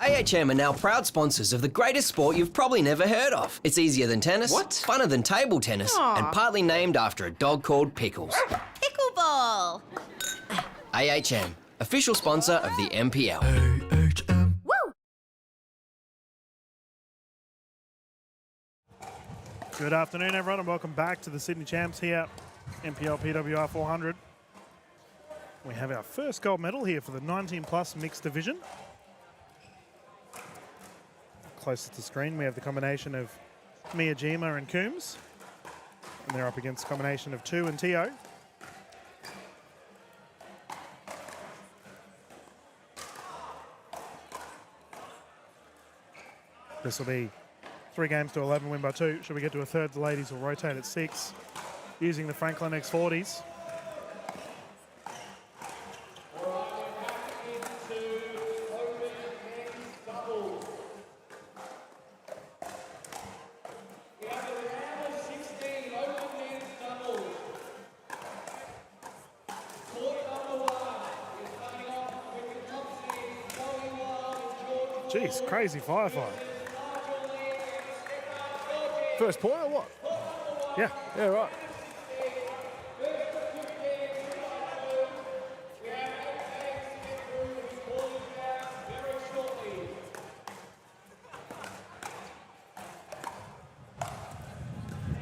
AHM are now proud sponsors of the greatest sport you've probably never heard of. It's easier than tennis, funner than table tennis, and partly named after a dog called Pickles. Pickleball. AHM, official sponsor of the NPL. Good afternoon, everyone, and welcome back to the Sydney Champs here, NPL PWR 400. We have our first gold medal here for the 19-plus mixed division. Closest to screen, we have the combination of Miyajima and Coombs, and they're up against a combination of 2 and Tio. This will be 3 games to 11, win by 2. Should we get to a third, the ladies will rotate at 6, using the Franklin X40s. Jeez, crazy firefight. First point or what? Yeah. Yeah, right.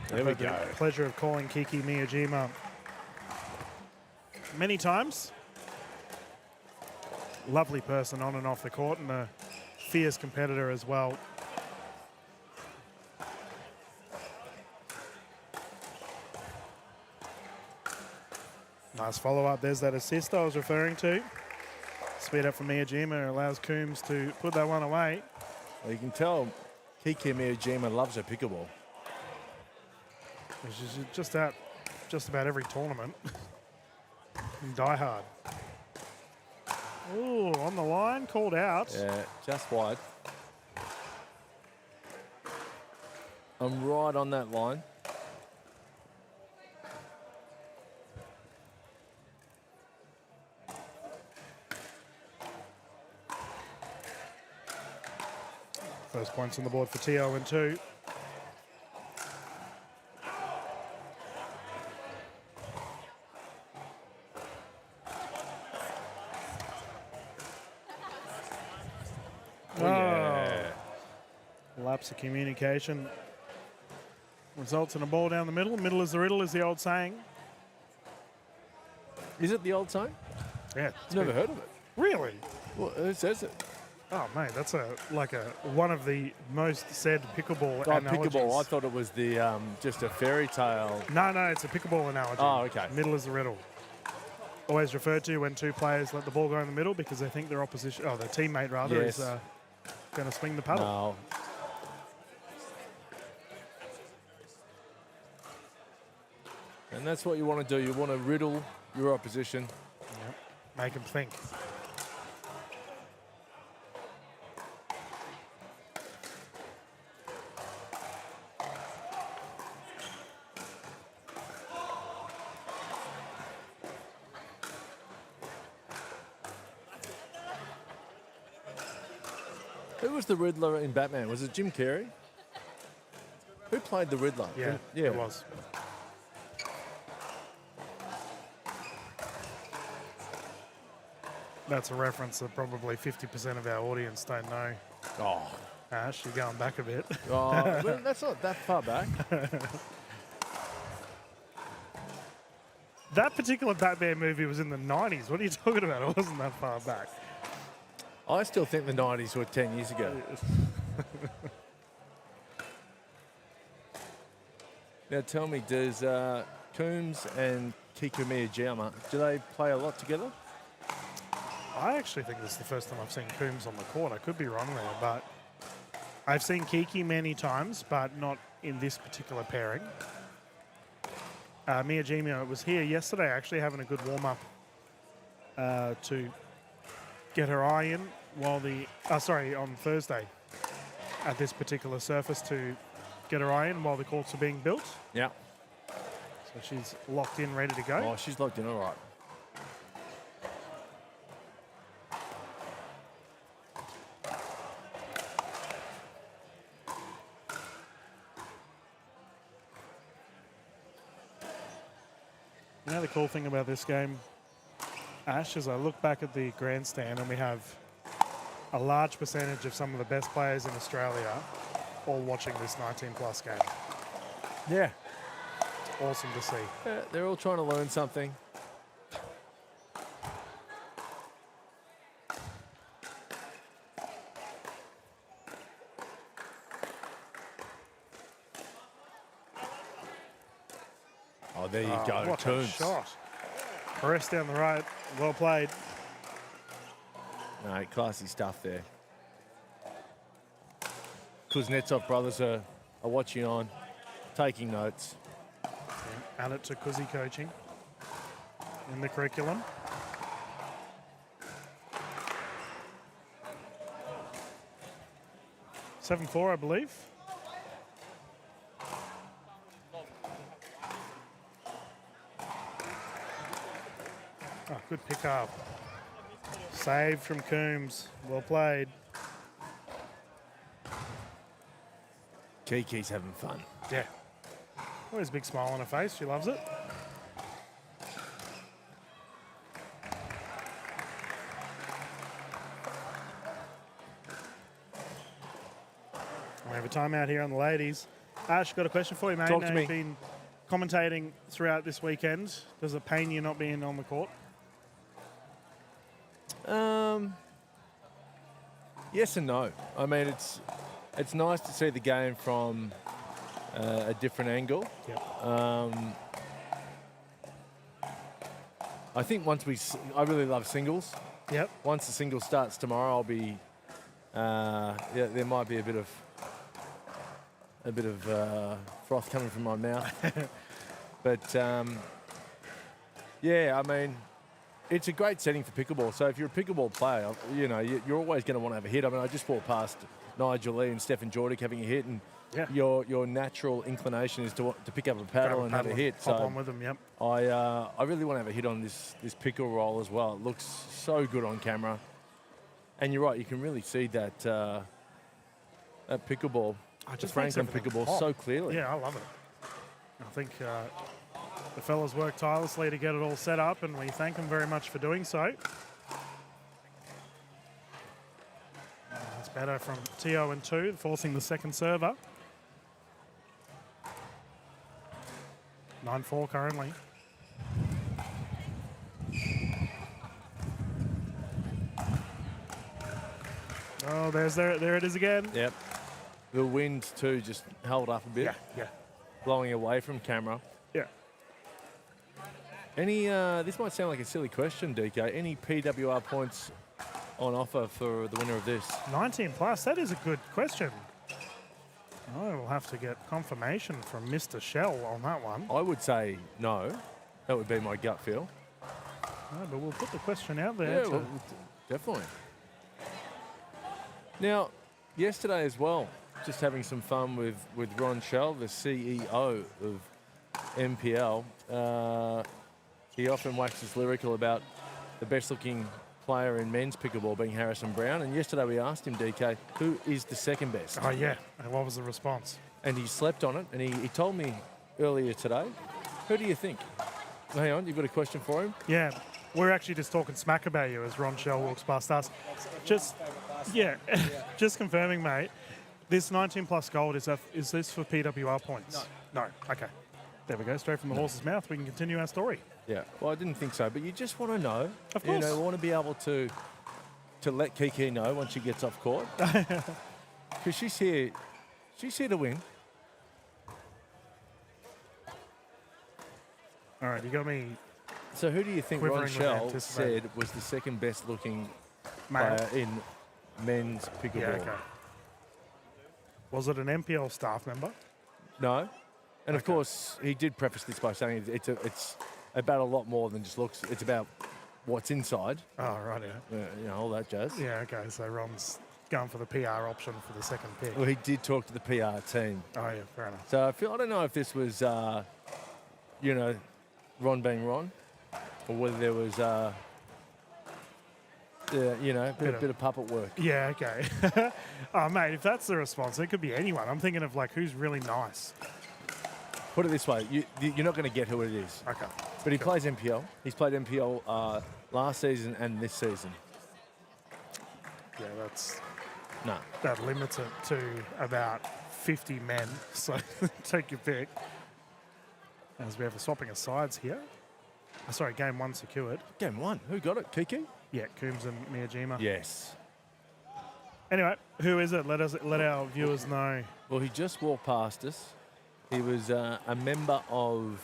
There we go. Pleasure of calling Kiki Miyajima many times. Lovely person on and off the court, and a fierce competitor as well. Nice follow-up. There's that assist I was referring to. Speed up from Miyajima allows Coombs to put that one away. Well, you can tell Kiki Miyajima loves her pickleball. She's just at just about every tournament. Die hard. Ooh, on the line, called out. Yeah, just wide. I'm right on that line. First points on the board for Tio and 2. Lapse of communication results in a ball down the middle. Middle is the riddle, is the old saying. Is it the old saying? Yeah. Never heard of it. Really? Well, who says it? Oh, mate, that's one of the most said pickleball analogies. Pickleball. I thought it was the just a fairy tale. No, it's a pickleball analogy. Oh, okay. Middle is the riddle. Always referred to when 2 players let the ball go in the middle because they think their opposition, their teammate rather, is going to swing the paddle. No. And that's what you want to do. You want to riddle your opposition. Yep. Make them think. Who was the Riddler in Batman? Was it Jim Carrey? Who played the Riddler? Yeah, it was. That's a reference that probably 50% of our audience don't know. Oh. Ash, you're going back a bit. Oh, well, that's not that far back. That particular Batman movie was in the 90s. What are you talking about? It wasn't that far back. I still think the 90s were 10 years ago. Now tell me, does Coombs and Kiki Miyajima, do they play a lot together? I actually think this is the first time I've seen Coombs on the court. I could be wrong there, but I've seen Kiki many times, but not in this particular pairing. Miyajima was here yesterday, actually having a good warm-up to get her eye in while on Thursday at this particular surface to get her eye in while the courts are being built. Yeah. So she's locked in, ready to go. Oh, she's locked in, all right. You know the cool thing about this game, Ash, is I look back at the grandstand and we have a large percentage of some of the best players in Australia all watching this 19+ game. Yeah. Awesome to see. They're all trying to learn something. Oh, there you go. What a Toons. shot. Press down the right. Well played. No, classy stuff there. Kuznetsov brothers are watching on, taking notes. Add it to Kuzi coaching in the curriculum. (7-4), I believe. Oh, good pick up. Saved from Coombs. Well played. Kiki's having fun. Yeah. Always a big smile on her face. She loves it. We have a timeout here on the ladies. Ash, got a question for you, mate. Talk to Now me. You've been commentating throughout this weekend. Does it pain you not being on the court? Yes and no. I mean, it's nice to see the game from a different angle. Yep. I think I really love singles. Yep. Once the single starts tomorrow, I'll be, there might be a bit of froth coming from my mouth. But yeah, I mean, it's a great setting for pickleball. So if you're a pickleball player, you know, you're always going to want to have a hit. I mean, I just walked past Nigel Lee and Stefan Jordic having a hit, and your natural inclination is to pick up a paddle and have a hit. Hop on with them, yep. I really want to have a hit on this pickle roll as well. It looks so good on camera. And you're right, you can really see that pickleball, the Franklin pickleball, so clearly. Yeah, I love it. I think the fellas worked tirelessly to get it all set up, and we thank them very much for doing so. It's better from Tio and 2, forcing the second server. 9-4 currently. Oh, there it is again. Yep. The wind too just held up a bit. Yeah. Blowing away from camera. Yeah. Any, this might sound like a silly question, DK. Any PWR points on offer for the winner of this? 19+, that is a good question. I will have to get confirmation from Mr. Shell on that one. I would say no. That would be my gut feel. No, but we'll put the question out there. Yeah, well, definitely. Now, yesterday as well, just having some fun with Ron Shell, the CEO of NPL. He often waxes lyrical about the best-looking player in men's pickleball being Harrison Brown. And yesterday we asked him, DK, who is the second best? Oh, yeah. And what was the response? And he slept on it, and he told me earlier today. Who do you think? Hang on, you've got a question for him? Yeah. We're actually just talking smack about you as Ron Shell walks past us. Just confirming, mate. This 19+ gold, is this for PWR points? No. Okay. There we go. Straight from the horse's mouth. We can continue our story. Yeah. Well, I didn't think so, but you just want to know. Of course. You know, want to be able to let Kiki know when she gets off court. Because she's here to win. All right, you got me. So who do you think Ron quivering with Shell anticipation. said was the second best looking Male. player in men's pickleball? Yeah, okay. Was it an NPL staff member? No. And of course, he did preface this by saying it's about a lot more than just looks. It's about what's inside. Oh, right, yeah. You know, all that jazz. Yeah, okay. So Ron's going for the PR option for the second pick. Well, he did talk to the PR team. Oh, yeah, fair enough. So I don't know if this was, you know, Ron being Ron, or whether there was, you know, a bit of puppet work. Yeah, okay. Oh, mate, if that's the response, it could be anyone. I'm thinking of, like, who's really nice. Put it this way, you're not going to get who it is. Okay. But he plays NPL. He's played NPL last season and this season. Yeah, that's... No. That limits it to about 50 men, so take your pick. As we have a swapping of sides here. Sorry, game 1 secured. Game 1? Who got it? Kiki? Yeah, Coombs and Miyajima. Yes. Anyway, who is it? Let our viewers know. Well, he just walked past us. He was a member of,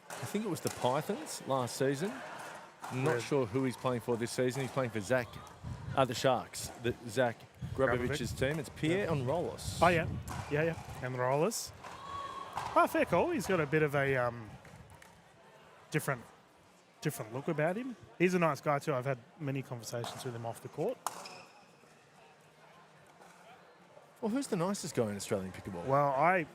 I think it was the Pythons last season. Not sure who he's playing for this season. He's playing for the Sharks, Zach Grabovic's team. It's Pierre Enrolos. Oh, yeah. Yeah. Enrolos. Oh, fair call. He's got a bit of a different look about him. He's a nice guy too. I've had many conversations with him off the court. Well, who's the nicest guy in Australian pickleball? Well,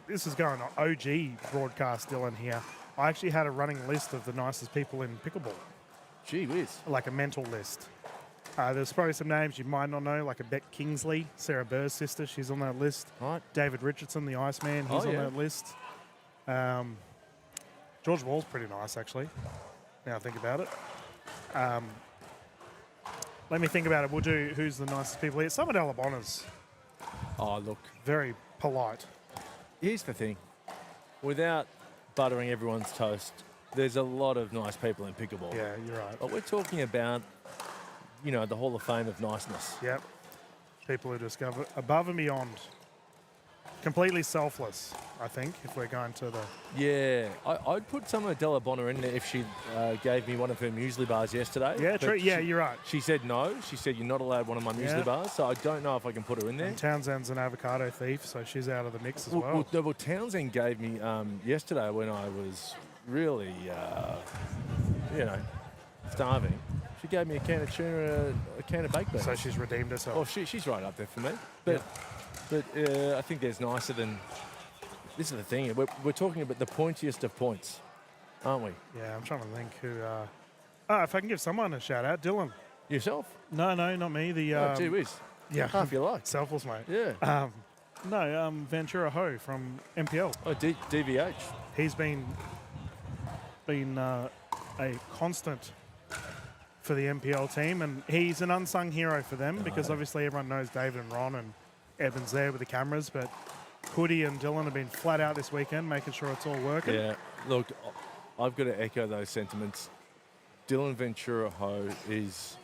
this is going on OG broadcast, Dylan, here. I actually had a running list of the nicest people in pickleball. Gee whiz. Like a mental list. There's probably some names you might not know, like a Beck Kingsley, Sarah Burr's sister, she's on that list. Right. David Richardson, the Iceman, he's on that list. George Wall's pretty nice, actually, now I think about it. Let me think about it. We'll do who's the nicest people here. Some at Alabona's. Oh, look. Very polite. Here's the thing. Without buttering everyone's toast, there's a lot of nice people in pickleball. Yeah, you're right. But we're talking about, the Hall of Fame of niceness. Yep. People who discover above and beyond. Completely selfless, I think, if we're going to the... Yeah. I'd put some of Della Bonner in there if she gave me one of her muesli bars yesterday. Yeah, true. Yeah, you're right. She said no. She said, you're not allowed one of my muesli bars, so I don't know if I can put her in there. And Townsend's an avocado thief, so she's out of the mix as well. Well, Townsend gave me yesterday when I was really, starving. She gave me a can of tuna, a can of baked beans. So she's redeemed herself. Oh, she's right up there for me. But I think there's nicer than... This is the thing. We're talking about the pointiest of points, aren't we? Yeah, I'm trying to think who... if I can give someone a shout-out, Dylan. Yourself? No, not me. Gee whiz. Yeah. Half your life. Selfless, mate. Yeah. Ventura Ho from NPL. Oh, DVH. He's been a constant for the NPL team, and he's an unsung hero for them because obviously everyone knows David and Ron and Evan's there with the cameras, but Hoodie and Dylan have been flat out this weekend making sure it's all working. Yeah, look, I've got to echo those sentiments. Dylan Ventura Ho is,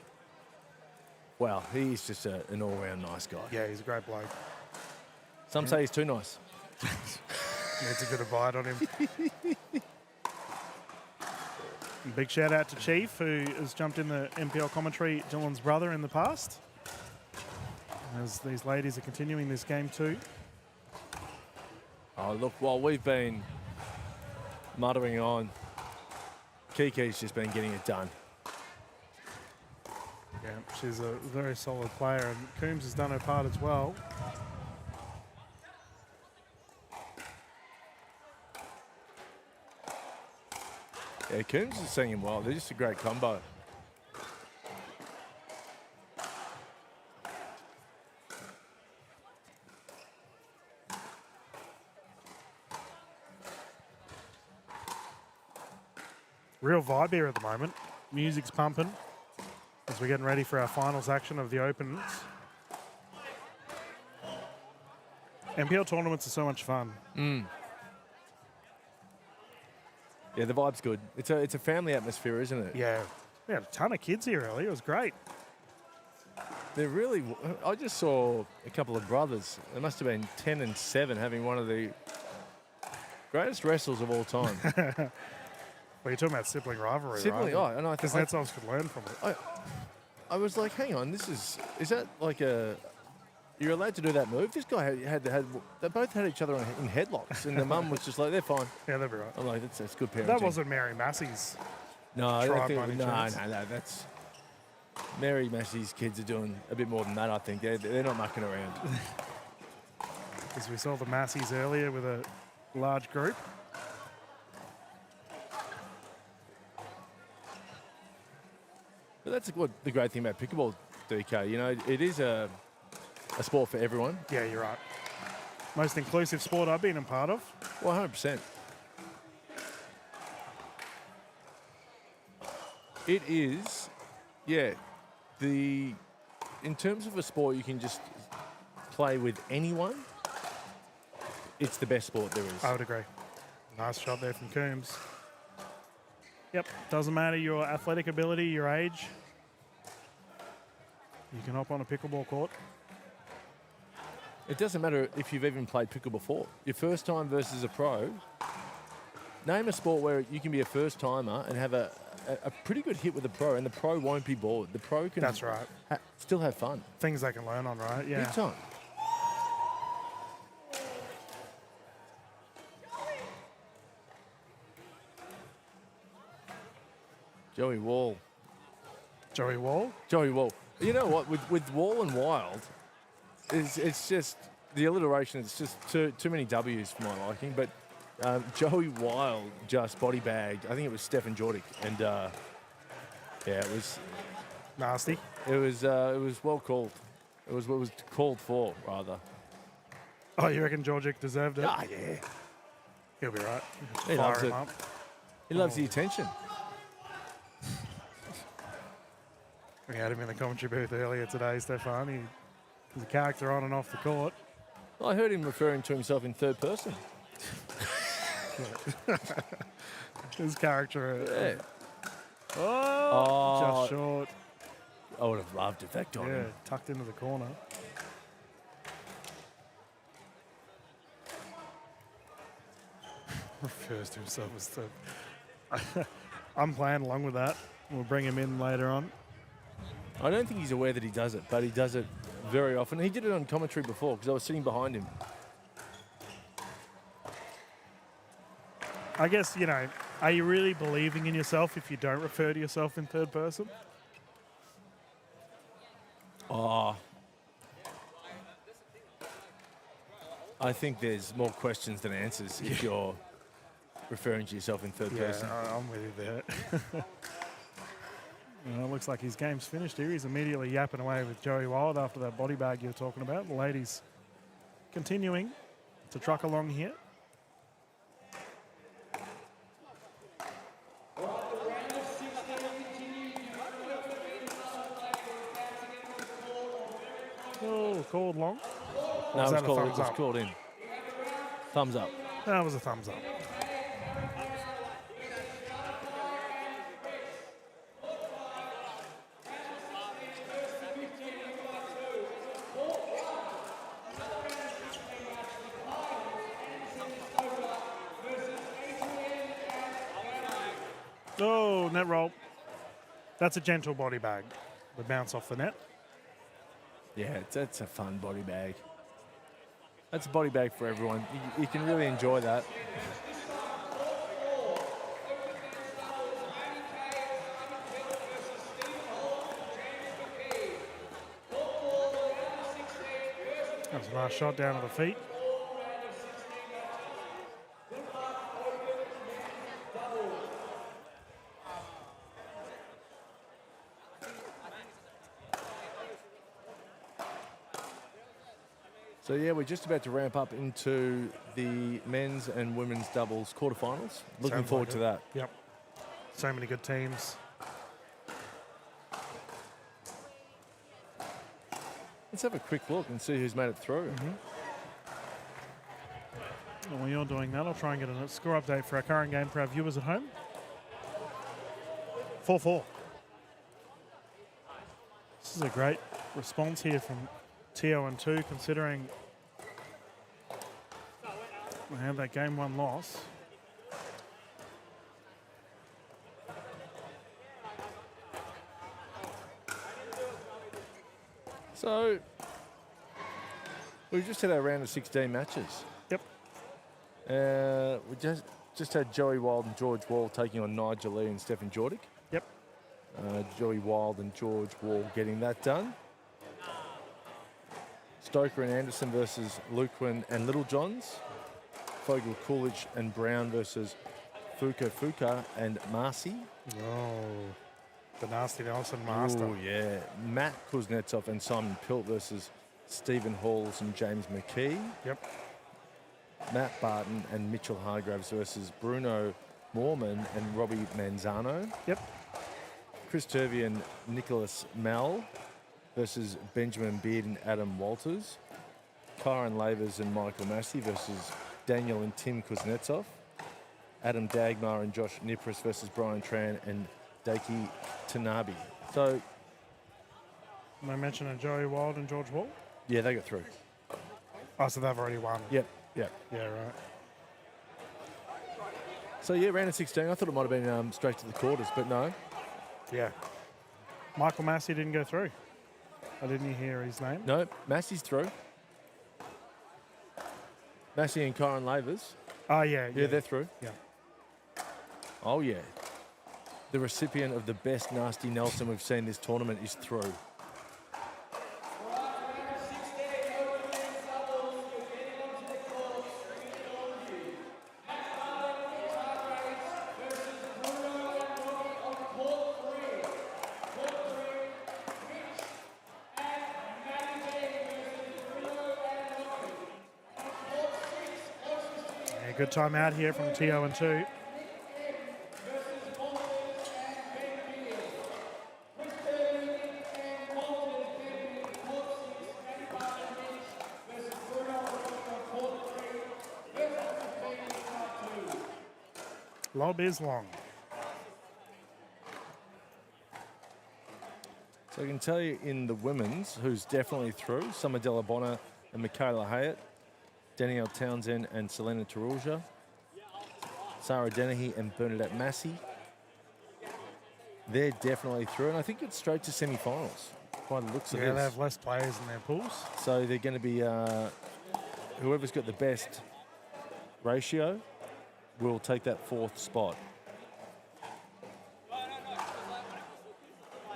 he's just an all-round nice guy. Yeah, he's a great bloke. Some say he's too nice. Needs a bit of bite on him. Big shout out to Chief, who has jumped in the NPL commentary, Dylan's brother in the past. As these ladies are continuing this game too. Oh, look, while we've been muttering on, Kiki's just been getting it done. Yeah, she's a very solid player, and Coombs has done her part as well. Yeah, Coombs is singing well. They're just a great combo. Real vibe here at the moment. Music's pumping as we're getting ready for our finals action of the Opens. NPL tournaments are so much fun. Yeah, the vibe's good. It's a family atmosphere, isn't it? Yeah. We had a ton of kids here earlier. It was great. They're really... I just saw a couple of brothers. They must have been 10 and 7 having one of the greatest wrestles of all time. Well, you're talking about sibling rivalry, Sibling, right? and I Because think... Netsovs could learn from it. I was like, hang on, is that like a... You're allowed to do that move? This guy they both had each other in headlocks, and the mum was just like, they're fine. Yeah, they'll be right. I'm like, that's good parenting. That wasn't Mary Massey's. No, tribe by any chance. No, that's... Mary Massey's kids are doing a bit more than that, I think. They're not mucking around. As we saw the Masseys earlier with a large group. But that's what the great thing about pickleball, DK. You know, it is a sport for everyone. Yeah, you're right. Most inclusive sport I've been a part of. 100%. It is, yeah. In terms of a sport you can just play with anyone, it's the best sport there is. I would agree. Nice shot there from Coombs. Yep, doesn't matter your athletic ability, your age. You can hop on a pickleball court. It doesn't matter if you've even played pickle before. Your first time versus a pro. Name a sport where you can be a first timer and have a pretty good hit with the pro, and the pro won't be bored. The pro can. That's right. Still have fun. Things they can learn on, right? Yeah. Big time. Joey Wall. Joey Wall? Joey Wall. You know what? With Wall and Wild, it's just the alliteration. It's just too many W's for my liking. But Joey Wild just body bagged. I think it was Stefan Jordic, and yeah, it was nasty. It was well called. It was what was called for, rather. Oh, you reckon Jordic deserved it? Ah, yeah. He'll be right. He Fire loves him it. up. He loves the attention. We had him in the commentary booth earlier today, Stefan. He's a character on and off the court. I heard him referring to himself in third person. His character. Yeah. Oh, just short. I would have loved if that got him. Tucked into the corner. Refers to himself as third. I'm playing along with that. We'll bring him in later on. I don't think he's aware that he does it, but he does it very often. He did it on commentary before because I was sitting behind him. I guess, you know, are you really believing in yourself if you don't refer to yourself in third person? Oh. I think there's more questions than answers if you're referring to yourself in third person. I'm with you there. You know, it looks like his game's finished here. He's immediately yapping away with Joey Wild after that body bag you were talking about. The ladies continuing to truck along here. Oh, called long. No, Was it that a was thumbs up? called in. Thumbs up. That was a thumbs up. Oh, net roll. That's a gentle body bag. The bounce off the net. Yeah, that's a fun body bag. That's a body bag for everyone. You can really enjoy that. That was a nice shot down to the feet. So yeah, we're just about to ramp up into the men's and women's doubles quarterfinals. Looking Sounds forward like to it. that. Yep. So many good teams. Let's have a quick look and see who's made it through. And while you're doing that, I'll try and get a score update for our current game for our viewers at home. 4-4. This is a great response here from Tio and 2, considering we had that game 1 loss. So we've just had our round of 16 matches. Yep. We just had Joey Wild and George Wall taking on Nigel Lee and Stefan Jordic. Yep. Joey Wild and George Wall getting that done. Stoker and Anderson versus Luquin and Littlejohns. Fogel, Coolidge and Brown versus Fuka and Marcy. Oh, the nasty Nelson master. Oh, yeah. Matt Kuznetsov and Simon Pilt versus Stephen Halls and James McKee. Yep. Matt Barton and Mitchell Hargraves versus Bruno Moorman and Robbie Manzano. Yep. Chris Turvey and Nicholas Mell versus Benjamin Beard and Adam Walters. Kyron Lavers and Michael Massey versus Daniel and Tim Kuznetsov. Adam Dagmar and Josh Nipris versus Brian Tran and Daiki Tanabe. So, Am I mentioning Joey Wild and George Wall? yeah, they got through. Oh, so they've already won. Yep, yep. Yeah, right. So, yeah, round of 16. I thought it might have been straight to the quarters, but no. Yeah. Michael Massey didn't go through. I didn't hear his name. No, Massey's through. Massey and Kyron Lavers. Oh, yeah. Yeah, they're through. Yeah. Oh, yeah. The recipient of the best Nasty Nelson we've seen this tournament is through. Yeah, good time out here from TO and 2. Lob is long. So I can tell you in the women's, who's definitely through, Summer Delabonna and Michaela Hyatt, Danielle Townsend and Selena Tarulja, Sarah Dennehy and Bernadette Massey. They're definitely through, and I think it's straight to semi-finals by the looks of Yeah, this. they have less players in their pools. So they're going to be, whoever's got the best ratio will take that 4th spot.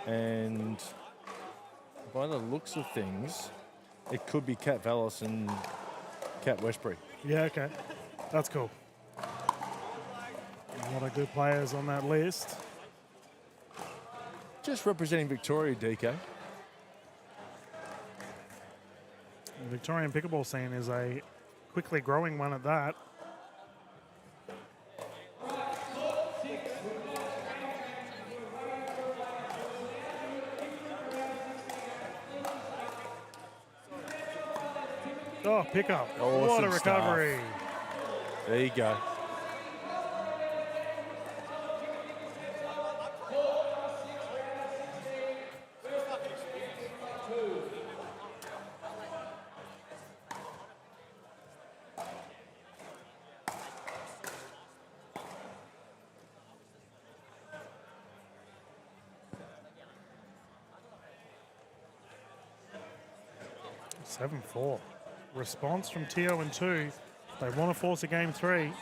And by the looks of things, it could be Kat Vallis and Kat Westbury. Yeah, okay. That's cool. A lot of good players on that list. Just representing Victoria, DK. The Victorian pickleball scene is a quickly growing one at that. Oh, pickup. Awesome What a recovery. stuff. There you go. Seven 4. Response from TO and 2. They want to force a game 3.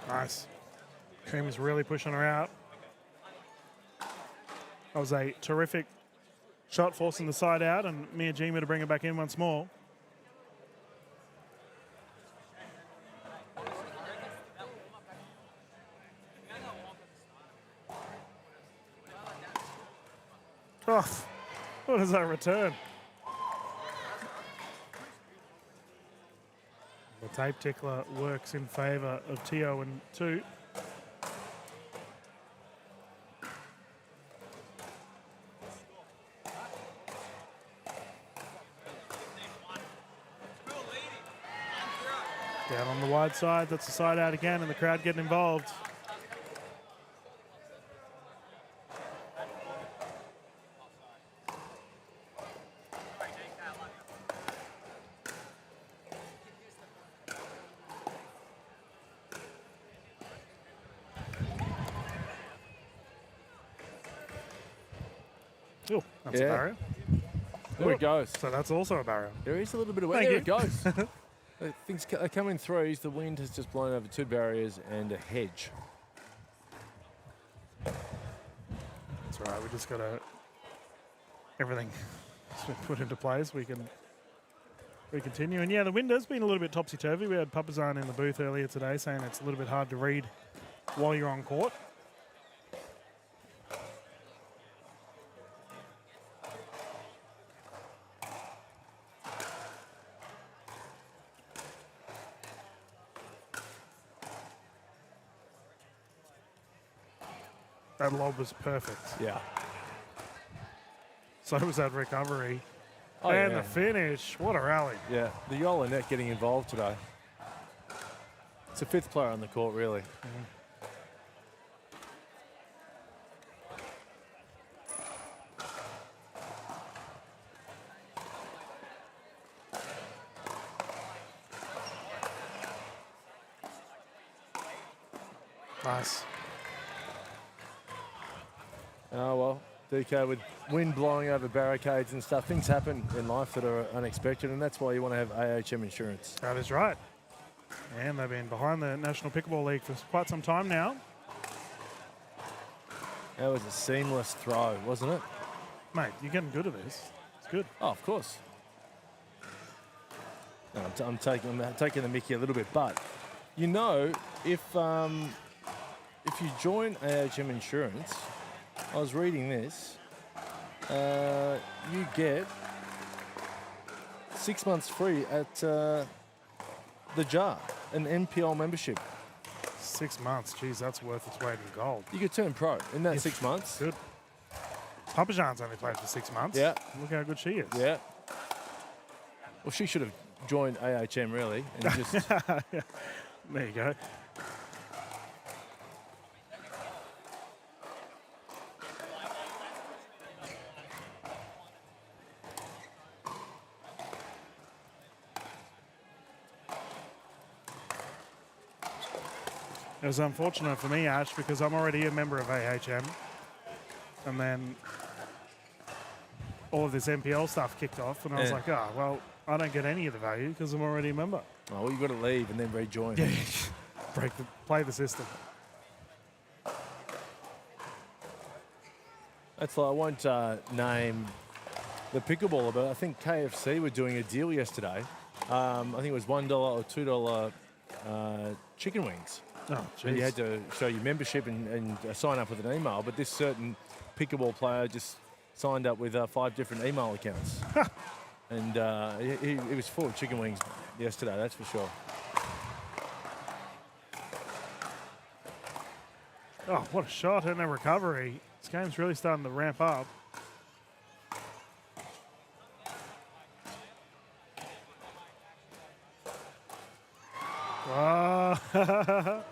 Nice. Cream is really pushing her out. That was a terrific shot forcing the side out, and Miyajima to bring it back in once more. Oh, what is that return? The tape tickler works in favour of TO and 2. Down on the wide side, that's the side out again, and the crowd getting involved. Oh, that's a barrier. There it goes. So that's also a barrier. There is a little bit of weight. There it goes. Things are coming through. The wind has just blown over 2 barriers and a hedge. That's right. We just got to everything put into place. We continue. And yeah, the wind has been a little bit topsy-turvy. We had Papazan in the booth earlier today saying it's a little bit hard to read while you're on court. That lob was perfect. Yeah. So was that recovery. Oh, and yeah. the finish. What a rally. Yeah, the Yola net getting involved today. It's a 5th player on the court, really. Nice. Oh, well, DK, with wind blowing over barricades and stuff, things happen in life that are unexpected, and that's why you want to have AHM insurance. That is right. And they've been behind the National Pickleball League for quite some time now. That was a seamless throw, wasn't it? Mate, you're getting good at this. It's good. Oh, of course. No, I'm taking the mickey a little bit, but you know, if you join AHM Insurance, I was reading this, you get 6 months free at the jar, an NPL membership. 6 months, geez, that's worth its weight in gold. You could turn pro in that 6 months. Good. Papa Jean's only played for 6 months. Yeah. Look how good she is. Yeah. Well, she should have joined AHM really, and just There you go. It was unfortunate for me, Ash, because I'm already a member of AHM. And then all of this NPL stuff kicked off, and I was Yeah. like, oh, well, I don't get any of the value because I'm already a member. Oh, well, you've got to leave and then rejoin. Yeah, play the system. That's like, I won't name the pickleballer, but I think KFC were doing a deal yesterday. I think it was $1 or $2 chicken wings. Oh, and you jeez. had to show your membership and sign up with an email, but this certain pickleball player just signed up with 5 different email accounts. And he was full of chicken wings yesterday, that's for sure. Oh, what a shot and a recovery. This game's really starting to ramp up. Wow.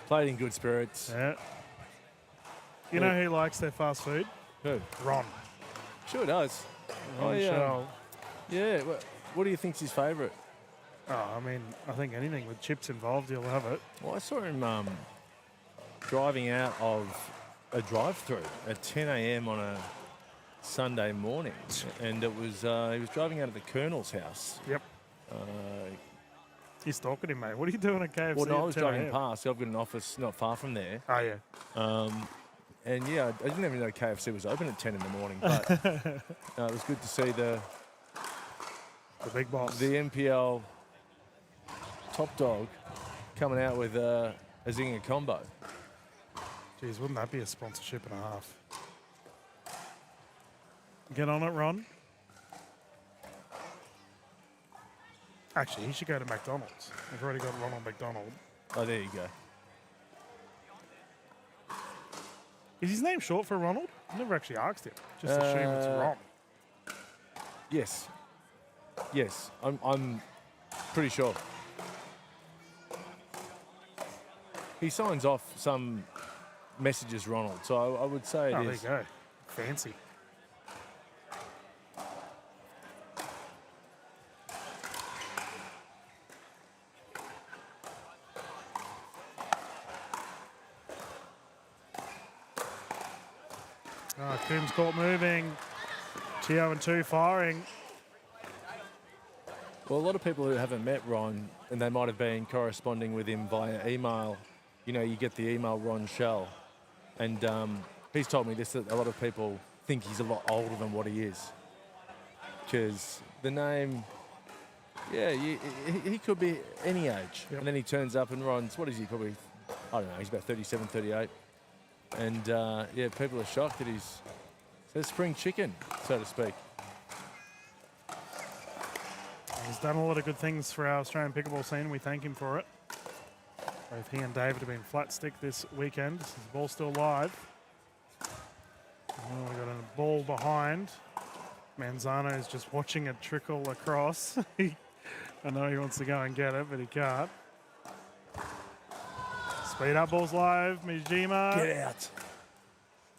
Played in good spirits. Yeah. You know who likes their fast food? Who? Ron. Sure does. Ron Shell. Yeah, what do you think's his favourite? Oh, I mean, I think anything with chips involved, you'll have it. Well, I saw him driving out of a drive-through at 10 a.m. on a Sunday morning, and it was he was driving out of the Colonel's house. Yep. You're stalking him, mate. What are you doing at KFC? Well, no, I was at 10 driving a.m.? past. I've got an office not far from there. Oh, yeah. And yeah, I didn't even know KFC was open at 10 in the morning, but it was good to see the big boss, the NPL top dog, coming out with a zinger combo. Jeez, wouldn't that be a sponsorship and a half? Get on it, Ron. Actually, he should go to McDonald's. We've already got Ronald McDonald. Oh, there you go. Is his name short for Ronald? I never actually asked him. Just assume it's Ron. Yes. Yes, I'm pretty sure. He signs off some messages Ronald, so I would say it is. There you go. Fancy. Coombs court moving. Tio and 2 firing. Well, a lot of people who haven't met Ron, and they might have been corresponding with him via email, you know, you get the email Ron Shell, and he's told me this, that a lot of people think he's a lot older than what he is. Because the name, yeah, he could be any age. Yep. And then he turns up and Ron's, what is he, probably, I don't know, he's about 37, 38. And yeah, people are shocked that he's a spring chicken, so to speak. He's done a lot of good things for our Australian pickleball scene. We thank him for it. Both he and David have been flat stick this weekend. This is the ball still live. Oh, we got a ball behind. Manzano is just watching it trickle across. I know he wants to go and get it, but he can't. Speed up, ball's live. Mijima. Get out.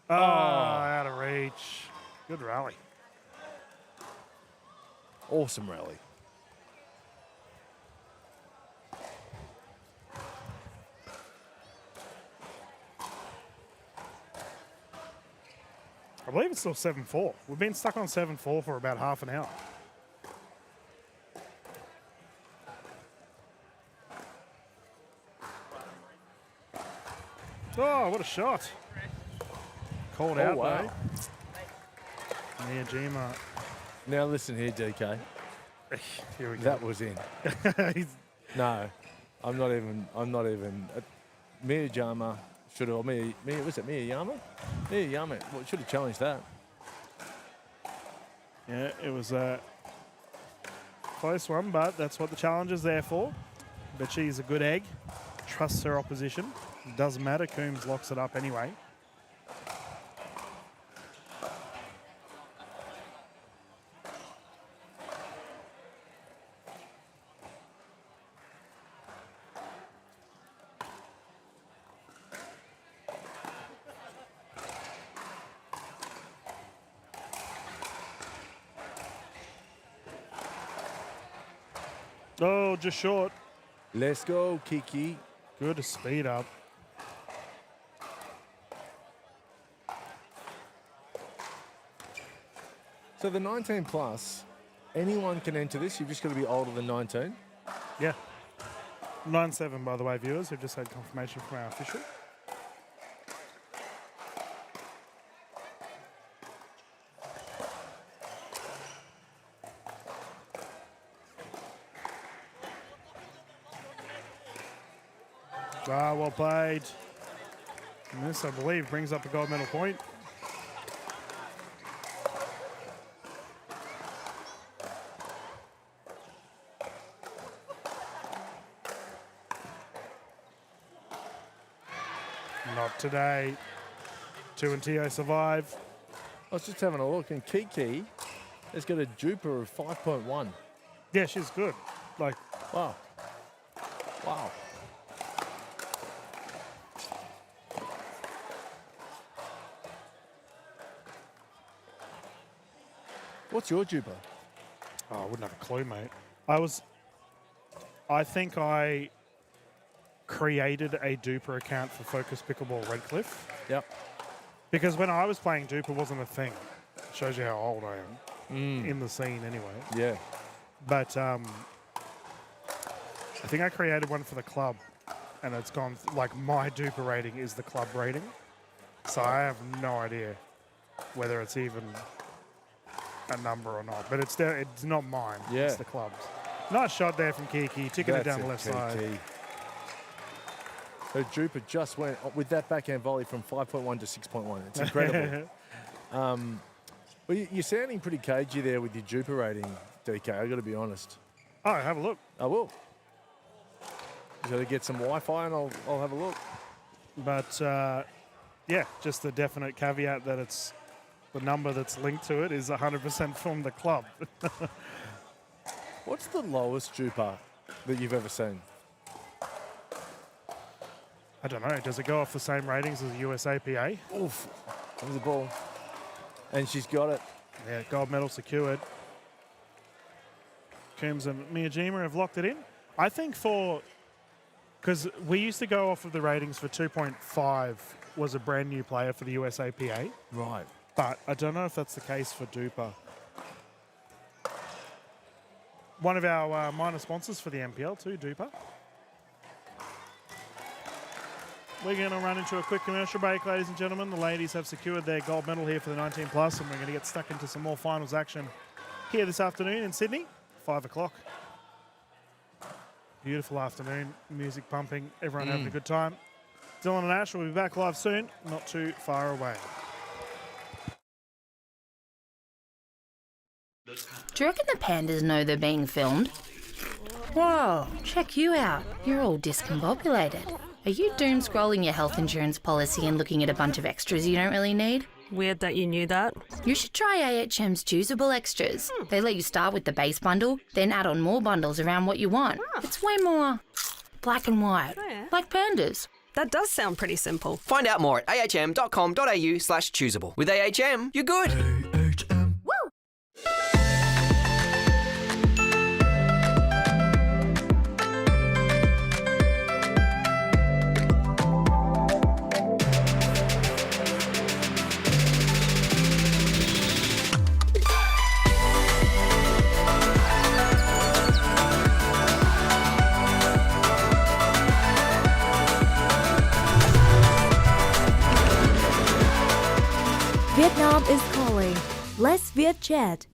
Oh, out of reach. Good rally. Awesome rally. I believe it's still 7-4. We've been stuck on 7-4 for about half an hour. Oh, what a shot. Called out, wow. though. Miyajima. Now listen here, DK. Here we go. That was in. No, I'm not even. Miyajima should have. Was it Miyajima? Miyajima should have challenged that. Yeah, it was a close one, but that's what the challenge is there for. But she's a good egg. Trusts her opposition. Doesn't matter. Coombs locks it up anyway. Oh, just short. Let's go, Kiki. Good speed up. So the 19 plus, anyone can enter this. You've just got to be older than 19. Yeah. 9-7, by the way, viewers. We've just had confirmation from our official. Ah, well played. And this, I believe, brings up a gold medal point. Not today. 2 and Tio survive. I was just having a look, and Kiki has got a Jupiter of 5.1. Yeah, she's good. Like, wow. Wow. What's your Jupiter? Oh, I wouldn't have a clue, mate. I think I created a Duper account for Focus Pickleball Redcliffe. Yep. Because when I was playing Duper, it wasn't a thing. Shows you how old I am in the scene anyway. Yeah. But I think I created one for the club, and it's gone, like, my Duper rating is the club rating. So I have no idea whether it's even a number or not. But it's not mine. Yeah. It's the club's. Nice shot there from Kiki, ticking it down the left Kiki. side. Her Jupiter just went with that backhand volley from 5.1 to 6.1. It's incredible. Well, you're sounding pretty cagey there with your Jupiter rating, DK. I got to be honest. Oh, have a look. I will. You got to get some Wi-Fi, and I'll have a look. But yeah, just the definite caveat that it's the number that's linked to it is 100% from the club. What's the lowest Jupiter that you've ever seen? I don't know. Does it go off the same ratings as the USAPA? Oof. There's the ball. And she's got it. Yeah, gold medal secured. Coombs and Miyajima have locked it in. I think because we used to go off of the ratings for 2.5 was a brand new player for the USAPA. Right. But I don't know if that's the case for Duper. One of our minor sponsors for the NPL too, Duper. We're going to run into a quick commercial break, ladies and gentlemen. The ladies have secured their gold medal here for the 19 plus, and we're going to get stuck into some more finals action here this afternoon in Sydney, 5 o'clock. Beautiful afternoon, music pumping, everyone having a good time. Dylan and Ash will be back live soon, not too far away. Do you reckon the pandas know they're being filmed? Whoa, check you out. You're all discombobulated. Are you doom scrolling your health insurance policy and looking at a bunch of extras you don't really need? Weird that you knew that. You should try AHM's choosable extras. They let you start with the base bundle, then add on more bundles around what you want. It's way more black and white, like pandas. That does sound pretty simple. Find out more at ahm.com.au/choosable. With AHM, you're good. Vietnam is calling. Let's Viet chat.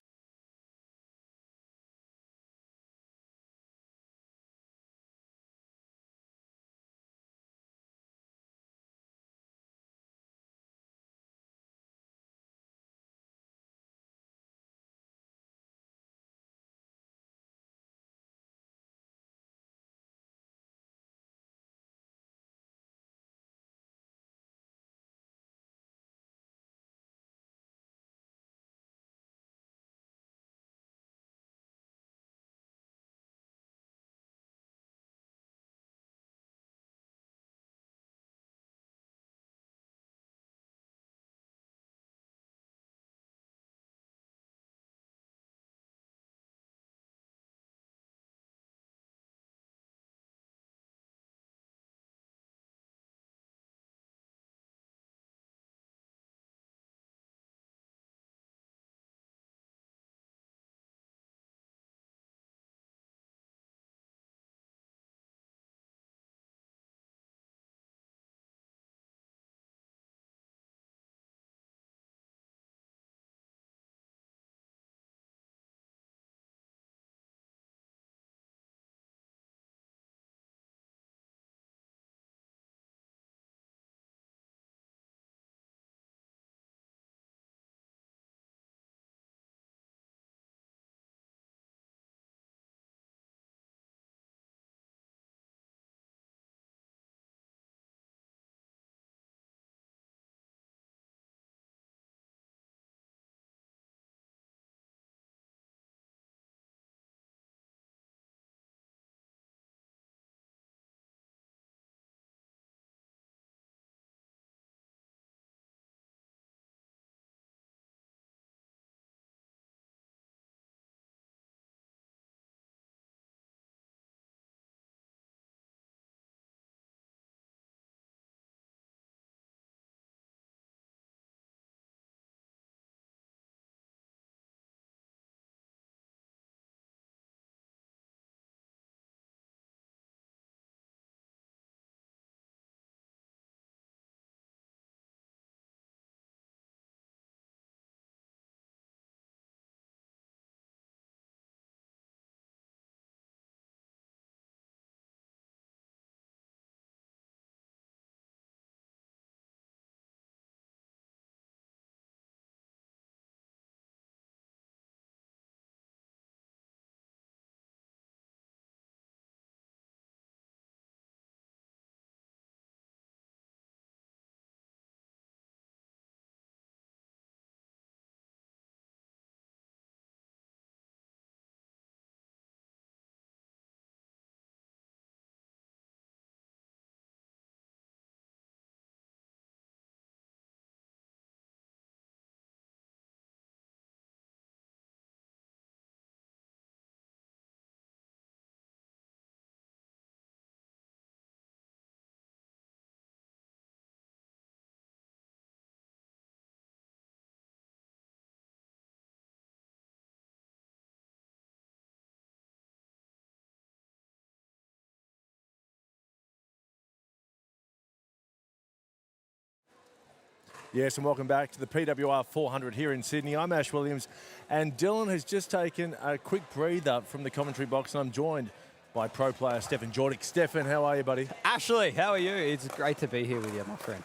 Yes, and welcome back to the PWR 400 here in Sydney. I'm Ash Williams, and Dylan has just taken a quick breather from the commentary box, and I'm joined by pro player Stefan Jordic. Stefan, how are you, buddy? Ashley, how are you? It's great to be here with you, my friend.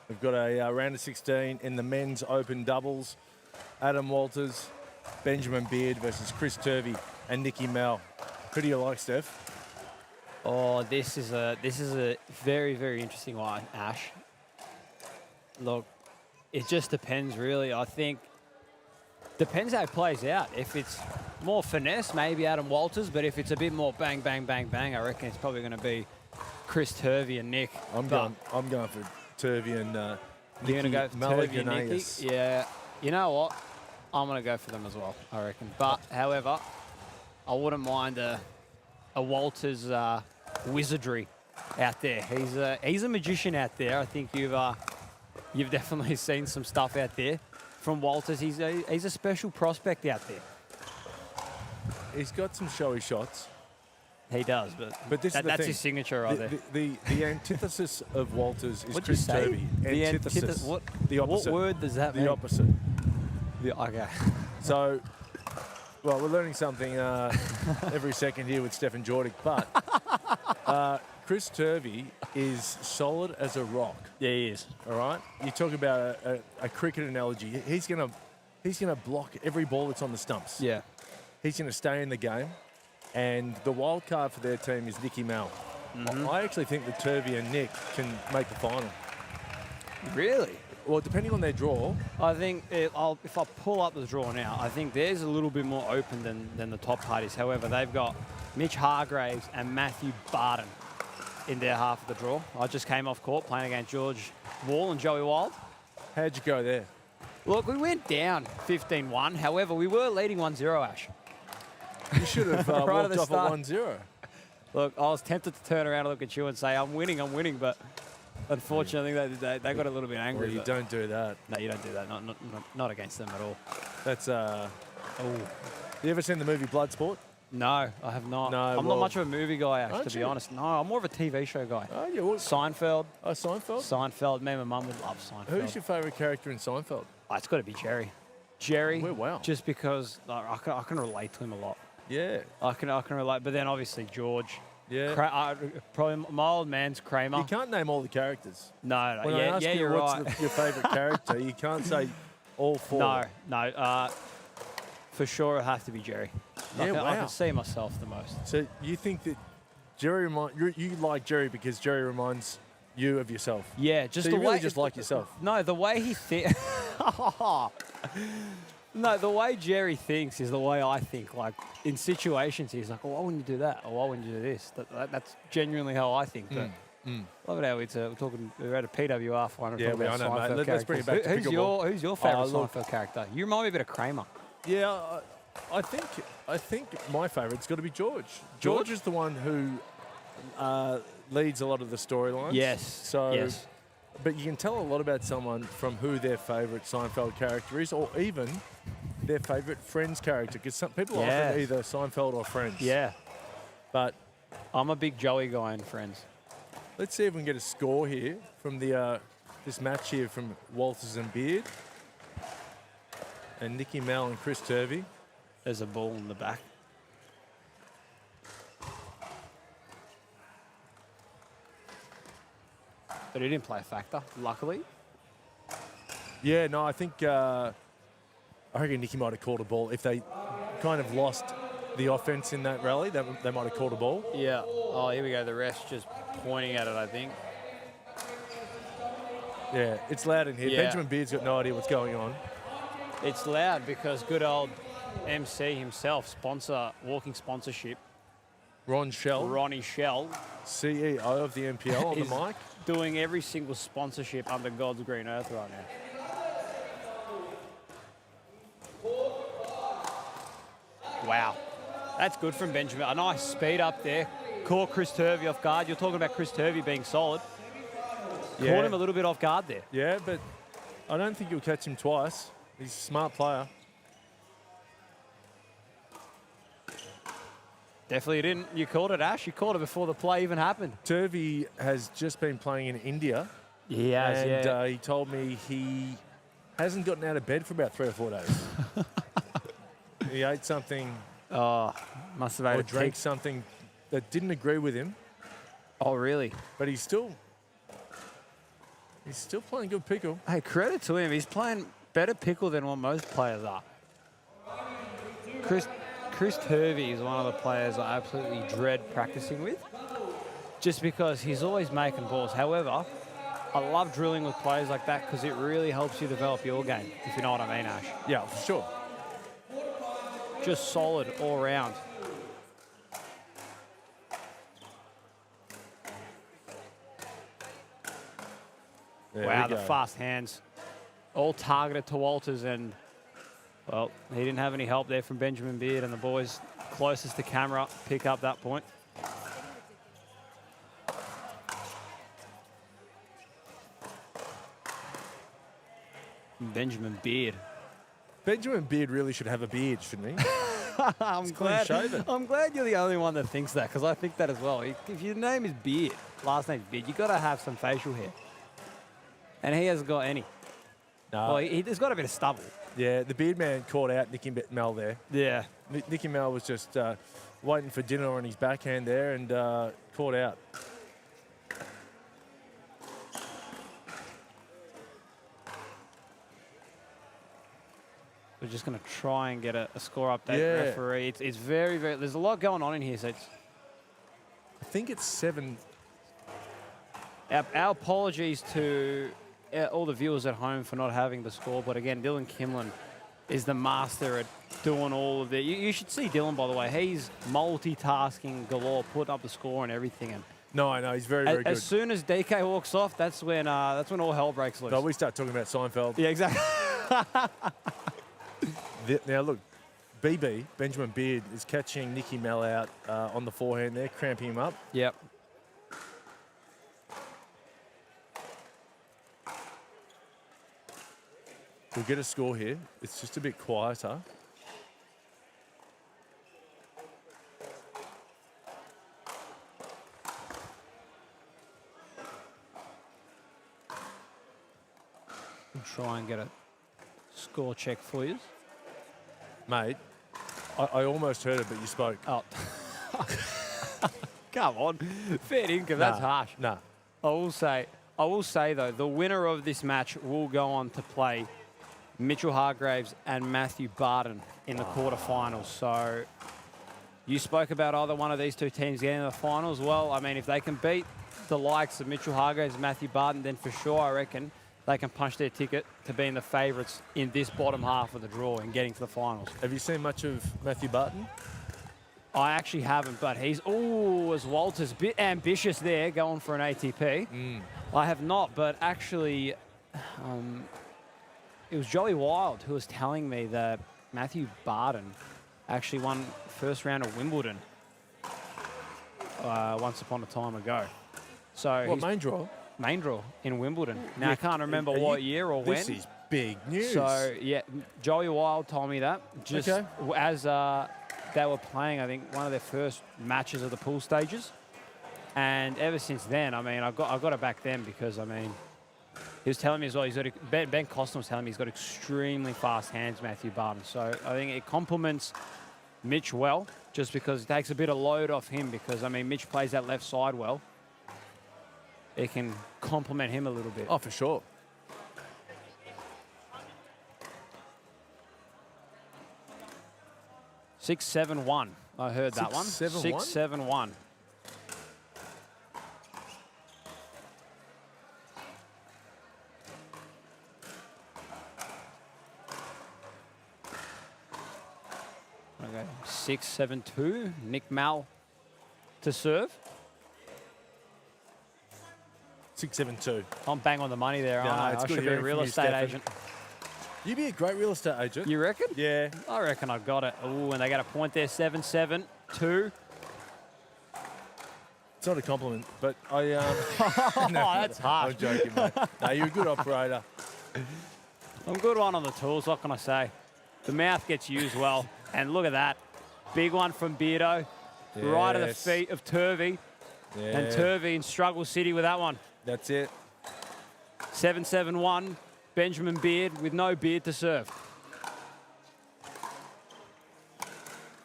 We've got a round of 16 in the men's open doubles. Adam Walters, Benjamin Beard versus Chris Turvey and Nicky Mel. Who do you like, Steph? Oh, this is a very, very interesting one, Ash. Look, it just depends, really. I think depends how it plays out. If it's more finesse, maybe Adam Walters, but if it's a bit more bang, bang, bang, bang, I reckon it's probably going to be Chris Turvey and Nick. I'm going for Turvey and Nicky. You're going to go for Turvey and Nicky? Yeah. You know what? I'm going to go for them as well, I reckon. But, however, I wouldn't mind a Walters wizardry out there. He's a magician out there. I think you've definitely seen some stuff out there from Walters. He's a special prospect out there. He's got some showy shots. He does, but that's his signature right there. The antithesis of Walters is What'd Chris you say? Turvey. The antithesis. The opposite. What word does that mean? The opposite. Okay. So, well, we're learning something every second here with Stephen Jordic, but Chris Turvey is solid as a rock. Yeah, he is. All right? You talk about a cricket analogy. He's gonna block every ball that's on the stumps. Yeah. He's going to stay in the game. And the wild card for their team is Nicky Mel. I actually think that Turvey and Nick can make the final. Really? Well, depending on their draw. I think if I pull up the draw now, I think theirs a little bit more open than the top parties. However, they've got Mitch Hargraves and Matthew Barton in their half of the draw. I just came off court playing against George Wall and Joey Wild. How'd you go there? Look, we went down 15-1. However, we were leading 1-0, Ash. You should have right walked at off at 1-0. Look, I was tempted to turn around and look at you and say, I'm winning, but unfortunately they got a little bit angry. Well, you don't do that. No, you don't do that. Not against them at all. That's You ever seen the movie Bloodsport? No, I have not. No, I'm not much of a movie guy, Ash, to be honest. No, I'm more of a TV show guy. Oh, yeah. Well, Seinfeld. Oh, Seinfeld? Seinfeld. Me and my mum would love Seinfeld. Who's your favourite character in Seinfeld? Oh, it's got to be Jerry. Jerry. Oh, wow. Just because I can relate to him a lot. Yeah. I can relate. But then obviously George. Yeah. Probably my old man's Kramer. You can't name all the characters. No. When I ask you you're what's right. your favourite character, you can't say all four. No. For sure, it'll have to be Jerry. I can see myself the most. So you think that Jerry you like Jerry because Jerry reminds you of yourself? Yeah, just so the you way really just like yourself. No, the way he thinks. No, the way Jerry thinks is the way I think. Like in situations, he's like, "Oh, why wouldn't you do that? Or why wouldn't you do this?" That's genuinely how I think. But love it how we're talking. We're at a PWR final. Yeah, I know, mate. Let's bring it back to Pickleball. Who's your favourite Seinfeld character? You remind me a bit of Kramer. Yeah, I think my favourite's got to be George. George is the one who leads a lot of the storylines. Yes. Yes. But you can tell a lot about someone from who their favourite Seinfeld character is, or even their favourite Friends character, because some people are often either Seinfeld or Friends. Yeah. But I'm a big Joey guy in Friends. Let's see if we can get a score here from the this match here from Walters and Beard. And Nicky Mel and Chris Turvey. There's a ball in the back. But he didn't play a factor, luckily. Yeah, no, I think I reckon Nicky might have called a ball. If they kind of lost the offense in that rally, they might have called a ball. Yeah. Oh, here we go. The rest just pointing at it, I think. Yeah, it's loud in here. Yeah. Benjamin Beard's got no idea what's going on. It's loud because good old MC himself, walking sponsorship. Ronnie Shell. CEO of the NPL on the mic. Doing every single sponsorship under God's green earth right now. Wow. That's good from Benjamin. A nice speed up there. Caught Chris Turvey off guard. You're talking about Chris Turvey being solid. Yeah. Caught him a little bit off guard there. Yeah, but I don't think you'll catch him twice. He's a smart player. Definitely didn't. You called it, Ash. You called it before the play even happened. Turvey has just been playing in India. He has, and he told me he hasn't gotten out of bed for about 3 or 4 days. He ate something. Oh, must have ate or drank something that didn't agree with him. Oh, really? But he's still He's still playing good pickle. Hey, credit to him. He's playing better pickle than what most players are. Chris Turvey is one of the players I absolutely dread practicing with, just because he's always making balls. However, I love drilling with players like that because it really helps you develop your game, if you know what I mean, Ash. Yeah, for sure. Just solid all round. Wow, the fast hands. All targeted to Walters, and, well, he didn't have any help there from Benjamin Beard, and the boys closest to camera pick up that point. Benjamin Beard. Benjamin Beard really should have a beard, shouldn't he? I'm glad you're the only one that thinks that, because I think that as well. If your name is Beard, last name's Beard, you've got to have some facial hair. And he hasn't got any. No. Well, he's got a bit of stubble. Yeah, the beard man caught out Nicky Mel there. Yeah. Nicky Mel was just waiting for dinner on his backhand there and caught out. We're just going to try and get a score update, referee. It's very, very... There's a lot going on in here, so it's... I think it's 7. Our apologies to all the viewers at home for not having the score, but again, Dylan Kimlin is the master at doing all of that. You should see Dylan, by the way. He's multitasking galore, putting up the score and everything. And no, I know, he's very, very good. As soon as DK walks off, that's when all hell breaks loose. No, we start talking about Seinfeld. Yeah, exactly. Now, look, Benjamin Beard, is catching Nicky Mel out on the forehand there, cramping him up. Yep. We'll get a score here. It's just a bit quieter. We'll try and get a score check for you. Mate, I almost heard it, but you spoke. Oh. Come on. Fair income, that's harsh. Nah. I will say, though, the winner of this match will go on to play Mitchell Hargraves and Matthew Barton in the quarterfinals. So you spoke about either one of these two teams getting to the finals. Well, I mean, if they can beat the likes of Mitchell Hargraves and Matthew Barton, then for sure I reckon they can punch their ticket to being the favourites in this bottom half of the draw and getting to the finals. Have you seen much of Matthew Barton? I actually haven't, but he's, as Walter's a bit ambitious there, going for an ATP. I have not, but actually, it was Joey Wild who was telling me that Matthew Barton actually won first round of Wimbledon once upon a time ago. So what, main draw? Main draw in Wimbledon. Now, I can't remember what year or when. This is big news. So, yeah, Joey Wild told me that just as they were playing, I think, one of their first matches of the pool stages. And ever since then, I mean, I've got to back them because, I mean, he was telling me as well, Ben Costin was telling me he's got extremely fast hands, Matthew Barton. So I think it complements Mitch well, just because it takes a bit of load off him because, I mean, Mitch plays that left side well. It can complement him a little bit. Oh, for sure. Six, 7-1. I heard that one. 6-7-1? 6-7-1. Okay, 6-7-2. Nick Mal to serve. 6-7-2. I'm bang on the money there, aren't I? I should be a real estate agent. You'd be a great real estate agent. You reckon? Yeah. I reckon I got it. Ooh, and they got a point there, 7-7-2. It's not a compliment, but I... no, that's harsh. I'm joking, mate. No, you're a good operator. I'm a good one on the tools, what can I say? The mouth gets used well. And look at that. Big one from Beardo. Yes. Right at the feet of Turvey. Yeah. And Turvey in Struggle City with that one. That's it. 7-7-1. Benjamin Beard with no beard to serve.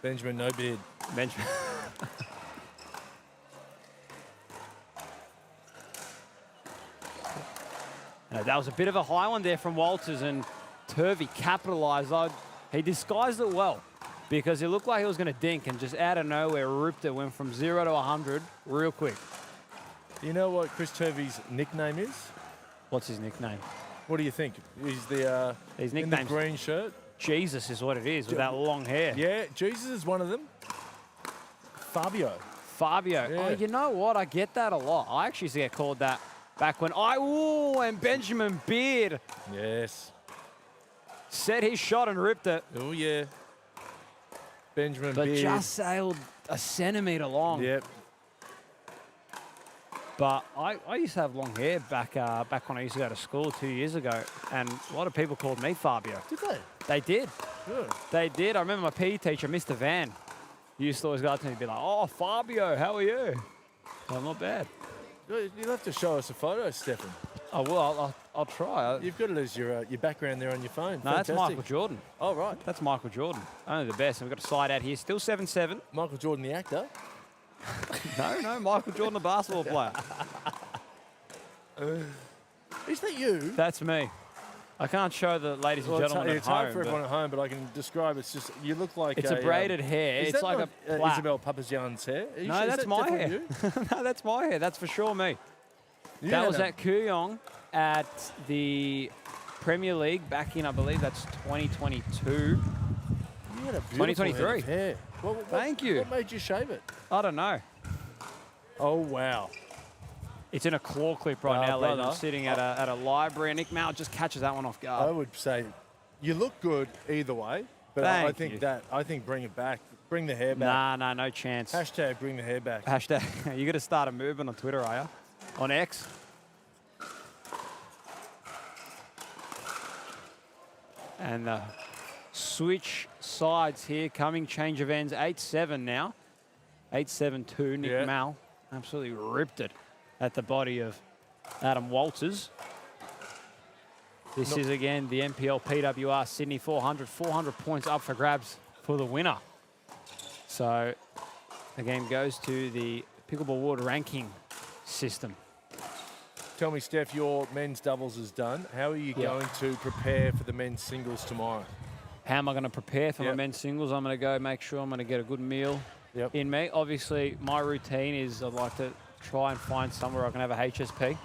Benjamin, no beard. Benjamin. That was a bit of a high one there from Walters, and Turvey capitalised. He disguised it well because it looked like he was going to dink, and just out of nowhere ripped it, went from 0 to 100 real quick. You know what Chris Turvey's nickname is? What's his nickname? What do you think? Is the his in nickname the green shirt? Jesus is what it is, with that long hair. Yeah, Jesus is one of them. Fabio. Fabio. Yeah. Oh, you know what? I get that a lot. I actually used to get called that back when and Benjamin Beard. Yes. Set his shot and ripped it. Oh, yeah. Benjamin But Beard. just sailed a centimetre long. Yep. But I used to have long hair back when I used to go to school 2 years ago, and a lot of people called me Fabio. Did they? They did. Good. They did. I remember my PE teacher, Mr. Van, he used to always go up to me and be like, "Oh, Fabio, how are you?" I'm not bad. You'll have to show us a photo, Stefan. Oh, well, I'll try. You've got it as your background there on your phone. No, that's Fantastic. Michael Jordan. Oh, right. That's Michael Jordan. Only the best. And we've got a slide out here. Still 7-7. Michael Jordan, the actor. No, Michael Jordan, the basketball player. Is that you? That's me. I can't show the ladies and gentlemen it's at home. hard for everyone at home, but I can describe. It's just you look like It's a braided hair. Is It's that like not, a plait. Isabel Papazian's hair. Are you No, sure? Is that's that my definitely hair. you? No, that's my hair. That's for sure me. Yeah, That was no. at Kooyong at the Premier League back in, I believe that's 2022. You had a beautiful 2023. head of hair. Thank you. What made you shave it? I don't know. Oh, wow. It's in a claw clip right now, ladies. I'm brother. sitting at a library, and Nick Mal just catches that one off I guard. would say you look good either way, but I Thank you. think bring it back. Bring the hair back. Nah, no chance. Hashtag bring the hair back. Hashtag, you got to start a movement on Twitter, are you? On X? And switch sides here, coming change of ends, 8-7 now. 8-7-2, Nick Mal absolutely ripped it at the body of Adam Walters. This is again the NPL PWR Sydney 400 points up for grabs for the winner. So the game goes to the Pickleball World Ranking system. Tell me, Steph, your men's doubles is done. How are you going to prepare for the men's singles tomorrow? How am I going to prepare for my men's singles? I'm going to go make sure I'm going to get a good meal in me. Obviously, my routine is I'd like to try and find somewhere I can have a HSP.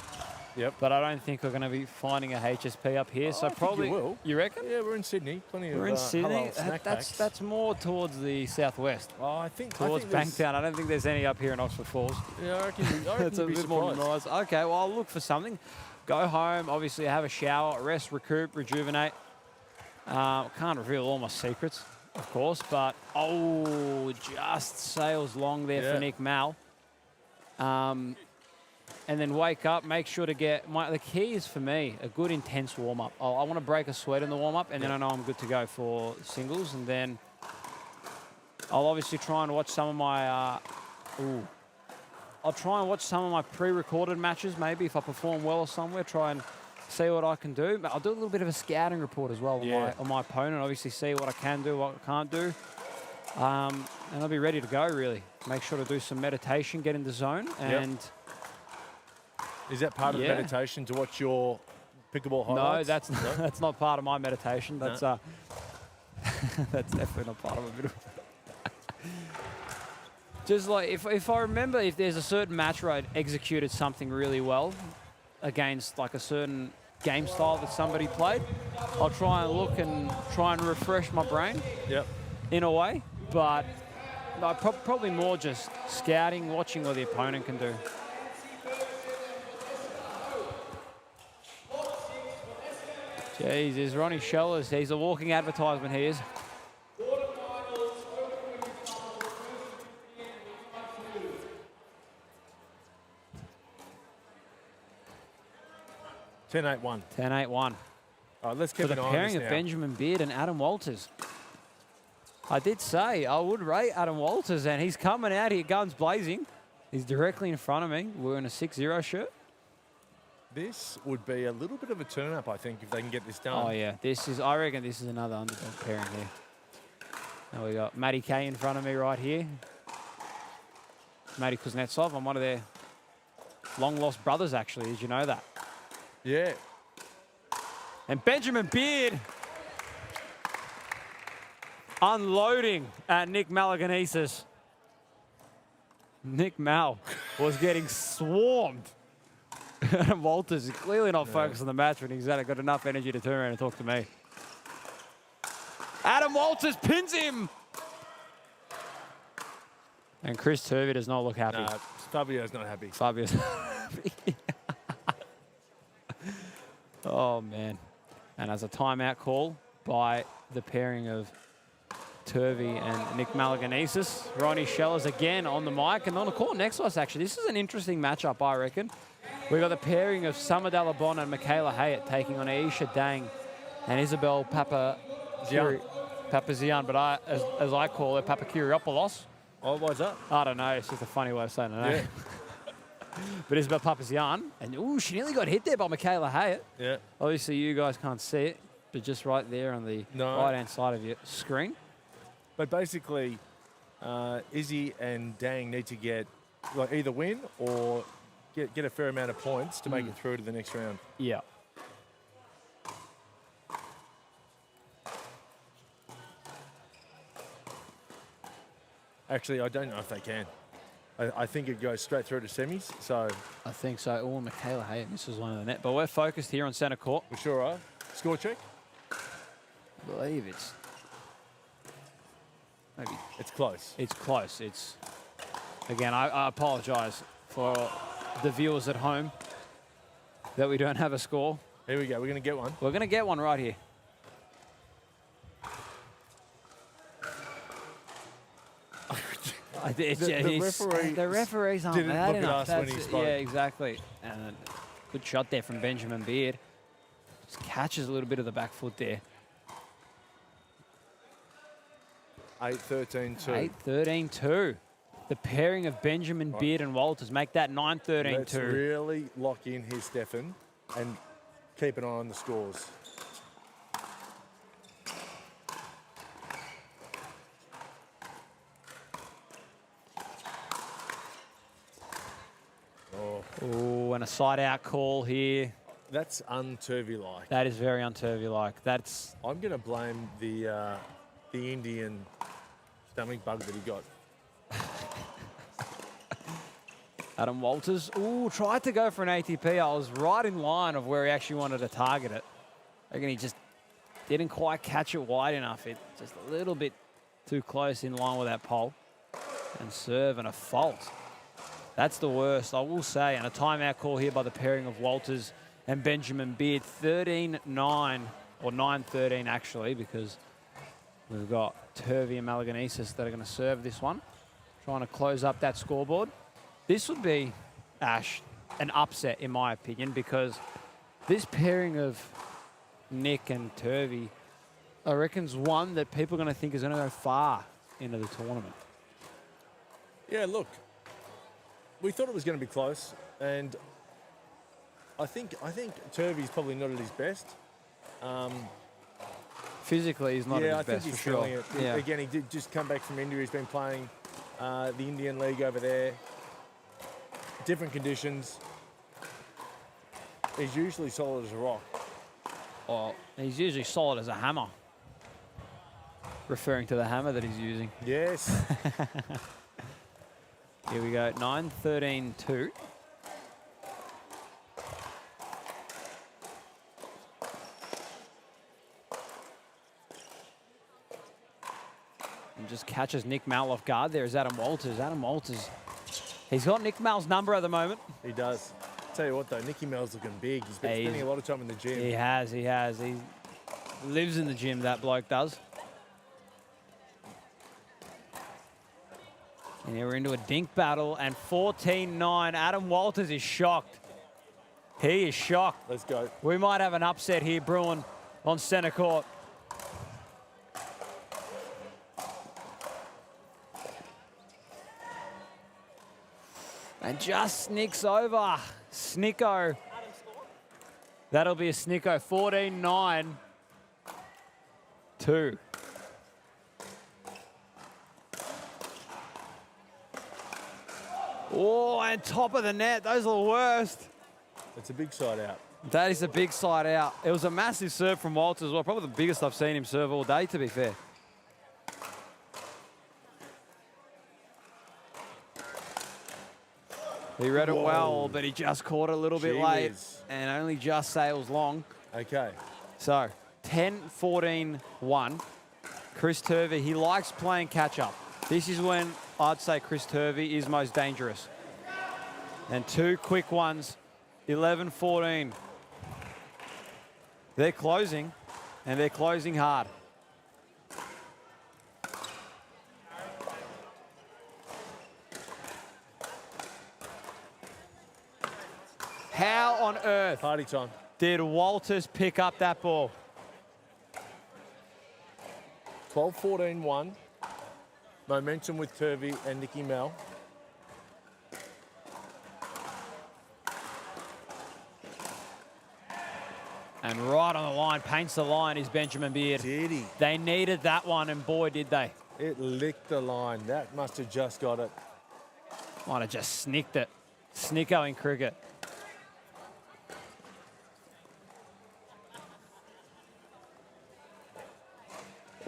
But I don't think we're going to be finding a HSP up here. So I think probably, you will. You reckon? Yeah, we're in Sydney. Plenty of We're in Sydney. halal snack packs. That's more towards the southwest. Oh, I think towards Banktown. I don't think there's any up here in Oxford Falls. Yeah, I reckon That's a you'd be bit more surprised. nice. Okay, well, I'll look for something. Go home, obviously have a shower, rest, recoup, rejuvenate. Can't reveal all my secrets, of course, but just sails long there for Nick Mal. And then wake up, make sure to get, the key is for me, a good intense warm-up. I want to break a sweat in the warm-up, and then I know I'm good to go for singles, and then I'll obviously try and watch some of my, I'll try and watch some of my pre-recorded matches, maybe if I perform well or somewhere, try and see what I can do. But I'll do a little bit of a scouting report as well on my opponent, obviously see what I can do, what I can't do. And I'll be ready to go, really. Make sure to do some meditation, get in the zone, and... Is that part of the meditation to watch your pickleball highlights? No, that's not part of my meditation. That's that's definitely not part of it. Just like if I remember, if there's a certain match where I executed something really well against like a certain game style that somebody played, I'll try and look and try and refresh my brain. In a way, but no, probably more just scouting, watching what the opponent can do. Jeez, there's Ronnie Schellers. He's a walking advertisement, he is. $10-8-1. 10-8-1. All right, let's keep for an the eye on pairing this of now. Benjamin Beard and Adam Walters. I did say I would rate Adam Walters, and he's coming out here guns blazing. He's directly in front of me. We're in a 6-0 shirt. This would be a little bit of a turn-up, I think, if they can get this done. Oh, yeah. I reckon this is another underdog pairing here. Now we got Matty Kay in front of me right here. Matty Kuznetsov. I'm one of their long-lost brothers, actually. Did you know that? Yeah. And Benjamin Beard unloading at Nick Malaganesis. Nick Mal was getting swarmed. Adam Walters is clearly not focused on the match when he's got enough energy to turn around and talk to me. Adam Walters pins him. And Chris Turvey does not look happy. No, Fabio's not happy. Fabio's not happy. Oh, man. And as a timeout call by the pairing of Turvey and Nick Malaganesis, Ronnie Schellers again on the mic and on the court next to us, actually. This is an interesting matchup, I reckon. We've got the pairing of Summer Dalabon and Michaela Hayat taking on Aisha Dang and Isabel Papazian, but as I call her, Papakiriopoulos. Oh, why's that? I don't know. It's just a funny way of saying her name. Yeah. But Isabel Papazian. And, ooh, she nearly got hit there by Michaela Hayat. Yeah. Obviously, you guys can't see it, but just right there on the right-hand side of your screen. But basically, Izzy and Dang need to get either win or get a fair amount of points to make it through to the next round. Yeah. Actually, I don't know if they can. I think it goes straight through to semis. So I think so. Oh, Michaela Hayat misses one of the net. But we're focused here on centre court. We sure are. Score check? I believe it's... Maybe. It's close. It's close. It's... Again, I apologise for the viewers at home that we don't have a score. Here we go. We're going to get one. We're going to get one right here. The referees aren't bad look enough. at us when he spoke. Yeah, exactly. And a good shot there from Benjamin Beard. Just catches a little bit of the back foot there. 8-13-2. 8-13-2. The pairing of Benjamin Beard and Walters make that 9-13-2. Let's really lock in here, Stefan, and keep an eye on the scores. Oh, and a side-out call here. That's un-Turvey-like. That is very un-Turvey-like. That's... I'm going to blame the Indian stomach bug that he got. Adam Walters, ooh, tried to go for an ATP. I was right in line of where he actually wanted to target it. I reckon he just didn't quite catch it wide enough. It just a little bit too close in line with that pole. And serve and a fault. That's the worst, I will say. And a timeout call here by the pairing of Walters and Benjamin Beard. 13-9, or 9-13 actually, because we've got Turvey and Malaganesis that are going to serve this one. Trying to close up that scoreboard. This would be, Ash, an upset in my opinion, because this pairing of Nick and Turvey, I reckon, is one that people are going to think is going to go far into the tournament. Yeah, look, we thought it was going to be close, and I think Turvey's probably not at his best. Physically, he's not at his best, I think he's for sure. feeling it. Yeah. Again, he did just come back from injury. He's been playing the Indian League over there. Different conditions. He's usually solid as a rock. Oh, he's usually solid as a hammer. Referring to the hammer that he's using. Yes. Here we go, 9-13-2. And just catches Nick Mal off guard. There is Adam Walters. Adam Walters, he's got Nick Mal's number at the moment. He does. Tell you what though, Nicky Mel's looking big. He's been spending a lot of time in the gym. He has. He lives in the gym, that bloke does. And here we're into a dink battle, and 14-9. Adam Walters is shocked. He is shocked. Let's go. We might have an upset here brewing on centre court. And just snicks over. Snicko. That'll be a Snicko. 14-9-2. Oh, and top of the net. Those are the worst. It's a big side out. That is a big side out. It was a massive serve from Walters as well. Probably the biggest I've seen him serve all day, to be fair. He read it well, but he just caught it a little bit late and only just sails long. Okay. So, 10-14-1. Chris Turvey, he likes playing catch-up. This is when I'd say Chris Turvey is most dangerous. And two quick ones, 11-14. They're closing, and they're closing hard. How on earth Party time. Did Walters pick up that ball? 12-14-1. Momentum with Turvey and Nicky Mel. And right on the line, paints the line, is Benjamin Beard. Did he? They needed that one, and boy, did they. It licked the line. That must have just got it. Might have just snicked it. Snicko in cricket.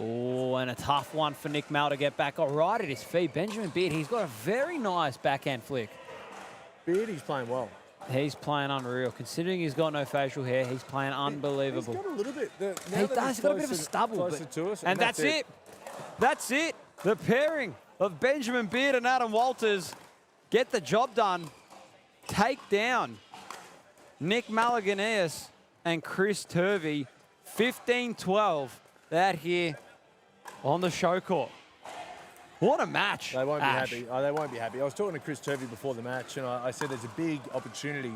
Oh, and a tough one for Nick Mal to get back all right at his feet. Benjamin Beard, he's got a very nice backhand flick. Beard, he's playing well. He's playing unreal. Considering he's got no facial hair, he's playing unbelievable. He's got a little bit. He does. He's got a bit of a stubble. And that's it. That's it. The pairing of Benjamin Beard and Adam Walters get the job done. Take down Nick Malaganias and Chris Turvey. 15-12 out here on the show court. What a match. They won't Ash. be happy. Oh, they won't be happy. I was talking to Chris Turvey before the match, and I said there's a big opportunity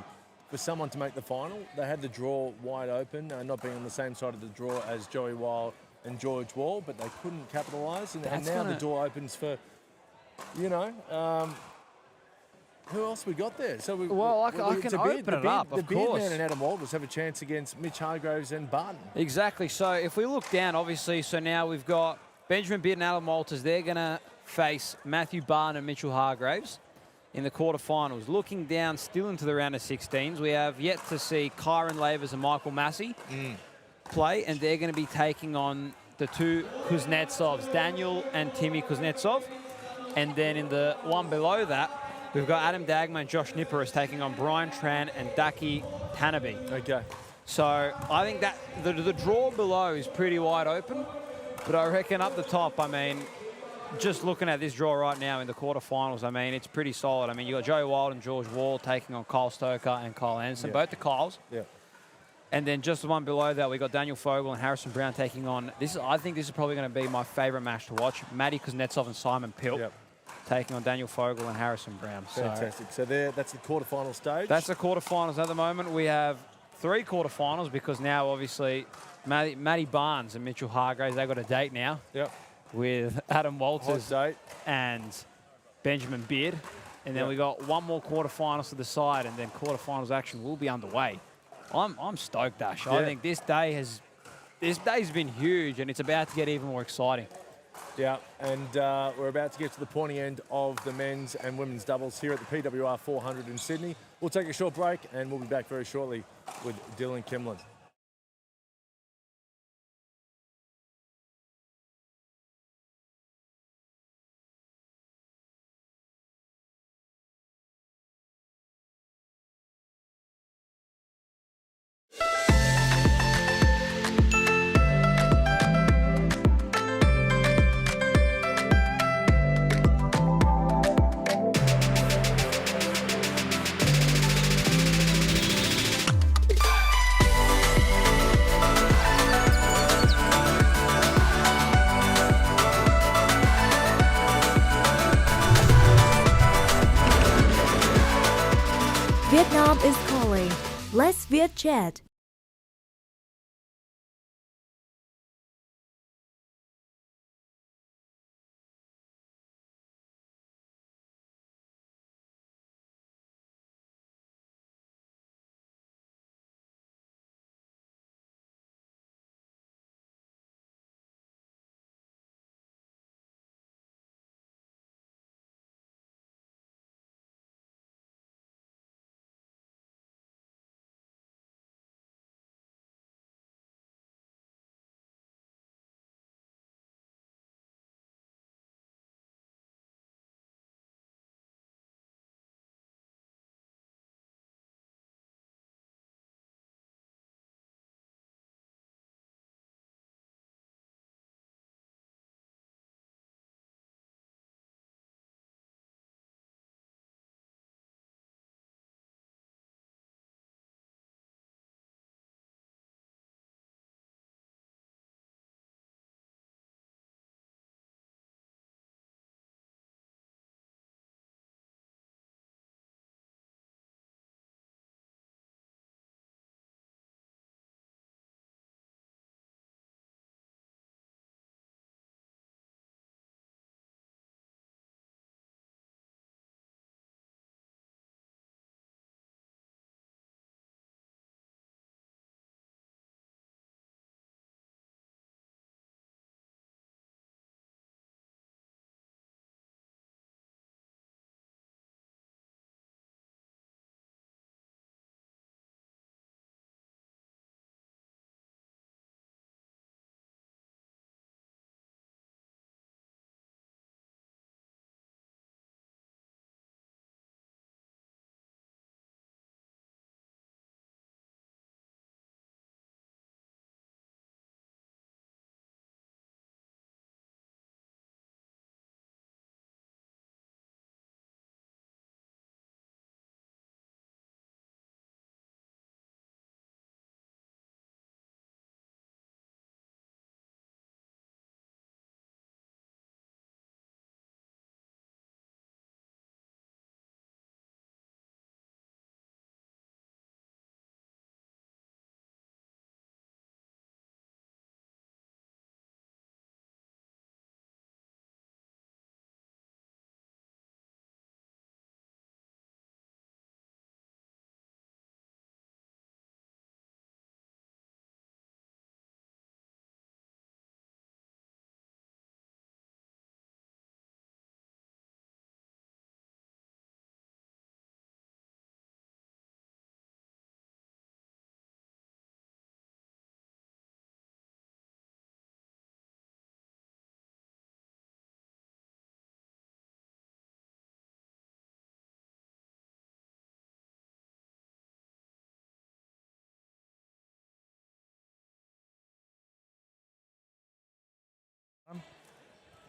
for someone to make the final. They had the draw wide open, not being on the same side of the draw as Joey Wild and George Wall, but they couldn't capitalise. And now the door opens for, you know, who else we got there? So I can open it up, of course. The Beardman and Adam Walters have a chance against Mitch Hargraves and Barton. Exactly. So if we look down, obviously, so now we've got Benjamin Beard and Adam Walters. They're going to face Matthew Barton and Mitchell Hargraves in the quarterfinals. Looking down still into the round of 16s, we have yet to see Kyron Lavers and Michael Massey play, and they're going to be taking on the two Kuznetsovs, Daniel and Timmy Kuznetsov. And then in the one below that, we've got Adam Dagma and Josh Niparis taking on Brian Tran and Daki Tanabe. Okay. So I think that the draw below is pretty wide open, but I reckon up the top, I mean, just looking at this draw right now in the quarterfinals, I mean, it's pretty solid. I mean, you got Joey Wild and George Wall taking on Kyle Stoker and Kyle Anderson, both the Kyles. Yeah. And then just the one below that, we got Daniel Fogel and Harrison Brown taking on, I think this is probably going to be my favourite match to watch, Matty Kuznetsov and Simon Pilt taking on Daniel Fogel and Harrison Brown. Fantastic. So that's the quarterfinal stage? That's the quarterfinals at the moment. We have 3 quarterfinals because now, obviously, Matty Barnes and Mitchell Hargraves, they've got a date now. Yep. With Adam Walters and Benjamin Beard. And then we got one more quarterfinals to the side, and then quarterfinals action will be underway. I'm stoked, Ash. I think this day's been huge, and it's about to get even more exciting. Yeah, and we're about to get to the pointy end of the men's and women's doubles here at the PWR 400 in Sydney. We'll take a short break, and we'll be back very shortly with Dylan Kimlin. Vietnam is calling. Let's Viet chat.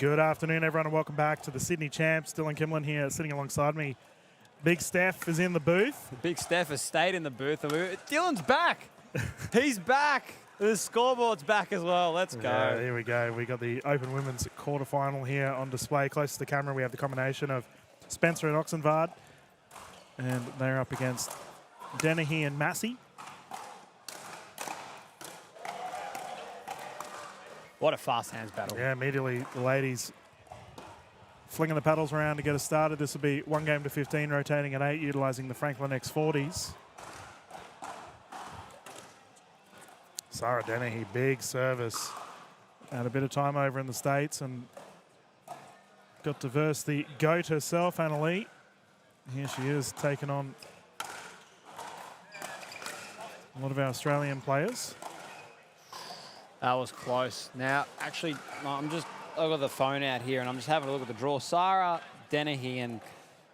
Good afternoon, everyone, and welcome back to the Sydney Champs. Dylan Kimlin here, sitting alongside me. Big Steph is in the booth. Big Steph has stayed in the booth. Dylan's back. He's back. The scoreboard's back as well. Let's go. Yeah, here we go. We got the Open Women's quarterfinal here on display. Close to the camera, we have the combination of Spencer and Oxenvard, and they're up against Dennehy and Massey. What a fast hands battle. Yeah, immediately the ladies flinging the paddles around to get us started. This will be 1 game to 15, rotating at 8, utilising the Franklin X40s. Sarah Dennehy, big service. Had a bit of time over in the States and got to verse the GOAT herself, Annalie. Here she is, taking on a lot of our Australian players. That was close. Now, actually, I've got the phone out here and I'm just having a look at the draw. Sarah Dennehy and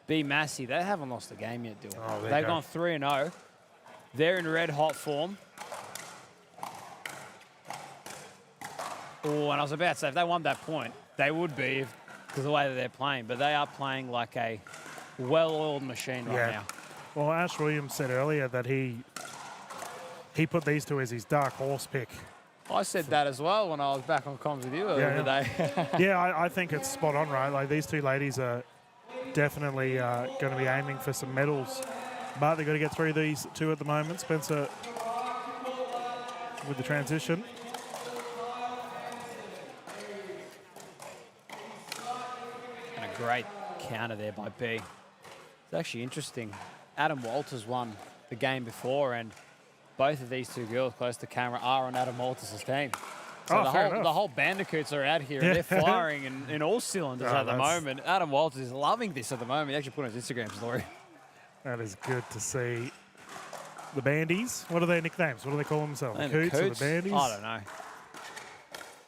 B. Massey, they haven't lost a game yet, Dylan. Oh, they've gone 3-0. They're in red hot form. Oh, and I was about to say, if they won that point, they would be because of the way that they're playing. But they are playing like a well-oiled machine right now. Well, Ash Williams said earlier that he put these two as his dark horse pick. I said that as well when I was back on comms with you earlier today. Yeah, I think it's spot on, right? Like, these two ladies are definitely going to be aiming for some medals. But they've got to get through these two at the moment. Spencer with the transition. And a great counter there by B. It's actually interesting. Adam Walters won the game before, and both of these two girls close to camera are on Adam Walters' team. So the whole bandicoots are out here and they're firing in all cylinders at the moment. Adam Walters is loving this at the moment. He actually put on his Instagram story. That is good to see. The Bandies, what are their nicknames? What do they call themselves? The Coots or the Bandies? I don't know.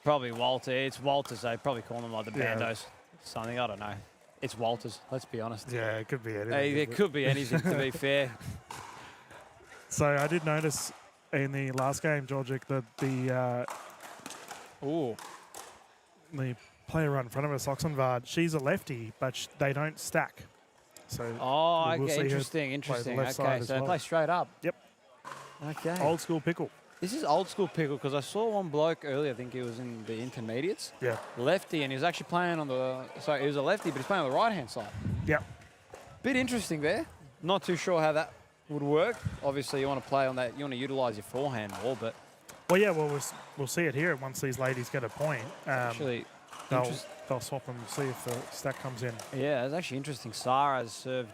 Probably Walter. It's Walters. They probably call them like the Bandos. Something, I don't know. It's Walters, let's be honest. Yeah, it could be anything. It could be anything, to be fair. So I did notice in the last game, Georgic, that the player right in front of us, Oxenvard, she's a lefty, but they don't stack. So we'll see interesting. Okay, so they play straight up. Yep. Okay. Old school pickle. This is old school pickle because I saw one bloke earlier, I think he was in the intermediates. Yeah. Lefty, and he was actually playing on the, sorry, he was a lefty, but he's playing on the right-hand side. Yep. Bit interesting there. Not too sure how that would work. Obviously, you want to play on that, you want to utilise your forehand more, but... Well, yeah, we'll see it here once these ladies get a point. Actually, they'll swap them and see if the stack comes in. Yeah, it's actually interesting. Sarah's served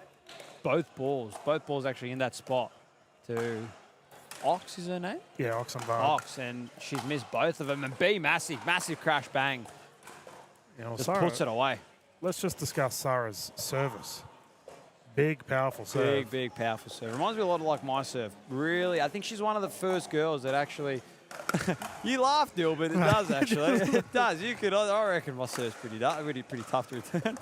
both balls. Both balls actually in that spot to Ox, is her name? Yeah, Oxenvard. Ox, and she's missed both of them. And B, massive crash bang. Just Sarah, puts it away. Let's just discuss Sarah's service. Big, powerful serve. Big, powerful serve. Reminds me a lot of like my serve. Really, I think she's one of the first girls that actually... You laugh, Dill, but it does actually. It does. You could. I reckon my serve's pretty tough to return.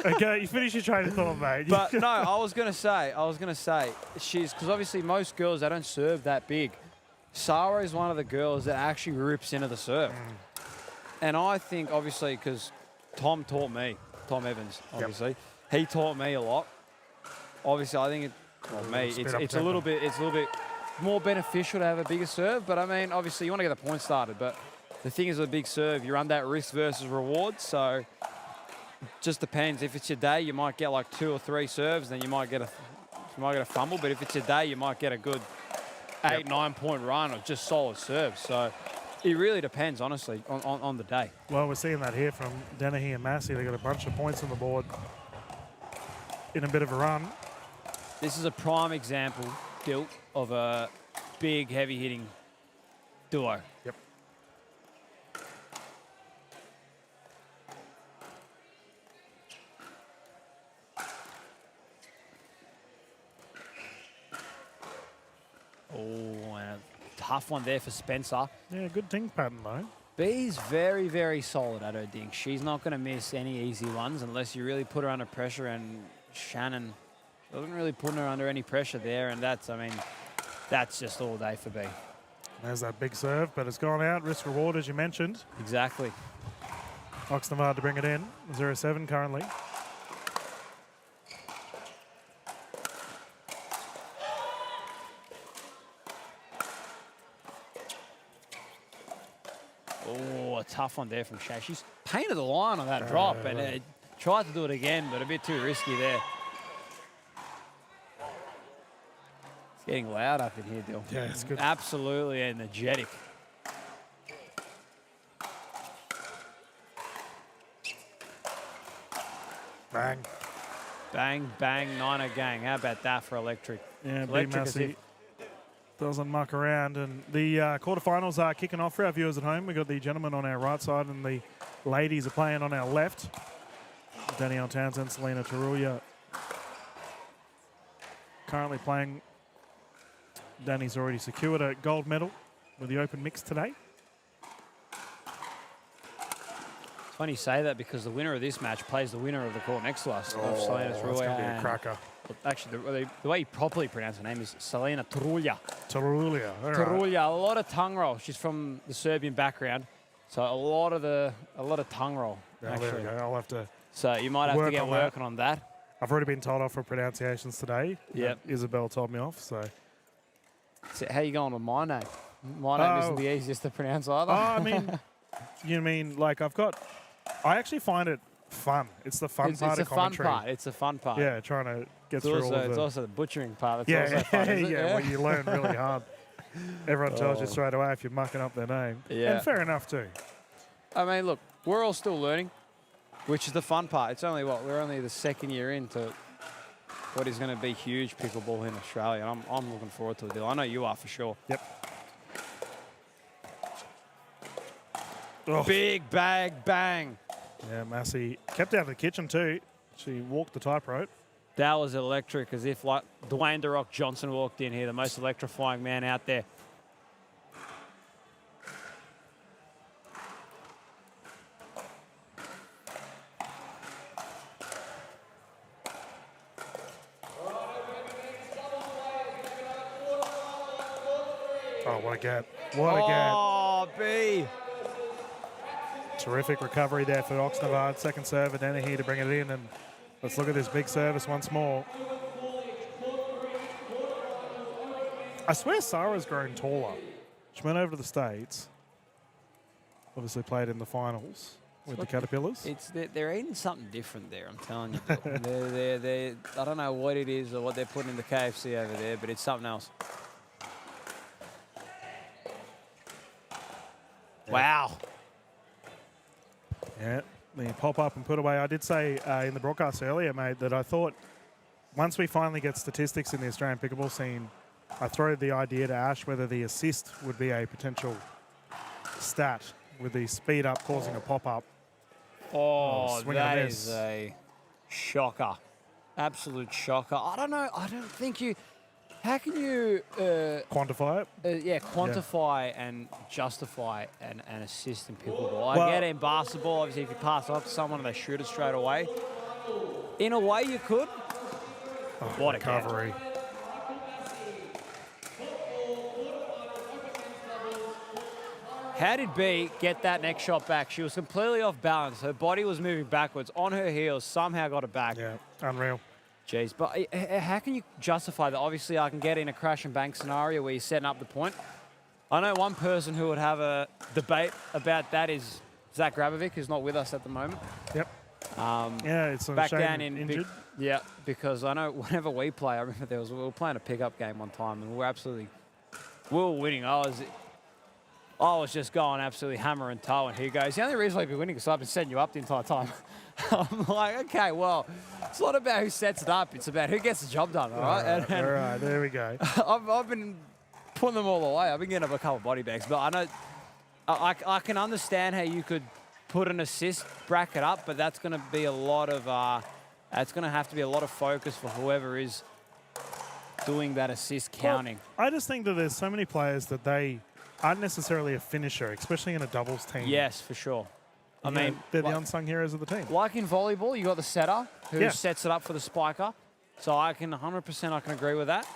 Okay, you finish your train of thought, mate. But no, I was gonna say, she's, because obviously most girls, they don't serve that big. Sarah is one of the girls that actually rips into the serve. And I think, obviously, because Tom taught me, Tom Evans, obviously, he taught me a lot. Obviously, I think it's a little bit more beneficial to have a bigger serve. But I mean, obviously, you want to get the point started. But the thing is, with a big serve, you run that risk versus reward. So it just depends. If it's your day, you might get like 2 or 3 serves, then you might get a fumble. But if it's your day, you might get a good 8-9 point run of just solid serves. So it really depends, honestly, on the day. Well, we're seeing that here from Dennehy and Massey. They got a bunch of points on the board in a bit of a run. This is a prime example, Dill, of a big, heavy-hitting duo. Yep. Oh, and a tough one there for Spencer. Yeah, good dink pattern, though. B's very, very solid at her dink. She's not going to miss any easy ones unless you really put her under pressure, and Shannon doesn't really put her under any pressure there, and that's just all day for B. There's that big serve, but it's gone out. Risk reward, as you mentioned. Exactly. Oxnard to bring it in. 0-7 currently. Oh, a tough one there from Shay. She's painted the line on that drop and tried to do it again, but a bit too risky there. It's getting loud up in here, Dill. Yeah, it's good. Absolutely energetic. Bang. Bang, bang, Niner gang. How about that for electric? Yeah, Electric as Massey doesn't muck around. And the quarterfinals are kicking off for our viewers at home. We've got the gentlemen on our right side and the ladies are playing on our left. Danielle Townsend, Selena Tarulia currently playing. Danny's already secured a gold medal with the open mix today. It's funny you say that because the winner of this match plays the winner of the court next to us. Of Selena That's Tarulia. going to be a cracker. Actually, the way you properly pronounce her name is Selena Tarulia. Tarulia. All right. Tarulia, a lot of tongue roll. She's from the Serbian background, so a lot of tongue roll. Yeah, there we go. I'll have to. So you might have to get working on that. I've already been told off for pronunciations today. Yep. Isabel told me off. So how you going with my name? My name isn't the easiest to pronounce either. Oh, I mean, you mean like I actually find it fun. It's the fun part of commentary. It's the fun part. Yeah, trying to get through all of It's the... also the butchering part. That's Yeah, also fun, isn't it? yeah, well, you learn really hard. Everyone tells you straight away if you're mucking up their name. Yeah. And fair enough too. I mean, look, we're all still learning, which is the fun part. It's only we're only the second year into what is going to be huge pickleball in Australia. And I'm looking forward to it. I know you are for sure. Yep. Big bag bang. Yeah, Massey kept out of the kitchen too. She walked the tightrope. That was electric, as if like Dwayne "The Rock" Johnson walked in here, the most electrifying man out there. Oh, what a gap. What a gap. Oh, B. Terrific recovery there for Oxnard. Second serve, and here to bring it in. And let's look at this big service once more. I swear Sarah's grown taller. She went over to the States. Obviously played in the finals with the Caterpillars. They're eating something different there, I'm telling you. they're, I don't know what it is or what they're putting in the KFC over there, but it's something else. Yeah. Wow. Yeah, the pop up and put away. I did say in the broadcast earlier, mate, that I thought once we finally get statistics in the Australian pickleball scene, I throw the idea to Ash whether the assist would be a potential stat with the speed up causing a pop up. Oh, that is a shocker. Absolute shocker. I don't know. I don't think you... How can you... quantify it? Quantify and justify an assist in pickleball. I get it in basketball. Obviously, if you pass it off to someone and they shoot it straight away. In a way, you could. Oh, what recovery. How did B get that next shot back? She was completely off balance. Her body was moving backwards. On her heels, somehow got it back. Yeah, unreal. Jeez, but how can you justify that? Obviously, I can get in a crash and bang scenario where you're setting up the point. I know one person who would have a debate about that is Zach Grabovich, who's not with us at the moment. Yep. Yeah, it's a back shame down in injured. Yeah, because I know whenever we play, I remember we were playing a pickup game one time and we were winning. I was just going absolutely hammer and toe, and he goes, the only reason I've been winning is I've been setting you up the entire time. I'm like, okay, well, it's not about who sets it up, it's about who gets the job done, all right? All right, there we go. I've been putting them all away. I've been getting up a couple of body bags, but I know I can understand how you could put an assist bracket up, but that's going to be a lot of that's going to have to be a lot of focus for whoever is doing that assist counting. Well, I just think that there's so many players that they aren't necessarily a finisher, especially in a doubles team. Yes, for sure. I mean, they're the unsung heroes of the team. Like in volleyball, you got the setter who sets it up for the spiker. So I can 100% agree with that.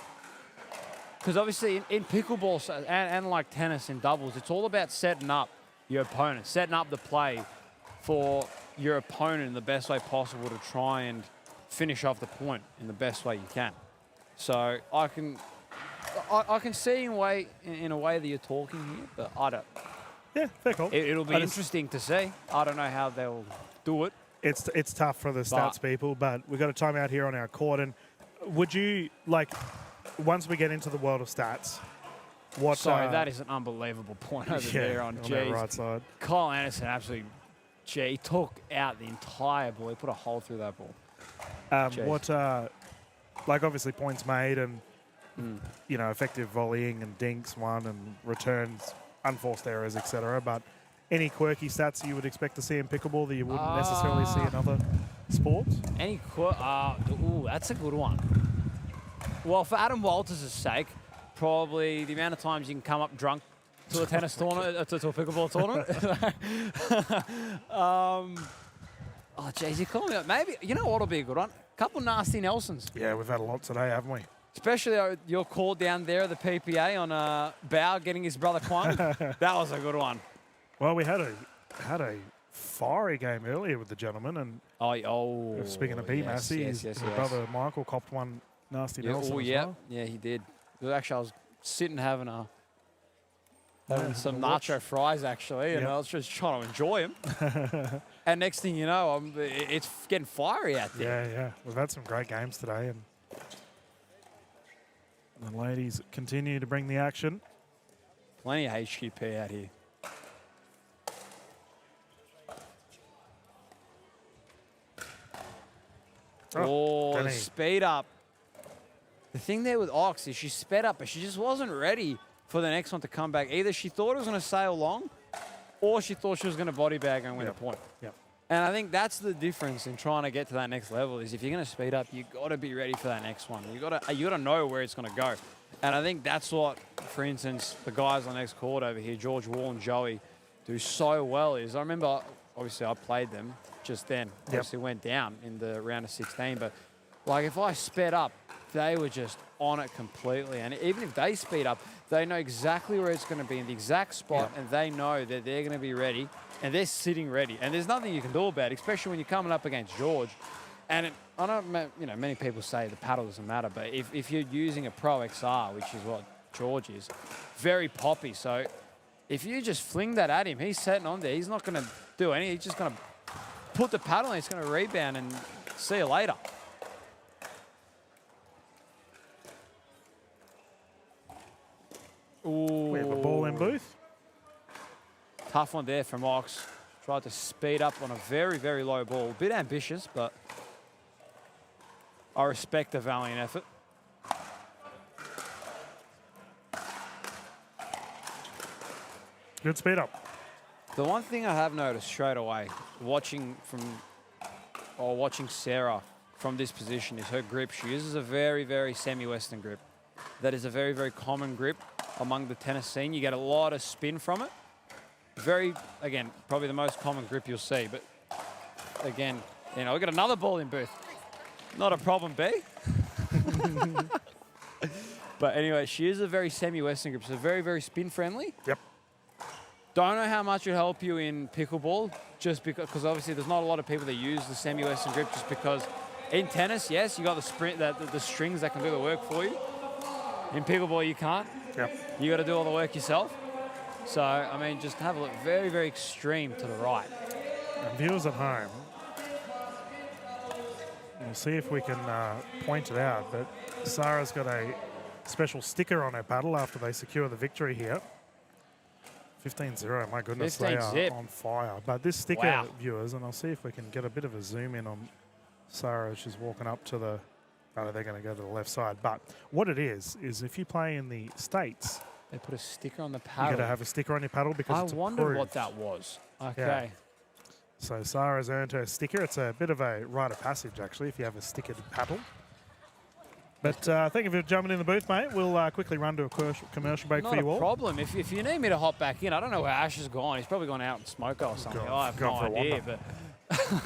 Because obviously in pickleball and like tennis in doubles, it's all about setting up your opponent, setting up the play. for your opponent in the best way possible to try and finish off the point in the best way you can. So I can see in a way that you're talking here, but I don't. Yeah, fair call. It'll be interesting to see. I don't know how they'll do it. It's tough for the stats people, but we've got a timeout here on our court. And would you, like, once we get into the world of stats, what... Sorry, that is an unbelievable point over there on that right side. Kyle Anderson absolutely, he took out the entire ball. He put a hole through that ball. Like, obviously points made and, you know, effective volleying and dinks won and returns, unforced errors, etc. But any quirky stats you would expect to see in pickleball that you wouldn't necessarily see in other sports? That's a good one. Well, for Adam Walters' sake, probably the amount of times you can come up drunk to a tennis tournament, to a pickleball tournament. Oh, jeez, you're calling me up. Maybe, you know what will be a good one? A couple nasty Nelsons. Yeah, we've had a lot today, haven't we? Especially your call down there at the PPA on Bow getting his brother Kwame. That was a good one. Well, we had a fiery game earlier with the gentleman, and speaking of B Massey, his brother Michael copped one nasty Nelson as well. Yeah, he did. Actually, I was sitting having some nacho fries, actually, and I was just trying to enjoy them. And next thing you know, it's getting fiery out there. Yeah. We've had some great games today, and the ladies continue to bring the action. Plenty of HQP out here. The speed up. The thing there with Ox is she sped up, but she just wasn't ready for the next one to come back. Either she thought it was going to sail long, or she thought she was going to body bag and win a point. Yep. And I think that's the difference in trying to get to that next level is if you're going to speed up, you got to be ready for that next one. You got to know where it's going to go. And I think that's what, for instance, the guys on the next court over here, George Wall and Joey, do so well is I remember, obviously, I played them just then. Obviously went down in the round of 16. But, like, if I sped up, they were just on it completely. And even if they speed up, they know exactly where it's going to be in the exact spot, and they know that they're going to be ready, and they're sitting ready. And there's nothing you can do about it, especially when you're coming up against George. And I know, many people say the paddle doesn't matter, but if you're using a Pro XR, which is what George is, very poppy. So if you just fling that at him, he's sitting on there. He's not going to do anything. He's just going to put the paddle in. He's going to rebound and see you later. We have a ball in booth. Tough one there from Ox. Tried to speed up on a very, very low ball. A bit ambitious, but I respect the valiant effort. Good speed up. The one thing I have noticed straight away, watching Sarah from this position, is her grip. She uses a very, very semi-Western grip. That is a very, very common grip among the tennis scene. You get a lot of spin from it. Again, probably the most common grip you'll see. But again, we've got another ball in booth. Not a problem, B. But anyway, she is a very semi-Western grip, so very, very spin friendly. Yep. Don't know how much it help you in pickleball, just because obviously there's not a lot of people that use the semi-Western grip, just because in tennis, yes, you got the strings that can do the work for you. In pickleball, you can't. Yep. You got to do all the work yourself. So, I mean, just have a look. Very, very extreme to the right. And viewers at home, we'll see if we can point it out, but Sarah's got a special sticker on her paddle after they secure the victory here. 15-0, my goodness, they are on fire. But this sticker, viewers, and I'll see if we can get a bit of a zoom in on Sarah as she's walking up to the... Oh, they're going to go to the left side. But what it is if you play in the States... They put a sticker on the paddle. You got to have a sticker on your paddle because it's approved. I wondered what that was. Okay. Yeah. So Sarah's earned her sticker. It's a bit of a rite of passage, actually, if you have a stickered paddle. But thank you for jumping in the booth, mate. We'll quickly run to a commercial break Not for you a all. problem. If you need me to hop back in, I don't know where Ash has gone. He's probably gone out and smoke or something. I have no idea.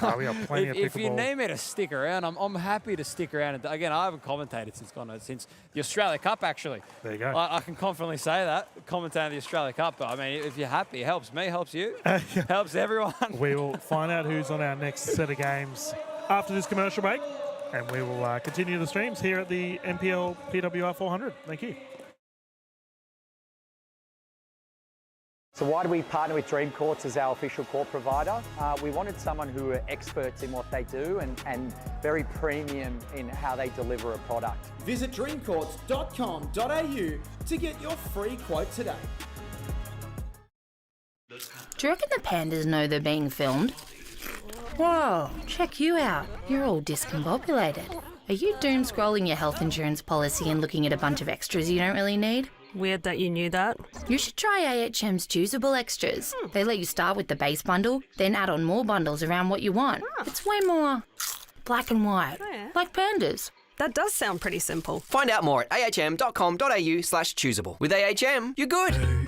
But we have plenty of if you pickleball. need me to stick around, I'm happy to stick around. And again, I haven't commentated since the Australia Cup, actually. There you go. I can confidently say that, commentating the Australia Cup. But I mean, if you're happy, it helps me, helps you, helps everyone. We will find out who's on our next set of games after this commercial break. And we will continue the streams here at the NPL PWR 400. Thank you. So why do we partner with Dream Courts as our official court provider? We wanted someone who are experts in what they do and very premium in how they deliver a product. Visit dreamcourts.com.au to get your free quote today. Do you reckon the pandas know they're being filmed? Whoa, check you out. You're all discombobulated. Are you doom scrolling your health insurance policy and looking at a bunch of extras you don't really need? Weird that you knew that. You should try AHM's choosable extras. They let you start with the base bundle, then add on more bundles around what you want. It's way more black and white, like pandas. That does sound pretty simple. Find out more at ahm.com.au/choosable. With AHM, you're good.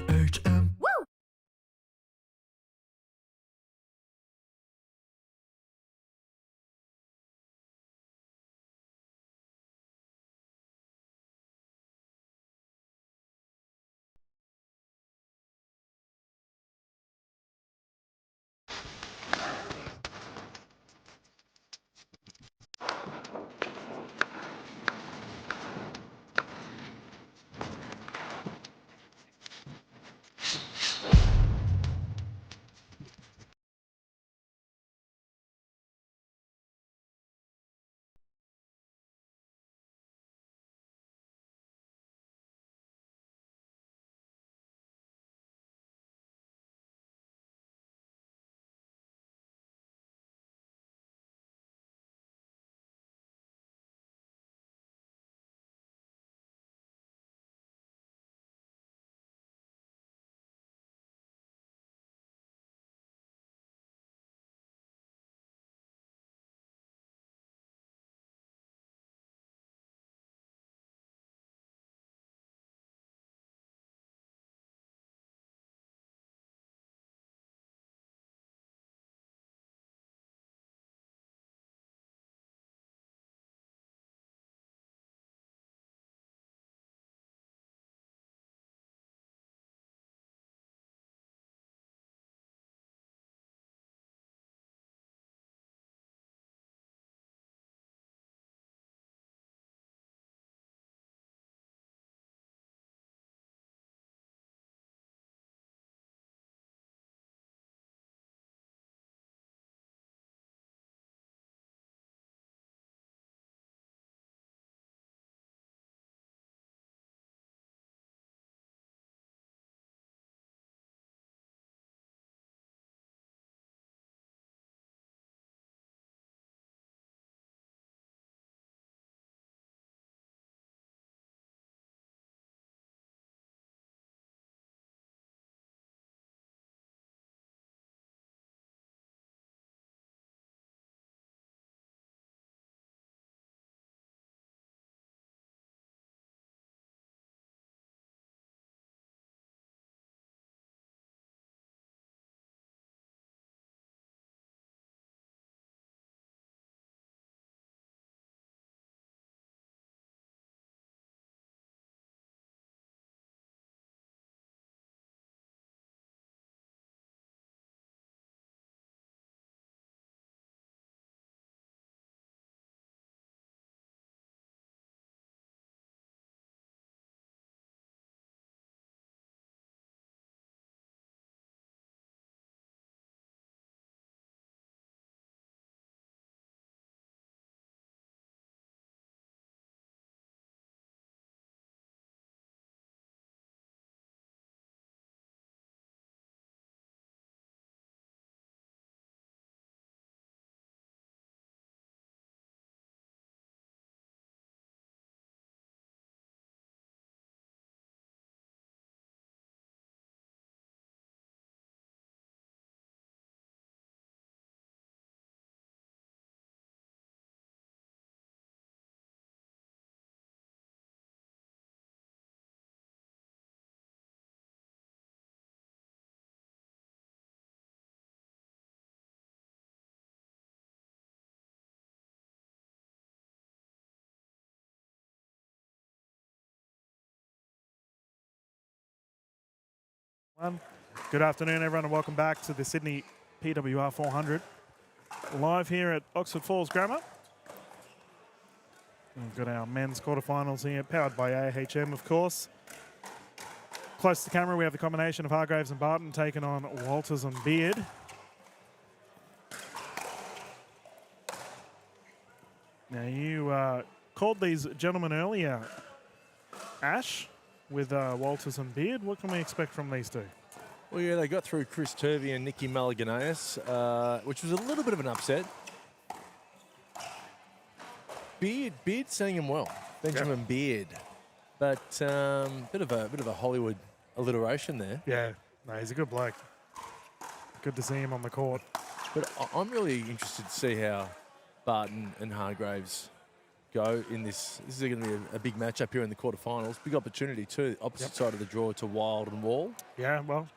Good afternoon, everyone, and welcome back to the Sydney PWR 400. Live here at Oxford Falls Grammar. We've got our men's quarterfinals here, powered by AHM, of course. Close to the camera, we have the combination of Hargraves and Barton taking on Walters and Beard. Now, you called these gentlemen earlier, Ash, with Walters and Beard. What can we expect from these two? Well, yeah, they got through Chris Turvey and Nicky Malaganeas, which was a little bit of an upset. Beard sang him well, Benjamin Beard, but bit of a Hollywood alliteration there. Yeah, no, he's a good bloke. Good to see him on the court. But I'm really interested to see how Barton and Hargraves go in this. This is going to be a big matchup here in the quarterfinals. Big opportunity too, opposite side of the draw to Wild and Wall. Yeah, well,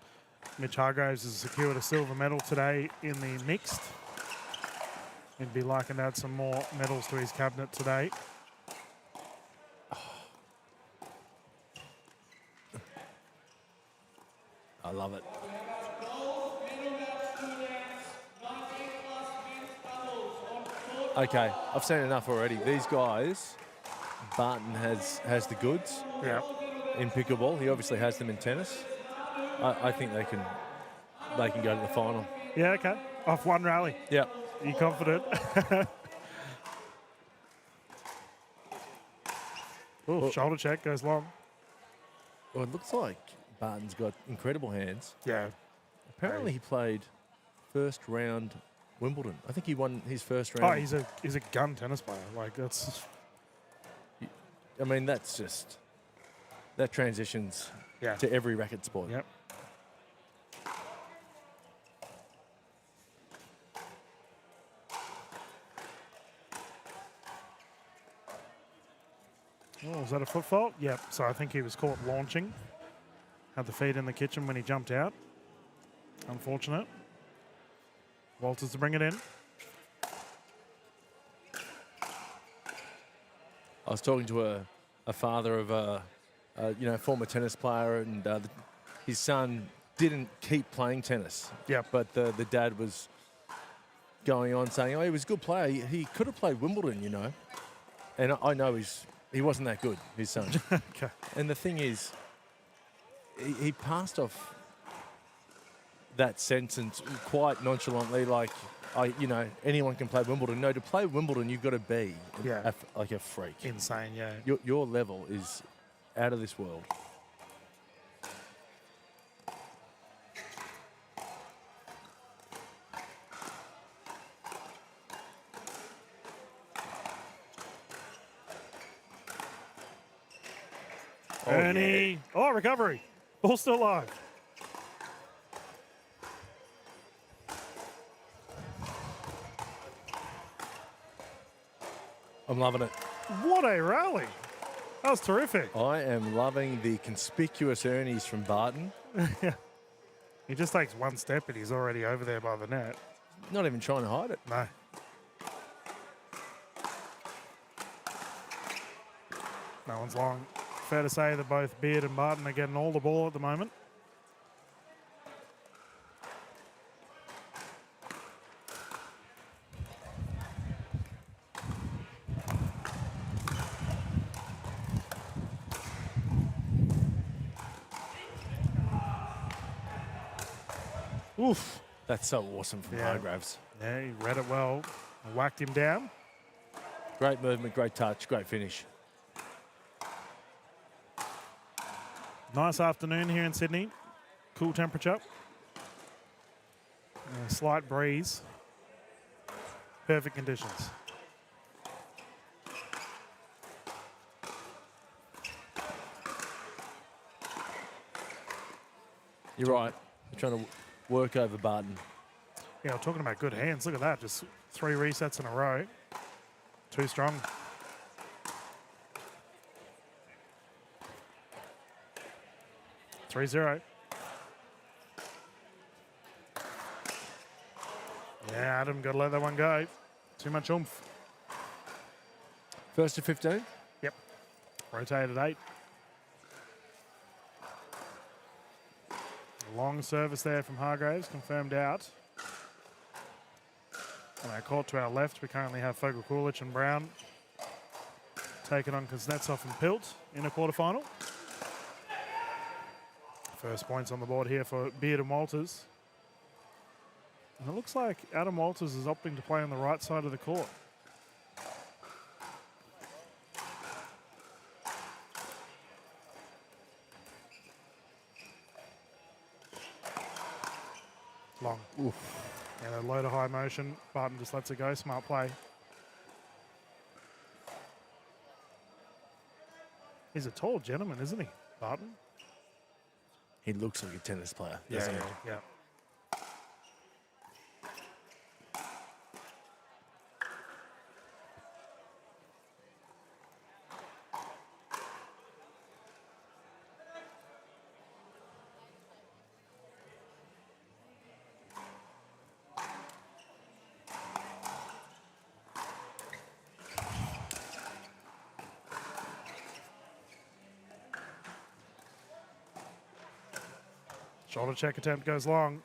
Mitch Hargraves has secured a silver medal today in the mixed. He'd be liking to add some more medals to his cabinet today. I love it. Okay, I've seen enough already. These guys, Barton has the goods in pickleball. He obviously has them in tennis. I think they can go to the final. Yeah, okay. Off one rally. Yeah. You confident? Oh, shoulder check goes long. Well, it looks like Barton's got incredible hands. Yeah. Apparently he played first round Wimbledon. I think he won his first round. Oh, he's a gun tennis player. Like, that's... I mean, that's just... That transitions to every racket sport. Yep. Oh, was that a foot fault? Yep. So I think he was caught launching. Had the feet in the kitchen when he jumped out. Unfortunate. Walters to bring it in. I was talking to a father of a former tennis player, and his son didn't keep playing tennis. Yeah. But the dad was going on saying, "Oh, he was a good player. He could have played Wimbledon, you know." And I know he wasn't that good, his son. Okay. And the thing is, he passed off that sentence quite nonchalantly, like, anyone can play Wimbledon. No, to play Wimbledon, you've got to be like a freak. Insane, yeah. Your level is out of this world. Ernie. Yeah. Oh, recovery. Ball still alive. I'm loving it. What a rally. That was terrific. I am loving the conspicuous Ernies from Barton. He just takes one step and he's already over there by the net. Not even trying to hide it. No. No one's long. Fair to say that both Beard and Barton are getting all the ball at the moment. Oof. That's so awesome from Hargraves. Yeah, he read it well. Whacked him down. Great movement, great touch, great finish. Nice afternoon here in Sydney. Cool temperature. A slight breeze. Perfect conditions. You're right. You're trying to work over Barton. Yeah, we're talking about good hands. Look at that. Just 3 resets in a row. Too strong. (3-0). Yeah, Adam, got to let that one go. Too much oomph. First to 15? Yep. Rotated 8. Long service there from Hargraves, confirmed out. On our court to our left, we currently have Fogel Kulich and Brown taking on Kuznetsov and Pilt in a quarterfinal. First points on the board here for Beard and Walters. And it looks like Adam Walters is opting to play on the right side of the court. Long. Oof. And a load of high motion. Barton just lets it go. Smart play. He's a tall gentleman, isn't he, Barton? He looks like a tennis player, doesn't he? Yeah. Shoulder check attempt goes long.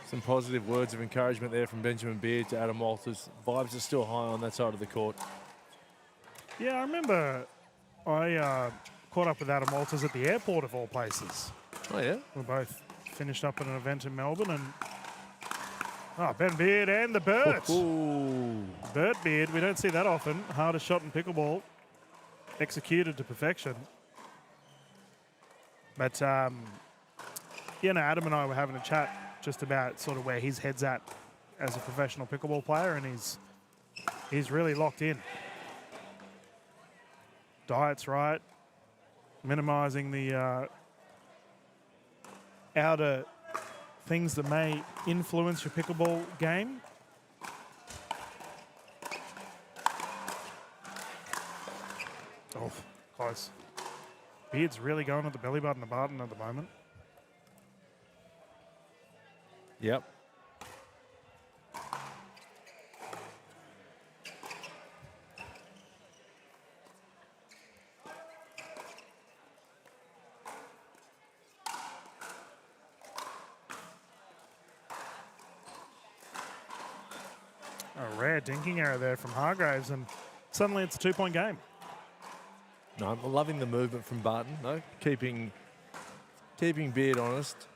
Some positive words of encouragement there from Benjamin Beard to Adam Walters. Vibes are still high on that side of the court. Yeah, I remember I caught up with Adam Walters at the airport of all places. Oh, yeah? We both finished up at an event in Melbourne and Ben Beard and the Burt. Burt Beard, we don't see that often. Hardest shot in pickleball, executed to perfection. But, Adam and I were having a chat just about sort of where his head's at as a professional pickleball player, and he's really locked in. Diet's right, minimising the outer things that may influence your pickleball game. Oh, close. Beard's really going at the belly button of Barton at the moment. Yep. A rare dinking error there from Hargraves, and suddenly it's a 2-point game. No, I'm loving the movement from Barton, though. Keeping Beard honest.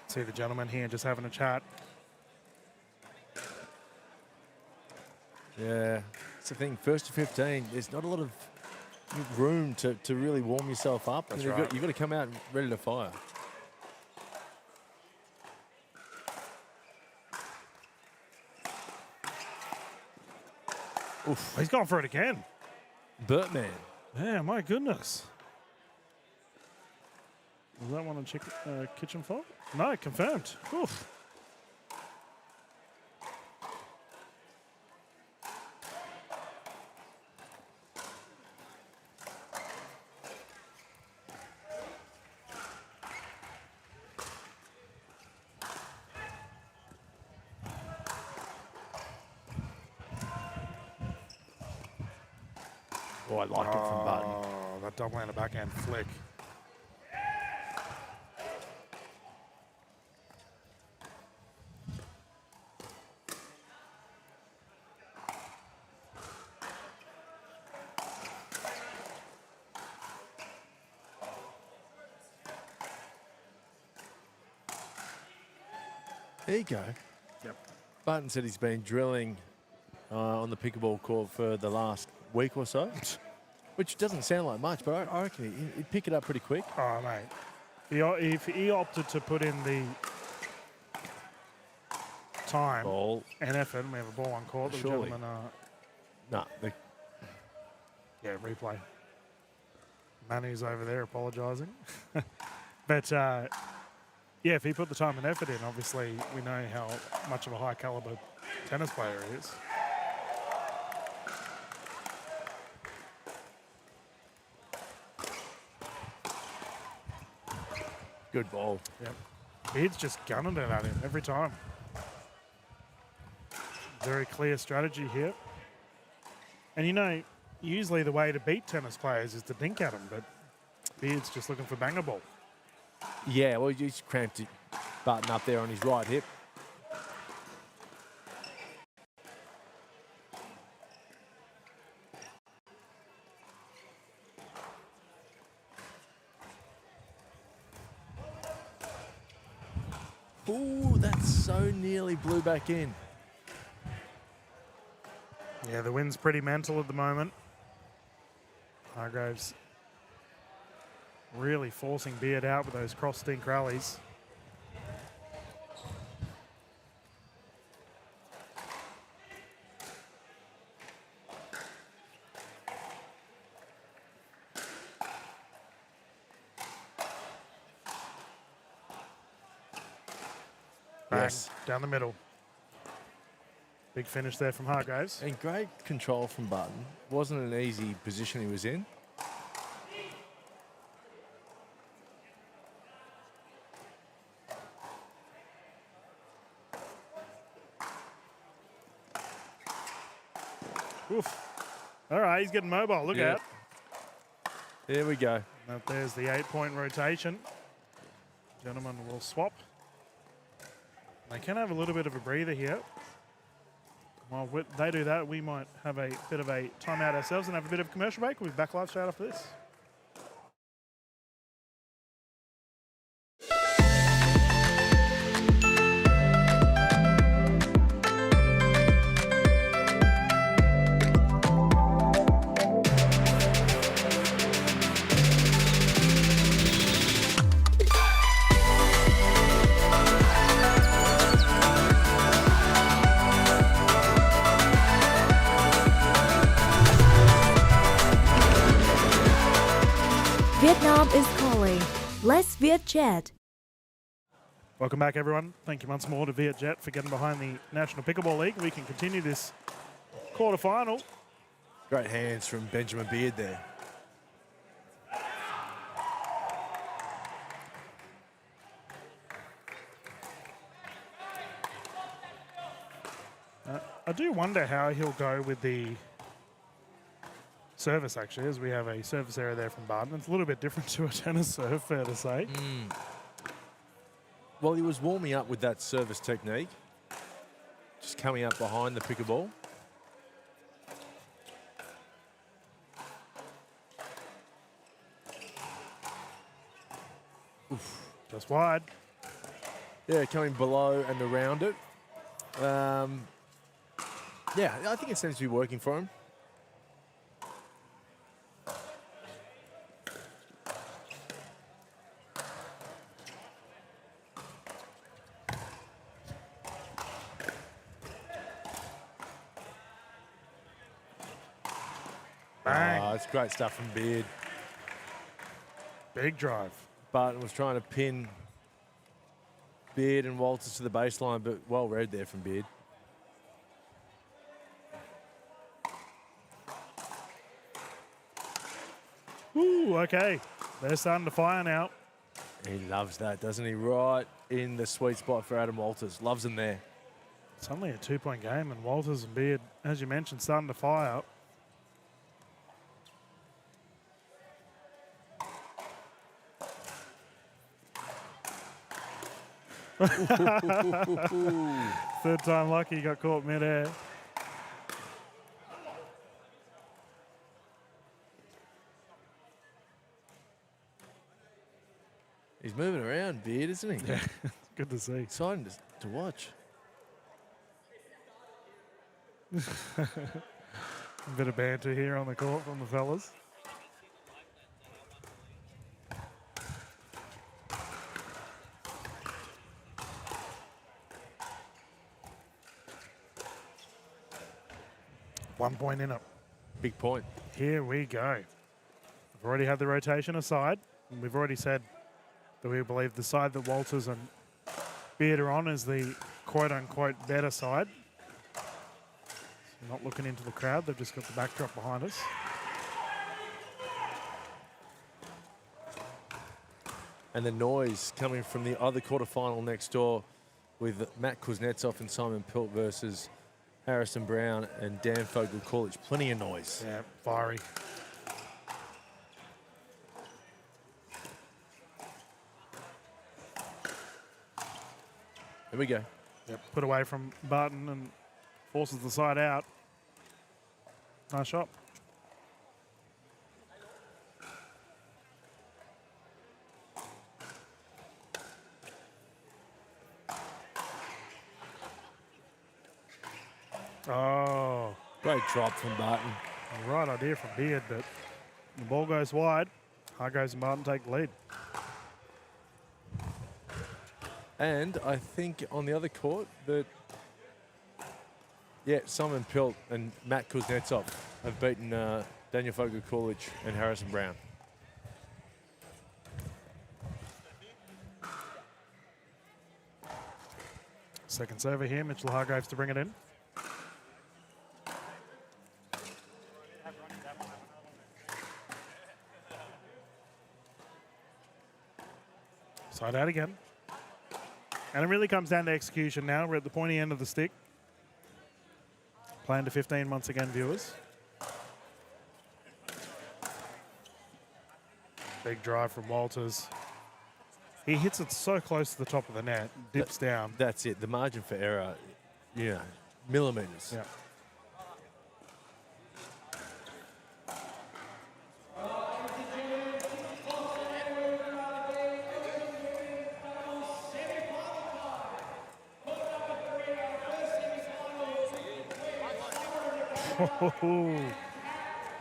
See the gentleman here just having a chat. Yeah, it's the thing. First to 15, there's not a lot of room to really warm yourself up. That's You've right. got to come out ready to fire. Oof. He's gone for it again. Burtman. Yeah, my goodness. Was that one on kitchen fault? No, confirmed. Oof. Oh, I liked it from Barton. Oh, that double and a backhand flick. There you go. Yep. Barton said he's been drilling on the pickleball court for the last week or so, which doesn't sound like much, but I reckon he'd pick it up pretty quick. Oh, mate. If he opted to put in the time and effort, and we have a ball on court, the Surely. gentleman... No. Yeah, replay. Manu's over there apologising. But, yeah, if he put the time and effort in, obviously we know how much of a high calibre tennis player he is. Good ball. Yep. Beard's just gunning it at him every time. Very clear strategy here. And you know, usually the way to beat tennis players is to dink at them, but Beard's just looking for banger ball. Yeah, well, he's cramped it button up there on his right hip. Ooh, that's so nearly blew back in. Yeah, the wind's pretty mental at the moment. Hargraves really forcing Beard out with those cross stink rallies. Bang, Yes. down the middle. Big finish there from Hargraves. And great control from Button. Wasn't an easy position he was in. Oof. All right, he's getting mobile. Look Yeah. out. There we go. Now there's the 8-point rotation. Gentlemen will swap. They can have a little bit of a breather here. While they do that, we might have a bit of a timeout ourselves and have a bit of a commercial break. We'll be back live straight after this. Vietnam is calling. Let's Vietjet. Welcome back, everyone. Thank you once more to Vietjet for getting behind the National Pickleball League. We can continue this quarterfinal. Great hands from Benjamin Beard there. I do wonder how he'll go with the service, actually, as we have a service area there from Barton. It's a little bit different to a tennis serve, fair to say. Well, he was warming up with that service technique. Just coming up behind the pickleball. Oof, just wide. Yeah, coming below and around it. Yeah, I think it seems to be working for him. Bang. Oh, it's great stuff from Beard. Big drive. Barton was trying to pin Beard and Walters to the baseline, but well read there from Beard. Ooh, okay. They're starting to fire now. He loves that, doesn't he? Right in the sweet spot for Adam Walters. Loves him there. It's only a 2-point game, and Walters and Beard, as you mentioned, starting to fire. Third time lucky, got caught mid-air. He's moving around, Beard, isn't he? Yeah, good to see. Exciting to watch. A bit of banter here on the court from the fellas. One point in it. Big point. Here we go. We've already had the rotation aside. And we've already said that we believe the side that Walters and Beard are on is the quote-unquote better side. Not looking into the crowd. They've just got the backdrop behind us. And the noise coming from the other quarterfinal next door with Matt Kuznetsov and Simon Pilt versus Harrison Brown and Dan Fogel Coolidge. Plenty of noise. Yeah, fiery. Here we go. Yep, put away from Barton and forces the side out. Nice shot. Oh. Great drop from Barton. Right idea from Beard, but the ball goes wide. Hargraves and Barton take the lead. And I think on the other court that, yeah, Simon Pilt and Matt Kuznetsov have beaten Daniel Fogel Coolidge and Harrison Brown. Second server here, Mitchell Hargraves to bring it in. Side out again. And it really comes down to execution now. We're at the pointy end of the stick. Playing to 15 once again, viewers. Big drive from Walters. He hits it so close to the top of the net, dips down. That's it. The margin for error, millimeters. Yeah.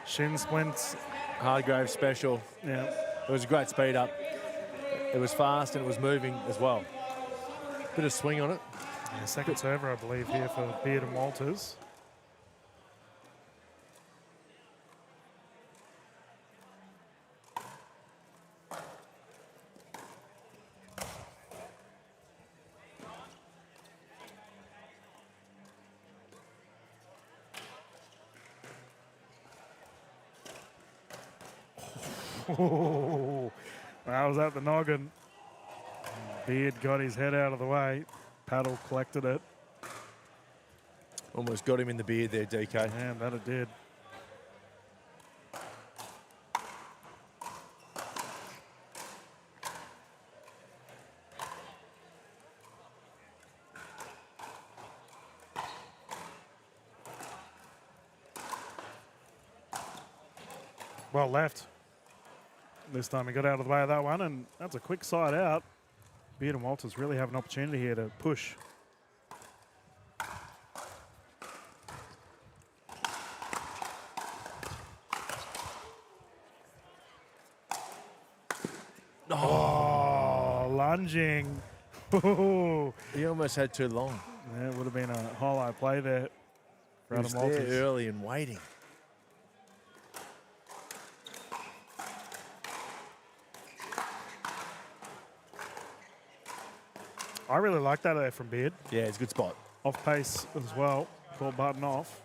Shin splints. Hargraves special. Yeah. It was a great speed up. It was fast and it was moving as well. Bit of swing on it. Yeah, second server, I believe, here for Beard and Walters. Oh, that was at the noggin. Beard got his head out of the way. Paddle collected it. Almost got him in the beard there, DK. Man, that it did. Well left. This time he got out of the way of that one, and that's a quick side out. Beard and Walters really have an opportunity here to push. Oh, lunging. He almost had too long. Yeah, it would have been a highlight play there for He Adam was Walters. there early and waiting. I really like that there from Beard. Yeah, it's a good spot. Off pace as well. Caught Barton off.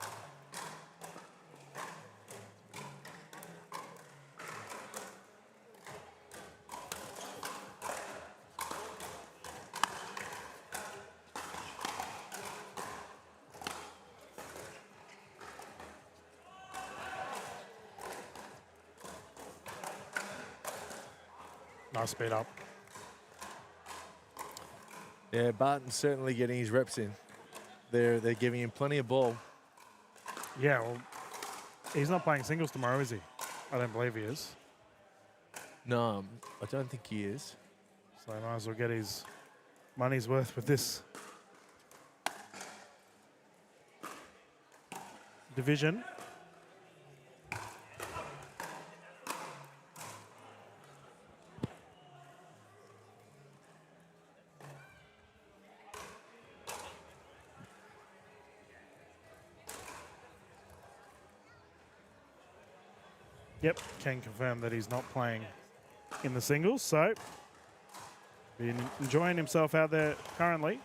Nice speed up. Yeah, Barton's certainly getting his reps in. They're giving him plenty of ball. Yeah, well, he's not playing singles tomorrow, is he? I don't believe he is. No, I don't think he is. So he might as well get his money's worth with this division. Yep, can confirm that he's not playing in the singles, so been enjoying himself out there currently.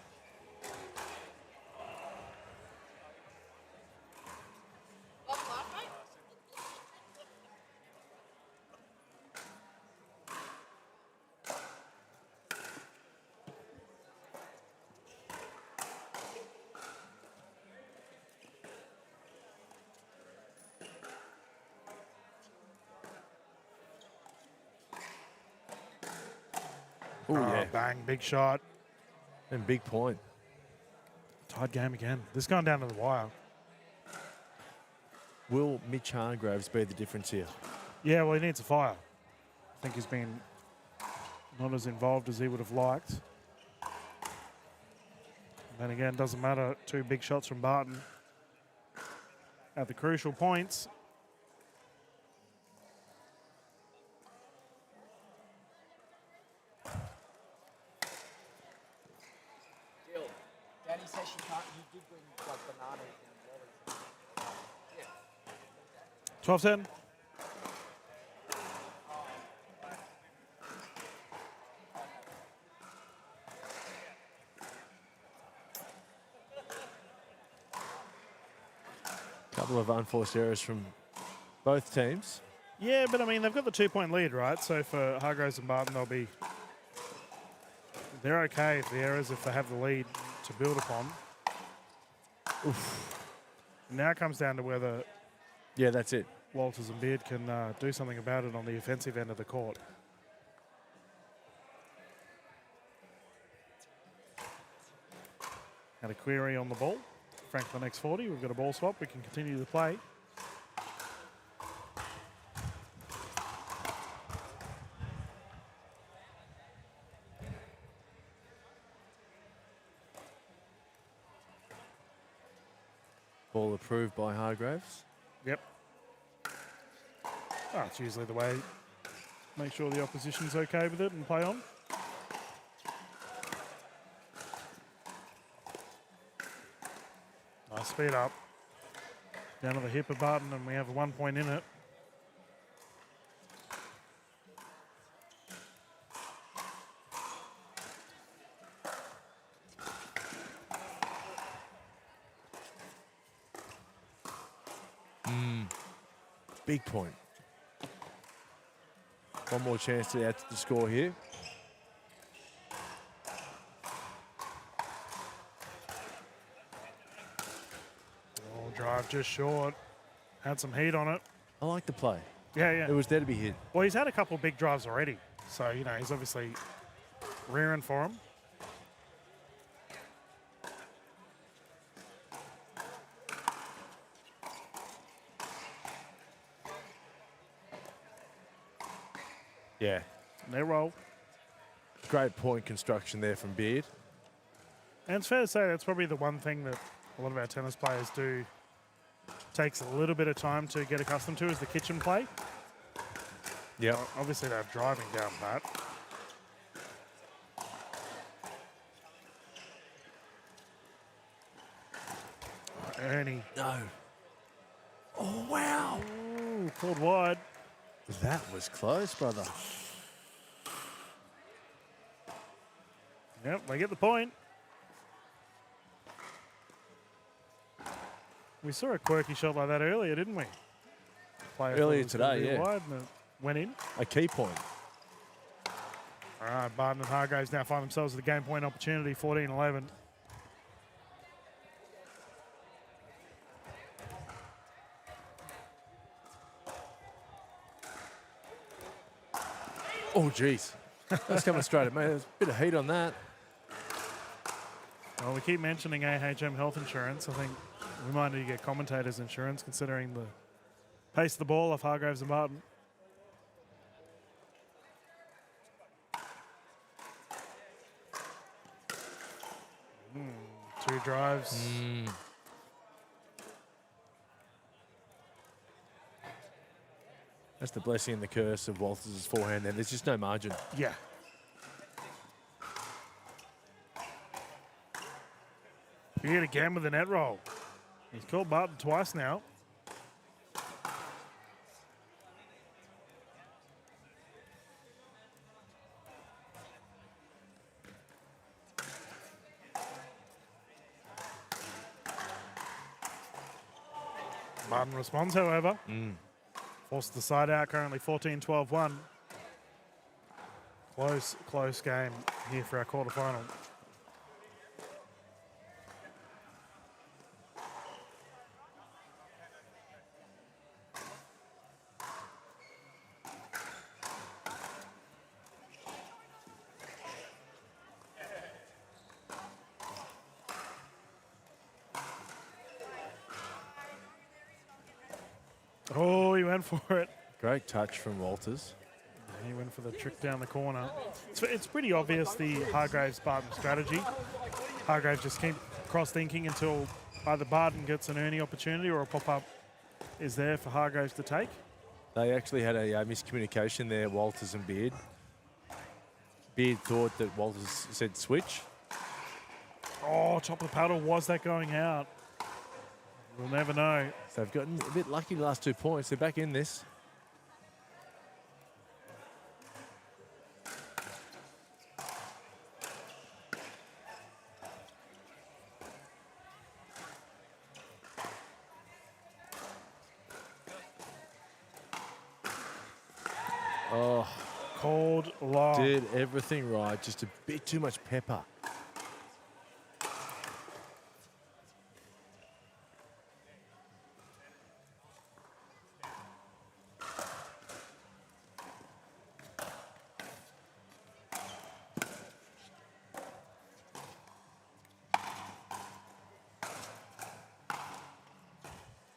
Oh, yeah. Bang, big shot. And big point. Tied game again. This gone down to the wire. Will Mitch Hargraves be the difference here? Yeah, well, he needs a fire. I think he's been not as involved as he would have liked. Then again, doesn't matter. 2 big shots from Barton at the crucial points. Daddy says she can't. You did bring like bananas and lollies. 12-10. Couple of unforced errors from both teams. Yeah, but I mean, they've got the 2-point lead, right? So for Hargraves and Barton, they're okay if the errors, if they have the lead to build upon. Oof. Now it comes down to whether that's it. Walters and Beard can do something about it on the offensive end of the court. Had a query on the ball. Franklin X40, we've got a ball swap. We can continue the play. Ball approved by Hargraves. Yep. Oh, it's usually the way. Make sure the opposition's okay with it and play on. Nice speed up. Down to the hip of Barton, and we have a 1 point in it. Big point. One more chance to add to the score here. Oh, drive just short. Had some heat on it. I like the play. Yeah, yeah. It was there to be hit. Well, he's had a couple of big drives already. So, you know, he's obviously rearing for him. Yeah. They roll. Great point construction there from Beard. And it's fair to say that's probably the one thing that a lot of our tennis players do. Takes a little bit of time to get accustomed to is the kitchen play. Yeah. Obviously, they're driving down that. Ernie. No. Oh, wow. Ooh, called wide. That was close, brother. Yep, they get the point. We saw a quirky shot like that earlier, didn't we? Player Earlier thought it was gonna today, be yeah. wide and it went in. A key point. All right, Barton and Hargraves now find themselves with a game point opportunity, 14-11. Oh, geez. That's coming straight at me. There's a bit of heat on that. Well, we keep mentioning AHM health insurance. I think we might need to get commentators insurance considering the pace of the ball off Hargraves and Barton. Two drives. That's the blessing and the curse of Walters' forehand there. There's just no margin. Yeah. Beard again with the net roll. He's called Barton twice now. Barton responds, however. Forced the side out, currently 14-12-1. Close game here for our quarterfinal. Oh, he went for it. Great touch from Walters. He went for the trick down the corner. It's pretty obvious the Hargraves-Barton strategy. Hargraves just keep cross-thinking until either Barton gets an earning opportunity or a pop-up is there for Hargraves to take. They actually had a miscommunication there, Walters and Beard. Beard thought that Walters said switch. Oh, top of the paddle. Was that going out? We'll never know. So they've gotten a bit lucky the last 2 points. They're back in this. Oh, cold lock. Did everything right. Just a bit too much pepper.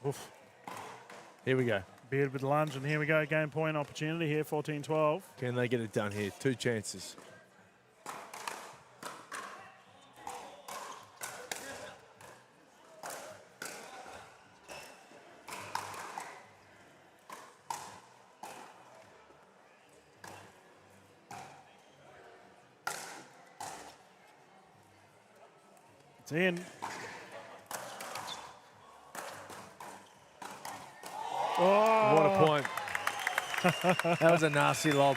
Oof. Here we go. Beard with lunge, and here we go. Game point opportunity here, 14-12. Can they get it done here? 2 chances. It's in. Oh. What a point. That was a nasty lob.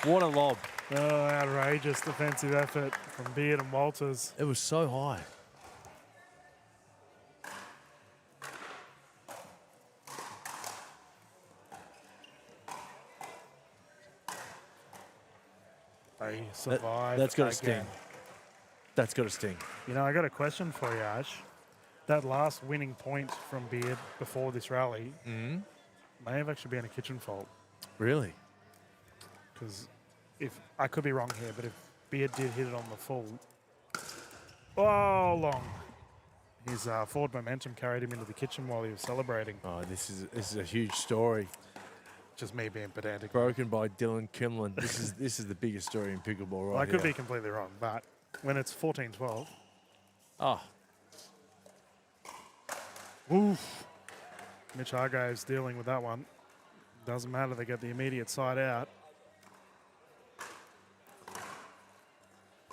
What a lob. Oh, outrageous defensive effort from Beard and Walters. It was so high. They survived. That's got to again. sting. That's got to sting. You know, I got a question for you, Ash. That last winning point from Beard before this rally may have actually been a kitchen fault. Really? Because if I could be wrong here, but if Beard did hit it on the full, long. His forward momentum carried him into the kitchen while he was celebrating. Oh, this is a huge story. Just me being pedantic. Broken by Dylan Kimlin. This is the biggest story in pickleball right Well, I could here. be completely wrong, but when it's 14-12. Oh. Oof. Mitch Hargraves dealing with that one. Doesn't matter, they get the immediate side out.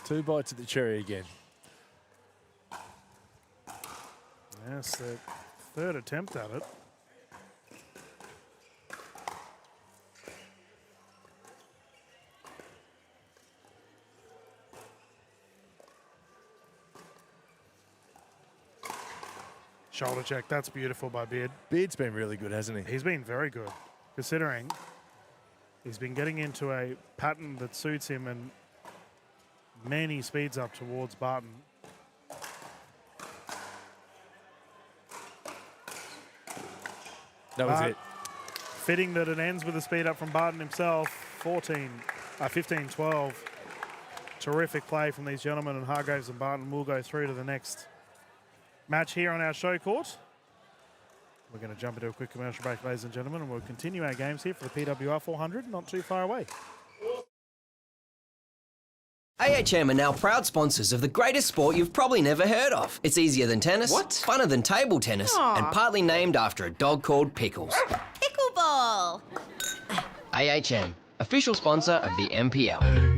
2 bites at the cherry again. Yes, the third attempt at it. Shoulder check, that's beautiful by Beard. Beard's been really good, hasn't he? He's been very good, considering he's been getting into a pattern that suits him, and many speeds up towards Barton. That was it. Fitting that it ends with a speed up from Barton himself. 15-12. Terrific play from these gentlemen, and Hargraves and Barton will go through to the next match here on our show court. We're going to jump into a quick commercial break, ladies and gentlemen, and we'll continue our games here for the PWR 400, not too far away. AHM are now proud sponsors of the greatest sport you've probably never heard of. It's easier than tennis, funner than table tennis, and partly named after a dog called Pickles. Pickleball. AHM, official sponsor of the NPL.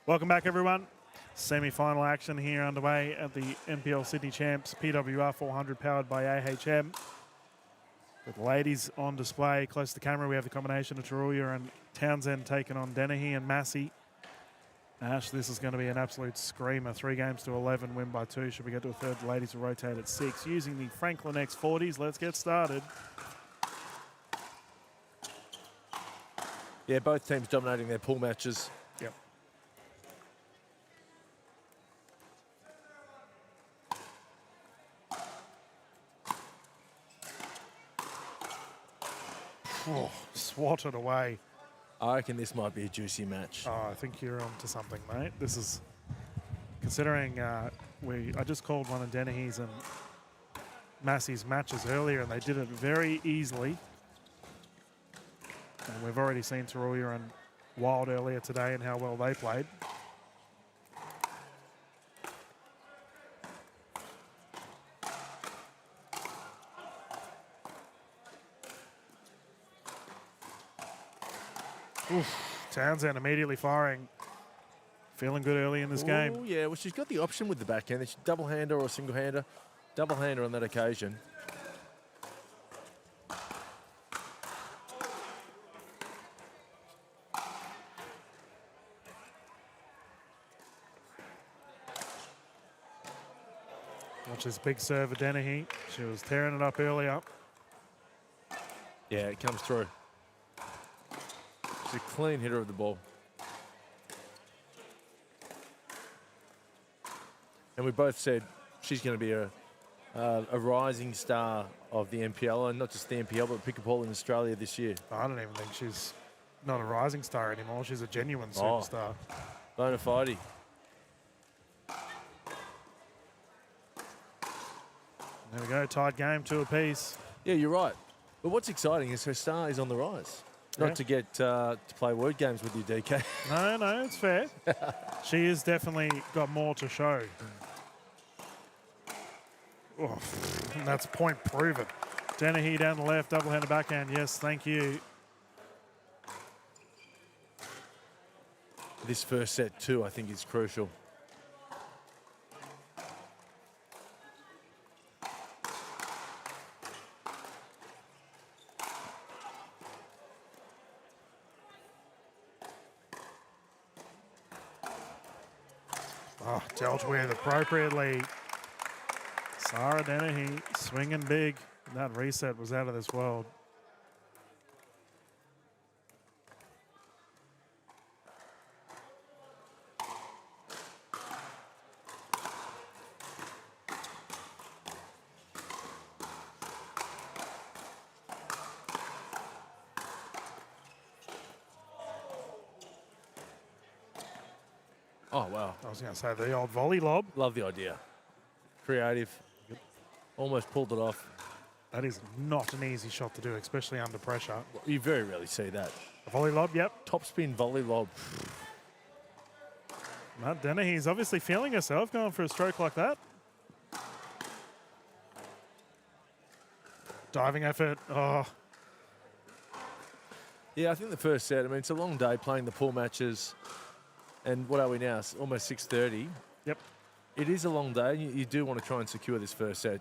Welcome back, everyone. Semi-final action here underway at the NPL Sydney Champs PWR 400 powered by AHM. With ladies on display close to the camera, we have the combination of Taruya and Townsend taking on Dennehy and Massey. Ash, this is going to be an absolute screamer. 3 games to 11, win by 2. Should we get to a third? The ladies will rotate at 6. Using the Franklin X40s, let's get started. Yeah, both teams dominating their pool matches. Yep. Oh, swatted away. I reckon this might be a juicy match. Oh, I think you're onto something, mate. This is, considering I just called one of Dennehy's and Massey's matches earlier, and they did it very easily. And we've already seen Taruya and Wild earlier today and how well they played. Oof, Townsend immediately firing. Feeling good early in this game. Oh, yeah. Well, she's got the option with the backhand. It's double-hander or single-hander. Double-hander on that occasion. Watch this big serve of Dennehy. She was tearing it up earlier. Yeah, it comes through. She's a clean hitter of the ball. And we both said she's going to be a rising star of the NPL, and not just the NPL, but Pickleball in Australia this year. I don't even think she's not a rising star anymore. She's a genuine superstar. Bona fide. There we go, tied game, 2 apiece. Yeah, you're right. But what's exciting is her star is on the rise. Not to get to play word games with you, DK. No, it's fair. She has definitely got more to show. Oh, that's point proven. Dennehy down the left, double-handed backhand. Yes, thank you. This first set, too, I think is crucial. Oh, dealt with appropriately. Sarah Dennehy swinging big. That reset was out of this world. Oh, wow. I was going to say the old volley lob. Love the idea. Creative. Almost pulled it off. That is not an easy shot to do, especially under pressure. You very rarely see that. A volley lob, yep. Top spin volley lob. Matt Dennehy's obviously feeling herself going for a stroke like that. Diving effort. Oh. Yeah, I think the first set, I mean, it's a long day playing the pool matches. And what are we now? It's almost 6:30. Yep. It is a long day. You do want to try and secure this first set.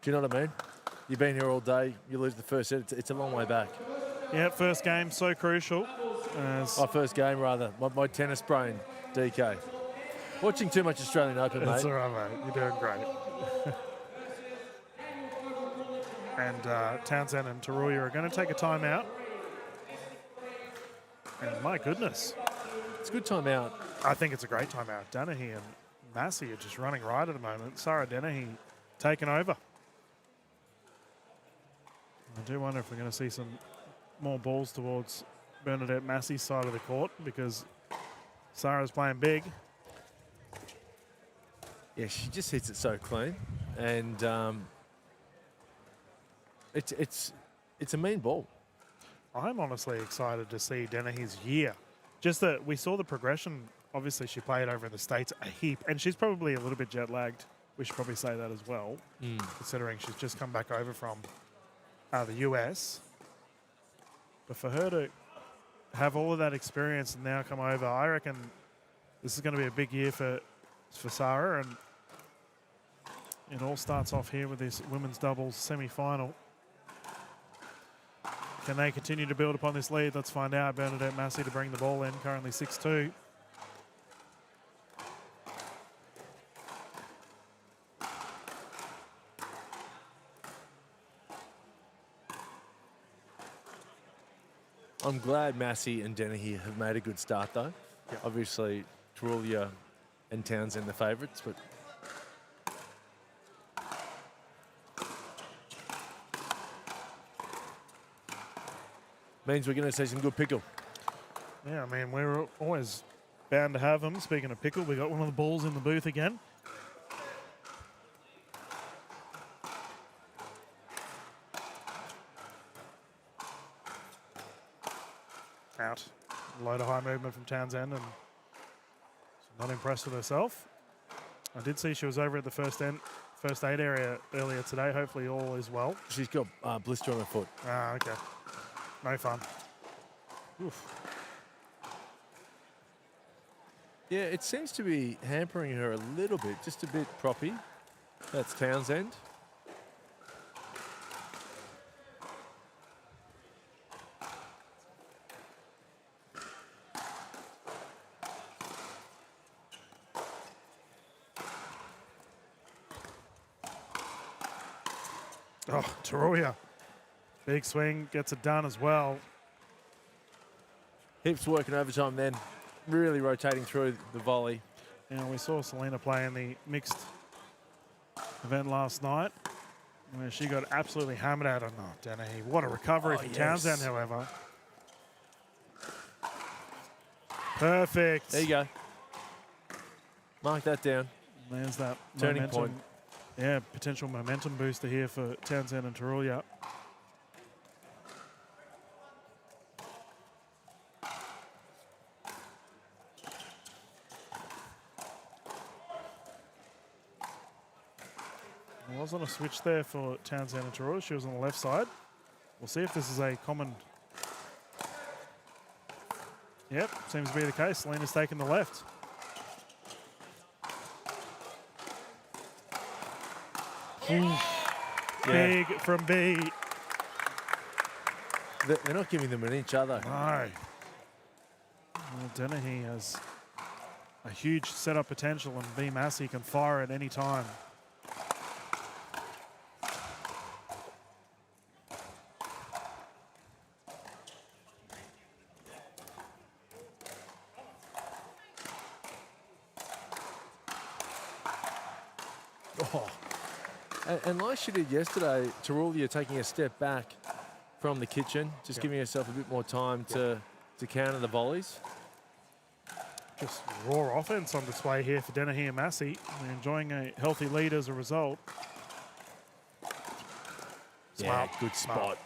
Do you know what I mean? You've been here all day. You lose the first set. It's a long way back. Yeah, first game, so crucial. First game, rather. My tennis brain, DK. Watching too much Australian Open, mate. That's all right, mate. You're doing great. And Townsend and Taruya are going to take a timeout. And my goodness. It's a good timeout. I think it's a great timeout. Dennehy and Massey are just running right at the moment. Sarah Dennehy taking over. I do wonder if we're going to see some more balls towards Bernadette Massey's side of the court, because Sarah's playing big. Yeah, she just hits it so clean. And it's a mean ball. I'm honestly excited to see Dennehy's year. Just that we saw the progression obviously she played over in the States a heap, and she's probably a little bit jet lagged. We should probably say that as well, considering she's just come back over from the US. But for her to have all of that experience and now come over, I reckon this is going to be a big year for Sarah, and it all starts off here with this women's doubles semi-final. Can they continue to build upon this lead? Let's find out. Bernadette Massey to bring the ball in, currently 6-2. I'm glad Massey and Dennehy have made a good start, though. Yep. Obviously, Tarulia and Townsend the favourites, but means we're going to see some good pickle. Yeah, I mean, we're always bound to have them. Speaking of pickle, we got one of the balls in the booth again. Out. A load of high movement from Townsend, and not impressed with herself. I did see she was over at the first aid area earlier today. Hopefully all is well. She's got blister on her foot. Ah, okay. No fun. Oof. Yeah, it seems to be hampering her a little bit, just a bit proppy. That's Townsend. Oh, Tarulia. Big swing, gets it done as well. Hips working overtime then, really rotating through the volley. Yeah, we saw Selena play in the mixed event last night, where she got absolutely hammered out on Dennehy. What a recovery from Townsend, however. Perfect. There you go. Mark that down. There's that turning momentum. point. Yeah, potential momentum booster here for Townsend and Tarulia. There wasn't a switch there for Townsend and Tarulia. She was on the left side. We'll see if this is a common... Yep, seems to be the case. Selena's taking the left. Big from B. They're not giving them an inch, are they? No. Well, Dennehy has a huge setup potential, and B. Massey can fire at any time. Oh. And like she did yesterday, Tarulia taking a step back from the kitchen, just giving herself a bit more time to counter the volleys. Just raw offense on display here for Dennehy and Massey. They're enjoying a healthy lead as a result. Yeah, good spot.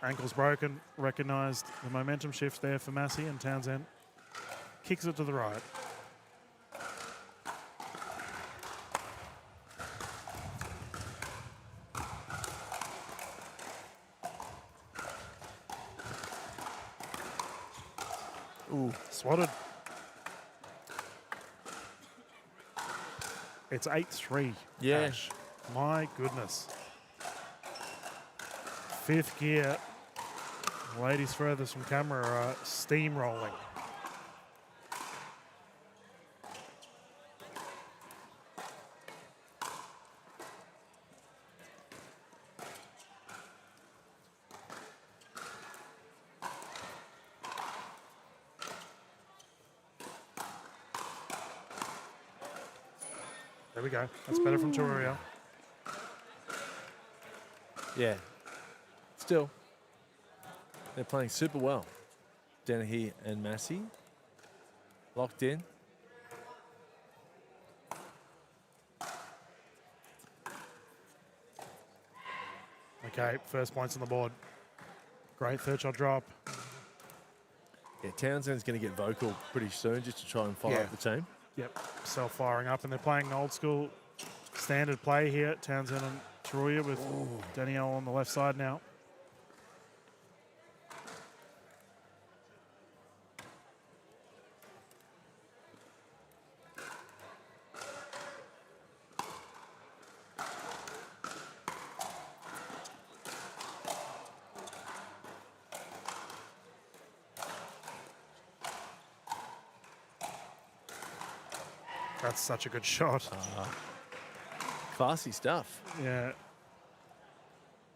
Ankle's broken, recognised the momentum shift there for Massey, and Townsend kicks it to the right. Ooh, swatted. It's 8-3. Yeah. Ash. My goodness. Fifth gear. Ladies furthest from camera are steamrolling. There we go. That's better from Tarulia. Yeah. Still, they're playing super well. Dennehy and Massey locked in. Okay, first points on the board. Great third shot drop. Yeah, Townsend's going to get vocal pretty soon just to try and fire up the team. Yep, self-firing up, and they're playing old school standard play here. Townsend and Taruya with Danielle on the left side now. That's such a good shot. Classy stuff. Yeah.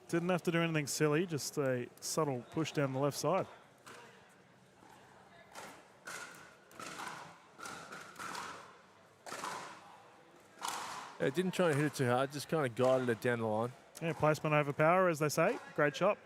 Didn't have to do anything silly, just a subtle push down the left side. Yeah, didn't try and hit it too hard, just kind of guided it down the line. Yeah, placement over power, as they say. Great shot.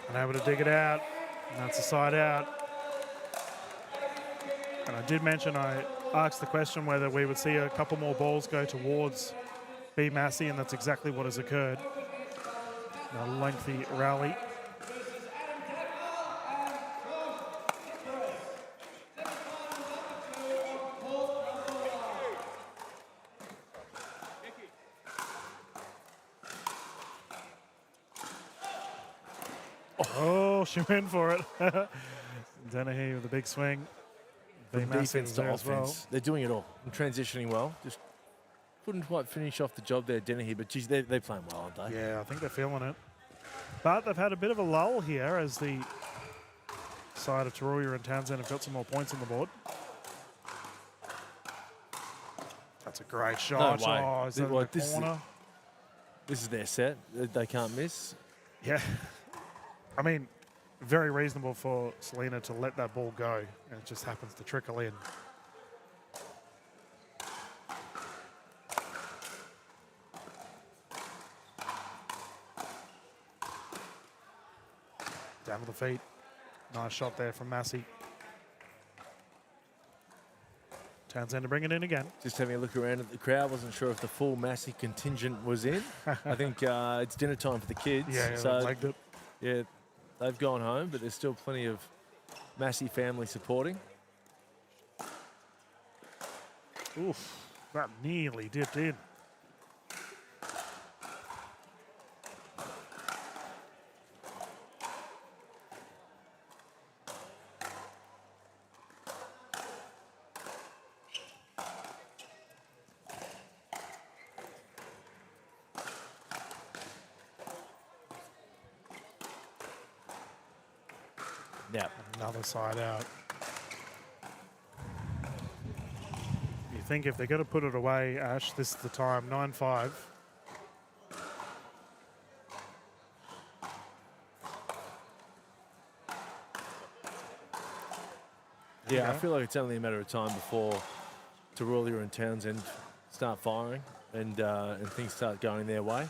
Unable to dig it out, and that's a side out. And I did mention, I asked the question whether we would see a couple more balls go towards B. Massey, and that's exactly what has occurred. A lengthy rally. Oh, she went for it. Dennehy with a big swing. From defense to offense. Well. They're doing it all and transitioning well. Just couldn't quite finish off the job there, Dennehy, but geez, they're playing well, aren't they? Yeah, I think they're feeling it. But they've had a bit of a lull here as the side of Taruya and Townsend have got some more points on the board. That's a great shot. No way. Oh, is that in the corner? This is their set. They can't miss. Yeah. I mean, very reasonable for Selena to let that ball go, and it just happens to trickle in. Down to the feet. Nice shot there from Massey. Townsend to bring it in again. Just having a look around at the crowd. Wasn't sure if the full Massey contingent was in. I think it's dinner time for the kids. Yeah, so legged it. Yeah, they've gone home, but there's still plenty of Massey family supporting. Oof, that nearly dipped in. Yeah. Another side out. You think if they're going to put it away, Ash, this is the time, 9-5. Yeah, I feel like it's only a matter of time before Taruya and Townsend start firing and things start going their way.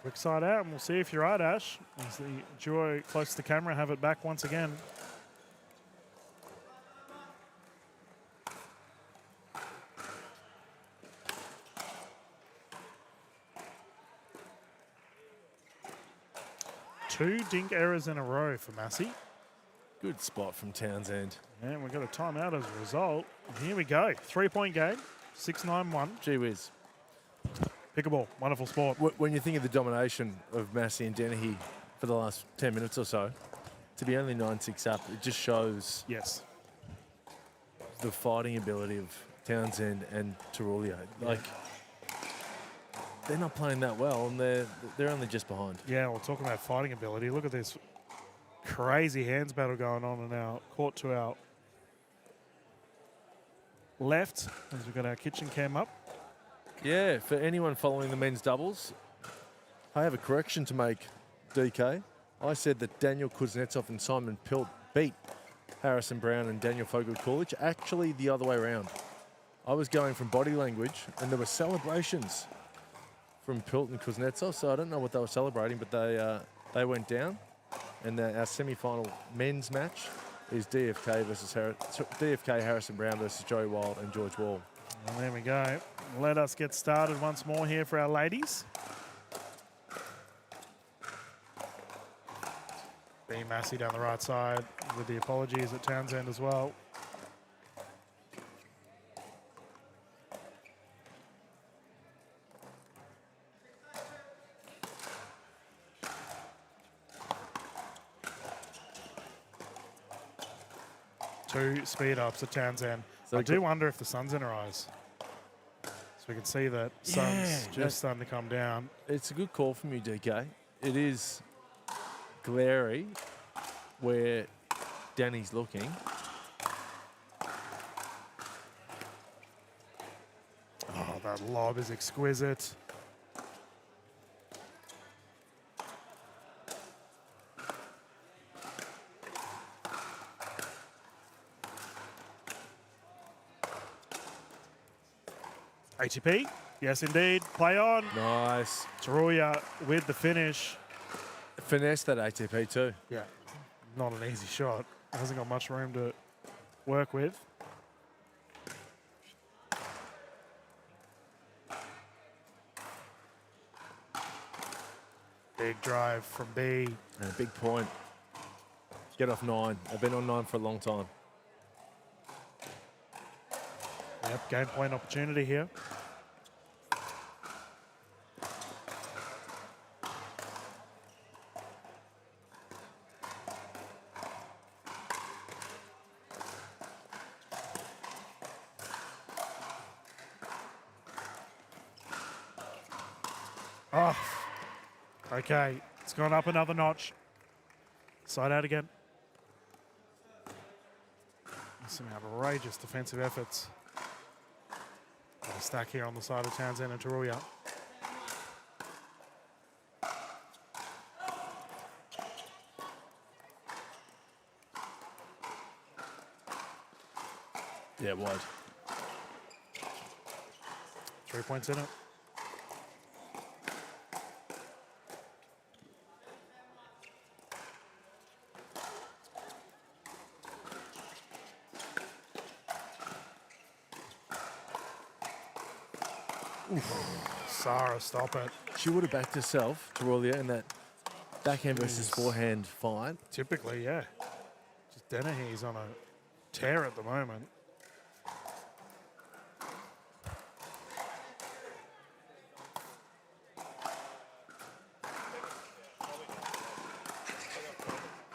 Quick side out, and we'll see if you're right, Ash. As the duo close to the camera have it back once again. Two dink errors in a row for Massey. Good spot from Townsend. And we've got a timeout as a result. And here we go. 3-point game, 6-9-1. Gee whiz. Pickleball, wonderful sport. When you think of the domination of Massey and Dennehy for the last 10 minutes or so, to be only 9-6 up, it just shows the fighting ability of Townsend and Taruya. Like, they're not playing that well, and they're only just behind. Yeah, we're talking about fighting ability. Look at this crazy hands battle going on in our court to our left, as we've got our kitchen cam up. Yeah, for anyone following the men's doubles, I have a correction to make, DK. I said that Daniel Kuznetsov and Simon Pilt beat Harrison Brown and Daniel Fogel-Coolidge. Actually, the other way around. I was going from body language, and there were celebrations from Pilt and Kuznetsov, so I don't know what they were celebrating, but they went down. And our semi-final men's match is DFK Harrison Brown versus Joey Wild and George Wall. Well, there we go. Let us get started once more here for our ladies. B. Massey down the right side with the apologies at Townsend as well. Two speed ups at Townsend. So I do wonder if the sun's in her eyes. So we can see that sun's just starting to come down. It's a good call from you, DK. It is glary where Danny's looking. Oh, that lob is exquisite. ATP, yes indeed, play on. Nice. Taruya with the finish. Finesse that ATP too. Yeah, not an easy shot. Hasn't got much room to work with. Big drive from B. And a big point. Get off 9. I've been on 9 for a long time. Yep, game point opportunity here. Oh, okay. It's gone up another notch. Side out again. Some outrageous defensive efforts. Got a stack here on the side of Townsend and Taruya. Yeah, wide. 3 points in it. Sarah, stop it. She would have backed herself, Taruya, in that backhand versus forehand fight. Typically, yeah. Just Dennehy's on a tear at the moment.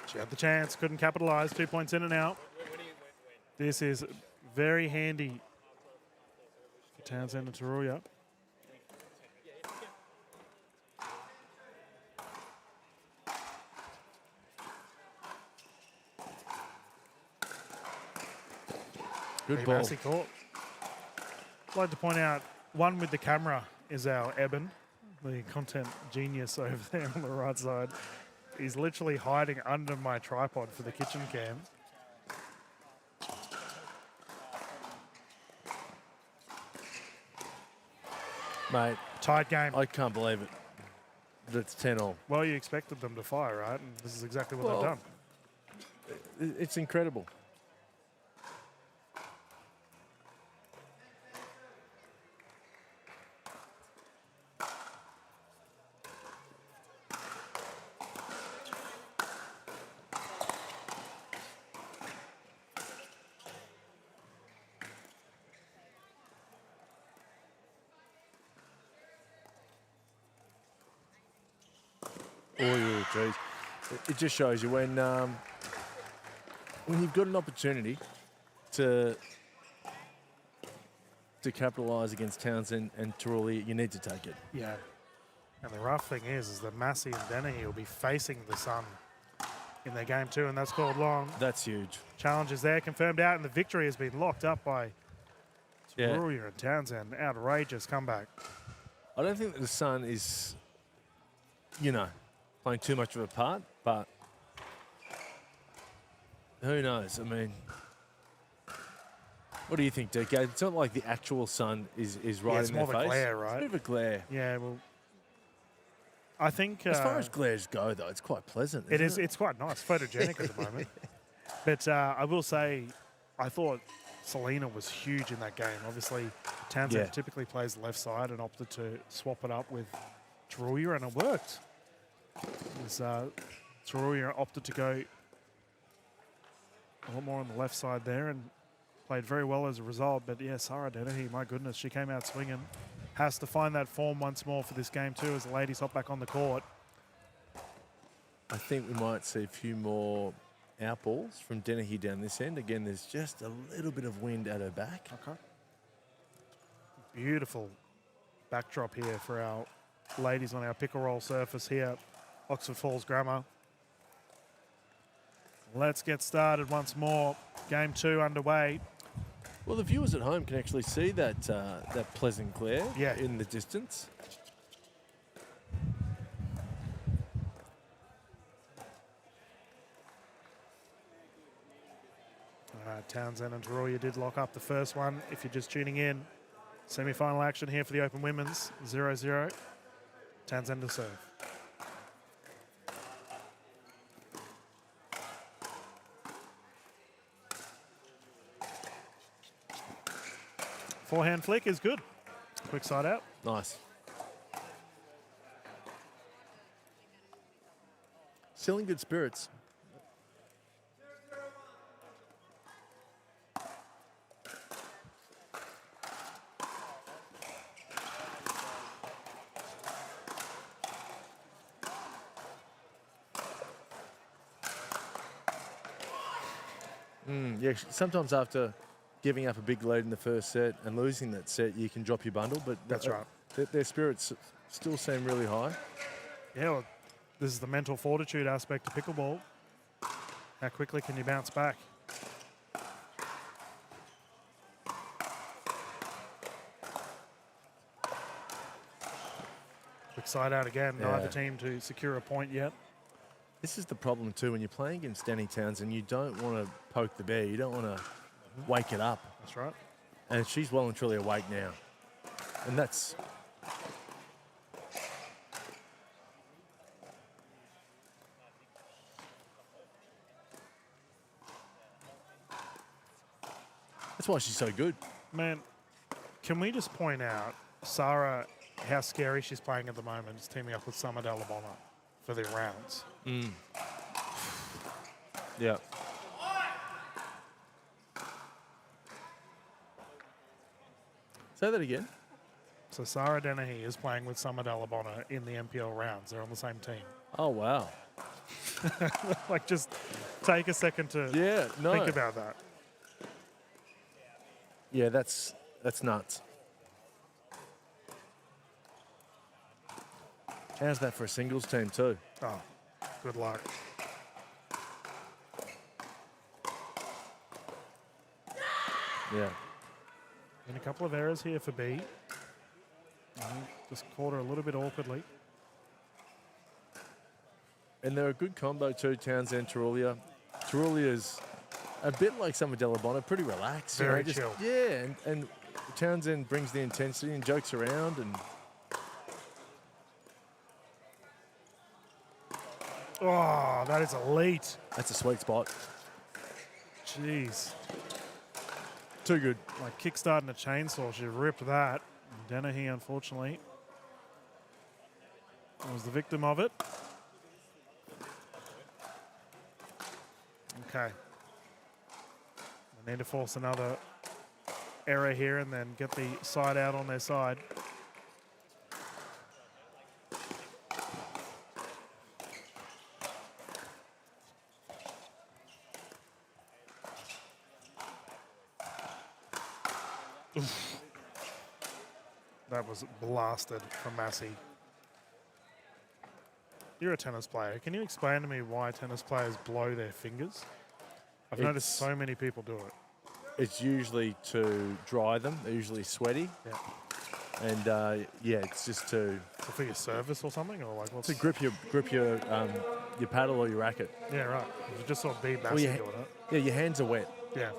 She had the chance, couldn't capitalize. 2 points in and out. This is very handy for Townsend and Taruya. Good ball. Massey caught. I'd like to point out, one with the camera is our Eben, the content genius over there on the right side. He's literally hiding under my tripod for the kitchen cam. Mate. Tight game. I can't believe it. That's 10-all. Well, you expected them to fire, right? And this is exactly what they've done. It's incredible. Oh, geez. It just shows you when you've got an opportunity to capitalise against Townsend and Taruya, you need to take it. Yeah. And the rough thing is that Massey and Dennehy will be facing the sun in their game too, and that's called long. That's huge. Challenge is there, confirmed out, and the victory has been locked up by Taruya and Townsend. Outrageous comeback. I don't think that the sun is, playing too much of a part, But who knows? I mean, what do you think, DK? It's not like the actual sun is right it's in more their of a face. glare, It's right? a bit of a glare. Yeah, well, I think... As far as glares go, though, it's quite pleasant, It isn't is. It's quite nice, photogenic at the moment. But I will say, I thought Selena was huge in that game. Obviously, Townsend typically plays the left side and opted to swap it up with Taruya, and it worked. Taruya opted to go a lot more on the left side there and played very well as a result. But yeah, Sarah Dennehy, my goodness, she came out swinging. Has to find that form once more for this game too as the ladies hop back on the court. I think we might see a few more outballs from Dennehy down this end. Again, there's just a little bit of wind at her back. Okay. Beautiful backdrop here for our ladies on our pickle roll surface here, Oxford Falls Grammar. Let's get started once more. Game 2 underway. Well, the viewers at home can actually see that that pleasant glare in the distance. Townsend and Taruya did lock up the first one. If you're just tuning in, semi-final action here for the Open Women's, 0-0. Townsend to serve. Forehand flick is good. Quick side out. Nice. Still in good spirits. Yeah, sometimes after giving up a big lead in the first set and losing that set, you can drop your bundle, but That's right. Their spirits still seem really high. Yeah, well, this is the mental fortitude aspect of pickleball. How quickly can you bounce back? Quick side out again. Neither team to secure a point yet. This is the problem too when you're playing against Danny Townsend. You don't want to poke the bear. You don't want to wake it up. That's right. And she's well and truly awake now. And that's... That's why she's so good. Man, can we just point out, Sarah, how scary she's playing at the moment, is teaming up with Summer Dalabona for their rounds. Yeah. Say that again. So Sarah Dennehy is playing with Summer Dalabona in the NPL rounds. They're on the same team. Oh, wow. Like, just take a second to think about that. Yeah, that's nuts. How's that for a singles team too? Oh, good luck. Yeah. And a couple of errors here for B. Just caught her a little bit awkwardly. And they're a good combo too, Townsend, Taruya. Tarulia's a bit like Summer Dalabona, pretty relaxed. Very chill. Yeah, and Townsend brings the intensity and jokes around. And oh, that is elite. That's a sweet spot. Jeez. Too good. Like kickstarting a chainsaw, she ripped that. Dennehy, unfortunately, was the victim of it. Okay. They need to force another error here and then get the side out on their side. Oof. That was blasted from Massey. You're a tennis player. Can you explain to me why tennis players blow their fingers? I've noticed so many people do it. It's usually to dry them. They're usually sweaty. Yeah. And yeah, it's just to for your service or something, or like what's to grip your paddle or your racket. Yeah, right. You just sort of be massive your, doing it. yeah, your hands are wet. Yeah.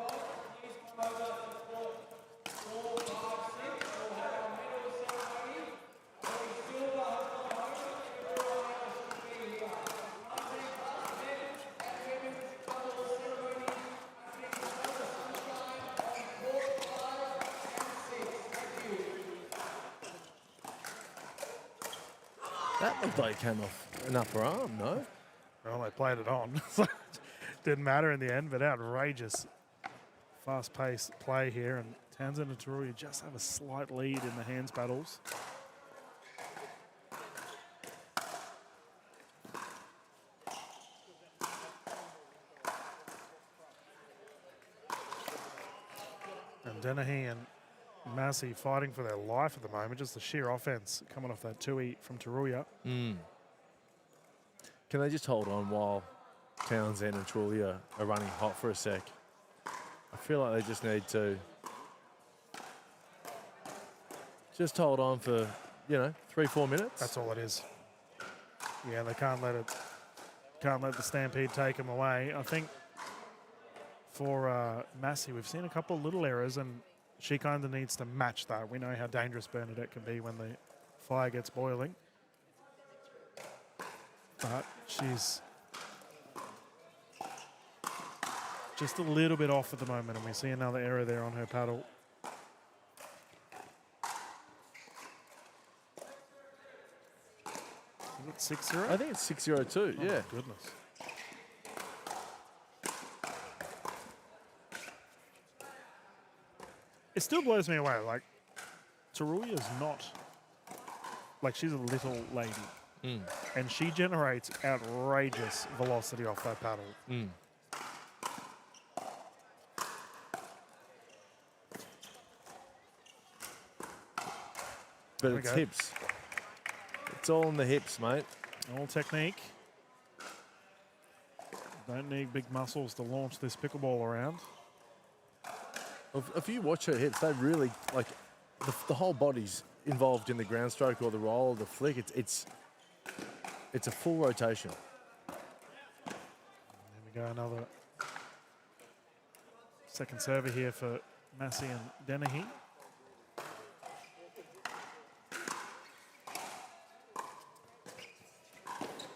That looked like it came off an upper arm, no? Well, they played it on. So it didn't matter in the end, but outrageous fast-paced play here. And Townsend and Taruya just have a slight lead in the hands battles. And Dennehy and Massey fighting for their life at the moment. Just the sheer offense coming off that 2-E from Taruya. Can they just hold on while Townsend and Taruya are running hot for a sec? I feel like they just need to just hold on for, 3-4 minutes. That's all it is. Yeah, they can't let the stampede take them away. I think for Massey, we've seen a couple of little errors, and she kind of needs to match that. We know how dangerous Bernadette can be when the fire gets boiling. But she's just a little bit off at the moment, and we see another error there on her paddle. Is it 6-0? I think it's 6-0 too, oh yeah. My goodness. It still blows me away. Like, Taruya's not, like, she's a little lady. And she generates outrageous velocity off that paddle. But it's hips. It's all in the hips, mate. All technique. Don't need big muscles to launch this pickleball around. If you watch her hips, they really, like, the whole body's involved in the ground stroke or the roll or the flick. It's a full rotation. There we go, another second server here for Massey and Dennehy.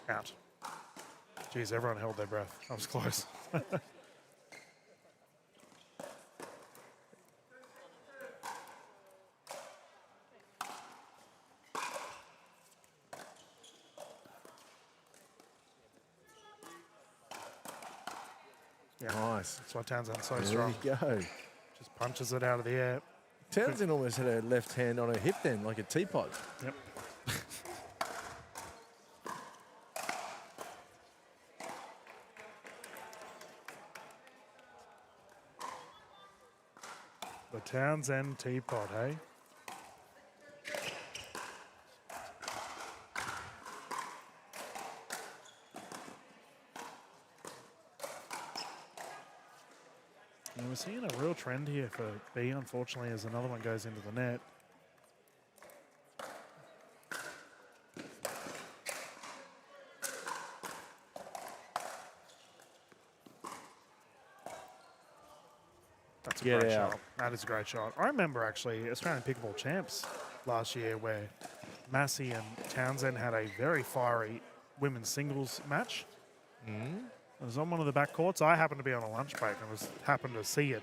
Out. Geez, everyone held their breath. That was close. Yeah, nice. That's why Townsend's so there strong. There you go. Just punches it out of the air. Townsend almost had her left hand on her hip then, like a teapot. Yep. The Townsend teapot, hey? And we're seeing a real trend here for B, unfortunately, as another one goes into the net. That's a great shot. That is a great shot. I remember actually Australian Pickleball Champs last year where Massey and Townsend had a very fiery women's singles match. It was on one of the back courts. I happened to be on a lunch break and happened to see it.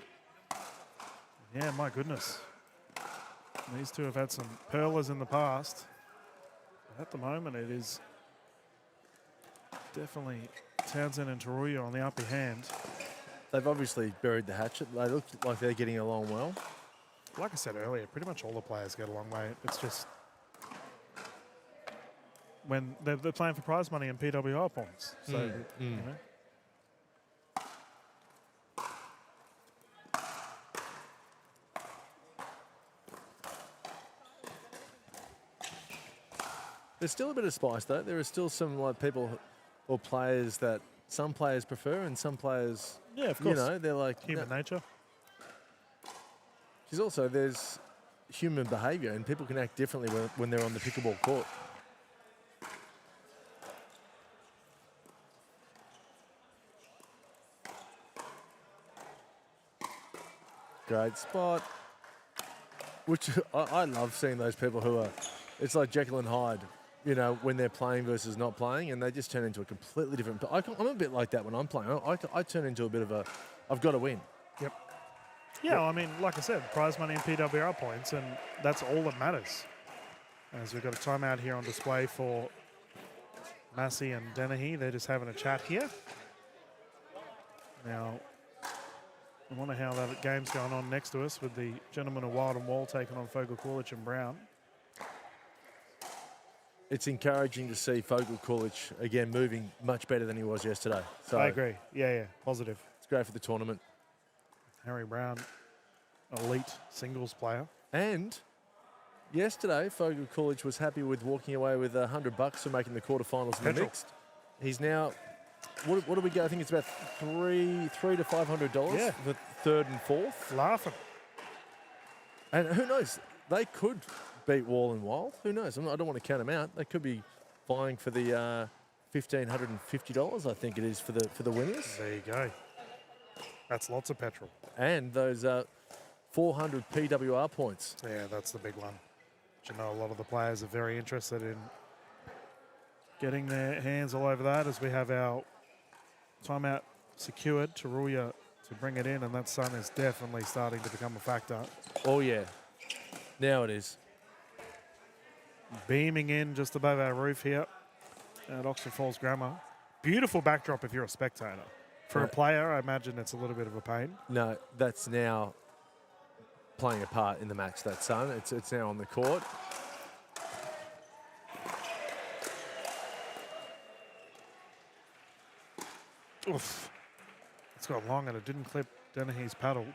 Yeah, my goodness. These two have had some pearlers in the past. But at the moment, it is definitely Townsend and Taruya on the upper hand. They've obviously buried the hatchet. They look like they're getting along well. Like I said earlier, pretty much all the players get along, mate. It's just when they're playing for prize money and PWR points. So, you know. There's still a bit of spice, though. There are still some people or players that some players prefer and some players, yeah, of course. They're like human nature. There's human behaviour, and people can act differently when they're on the pickleball court. Great spot. Which I love seeing those people who are, it's like Jekyll and Hyde, you know, when they're playing versus not playing, and they just turn into a completely different. I'm a bit like that when I'm playing. I turn into a bit of a, I've got to win. Yep. Yeah, I mean, like I said, prize money and PWR points, and that's all that matters. As we've got a timeout here on display for Massey and Dennehy. They're just having a chat here. Now, I wonder how that game's going on next to us with the gentlemen of Wild and Wall taking on Fogle Coolidge and Brown. It's encouraging to see Fogle Coolidge, again, moving much better than he was yesterday. So I agree. Yeah, positive. It's great for the tournament. Harry Brown, elite singles player. And yesterday, Fogle Coolidge was happy with walking away with $100 for making the quarterfinals in the mixed. He's now, what do we go? I think it's about $300 to $500 for third and fourth. Laughing. And who knows? They could beat Wall and Wild. Who knows? I don't want to count them out. They could be vying for the $1,550. I think it is for the winners. There you go. That's lots of petrol. And those 400 PWR points. Yeah, that's the big one. But you know, a lot of the players are very interested in getting their hands all over that as we have our timeout secured. Taruya to bring it in, and that sun is definitely starting to become a factor. Oh, yeah. Now it is. Beaming in just above our roof here at Oxford Falls Grammar. Beautiful backdrop if you're a spectator. For a player, I imagine it's a little bit of a pain. No, that's now playing a part in the match, that sun. It's now on the court. Oof. It's got long and it didn't clip Dennehy's paddle.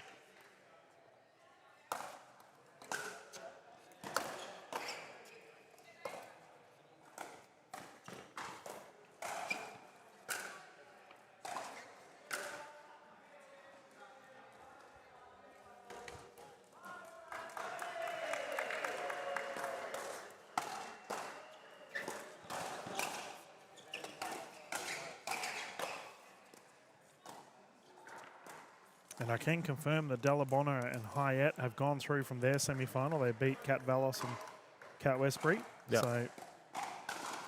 And I can confirm that Delabona and Hyatt have gone through from their semi-final. They beat Cat Valos and Cat Westbury. Yep. So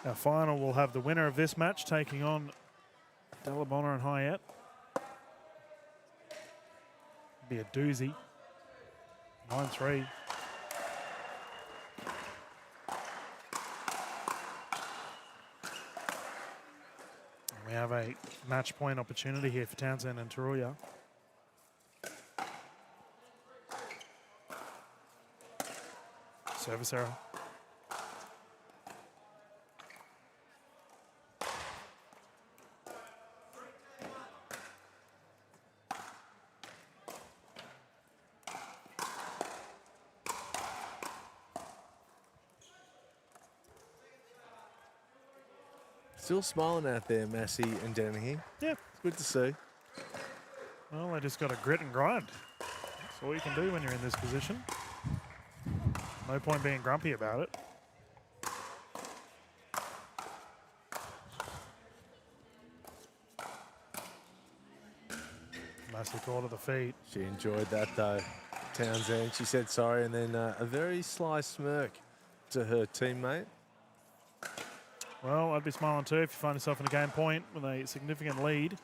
our final will have the winner of this match taking on Delabona and Hyatt. Be a doozy. 9-3. We have a match point opportunity here for Townsend and Taruya. Service error. Still smiling out there, Massey and Dennehy. Yeah. It's good to see. Well, they just got to grit and grind. That's all you can do when you're in this position. No point being grumpy about it. Nicely caught at the feet. She enjoyed that though, Townsend. She said sorry and then a very sly smirk to her teammate. Well, I'd be smiling too if you find yourself in a game point with a significant lead.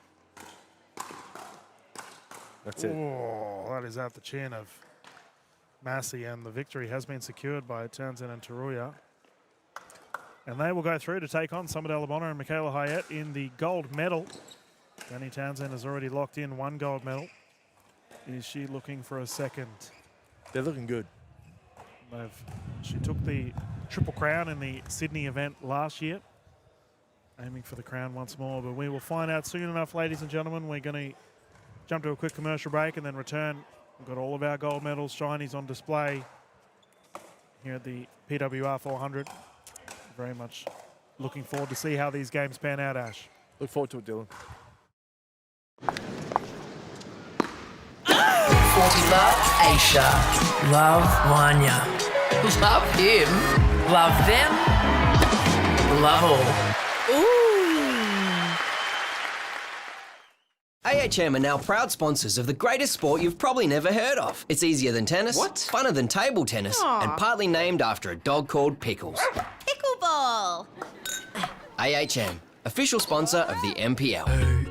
That's it. Oh, that is at the chin of Massey, and the victory has been secured by Townsend and Taruya. And they will go through to take on Summer Delabona and Michaela Hyatt in the gold medal. Danny Townsend has already locked in one gold medal. Is she looking for a second? They're looking good. She took the Triple Crown in the Sydney event last year. Aiming for the crown once more, but we will find out soon enough, ladies and gentlemen. We're going to jump to a quick commercial break and then return. We've got all of our gold medals, shinies on display here at the PWR 400. Very much looking forward to see how these games pan out, Ash. Look forward to it, Dylan. 40 Formula Asia. Love Wanya. Love him. Love them. Love all. AHM are now proud sponsors of the greatest sport you've probably never heard of. It's easier than tennis, funner than table tennis, and partly named after a dog called Pickles. Pickleball. AHM, official sponsor of the NPL.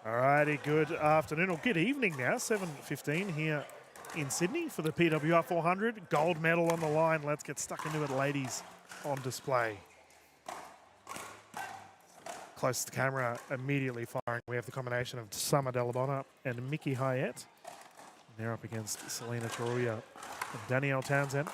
Alrighty, good afternoon, or good evening now, 7:15 here in Sydney for the PWR 400. Gold medal on the line. Let's get stuck into it, ladies, on display. Close to the camera, immediately firing. We have the combination of Summer Delabona and Mickey Hyatt. They're up against Selena Taruya and Danielle Townsend.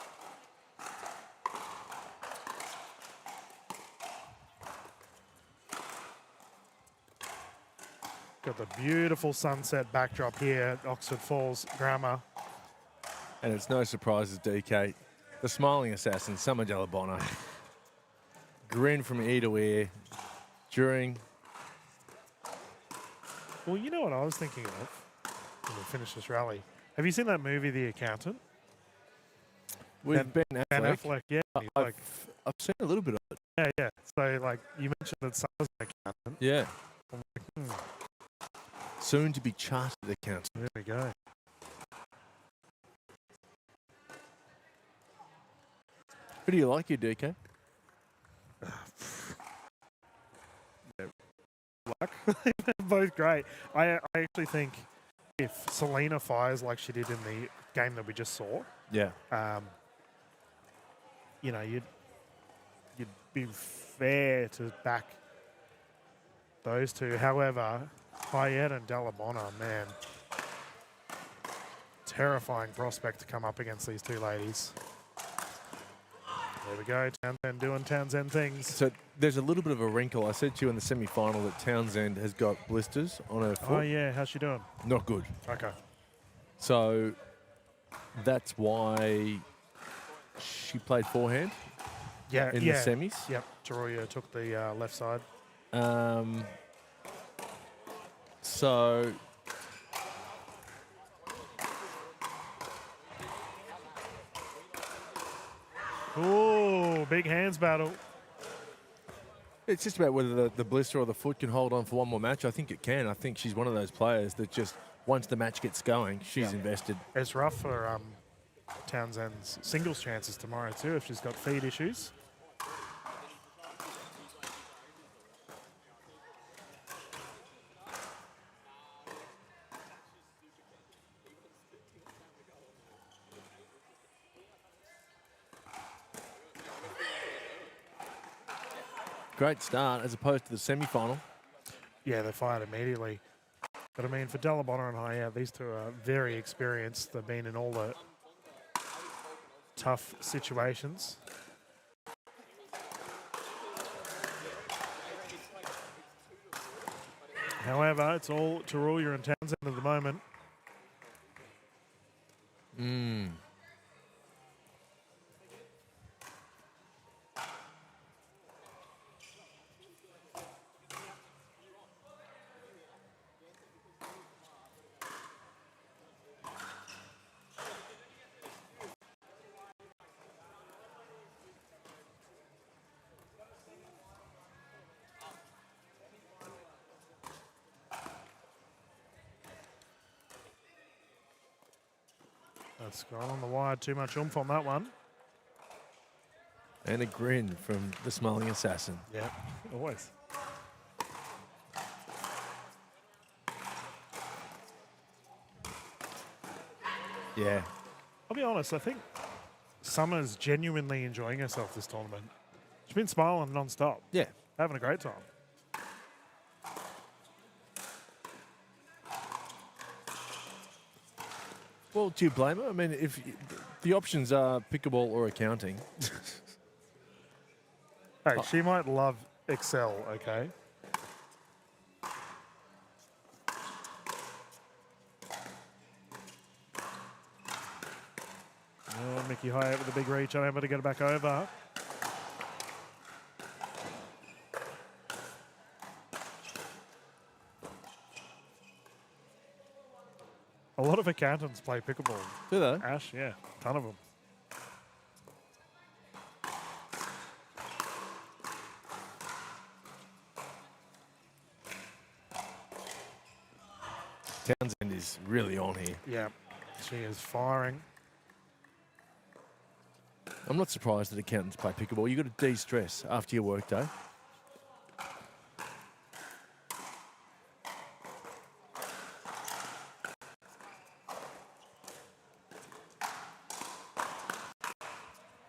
Got the beautiful sunset backdrop here at Oxford Falls Grammar. And it's no surprises, DK. The smiling assassin, Summer Delabona. Grin from ear to ear during... Well, you know what I was thinking of when we finish this rally? Have you seen that movie, The Accountant? With Ben Affleck. Ben Affleck, yeah. I've seen a little bit of it. Yeah, yeah. So, like, you mentioned that Summer's an accountant. Yeah. I'm like, Soon to be chartered accountant. There we go. Who do you like, you DK? Luck. Both great. I actually think if Selena fires like she did in the game that we just saw, Yeah. you know, you'd be fair to back those two. However, Hyatt and Delabona, man, terrifying prospect to come up against these two ladies. There we go, Townsend doing Townsend things. So there's a little bit of a wrinkle. I said to you in the semi-final that Townsend has got blisters on her foot. Oh yeah, how's she doing? Not good. Okay. So that's why she played forehand. Yeah, in the semis. Yep, Taruya took the left side. So Ooh, big hands battle. it's just about whether the blister or the foot can hold on for one more match. I think it can. I think she's one of those players that just, once the match gets going, she's invested. It's rough for Townsend's singles chances tomorrow too if she's got feed issues. Great start as opposed to the semi-final. Yeah, they fired immediately. But I mean, for Delabona and Hyatt, these two are very experienced. They've been in all the tough situations. However, it's all Taruya and Townsend at the moment. That's gone on the wide. Too much oomph on that one. And a grin from the smiling assassin. Yeah, always. Yeah. I'll be honest, I think Summer's genuinely enjoying herself this tournament. She's been smiling non-stop. Yeah. Having a great time. Well, do you blame her? I mean, if the options are pickleball or accounting. Hey, she might love Excel, okay? Oh, Mickey Hyatt with a big reach, unable to get it back over. A lot of accountants play pickleball. Do they? Ash, yeah, ton of them. Townsend is really on here. Yeah, she is firing. I'm not surprised that accountants play pickleball. You've got to de-stress after your work day.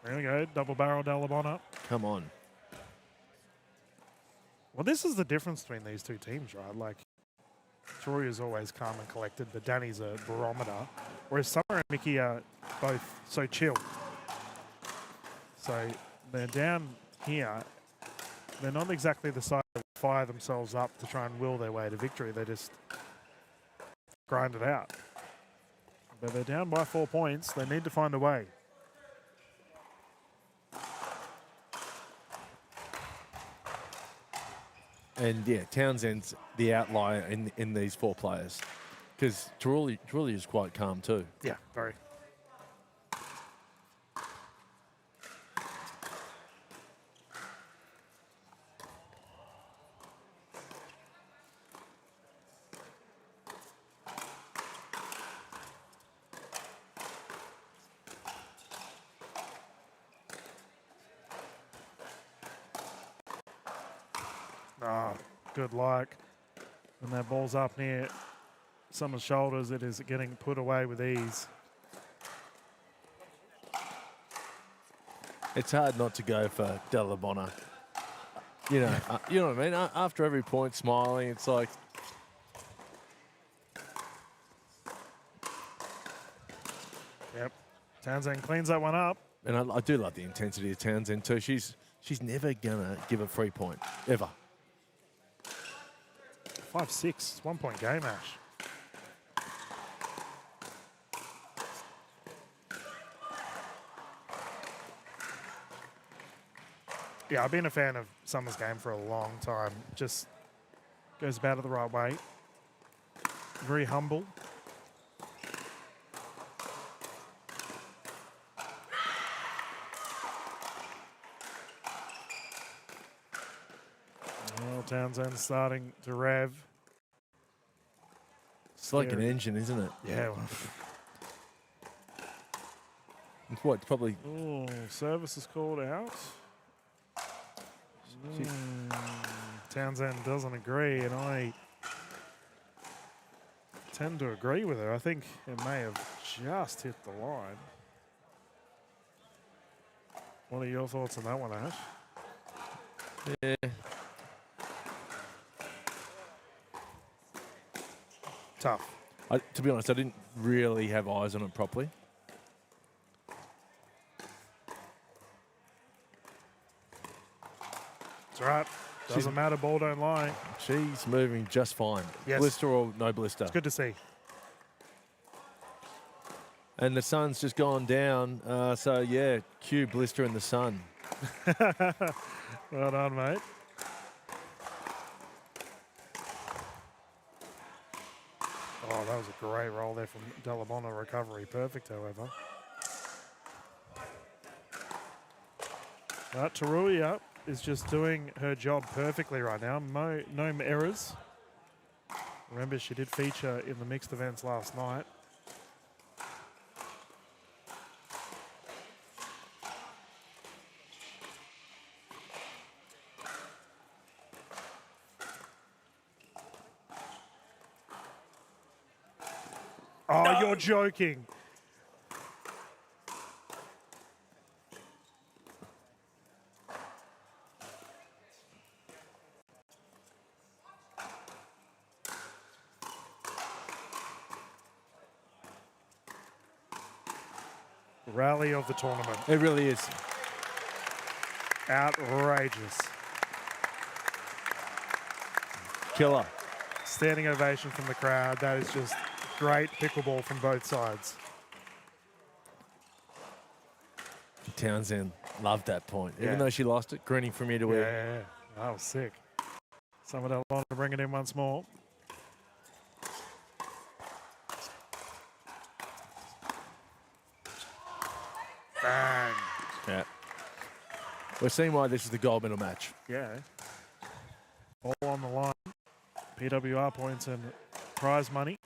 There we go, double barrel Delabona. Come on. Well, this is the difference between these two teams, right? Like, Troy is always calm and collected, but Danny's a barometer, whereas Summer and Mickey are both so chill. So they're down here. They're not exactly the side that fire themselves up to try and will their way to victory. They just grind it out. But they're down by 4 points. They need to find a way. And yeah, Townsend's the outlier in these 4 players, because Taruli is quite calm too. Yeah, very. Oh, good luck. When that ball's up near Summer's shoulders, it is getting put away with ease. It's hard not to go for Delabona. You know, you know what I mean? After every point, smiling, it's like... Yep. Townsend cleans that one up. And I do love the intensity of Townsend too. She's never going to give a free point, ever. 5-6, 1 point game, Ash. Yeah, I've been a fan of Summer's game for a long time. Just goes about it the right way. Very humble. Well, Townsend's starting to rev. It's like an engine, isn't it? Yeah. Well. It's what, probably... Oh, service is called out. Townsend doesn't agree, and I tend to agree with her. I think it may have just hit the line. What are your thoughts on that one, Ash? Yeah. Tough. To be honest, I didn't really have eyes on it properly. That's right. Doesn't matter, ball don't lie. She's moving just fine. Yes. Blister or no blister. It's good to see. And the sun's just gone down. So, yeah, cue blister in the sun. Well done, mate. Oh, that was a great roll there from Delabona. Recovery perfect, however. But Taruya is just doing her job perfectly right now. No errors. Remember, she did feature in the mixed events last night. Oh, no. You're joking. Rally of the tournament. It really is. Outrageous. Killer. Standing ovation from the crowd. That is just great pickleball from both sides. Townsend loved that point. Even though she lost it, grinning from ear to ear. Yeah. That was sick. Someone else wanted to bring it in once more. Bang. Yeah. We're seeing why this is the gold medal match. Yeah. All on the line. PWR points and prize money.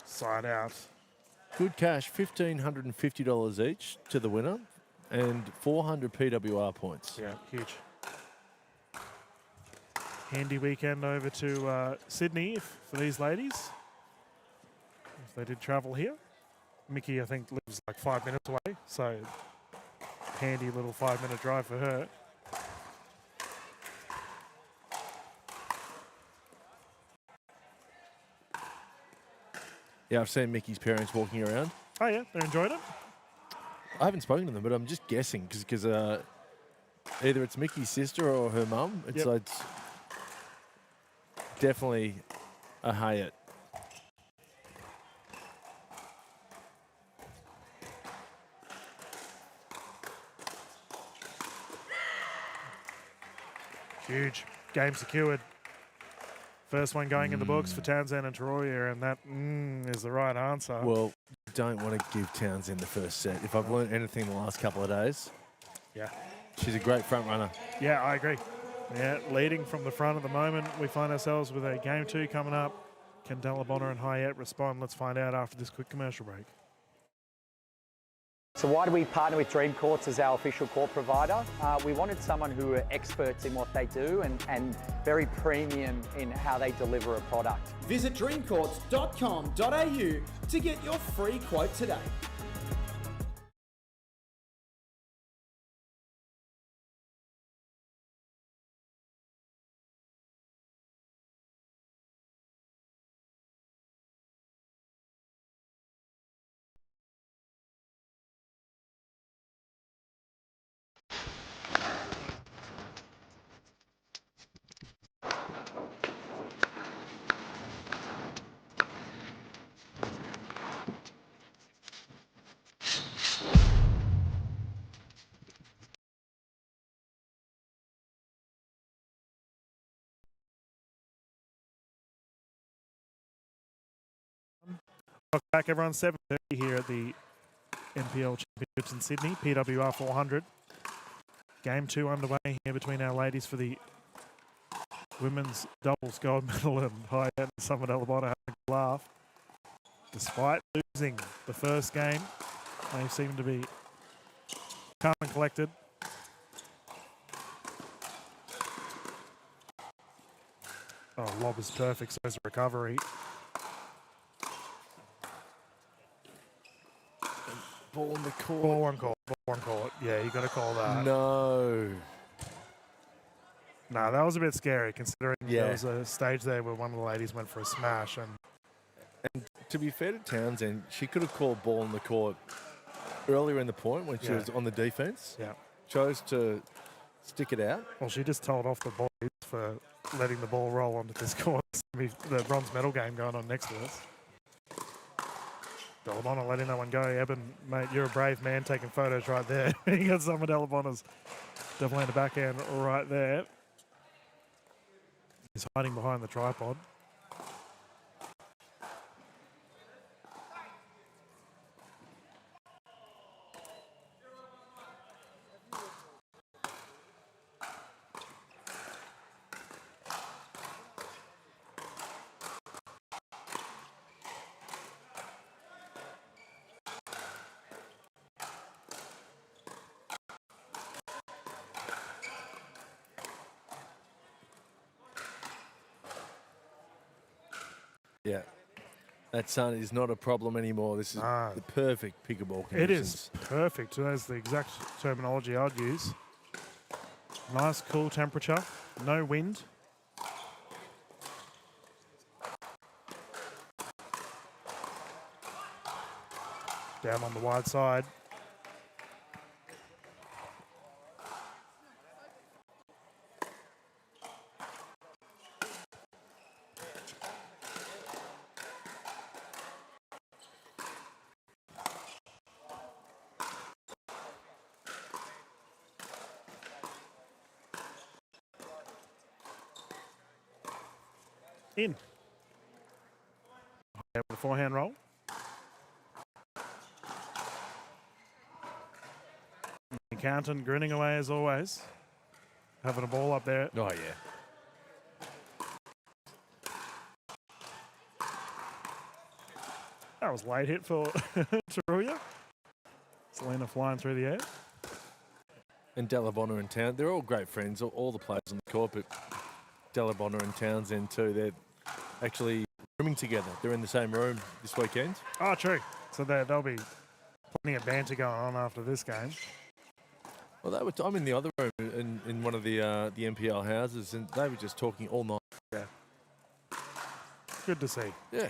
Side out. Good cash, $1,550 each to the winner and 400 PWR points. Yeah, huge. Handy weekend over to Sydney for these ladies, if they did travel here. Mickey, I think, lives like 5 minutes away, so handy little 5-minute drive for her. Yeah, I've seen Mickey's parents walking around. Oh yeah, they're enjoying it? I haven't spoken to them, but I'm just guessing because either it's Mickey's sister or her mum. It's like definitely a Hayat. Huge. Game secured. First one going in the books for Townsend and Taroya, and that is the right answer. Well, don't want to give Townsend the first set. If I've learned anything the last couple of days, she's a great front runner. Yeah, I agree. Yeah, leading from the front at the moment. We find ourselves with a game 2 coming up. Can Delabonna and Hayat respond? Let's find out after this quick commercial break. So why do we partner with Dream Courts as our official court provider? We wanted someone who are experts in what they do and very premium in how they deliver a product. Visit dreamcourts.com.au to get your free quote today. Welcome back, everyone. 7:30 here at the NPL Championships in Sydney, PWR 400. Game 2 underway here between our ladies for the women's doubles gold medal, and Hayat and Summer Delabonna having a laugh. Despite losing the first game, they seem to be calm and collected. Oh, lob is perfect, so is the recovery. Ball in the court. Ball one court. Ball one court. Yeah, you got to call that. No. No, that was a bit scary considering there was a stage there where one of the ladies went for a smash. And to be fair to Townsend, she could have called ball in the court earlier in the point when she was on the defense. Yeah. Chose to stick it out. Well, she just told off the boys for letting the ball roll onto this court. The bronze medal game going on next to us. Delabonna letting that one go. Eben, mate, you're a brave man taking photos right there. You got some of Delabonna's definitely in the backhand right there. He's hiding behind the tripod. Yeah, that sun is not a problem anymore. This is the perfect pickleball conditions. It is perfect. That's the exact terminology I'd use. Nice, cool temperature, no wind. Down on the wide side. In. With a forehand roll. Counton grinning away as always. Having a ball up there. Oh, yeah. That was late hit for Taruya. Selena flying through the air. And Delabonna and Townsend, they're all great friends, all the players on the court, but Delabonna and Townsend too. They're actually rooming together. They're in the same room this weekend. Oh, true. So there'll be plenty of banter going on after this game. Well, I'm in the other room in one of the NPL houses, and they were just talking all night. Yeah. Good to see. Yeah.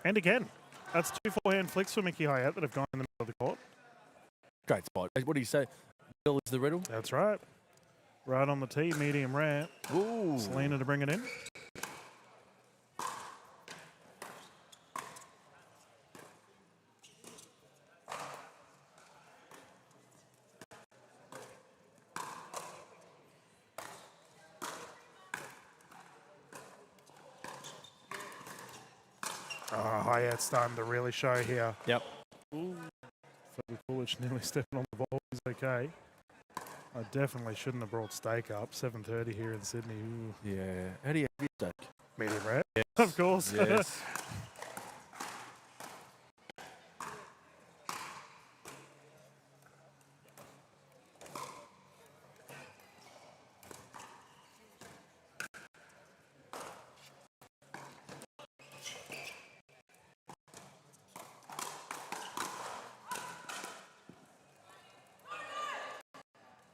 And again, that's 2 forehand flicks for Mickey Hyatt that have gone in the middle of the court. Great spot. What do you say? Bill is the riddle? That's right. Right on the tee, medium rare. Ooh. Selena to bring it in. Hyatt's starting to really show here. Yep. Ooh. Kulich nearly stepping on the ball. He's okay. I definitely shouldn't have brought steak up. 7:30 here in Sydney. Ooh. Yeah. How do you have your steak? Medium rare. Yes. Of course. Yes.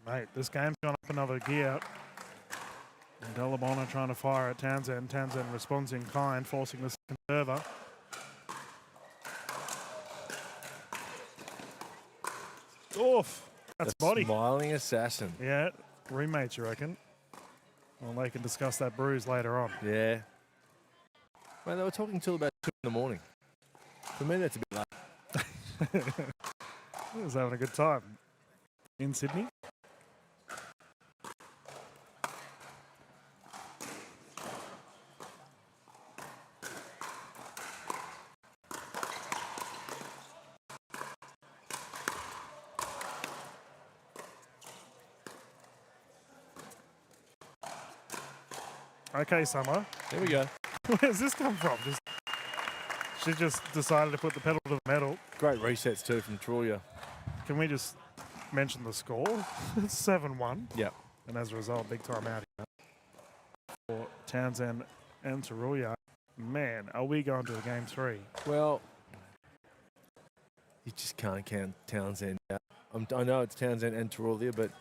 Mate, this game's gone up another gear. And Delabona trying to fire at Townsend. Townsend responds in kind, forcing the second server. Oof. That's body. Smiling assassin. Yeah, roommates, you reckon? Well, they can discuss that bruise later on. Yeah. Well, they were talking till about 2 in the morning. For me, that's a bit late. He was having a good time in Sydney. Okay, Summer. There we go. Where's this come from? She just decided to put the pedal to the metal. Great resets too from Trulia. Can we just mention the score? It's 7-1. Yep. And as a result, big time out here for Townsend and Taruya. Man, are we going to a game 3? Well, you just can't count Townsend out. I know it's Townsend and Tarulia, but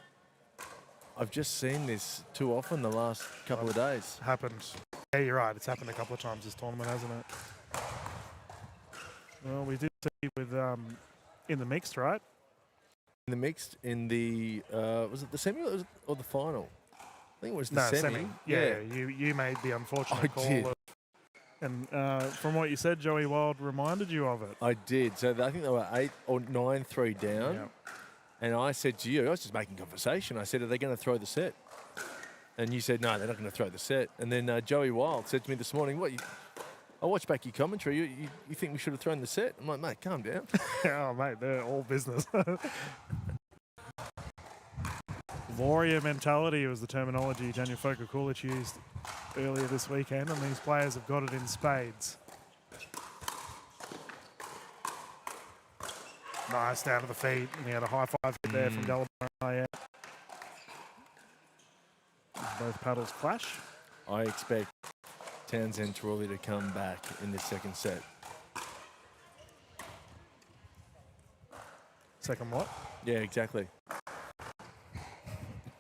I've just seen this too often the last couple of days. Happened. Yeah, you're right. It's happened a couple of times this tournament, hasn't it? Well, we did see with in the mixed, right? In the mixed, in the was it the semi or the final? I think it was the semi. Yeah, you made the unfortunate call. Did. And from what you said, Joey Wild reminded you of it. I did. So I think they were 8 or 9-3 down. Yep. And I said to you, I was just making conversation. I said, are they going to throw the set? And you said, no, they're not going to throw the set. And then Joey Wild said to me this morning, I watched back your commentary. You think we should have thrown the set? I'm like, mate, calm down. Oh, mate, they're all business. Warrior mentality was the terminology Daniel Foka-Kulich used earlier this weekend, and these players have got it in spades. Nice down to the feet, and he had a high five there from Delabona. Both paddles clash. I expect Townsend Tarulia to come back in the second set. Second what? Yeah, exactly.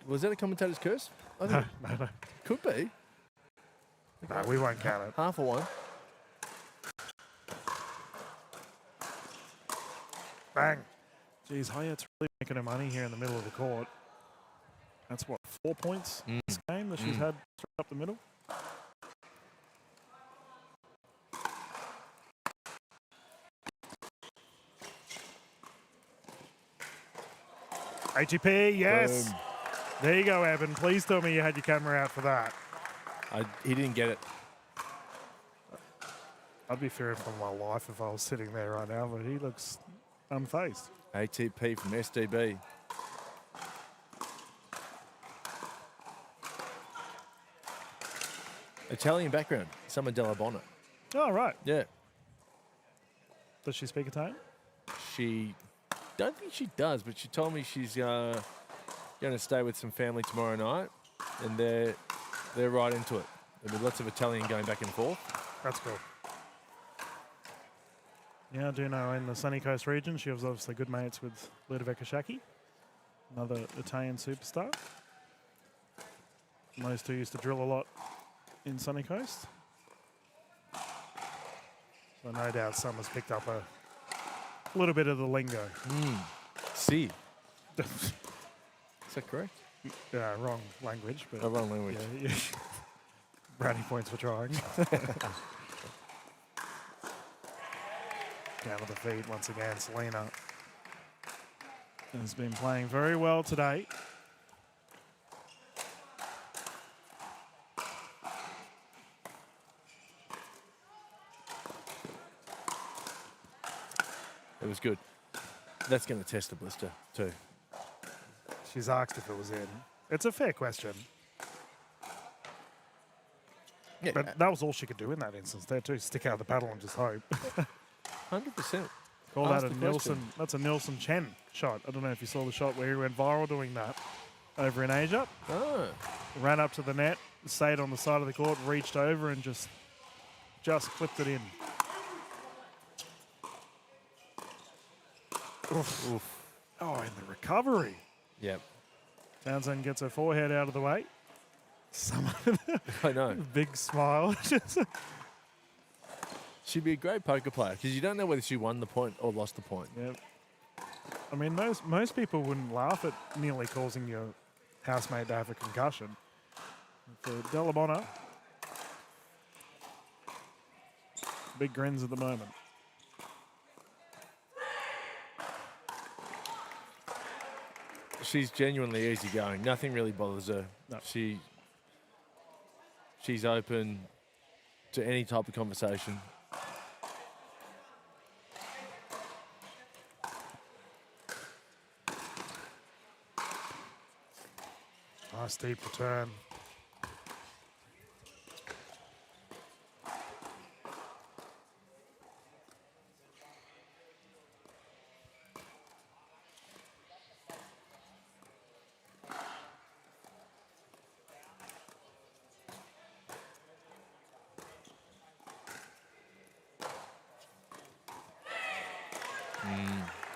Was that a commentator's curse? I No, think no. Could be. No, we won't count it. Half a one. Bang. Geez, Hyatt's really making her money here in the middle of the court. That's what, 4 points this game that she's had straight up the middle? ATP, yes. Boom. There you go, Evan. Please tell me you had your camera out for that. He didn't get it. I'd be fearing for my life if I was sitting there right now, but he looks unfazed. ATP from SDB. Italian background. Summer Della Bona. Oh, right. Yeah. Does she speak Italian? She don't think she does, but she told me she's going to stay with some family tomorrow night, and they're right into it. There'll be lots of Italian going back and forth. That's cool. Yeah, I do know in the Sunny Coast region, she was obviously good mates with Ludovica Shaki, another Italian superstar. And those two used to drill a lot in Sunny Coast. So no doubt Summer's picked up a little bit of the lingo. See. Is that correct? Yeah, wrong language. But wrong language. Yeah. Brownie points for trying. Down to the feet once again, Selena has been playing very well today. It was good. That's going to test the blister too. She's asked if it was in. It's a fair question. Yeah. But that was all she could do in that instance there too. Stick out the paddle and just hope. 100%. Call that a Nielsen. That's a Nielsen Chen shot. I don't know if you saw the shot where he went viral doing that over in Asia. Oh. Ran up to the net, stayed on the side of the court, reached over and just clipped it in. Oof. Oof. Oh, in the recovery. Yep. Townsend gets her forehead out of the way. I know. Big smile. She'd be a great poker player because you don't know whether she won the point or lost the point. Yep. I mean, most people wouldn't laugh at nearly causing your housemate to have a concussion. For Della Bona, big grins at the moment. She's genuinely easygoing. Nothing really bothers her. No. She's open to any type of conversation. Nice deep return.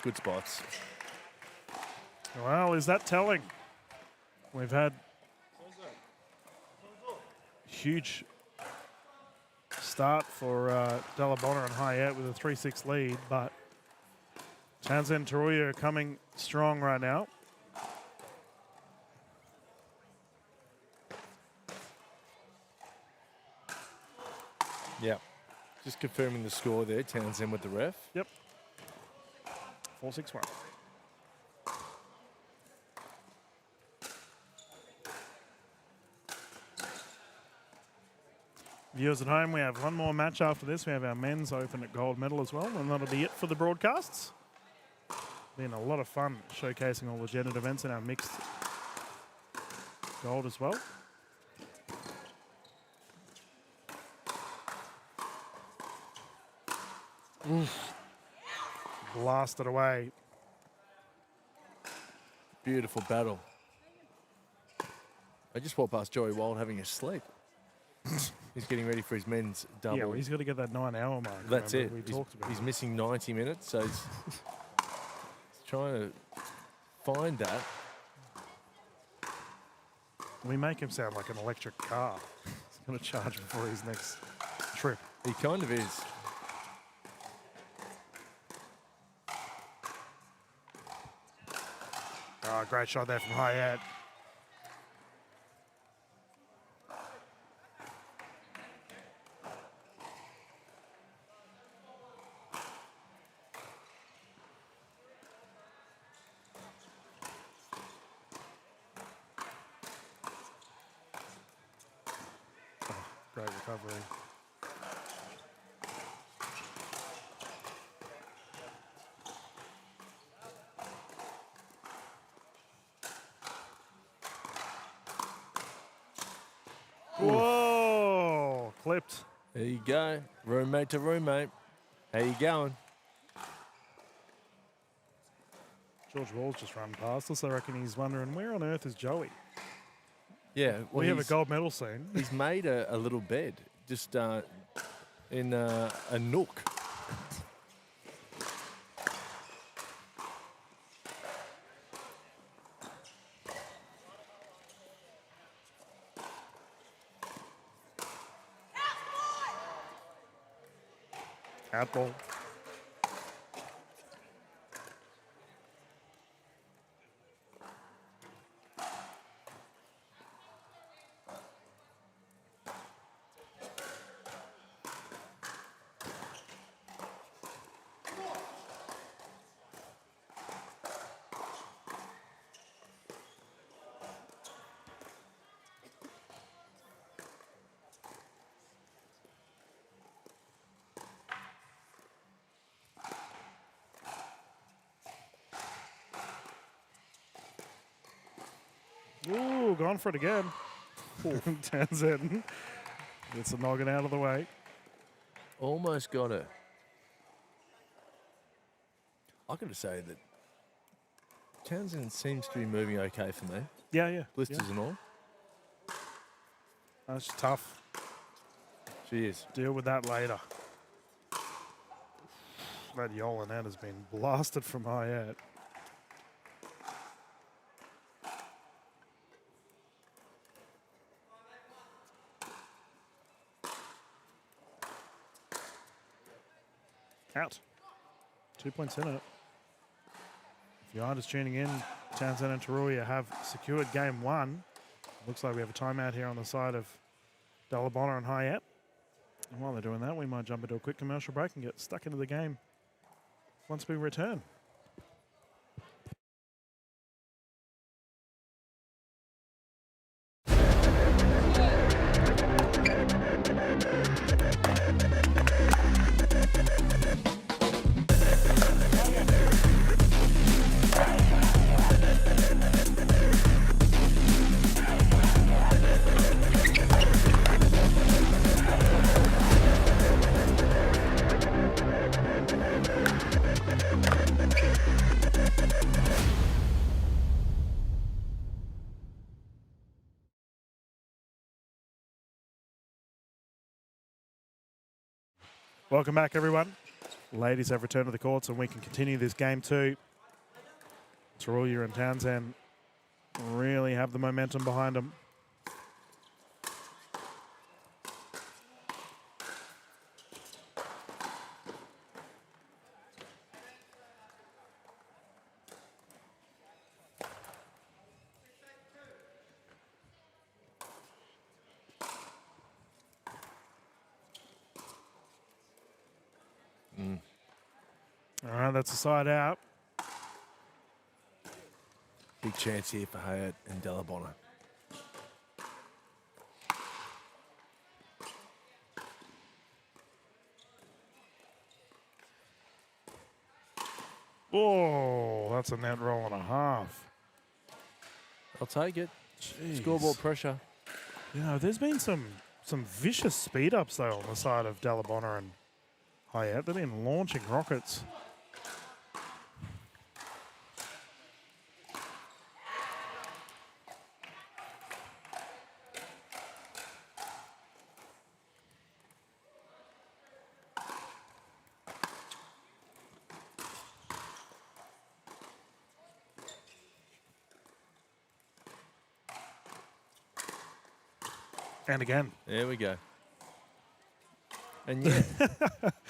Good spots. Well, is that telling? We've had huge start for Della Bona and Hayat with a 3-6 lead, but Townsend Taruya coming strong right now. Yeah. Just confirming the score there, Townsend with the ref. Yep. 4-6-1. Viewers at home, we have one more match after this. We have our men's open at gold medal as well, and that'll be it for the broadcasts. Been a lot of fun showcasing all the gendered events in our mixed gold as well. Oof. Blasted away. Beautiful battle. I just walked past Joey Wild having a sleep. He's getting ready for his men's double. Yeah, well, he's got to get that 9-hour mark. That's it. We talked about he's missing 90 minutes, so he's trying to find that. We make him sound like an electric car. He's going to charge before his next trip. He kind of is. Oh, great shot there from Hayat. Great recovery. Whoa! clipped. There you go. Roommate to roommate. How you going? George Wall's just run past us. I reckon he's wondering, where on earth is Joey? Yeah. Well, we have a gold medal soon. He's made a little bed just in a nook. Outball. Ooh, gone for it again. Townsend gets the noggin out of the way. Almost got it. I got to say that Townsend seems to be moving okay for me. Yeah, yeah. Blisters yeah. and all. That's tough. She is. Deal with that later. That Yolan out has been blasted from high at. Out. 2 points in it. If you're just tuning in, Townsend and Taruya have secured game one. Looks like we have a timeout here on the side of Dalabona and Hyatt. And while they're doing that, we might jump into a quick commercial break and get stuck into the game once we return. Welcome back, everyone. Ladies have returned to the courts, and we can continue this game two. Taruya and Townsend really have the momentum behind them. All right, that's a side out. Big chance here for Hyatt and Dalabona. Oh, that's a net roll and a half. I'll take it. Jeez. Scoreboard pressure. Yeah, there's been some vicious speed ups though on the side of Dalabona and Hyatt. They've been launching rockets. And again. There we go. And yeah,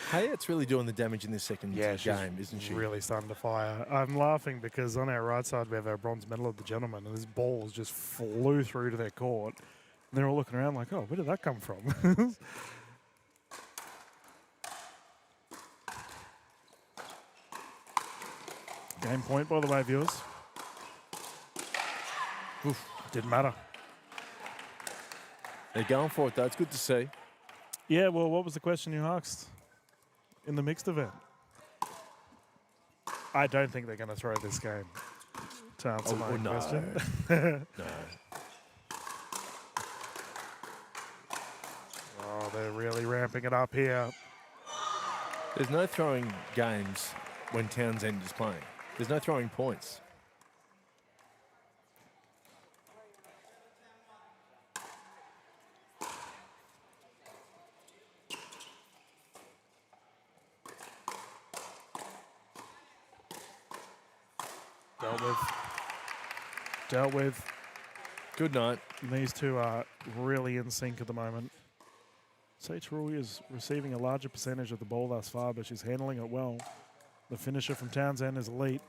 Hyatt's really doing the damage in this second game, isn't she? Really starting to fire. I'm laughing because on our right side we have our bronze medal of the gentleman, and this ball just flew through to their court. And they're all looking around like, oh, where did that come from? Game point, by the way, viewers. Oof, didn't matter. They're going for it, though. It's good to see. Yeah, well, what was the question you asked in the mixed event? I don't think they're going to throw this game, to answer my question. No. Oh, Oh, they're really ramping it up here. There's no throwing games when Townsend is playing. There's no throwing points. Dealt with. Good night. These two are really in sync at the moment. Saitruy is receiving a larger percentage of the ball thus far, but she's handling it well. The finisher from Townsend is elite.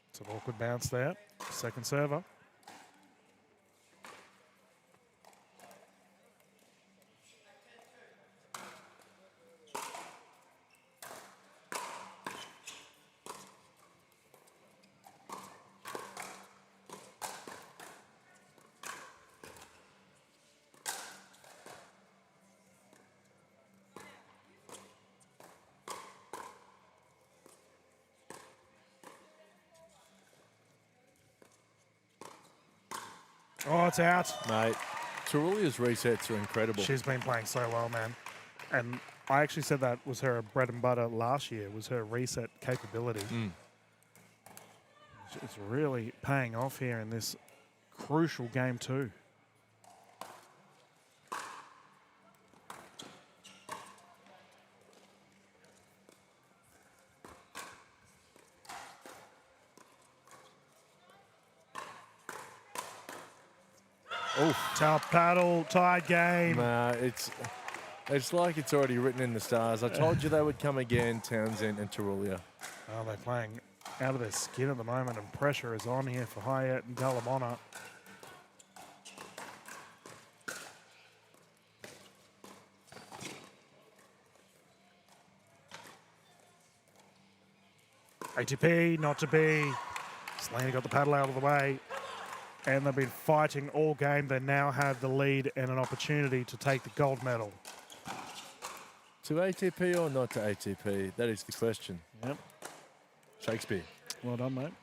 It's an awkward bounce there. Second server. Oh, it's out. Mate, Terulia's resets are incredible. She's been playing so well, man. And I actually said that was her bread and butter last year, was her reset capability. It's really paying off here in this crucial game too. Oh, tough paddle, tied game. Nah, it's like it's already written in the stars. I told you they would come again, Townsend and Terulia. Oh, they're playing out of their skin at the moment, and pressure is on here for Hyatt and Gallimona. ATP, not to be. Selena got the paddle out of the way. And they've been fighting all game. They now have the lead and an opportunity to take the gold medal. To ATP or not to ATP? That is the question. Yep. Shakespeare. Well done, mate.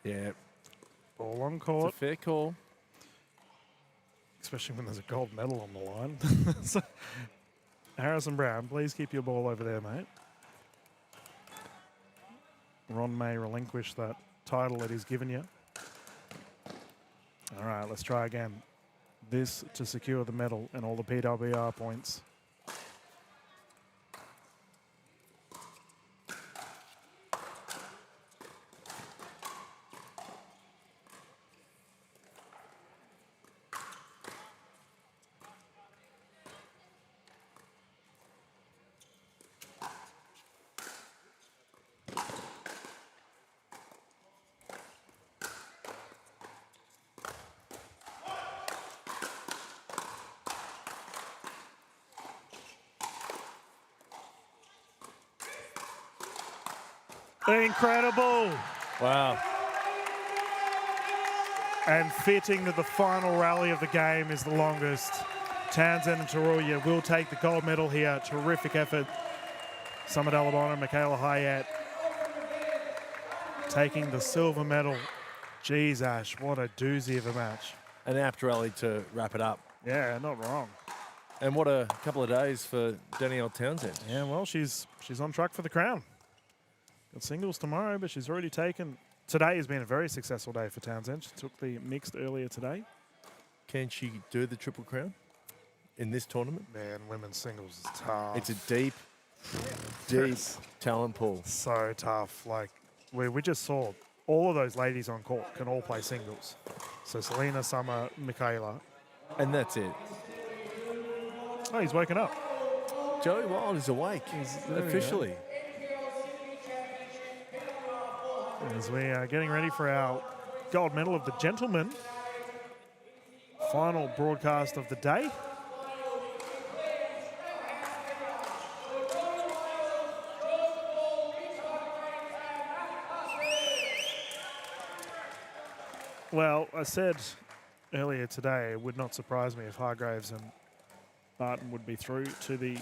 Yeah. Ball on court. It's a fair call. Especially when there's a gold medal on the line. So, Harrison Brown, please keep your ball over there, mate. Ron may relinquish that title that he's given you. All right, let's try again. This to secure the medal and all the PWR points. Incredible. Wow. And fitting that the final rally of the game is the longest. Townsend and Terulia will take the gold medal here. Terrific effort. Summit Alabama, Michaela Hyatt taking the silver medal. Jeez, Ash, what a doozy of a match. An apt rally to wrap it up. Yeah, not wrong. And what a couple of days for Danielle Townsend. Yeah, well, she's on track for the crown. Got singles tomorrow, but she's already taken. Today has been a very successful day for Townsend. She took the mixed earlier today. Can she do the Triple Crown in this tournament? Man, women's singles is tough. It's a deep talent pool. So tough. Like, we just saw all of those ladies on court can all play singles. So Selena, Summer, Michaela. And that's it. Oh, he's woken up. Joey Wild is awake. Officially. As we are getting ready for our gold medal of the gentlemen. Final broadcast of the day. Well, I said earlier today it would not surprise me if Hargraves and Barton would be through to the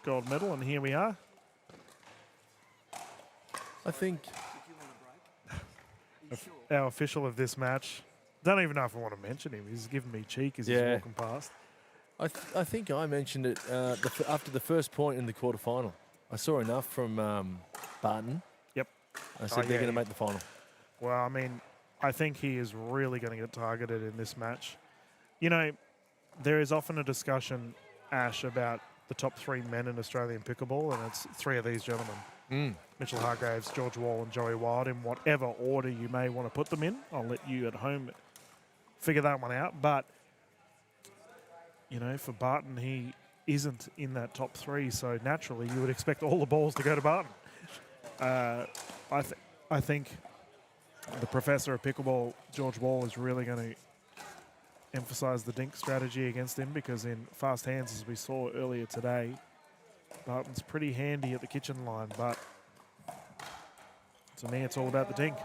gold medal, and here we are. I think our official of this match, don't even know if I want to mention him. He's giving me cheek as he's walking past. I think I mentioned it after the first point in the quarterfinal. I saw enough from Barton. Yep. I said they're going to make the final. Well, I mean, I think he is really going to get targeted in this match. You know, there is often a discussion, Ash, about the top 3 men in Australian pickleball, and it's 3 of these gentlemen. Mitchell Hargraves, George Wall and Joey Wild, in whatever order you may want to put them in. I'll let you at home figure that one out. But, you know, for Barton, he isn't in that top 3, so naturally you would expect all the balls to go to Barton. I think the professor of pickleball, George Wall, is really going to emphasise the dink strategy against him, because in fast hands, as we saw earlier today, Barton's pretty handy at the kitchen line, but to me, it's all about the dink.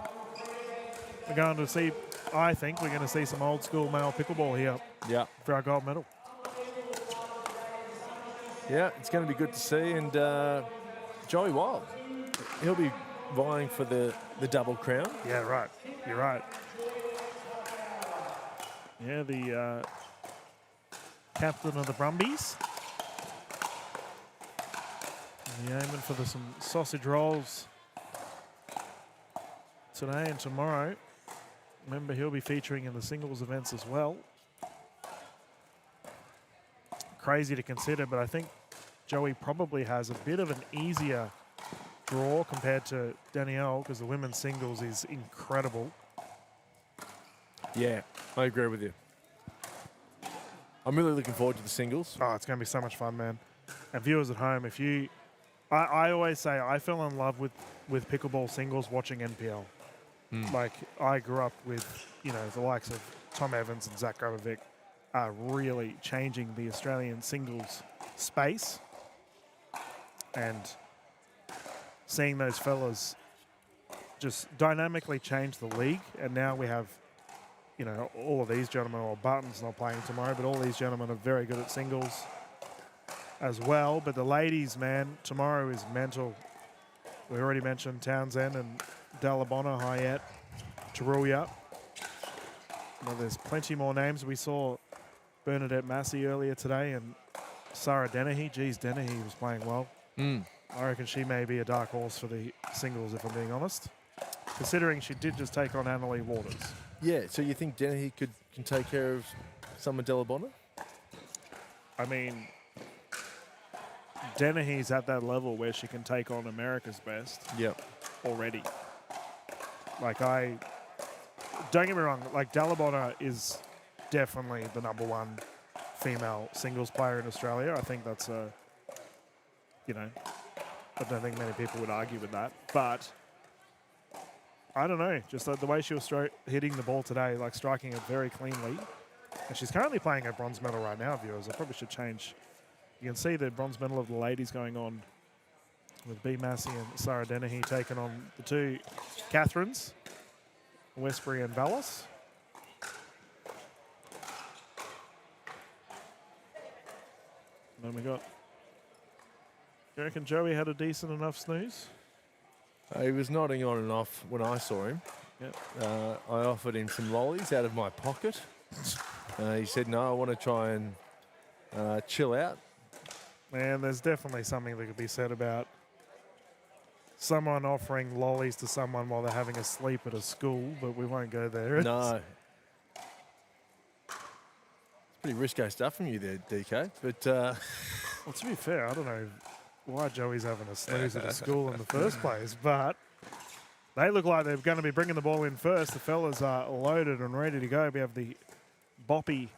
We're going to see, I think we're going to see some old school male pickleball here for our gold medal. Yeah, it's going to be good to see. And Joey Wild, he'll be vying for the double crown. Yeah, right. You're right. Yeah, the captain of the Brumbies. Yeah, aiming for some sausage rolls today and tomorrow. Remember, he'll be featuring in the singles events as well. Crazy to consider, but I think Joey probably has a bit of an easier draw compared to Danielle, because the women's singles is incredible. Yeah, I agree with you. I'm really looking forward to the singles. Oh, it's going to be so much fun, man. And viewers at home, if you... I always say I fell in love with pickleball singles watching NPL. Like, I grew up with, you know, the likes of Tom Evans and Zach Grabovic are really changing the Australian singles space. And seeing those fellas just dynamically change the league. And now we have, you know, all of these gentlemen, or Barton's not playing tomorrow, but all these gentlemen are very good at singles as well. But the ladies, man, tomorrow is mental. We already mentioned Townsend and Dalabona, Hayet, Taruya. Well, there's plenty more names. We saw Bernadette Massey earlier today, and Sarah Dennehy. Geez, Dennehy was playing well. I reckon she may be a dark horse for the singles, if I'm being honest, considering she did just take on Annalie Waters. Yeah, so you think Dennehy can take care of Summer Delabona? I mean, Dennehy's at that level where she can take on America's best already. Like, don't get me wrong, like, Dalabona is definitely the #1 female singles player in Australia. I think that's you know, I don't think many people would argue with that. But I don't know, just the way she was hitting the ball today, like striking it very cleanly. And she's currently playing a bronze medal right now, viewers. I probably should change. You can see the bronze medal of the ladies going on with B. Massey and Sarah Dennehy taking on the 2 Catherines, Westbury and Vallis. And then we got... Do you reckon Joey had a decent enough snooze? He was nodding on and off when I saw him. Yep. I offered him some lollies out of my pocket. He said, no, I want to try and chill out. Man, there's definitely something that could be said about someone offering lollies to someone while they're having a sleep at a school, but we won't go there. No. It's pretty risque stuff from you there, DK. But well, to be fair, I don't know why Joey's having a snooze at a school in the first place, but they look like they're going to be bringing the ball in first. The fellas are loaded and ready to go. We have the boppy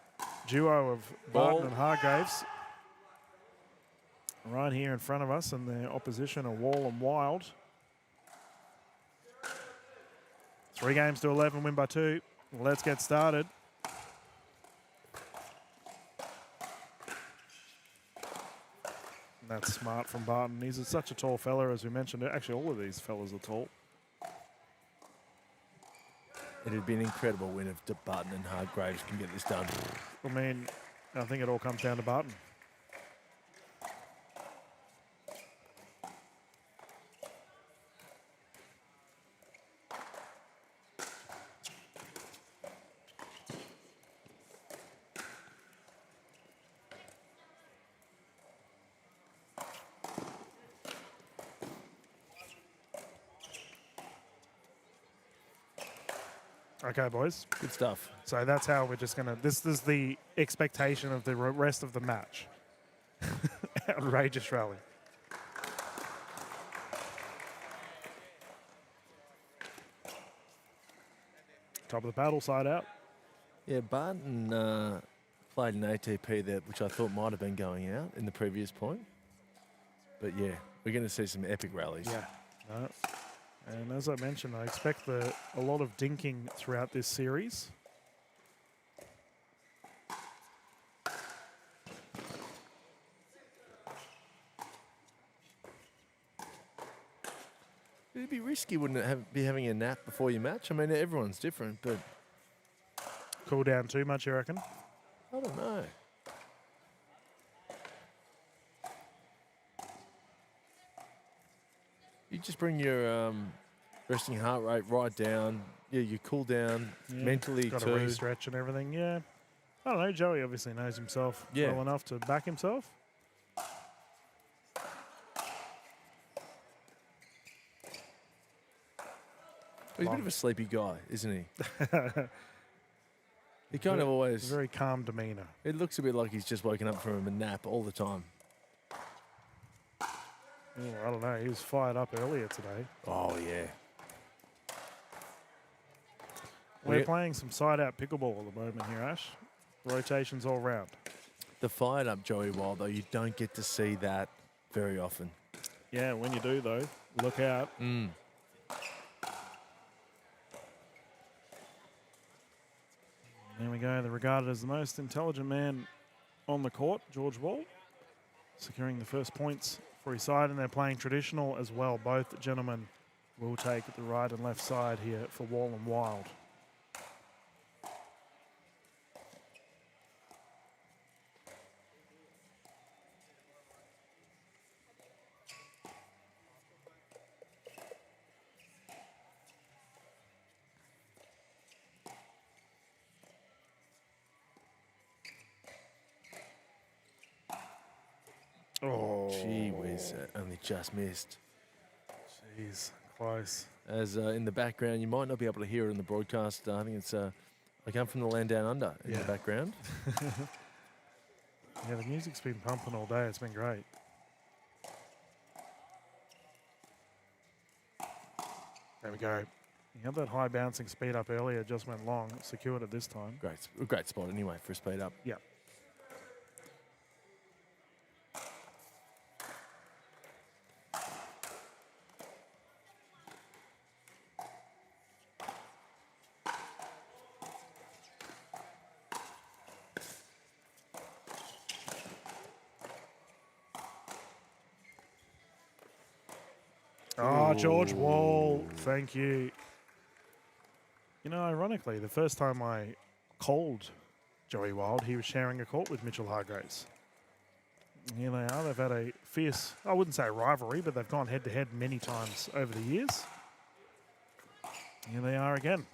duo of Barton and Hargraves right here in front of us, and their opposition are Wall and Wild. 3 games to 11, win by 2. Let's get started. And that's smart from Barton. He's such a tall fella, as we mentioned. Actually, all of these fellas are tall. It'd be an incredible win if Barton and Hargraves can get this done. I mean, I think it all comes down to Barton. Okay, boys. Good stuff. So that's how we're just going to... This is the expectation of the rest of the match. Outrageous rally. Top of the paddle, side out. Yeah, Barton played an ATP there, which I thought might have been going out in the previous point. But yeah, we're going to see some epic rallies. Yeah. No. And as I mentioned, I expect a lot of dinking throughout this series. It'd be risky, wouldn't it, be having a nap before your match? I mean, everyone's different, but... Cool down too much, you reckon? I don't know. You just bring your resting heart rate right down. Yeah, you cool down mentally got too. Got to re-stretch and everything, yeah. I don't know, Joey obviously knows himself well enough to back himself. He's a bit of a sleepy guy, isn't he? He kind of always... Very calm demeanour. It looks a bit like he's just woken up from a nap all the time. Oh, I don't know. He was fired up earlier today. Oh, yeah. We're playing some side-out pickleball at the moment here, Ash. Rotations all round. The fired up Joey Wild, though, you don't get to see that very often. Yeah, when you do, though, look out. Mm. There we go. They're regarded as the most intelligent man on the court, George Wall, securing the first points for his side, and they're playing traditional as well. Both gentlemen will take the right and left side here for Wall and Wild. Oh, gee whiz, only just missed. Jeez, close. As in the background, you might not be able to hear it in the broadcast. I think it's I come from the land down under in the background. Yeah, the music's been pumping all day. It's been great. There we go. You had that high bouncing speed up earlier, just went long, secured it this time. Great spot anyway for a speed up. Yeah. Oh, George Wall, thank you. You know, ironically, the first time I called Joey Wild, he was sharing a court with Mitchell Hargraves. Here they are. They've had a fierce, I wouldn't say rivalry, but they've gone head-to-head many times over the years. Here they are again.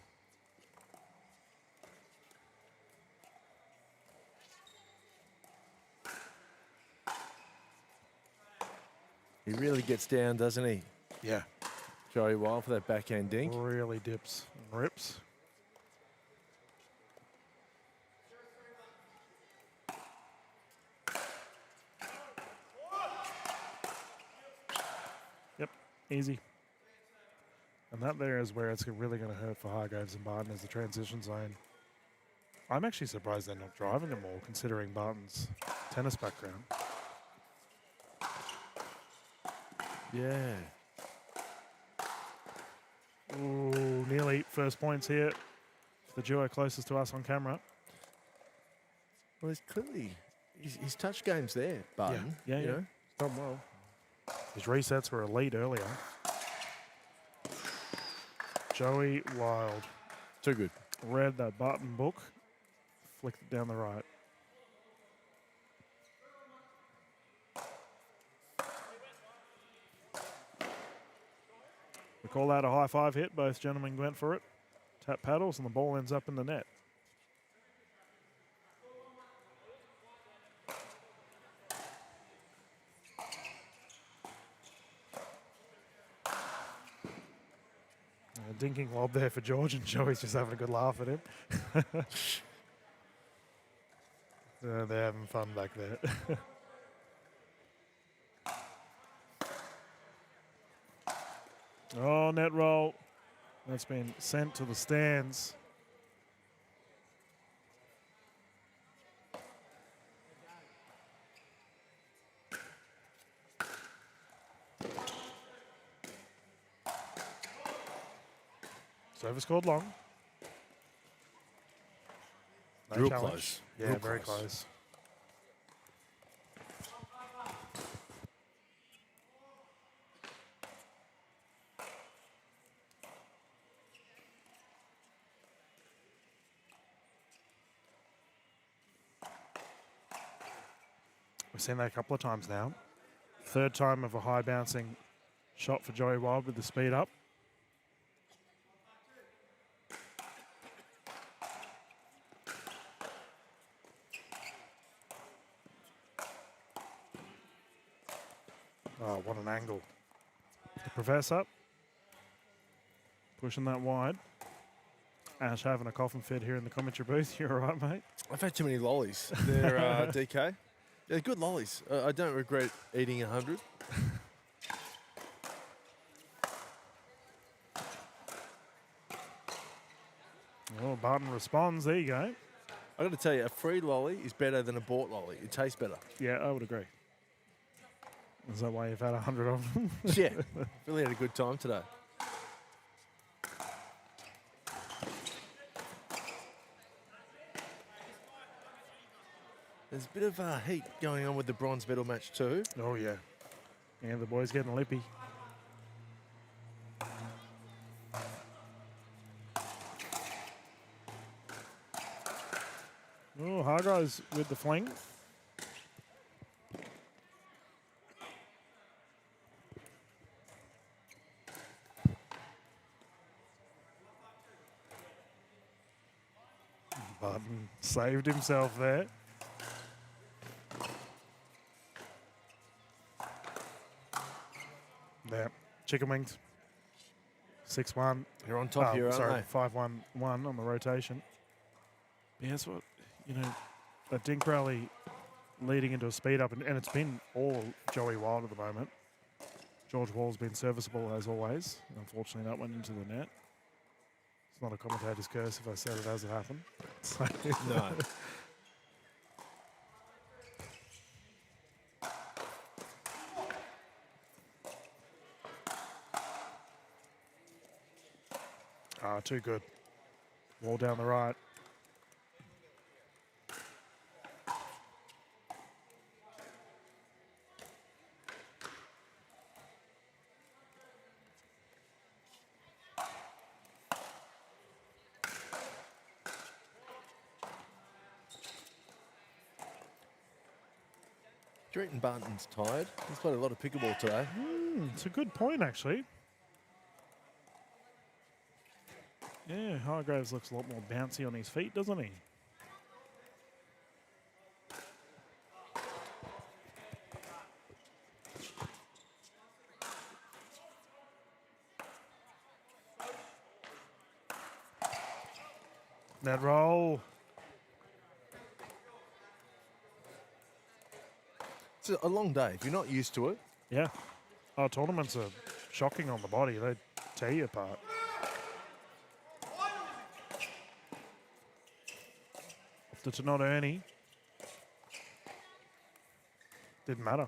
He really gets down, doesn't he? Yeah. Joey Wild for that backhand dink. Really dips and rips. Yep, easy. And that there is where it's really going to hurt for Hargraves and Barton as the transition zone. I'm actually surprised they're not driving them all, considering Barton's tennis background. Yeah. Ooh, nearly first points here for the duo closest to us on camera. Well, he's clearly, his touch game's there, Barton. Yeah. You know? He's done well. His resets were a lead earlier. Joey Wild. Too good. Read that button book, flicked it down the right. We call that a high five hit. Both gentlemen went for it. Tap paddles and the ball ends up in the net. A dinking lob there for George, and Joey's just having a good laugh at him. They're having fun back there. Oh, net roll. That's been sent to the stands. Service scored long. No Real challenge. close. Yeah, Real very close. close. We've seen that a couple of times now. Third time of a high bouncing shot for Joey Wild with the speed up. Oh, what an angle. The Professor pushing that wide. Ash having a coughing fit here in the commentary booth. You all right, mate? I've had too many lollies. They're DK. They're good lollies. I don't regret eating 100. Oh, Barton responds. There you go. I got to tell you, a free lolly is better than a bought lolly. It tastes better. Yeah, I would agree. Is that why you've had 100 of them? Yeah. Really had a good time today. There's a bit of heat going on with the bronze medal match too. Oh, yeah. Yeah, the boys getting lippy. Oh, Hargreaves with the fling. Barton saved himself there. There, chicken wings. 6-1. You're on top here, aren't sorry, they? 5-1-1 on the rotation. Yeah, that's what, that dink rally leading into a speed up, and it's been all Joey Wild at the moment. George Wall's been serviceable as always. Unfortunately, that went into the net. It's not a commentator's curse if I said it as it happened. So No. Too good. Wall down the right. Drayton Barton's tired. He's played a lot of pickleball today. It's a good point, actually. Yeah, Hargraves looks a lot more bouncy on his feet, doesn't he? Net roll. It's a long day. If you're not used to it. Yeah. Oh, tournaments are shocking on the body. They tear you apart. To not Ernie. Didn't matter.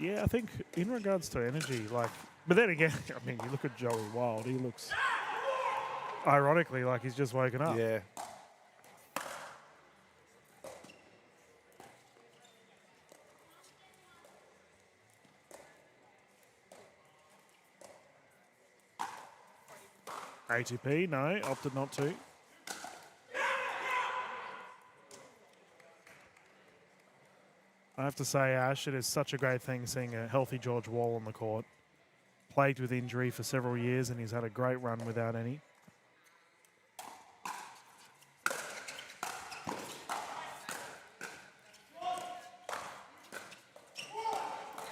Yeah, I think in regards to energy, but then again, I mean, you look at Joey Wild, he looks ironically like he's just woken up. Yeah. ATP, no, opted not to. I have to say, Ash, it is such a great thing seeing a healthy George Wall on the court. Plagued with injury for several years, and he's had a great run without any.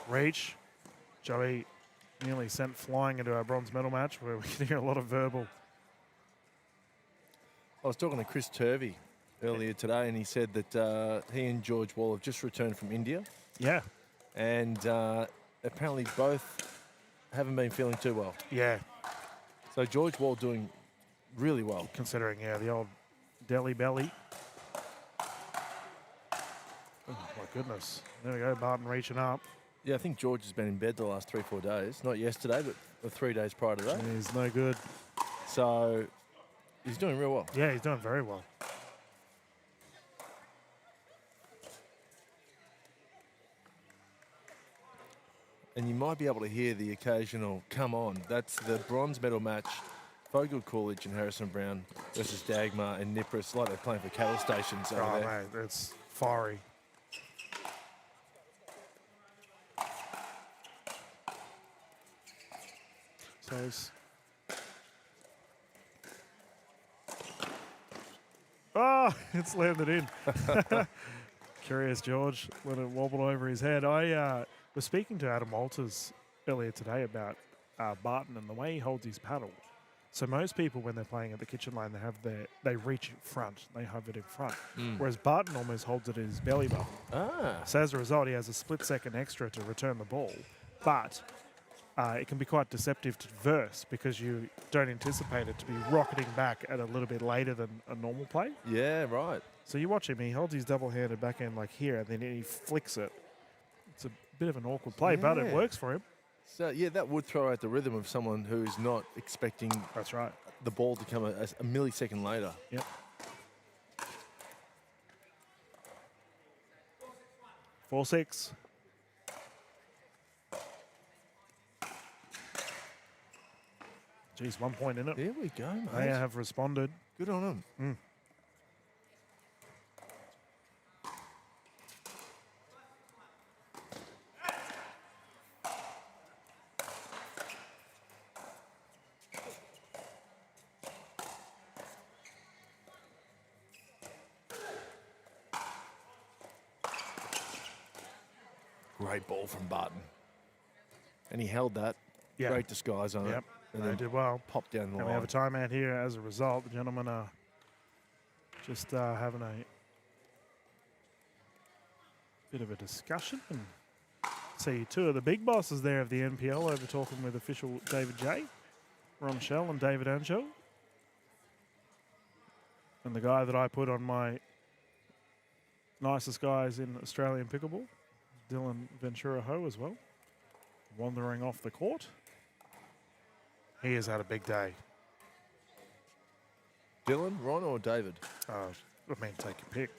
Reach. Joey nearly sent flying into our bronze medal match where we can hear a lot of verbal. I was talking to Chris Turvey earlier today, and he said that he and George Wall have just returned from India. Yeah. And apparently both haven't been feeling too well. Yeah. So George Wall doing really well. Considering, yeah, the old Delhi belly. Oh, my goodness. There we go, Barton reaching up. Yeah, I think George has been in bed the last 3-4 days. Not yesterday, but the 3 days prior to that. He's no good. So he's doing real well. Yeah, he's doing very well. And you might be able to hear the occasional come on. That's the bronze medal match. Fogel Coolidge and Harrison Brown versus Dagmar and Nipris, like they're playing for cattle stations over there. Mate, it's fiery. So it's... Oh, it's landed in. Curious George, let it wobble over his head. I was speaking to Adam Walters earlier today about Barton and the way he holds his paddle. So most people, when they're playing at the kitchen line, they reach in front, they have it in front. Whereas Barton almost holds it at his belly button. So as a result, he has a split second extra to return the ball. But it can be quite deceptive to verse because you don't anticipate it to be rocketing back at a little bit later than a normal play. Yeah, right. So you watch him, he holds his double-handed backhand like here, and then he flicks it. It's a bit of an awkward play, but it works for him. So, yeah, that would throw out the rhythm of someone who is not expecting That's right. the ball to come a millisecond later. Yep. Four, 6. Geez, 1 point in it. There we go, mate. They have responded. Good on them. Great ball from Barton. And he held that. Yeah. Great disguise on it. And They then did well. popped down the And line. we have a timeout here as a result. The gentlemen are just having a bit of a discussion. And see two of the big bosses there of the NPL over talking with official David J, Ron Shell and David Angel. And the guy that I put on my nicest guys in Australian pickleball, Dylan Ventura Ho as well, wandering off the court. He has had a big day. Dylan, Ron, or David? I mean, take your pick.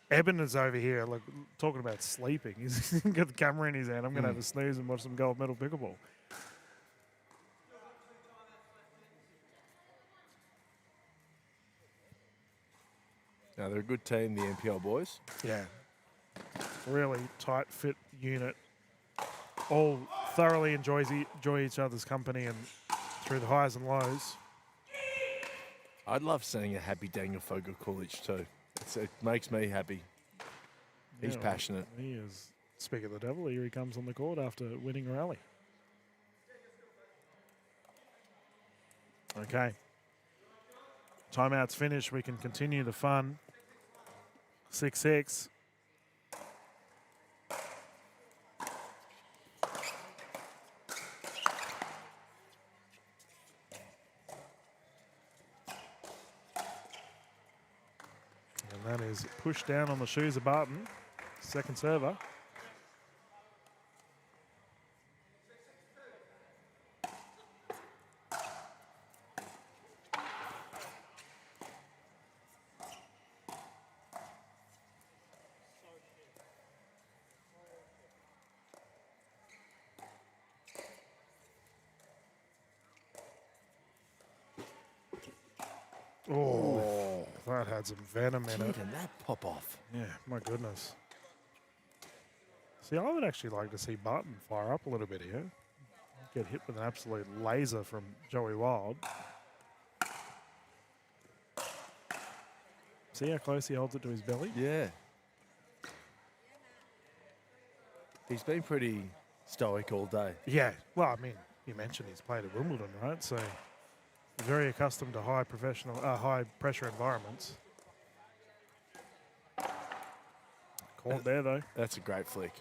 Eben is over here, like talking about sleeping. He's got the camera in his hand. I'm going to have a snooze and watch some gold medal pickleball. Now, they're a good team, the NPL boys. Yeah. Really tight, fit unit. All thoroughly enjoy each other's company and through the highs and lows. I'd love seeing a happy Daniel Fogel Coolidge too. It makes me happy. He's Yeah, passionate. He is. Speak of the devil, here he comes on the court after winning a rally. Okay. Timeout's finished. We can continue the fun. 6-6. And that is pushed down on the shoes of Barton. Second server. Oh, that had some venom in it. Didn't that pop off? Yeah, my goodness. See, I would actually like to see Barton fire up a little bit here. Get hit with an absolute laser from Joey Wild. See how close he holds it to his belly? Yeah. He's been pretty stoic all day. Yeah. Well, I mean, you mentioned he's played at Wimbledon, right? So very accustomed to high pressure environments. Caught there though. That's a great flick.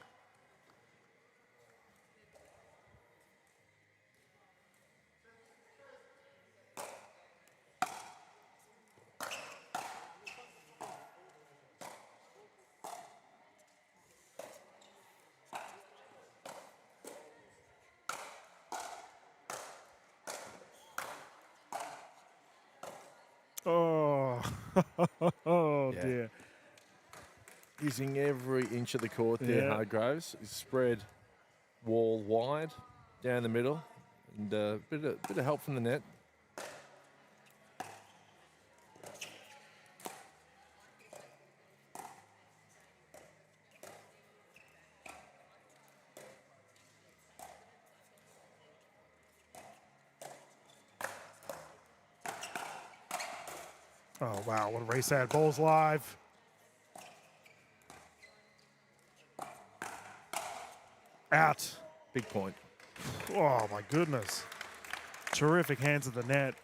Oh, oh Yeah. dear. Using every inch of the court there, Yeah. Hargraves. He's spread wall wide down the middle, and a bit of help from the net. Oh, wow. What a race ad. Ball's live. Out. Big point. Oh, my goodness. Terrific hands at the net.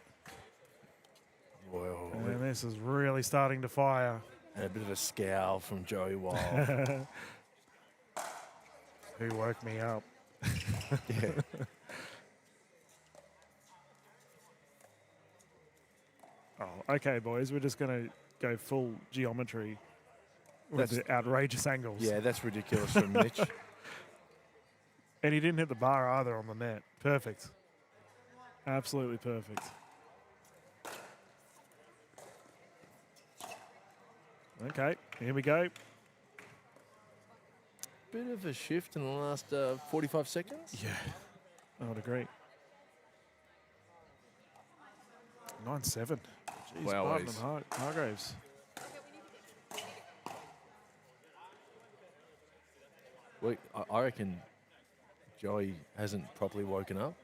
Whoa. And this is really starting to fire. And a bit of a scowl from Joey Wild. Who woke me up? Yeah. Oh, okay, boys. We're just going to go full geometry with That's- the outrageous angles. Yeah, that's ridiculous from Mitch. And he didn't hit the bar either on the net. Perfect. Absolutely perfect. Okay, here we go. Bit of a shift in the last 45 seconds. Yeah, I would agree. 9-7. Jeez, Wow, Barton Ace. and Hargraves. Wait, I reckon Joey hasn't properly woken up.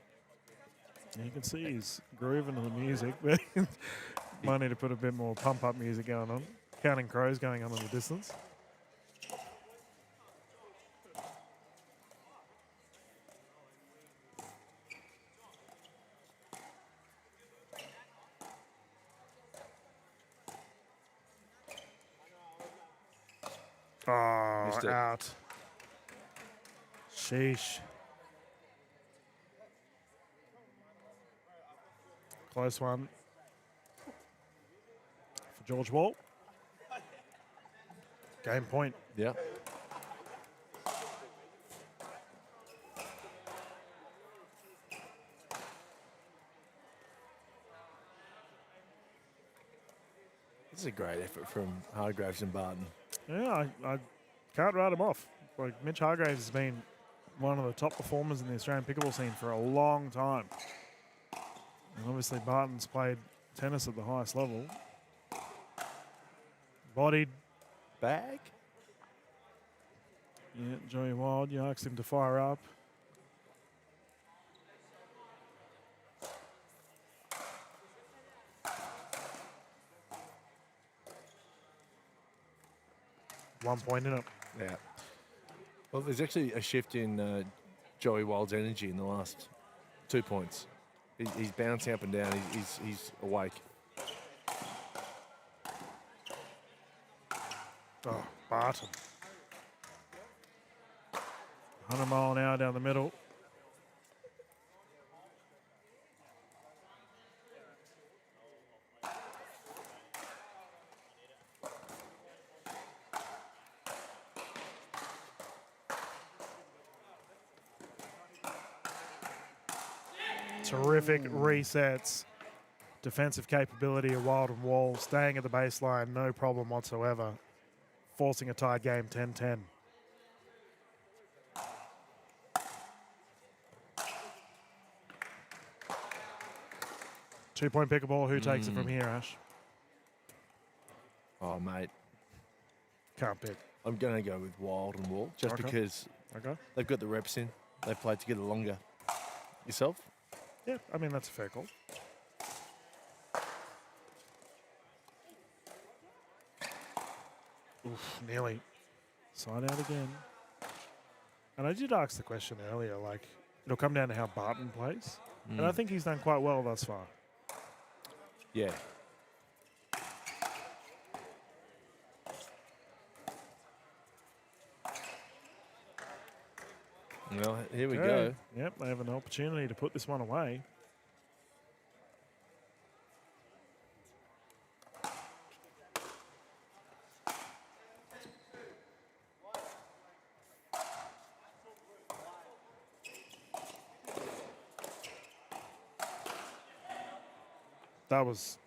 You can see he's grooving to the music, but might need to put a bit more pump-up music going on. Counting Crows going on in the distance. Oh, Missed it. out. Sheesh. Close one for George Wall. Game point. Yeah. This is a great effort from Hargraves and Barton. Yeah, I can't write him off. Like Mitch Hargraves has been one of the top performers in the Australian pickleball scene for a long time. And obviously Barton's played tennis at the highest level. Bodied. Bag? Yeah, Joey Wild, you asked him to fire up. One point in it. Yeah. Well, there's actually a shift in Joey Wild's energy in the last 2 points. He's bouncing up and down. He's awake. Oh, Barton. 100 mile an hour down the middle. Terrific resets. Defensive capability of Wild and Wall, staying at the baseline, no problem whatsoever. Forcing a tied game, 10-10. Two-point pickleball. Who takes it from here, Ash? Oh, mate. Can't pick. I'm going to go with Wild and Wall just Okay. because Okay. they've got the reps in. They've played together longer. Yourself? Yeah, I mean, that's a fair call. Oof, nearly. Side out again. And I did ask the question earlier, like, it'll come down to how Barton plays. And I think he's done quite well thus far. Yeah. Well, here we go. Yep, they have an opportunity to put this one away. That was,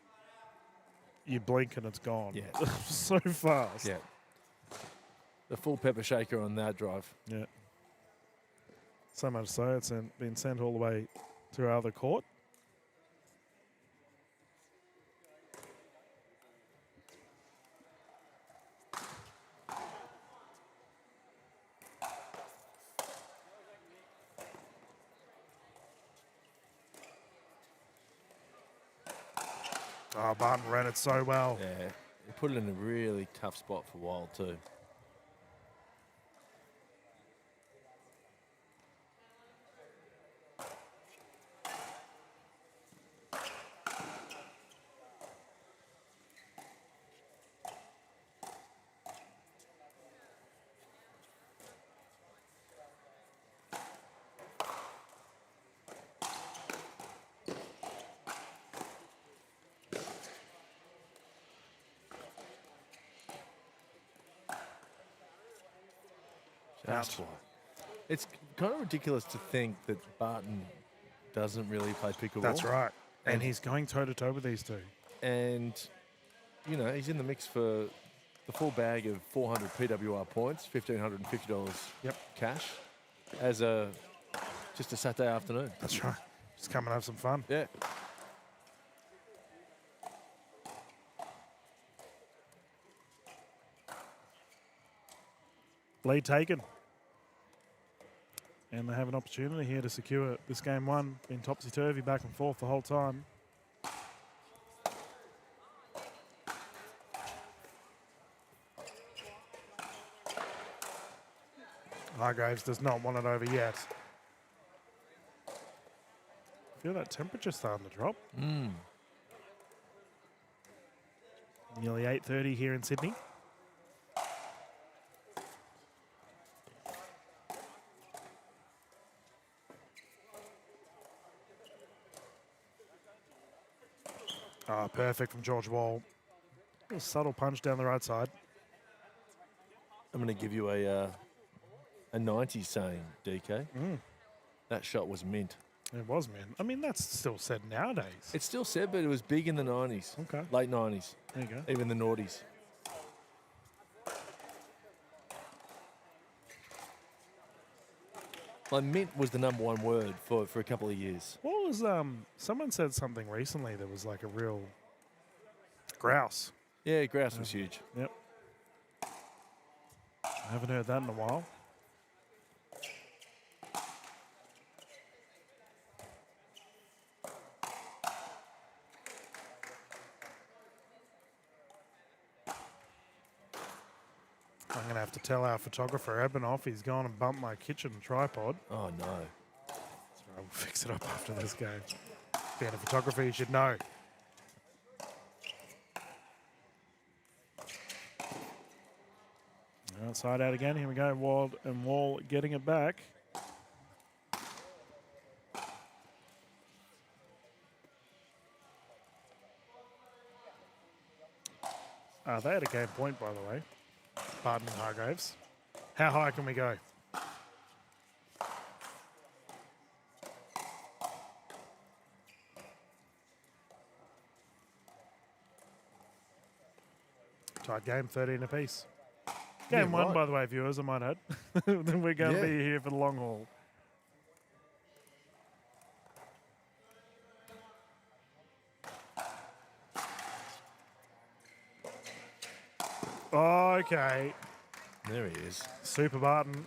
you blink and it's gone. Yeah. So fast. Yeah. The full pepper shaker on that drive. Yeah. So much so it's been sent all the way to our other court. Oh, Barton ran it so well. Yeah. He put it in a really tough spot for Wild too. Just why. It's kind of ridiculous to think that Barton doesn't really play pickleball. That's right. And he's going toe-to-toe with these two. And, you know, he's in the mix for the full bag of 400 PWR points, $1,550 cash, as just a Saturday afternoon. That's right. Just come and have some fun. Yeah. Lead taken. And they have an opportunity here to secure this game one. Been topsy-turvy back and forth the whole time. Hargraves does not want it over yet. I feel that temperature starting to drop. Nearly 8:30 here in Sydney. Oh, perfect from George Wall. A subtle punch down the right side. I'm going to give you a 90 saying, DK. That shot was mint. It was, man. I mean, that's still said nowadays. It's still said, but it was big in the 90s. Okay. Late 90s. There you go. Even the noughties. Like, mint was the #1 word for a couple of years. What was, someone said something recently that was like a real grouse. Yeah, grouse was huge. Yep. I haven't heard that in a while. I'm going to have to tell our photographer, Ebenoff, he's gone and bumped my kitchen tripod. Oh, no. So I'll fix it up after this game. Being a photographer, you should know. Outside out again. Here we go. Wild and Wall getting it back. They had a game point, by the way. Barton and Hargraves. How high can we go? Tied game, 13 apiece. Game one, right. by the way, viewers, I might add. Then we're going to be here for the long haul. okay. There he is. Super Barton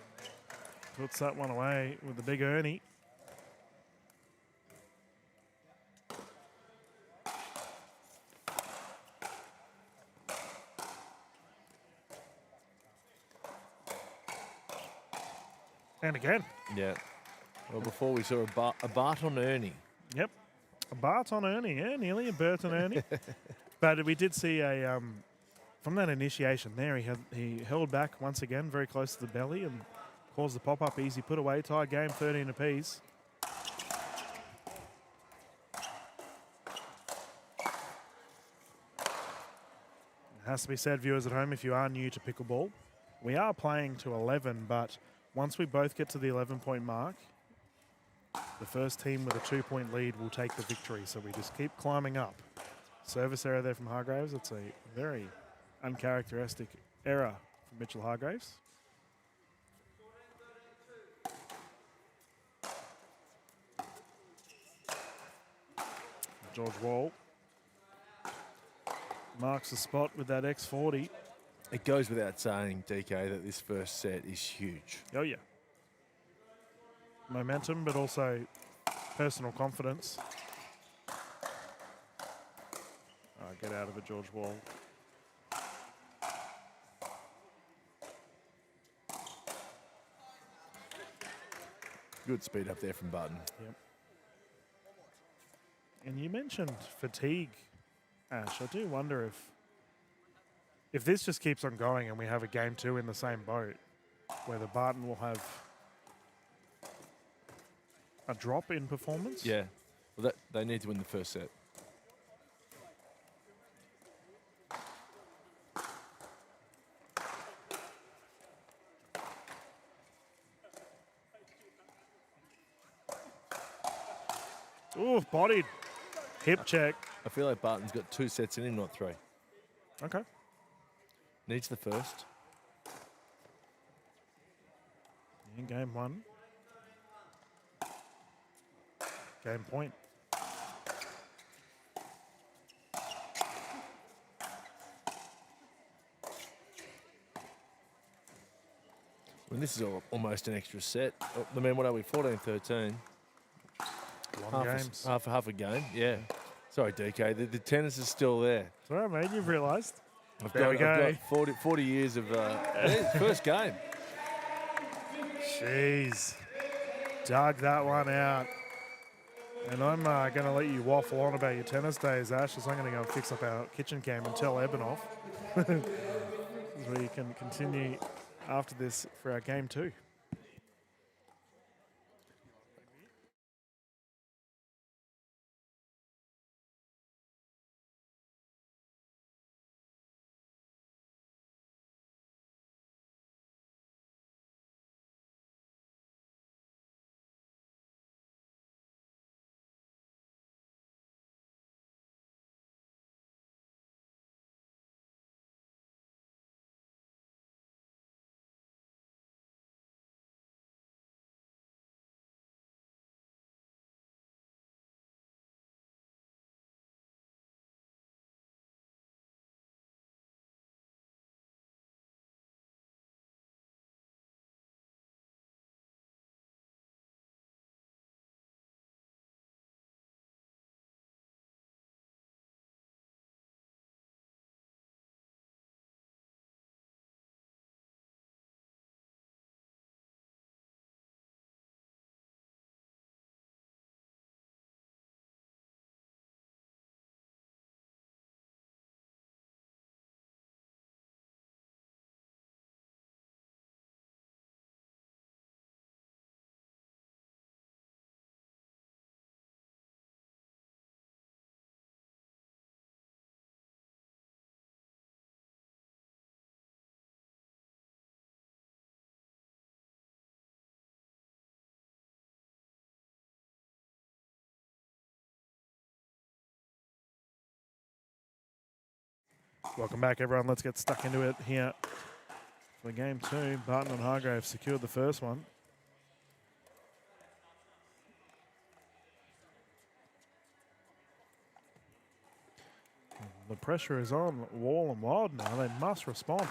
puts that one away with the big Ernie. And again. Yeah. Well, before we saw a Bart on Ernie. Yep. A Bart on Ernie, yeah, nearly a Bert on Ernie. But we did see a from that initiation there, he held back once again, very close to the belly, and caused the pop-up easy put away. Tie game, 13 apiece. It has to be said, viewers at home, if you are new to pickleball, we are playing to 11, but once we both get to the 11-point mark, the first team with a 2-point lead will take the victory. So we just keep climbing up. Service error there from Hargraves. It's a very uncharacteristic error from Mitchell Hargraves. George Wall marks the spot with that X40. It goes without saying, DK, that this first set is huge. Oh, yeah. Momentum, but also personal confidence. Get out of it, George Wall. Good speed up there from Button. Yep. And you mentioned fatigue, Ash. I do wonder if this just keeps on going and we have a game 2 in the same boat, whether Barton will have a drop in performance. Yeah. Well, they need to win the first set. Ooh, bodied. Hip check. I feel like Barton's got 2 sets in him, not 3. Okay. Needs the first. In game 1. Game point. Well, this is almost an extra set. I mean, what are we, 14-13? Long games. Half a game, yeah. Sorry, DK, the tennis is still there. It's all right, mate, you've realised. I've got 40 years of first game. Jeez. Dug that one out. And I'm going to let you waffle on about your tennis days, Ash, as I'm going to go and fix up our kitchen cam and tell Eben off. We can continue after this for our game 2. Welcome back, everyone. Let's get stuck into it here for game 2. Barton and Hargrave secured the first one. The pressure is on Wall and Wild now. They must respond.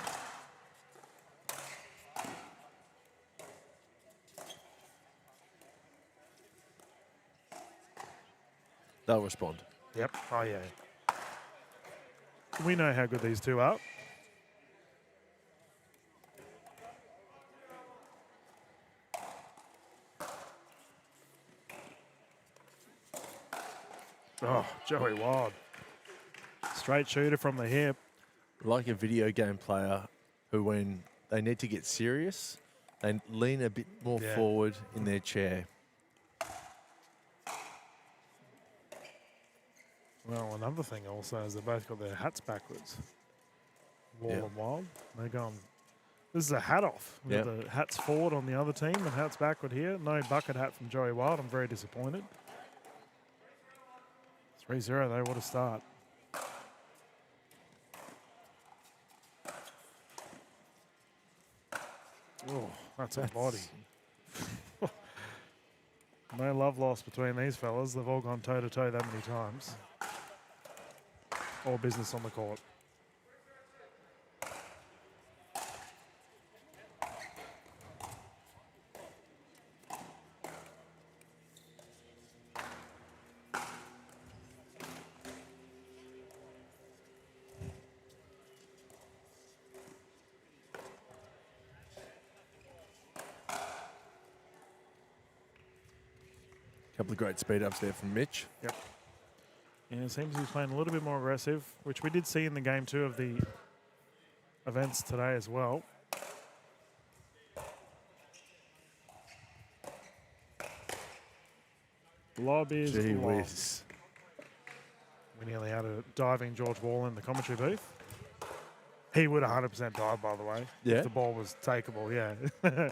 they'll respond. Yep. Oh, yeah. We know how good these two are. Oh, Joey Wild. Straight shooter from the hip. Like a video game player who, when they need to get serious, they lean a bit more forward in their chair. Well, another thing also is they both got their hats backwards. Wall and Wild. They're going, this is a hat off. We've got the hats forward on the other team and hats backward here. No bucket hat from Joey Wild. I'm very disappointed. 3-0 though, what a start. Oh, that's a body. No love lost between these fellas. They've all gone toe-to-toe that many times. All business on the court. Couple of great speed ups there from Mitch. Yep. Yeah, it seems he's playing a little bit more aggressive, which we did see in the game 2 of the events today as well. Lob is Gee long. whiz. We nearly had a diving George Wall in the commentary booth. He would 100% dive, by the way. Yeah. If the ball was takeable, yeah.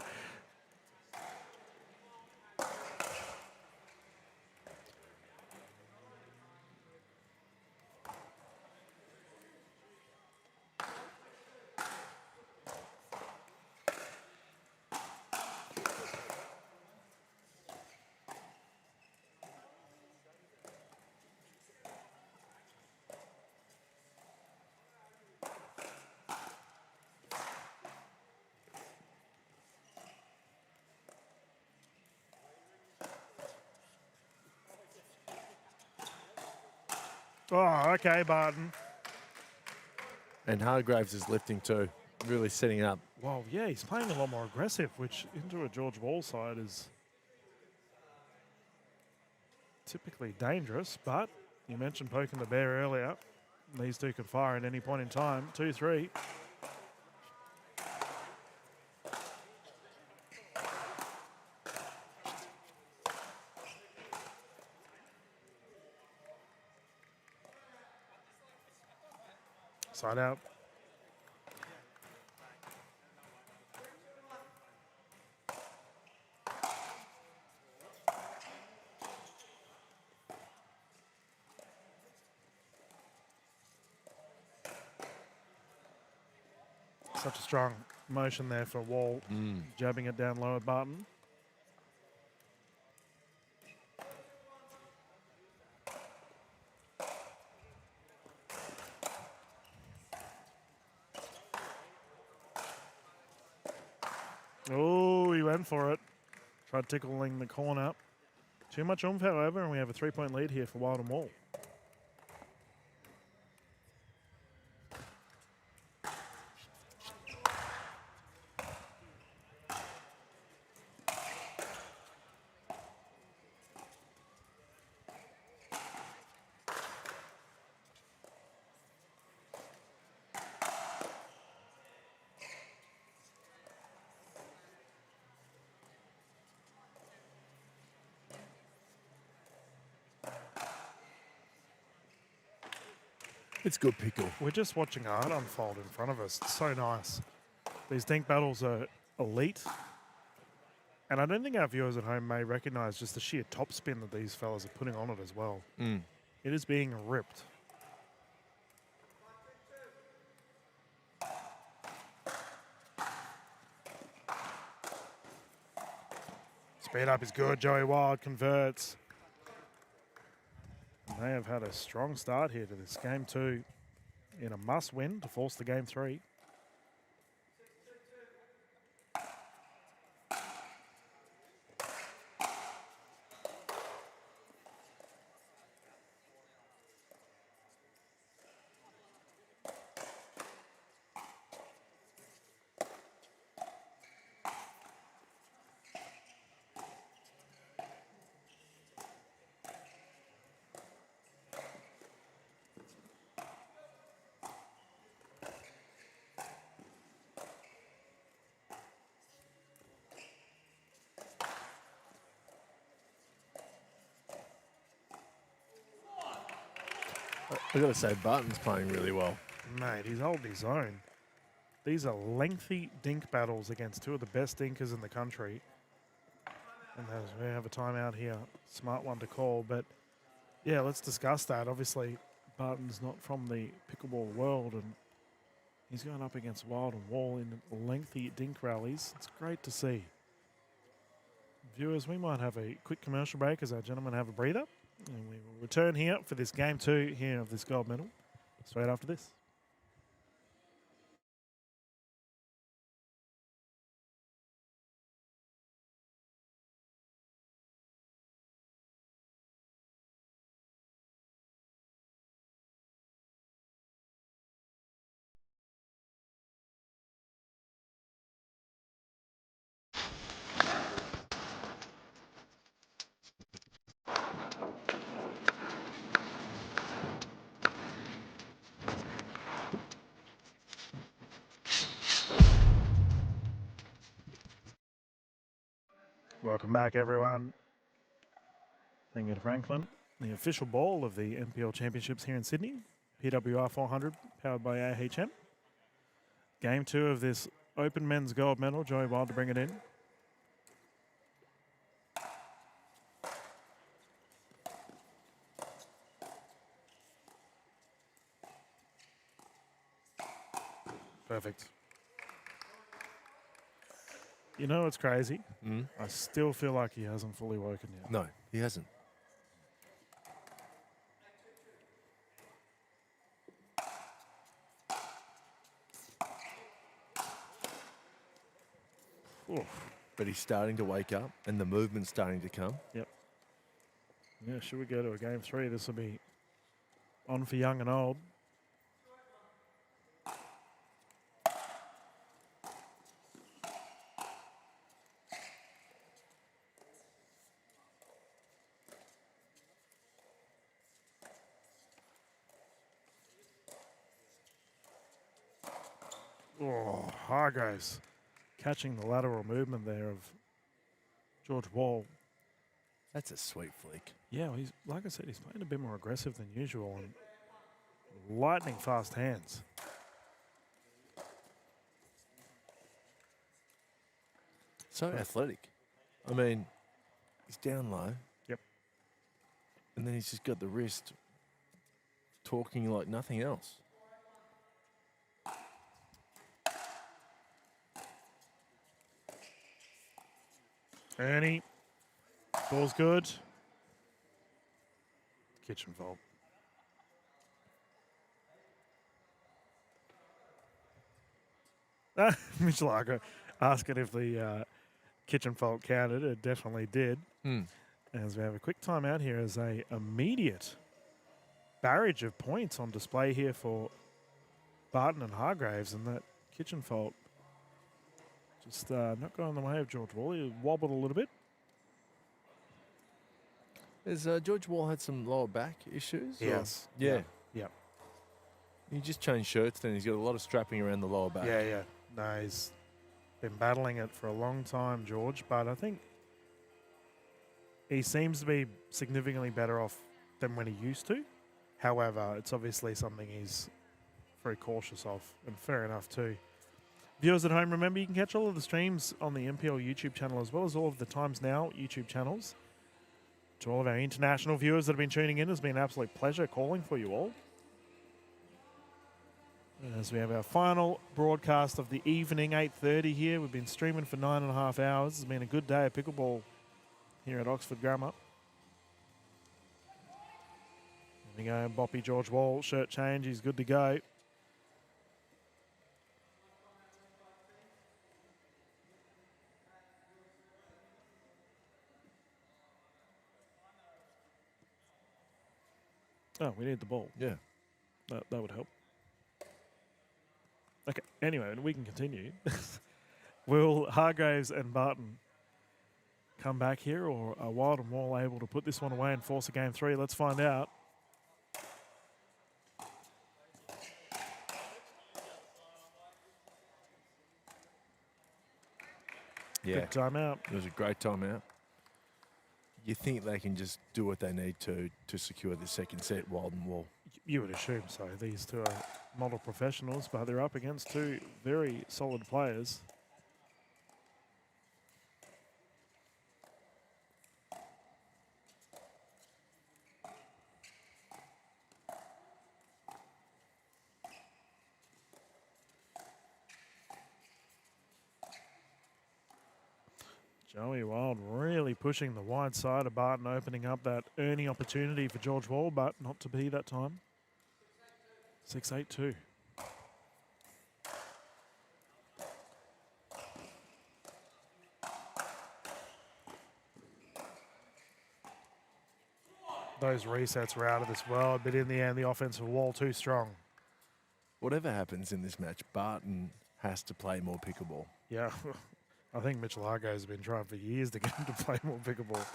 Oh, okay, Barton. And Hargraves is lifting too, really setting it up. Well, yeah, he's playing a lot more aggressive, which into a George Wall side is typically dangerous. But you mentioned poking the bear earlier. These two can fire at any point in time. 2-3. Side out. Such a strong motion there for Wall, jabbing it down low at Barton. Oh, he went for it. Tried tickling the corner. Too much oomph, however, and we have a 3-point lead here for Wild and Wall. It's good pickle. We're just watching art unfold in front of us. It's so nice. These dink battles are elite. And I don't think our viewers at home may recognize just the sheer topspin that these fellas are putting on it as well. It is being ripped. Speed up is good. Joey Wild converts. They have had a strong start here to this game 2 in a must-win to force the game 3. I've got to say, Barton's playing really well. Mate, he's holding his own. These are lengthy dink battles against two of the best dinkers in the country. And as we have a timeout here, smart one to call. But yeah, let's discuss that. Obviously, Barton's not from the pickleball world, and he's going up against Wild and Wall in lengthy dink rallies. It's great to see. Viewers, we might have a quick commercial break as our gentlemen have a breather. And we will return here for this game 2 here of this gold medal straight after this. Welcome back, everyone. Thank you to Franklin. The official ball of the NPL Championships here in Sydney. PWR 400, powered by AHM. Game 2 of this Open Men's Gold Medal. Joey Wild to bring it in. Perfect. You know what's crazy? I still feel like he hasn't fully woken yet. No, he hasn't. Oof. But he's starting to wake up, and the movement's starting to come. Yep. Yeah, should we go to a game 3? This will be on for young and old. Oh, Hargraves catching the lateral movement there of George Wall. That's a sweet flick. Yeah, well, he's like I said, he's playing a bit more aggressive than usual and lightning fast hands. So athletic. I mean, he's down low. Yep. And then he's just got the wrist talking like nothing else. Ernie, ball's good. Kitchen fault. Michelago asking if the kitchen fault counted. It definitely did. As we have a quick timeout here as a immediate barrage of points on display here for Barton and Hargraves, and that kitchen fault just not going the way of George Wall. He wobbled a little bit. Has George Wall had some lower back issues? Yes. Yeah. Yeah. He just changed shirts then. He's got a lot of strapping around the lower back. Yeah. No, he's been battling it for a long time, George, but I think he seems to be significantly better off than when he used to. However, it's obviously something he's very cautious of, and fair enough too. Viewers at home, remember you can catch all of the streams on the NPL YouTube channel as well as all of the Times Now YouTube channels. To all of our international viewers that have been tuning in, it's been an absolute pleasure calling for you all. As we have our final broadcast of the evening, 8:30 here. We've been streaming for 9.5 hours. It's been a good day of pickleball here at Oxford Grammar. There we go, Boppy George Wall, shirt change, he's good to go. Oh, we need the ball. Yeah. That would help. Okay, anyway, we can continue. Will Hargraves and Barton come back here, or are Wild and Wall able to put this one away and force a game 3? Let's find out. Yeah. Good timeout. It was a great timeout. You think they can just do what they need to secure the second set, Wild and Wall? You would assume so. These two are model professionals, but they're up against two very solid players. Joey Wild really pushing the wide side of Barton, opening up that earning opportunity for George Wall, but not to be that time. 6-8-2. Those resets were out of this world, but in the end, the offensive wall too strong. Whatever happens in this match, Barton has to play more pickleball. Yeah. I think Mitchell Argo has been trying for years to get him to play more pickleball.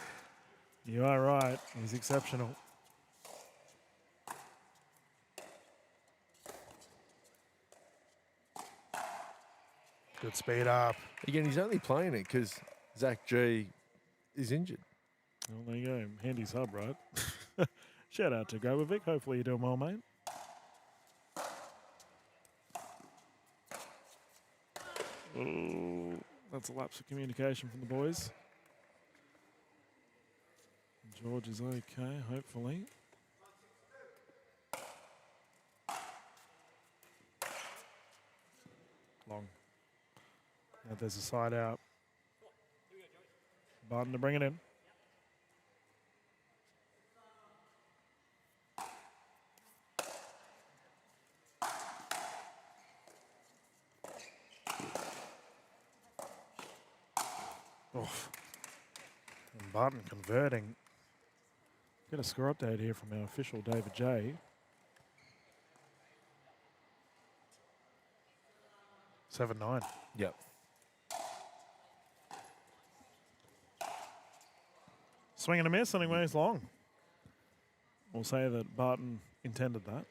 You are right. He's exceptional. Good speed up. Again, he's only playing it because Zach G is injured. Well, there you go. Handy sub, right? Shout out to Grobovic. Hopefully you're doing well, mate. Oh, that's a lapse of communication from the boys. George is okay, hopefully. Long. Now there's a side out. Barton to bring it in. Oof. And Barton converting. Get a score update here from our official David J. 7-9. Yep. Swing and a miss, anyways, long. We'll say that Barton intended that.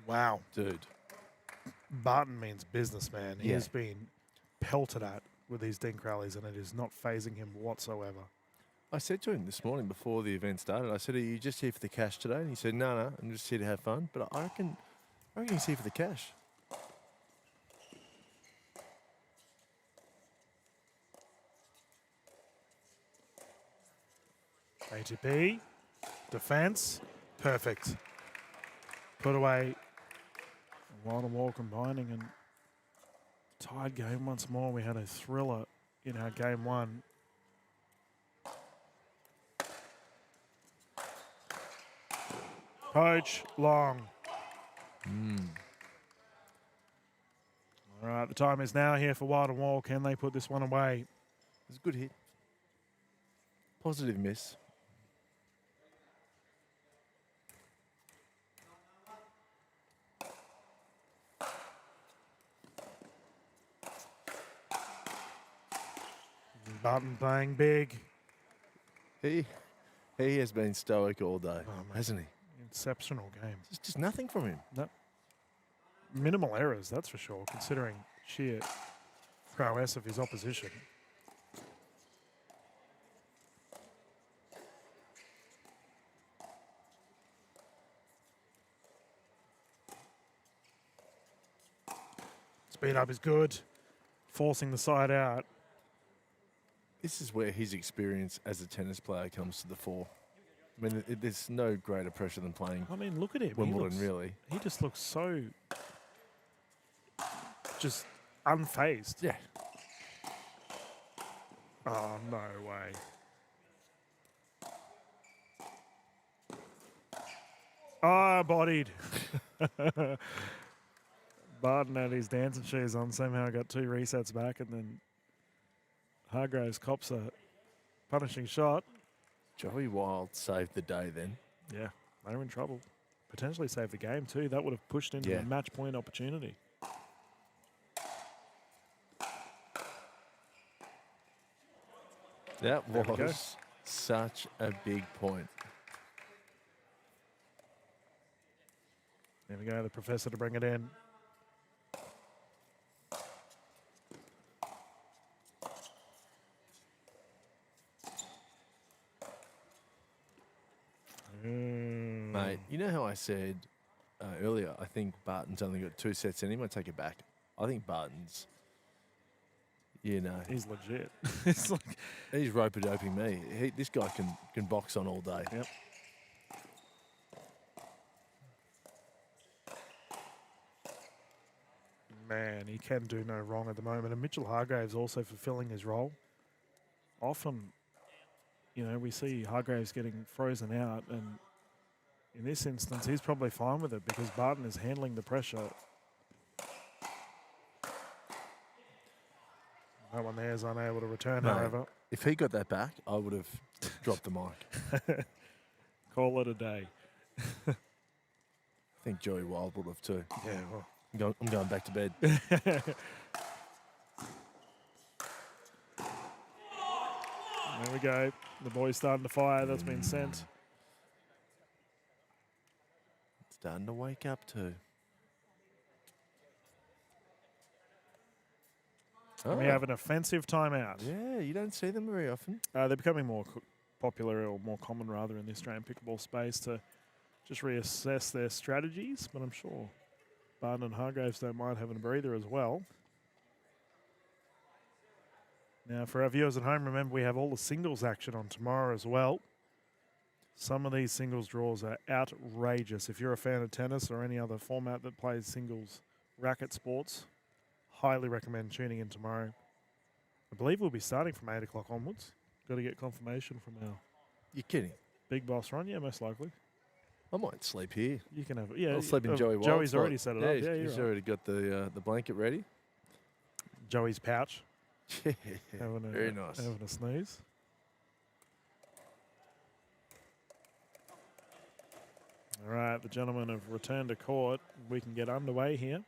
Wow. Dude. Barton means business, man. He Yeah. has been pelted at with these dink rallies, and it is not phasing him whatsoever. I said to him this morning before the event started, I said, are you just here for the cash today? And he said, no, I'm just here to have fun. But I reckon he's here for the cash. ATP, defense, perfect. Put away. Wild and Wall combining and tied game once more. We had a thriller in our game one. Poach, long. All right, the time is now here for Wild and Wall. Can they put this one away? It's a good hit. Positive miss. Barton playing big. He has been stoic all day, hasn't he? Exceptional game. It's just nothing from him. No. Minimal errors, that's for sure, considering sheer prowess of his opposition. Speed up is good. Forcing the side out. This is where his experience as a tennis player comes to the fore. I mean, there's no greater pressure than playing. I mean, look at him. Wimbledon, really. He just looks so just unfazed. Yeah. Oh, no way. Ah, bodied. Barton had his dancing shoes on, somehow got 2 resets back and then Hargraves cops a punishing shot. Joey Wild saved the day then. Yeah, they were in trouble. Potentially saved the game too. That would have pushed into a match point opportunity. That was such a big point. There we go, the professor to bring it in. Mate, you know how I said earlier, I think Barton's only got 2 sets in him? I take it back. I think Barton's, you know. He's legit. He's rope-a-doping me. This guy can box on all day. Yep. Man, he can do no wrong at the moment. And Mitchell Hargraves also fulfilling his role. Often, you know, we see Hargraves getting frozen out, and in this instance, he's probably fine with it because Barton is handling the pressure. That one there is unable to return, however. If he got that back, I would have dropped the mic. Call it a day. I think Joey Wild would have too. Yeah, well. I'm going back to bed. There we go. The boy's starting to fire. That's been sent. Starting to wake up too. And we have an offensive timeout. Yeah, you don't see them very often. They're becoming more popular, or more common rather, in the Australian pickleball space to just reassess their strategies. But I'm sure Barton and Hargraves don't mind having a breather as well. Now, for our viewers at home, remember we have all the singles action on tomorrow as well. Some of these singles draws are outrageous. If you're a fan of tennis or any other format that plays singles racket sports, highly recommend tuning in tomorrow. I believe we'll be starting from 8 o'clock onwards. Got to get confirmation from our... You're kidding? Big boss Ron, yeah, most likely. I might sleep here. You can have it. Yeah, I'll sleep in Joey Wild's Joey's spot. already set it up. Yeah, he's you're already got the blanket ready. Joey's pouch. Yeah, very nice. Having a snooze. All right, the gentlemen have returned to court. We can get underway here.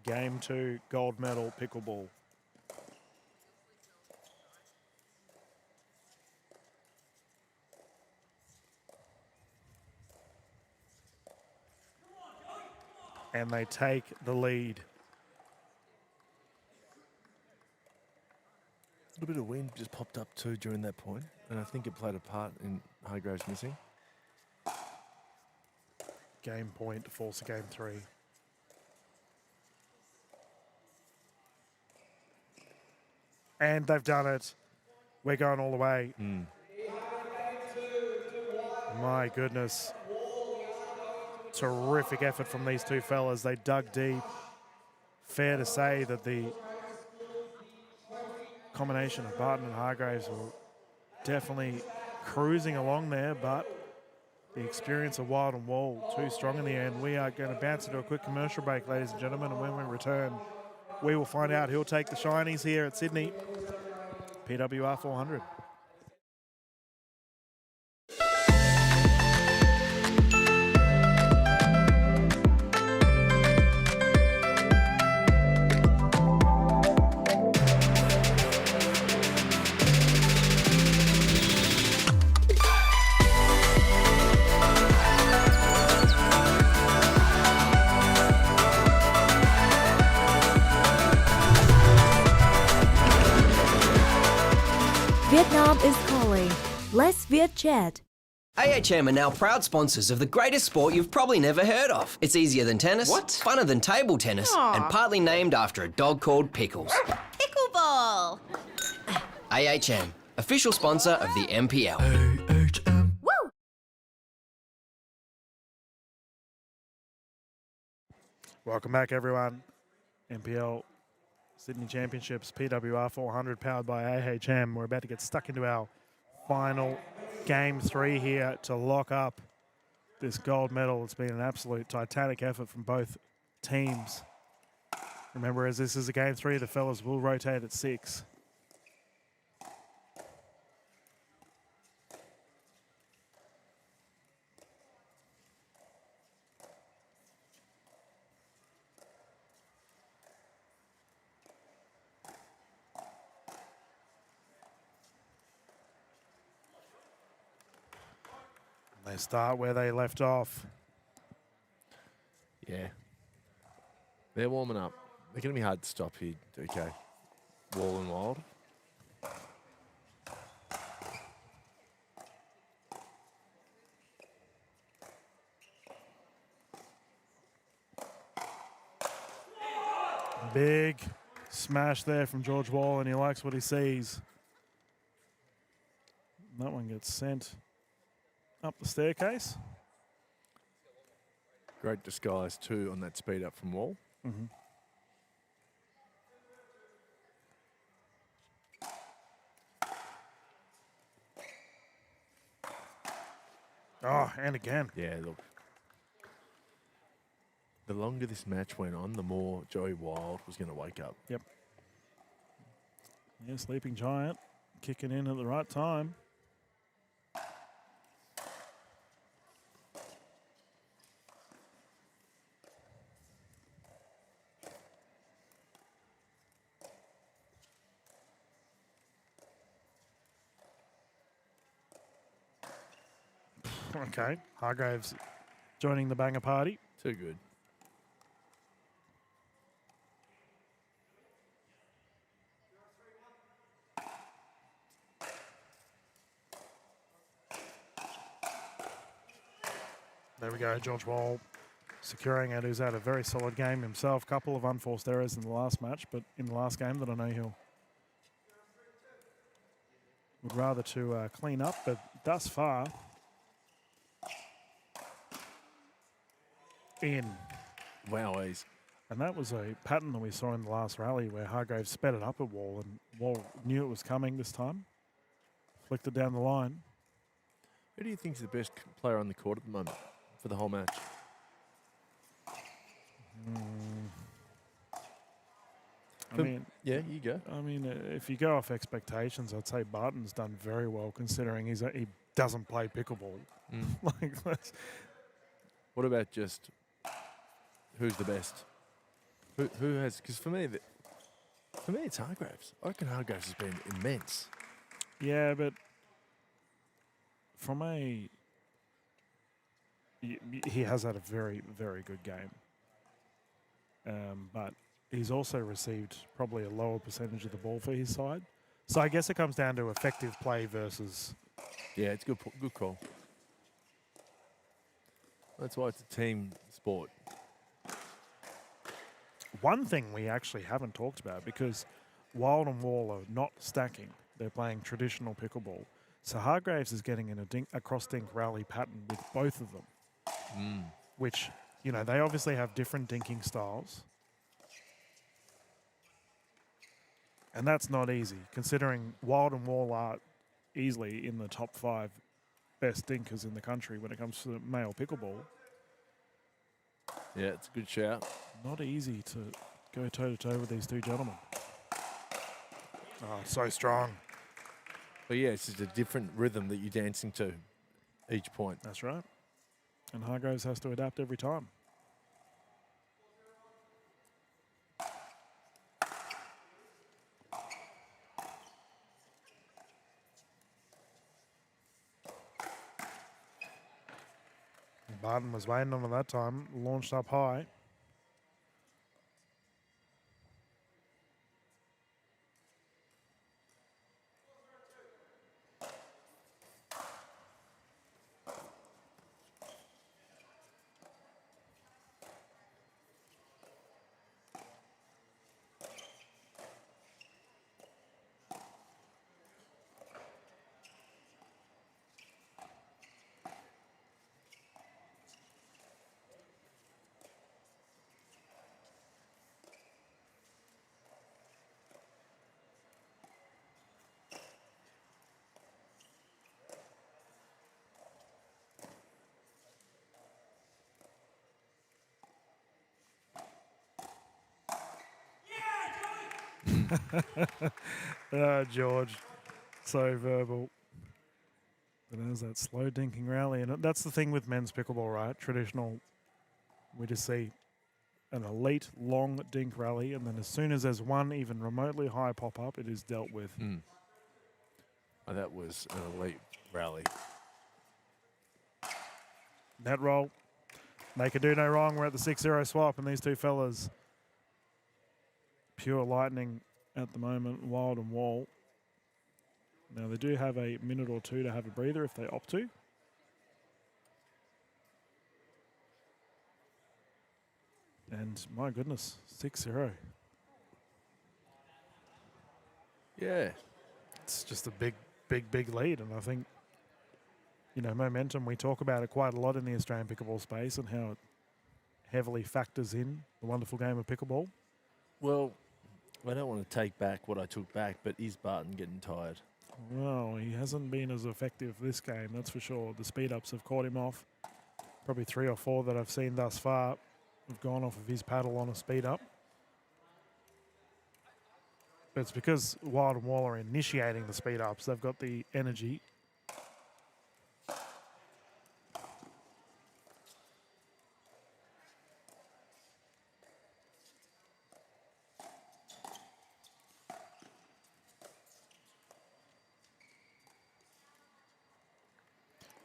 Game 2, gold medal pickleball. And they take the lead. A little bit of wind just popped up too during that point, and I think it played a part in Hargraves missing. Game point, force of game 3. And they've done it. We're going all the way. My goodness. Terrific effort from these two fellas. They dug deep. Fair to say that the combination of Barton and Hargraves were definitely cruising along there, but the experience of Wild and Wall too strong in the end. We are going to bounce into a quick commercial break, ladies and gentlemen, and when we return, we will find out who'll take the shinies here at Sydney. PWR 400. Vietnam is calling. Let's Viet chat. AHM are now proud sponsors of the greatest sport you've probably never heard of. It's easier than tennis, funner than table tennis, and partly named after a dog called Pickles. Pickleball. AHM, official sponsor of the NPL. Woo! Welcome back, everyone. NPL Sydney Championships PWR 400 powered by AHM. We're about to get stuck into our final game 3 here to lock up this gold medal. It's been an absolute titanic effort from both teams. Remember, as this is a game 3, the fellas will rotate at 6. They start where they left off. Yeah. They're warming up. They're going to be hard to stop here, DK. Wall and Wild. Big smash there from George Wall, and he likes what he sees. That one gets sent up the staircase. Great disguise too on that speed up from Wall. Mm-hmm. Oh, and again. Yeah, look. The longer this match went on, the more Joey Wild was going to wake up. Yep. Yeah, Sleeping Giant kicking in at the right time. Okay, Hargraves joining the banger party. Too good. There we go, George Wall securing it, who's had a very solid game himself. Couple of unforced errors in the last match, but in the last game that I know he'll would rather to clean up, but thus far in. Wowies. And that was a pattern that we saw in the last rally where Hargraves sped it up at Wall, and Wall knew it was coming this time. Flicked it down the line. Who do you think is the best player on the court at the moment for the whole match? I mean, yeah, you go. I mean, if you go off expectations, I'd say Barton's done very well considering he doesn't play pickleball. Like that's. What about just who's the best? Who has? Because for me, it's Hargraves. I reckon Hargraves has been immense. Yeah, but from he has had a very, very good game. But he's also received probably a lower percentage of the ball for his side. So I guess it comes down to effective play versus. Yeah, it's good call. That's why it's a team sport. One thing we actually haven't talked about, because Wild and Wall are not stacking. They're playing traditional pickleball. So Hargraves is getting in a cross-dink rally pattern with both of them, which, you know, they obviously have different dinking styles. And that's not easy, considering Wild and Wall are easily in the top 5 best dinkers in the country when it comes to male pickleball. Yeah, it's a good shout. Not easy to go toe-to-toe with these two gentlemen. Oh, so strong. But yeah, it's just a different rhythm that you're dancing to each point. That's right. And Hargraves has to adapt every time. Barton was waiting on it that time, launched up high. George, so verbal. But there's that slow dinking rally, and that's the thing with men's pickleball, right? Traditional, we just see an elite long dink rally, and then as soon as there's one even remotely high pop up, it is dealt with. Oh, that was an elite rally. Net roll. They can do no wrong. We're at the 6-0 swap, and these two fellas, pure lightning at the moment, Wild and Wall. Now, they do have a minute or two to have a breather if they opt to. And my goodness, 6-0. Yeah. It's just a big, big lead. And I think, you know, momentum, we talk about it quite a lot in the Australian pickleball space and how it heavily factors in the wonderful game of pickleball. Well, I don't want to take back what I took back, but is Barton getting tired? Well, he hasn't been as effective this game, that's for sure. The speed-ups have caught him off. Probably 3 or 4 that I've seen thus far have gone off of his paddle on a speed-up. But it's because Wild and Wall are initiating the speed-ups. They've got the energy.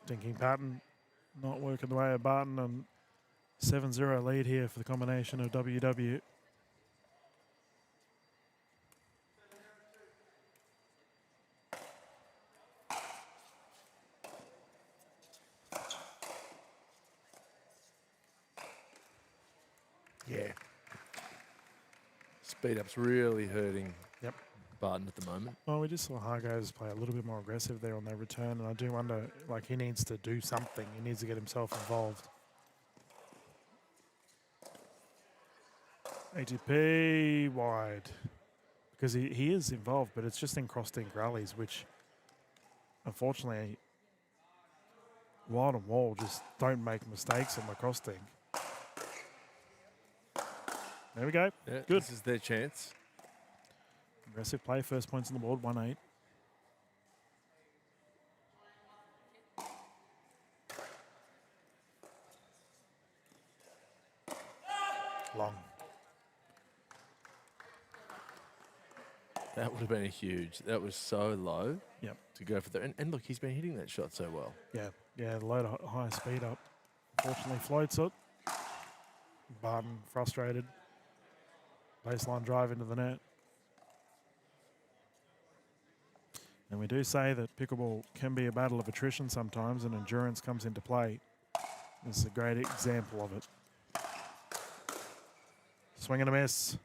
Dinking pattern not working the way of Barton, and 7-0 lead here for the combination of WW. Yeah. Speed up's really hurting Yep. Barton at the moment. Well, we just saw Hargraves play a little bit more aggressive there on their return, and I do wonder, like, he needs to do something. He needs to get himself involved. ATP wide. Because he is involved, but it's just in cross-dink rallies, which, unfortunately, Wild and Wall just don't make mistakes on the cross-dink. There we go. Yeah, Good. This is their chance. Aggressive play, first points on the board, 1-8. Long. That would have been a huge. That was so low. Yep. To go for that. And look, he's been hitting that shot so well. Yeah, a load of high speed up. Unfortunately, floats it. Barton frustrated. Baseline drive into the net. And we do say that pickleball can be a battle of attrition sometimes, and endurance comes into play. This is a great example of it. Swing and a miss.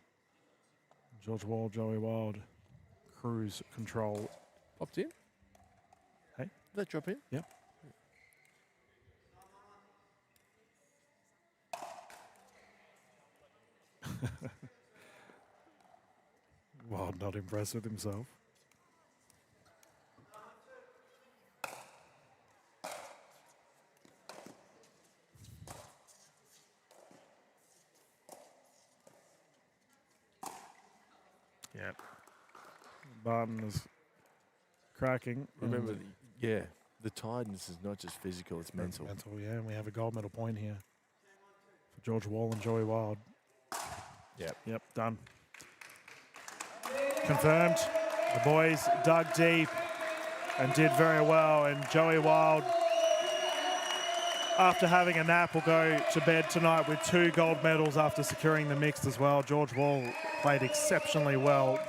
George Wall, Joey Wild. Cruise control. Popped in. Hey? Did that drop in? Yep. Wild not impressed with himself. Yeah. Barton is cracking. Remember, the tiredness is not just physical, it's mental. Mental, yeah. And we have a gold medal point here for George Wall and Joey Wild. Yep, done. Confirmed. The boys dug deep and did very well. And Joey Wild, after having a nap, will go to bed tonight with 2 gold medals after securing the mixed as well. George Wall played exceptionally well.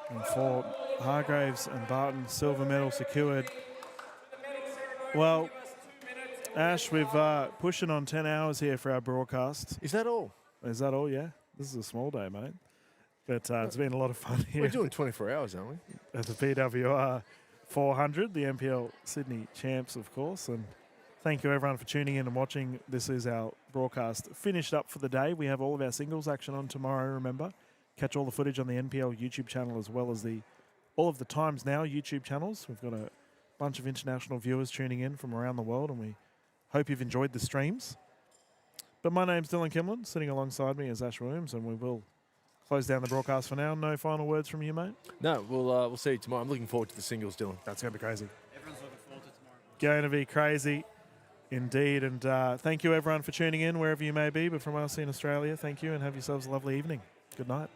And for Hargraves and Barton, silver medal secured. Well, Ash, we've pushing on 10 hours here for our broadcast. Is that all? Is that all? Yeah. This is a small day, mate. But it's been a lot of fun here. We're doing 24 hours, aren't we? At the PWR 400, the NPL Sydney champs, of course. And thank you, everyone, for tuning in and watching. This is our broadcast finished up for the day. We have all of our singles action on tomorrow, remember. Catch all the footage on the NPL YouTube channel as well as all of the Times Now YouTube channels. We've got a bunch of international viewers tuning in from around the world, and we hope you've enjoyed the streams. But my name's Dylan Kimlin. Sitting alongside me is Ash Williams, and we will close down the broadcast for now. No final words from you, mate? No, we'll see you tomorrow. I'm looking forward to the singles, Dylan. That's going to be crazy. Everyone's looking forward to tomorrow. Going to be crazy indeed. And thank you, everyone, for tuning in wherever you may be. But from us in Australia, thank you and have yourselves a lovely evening. Good night.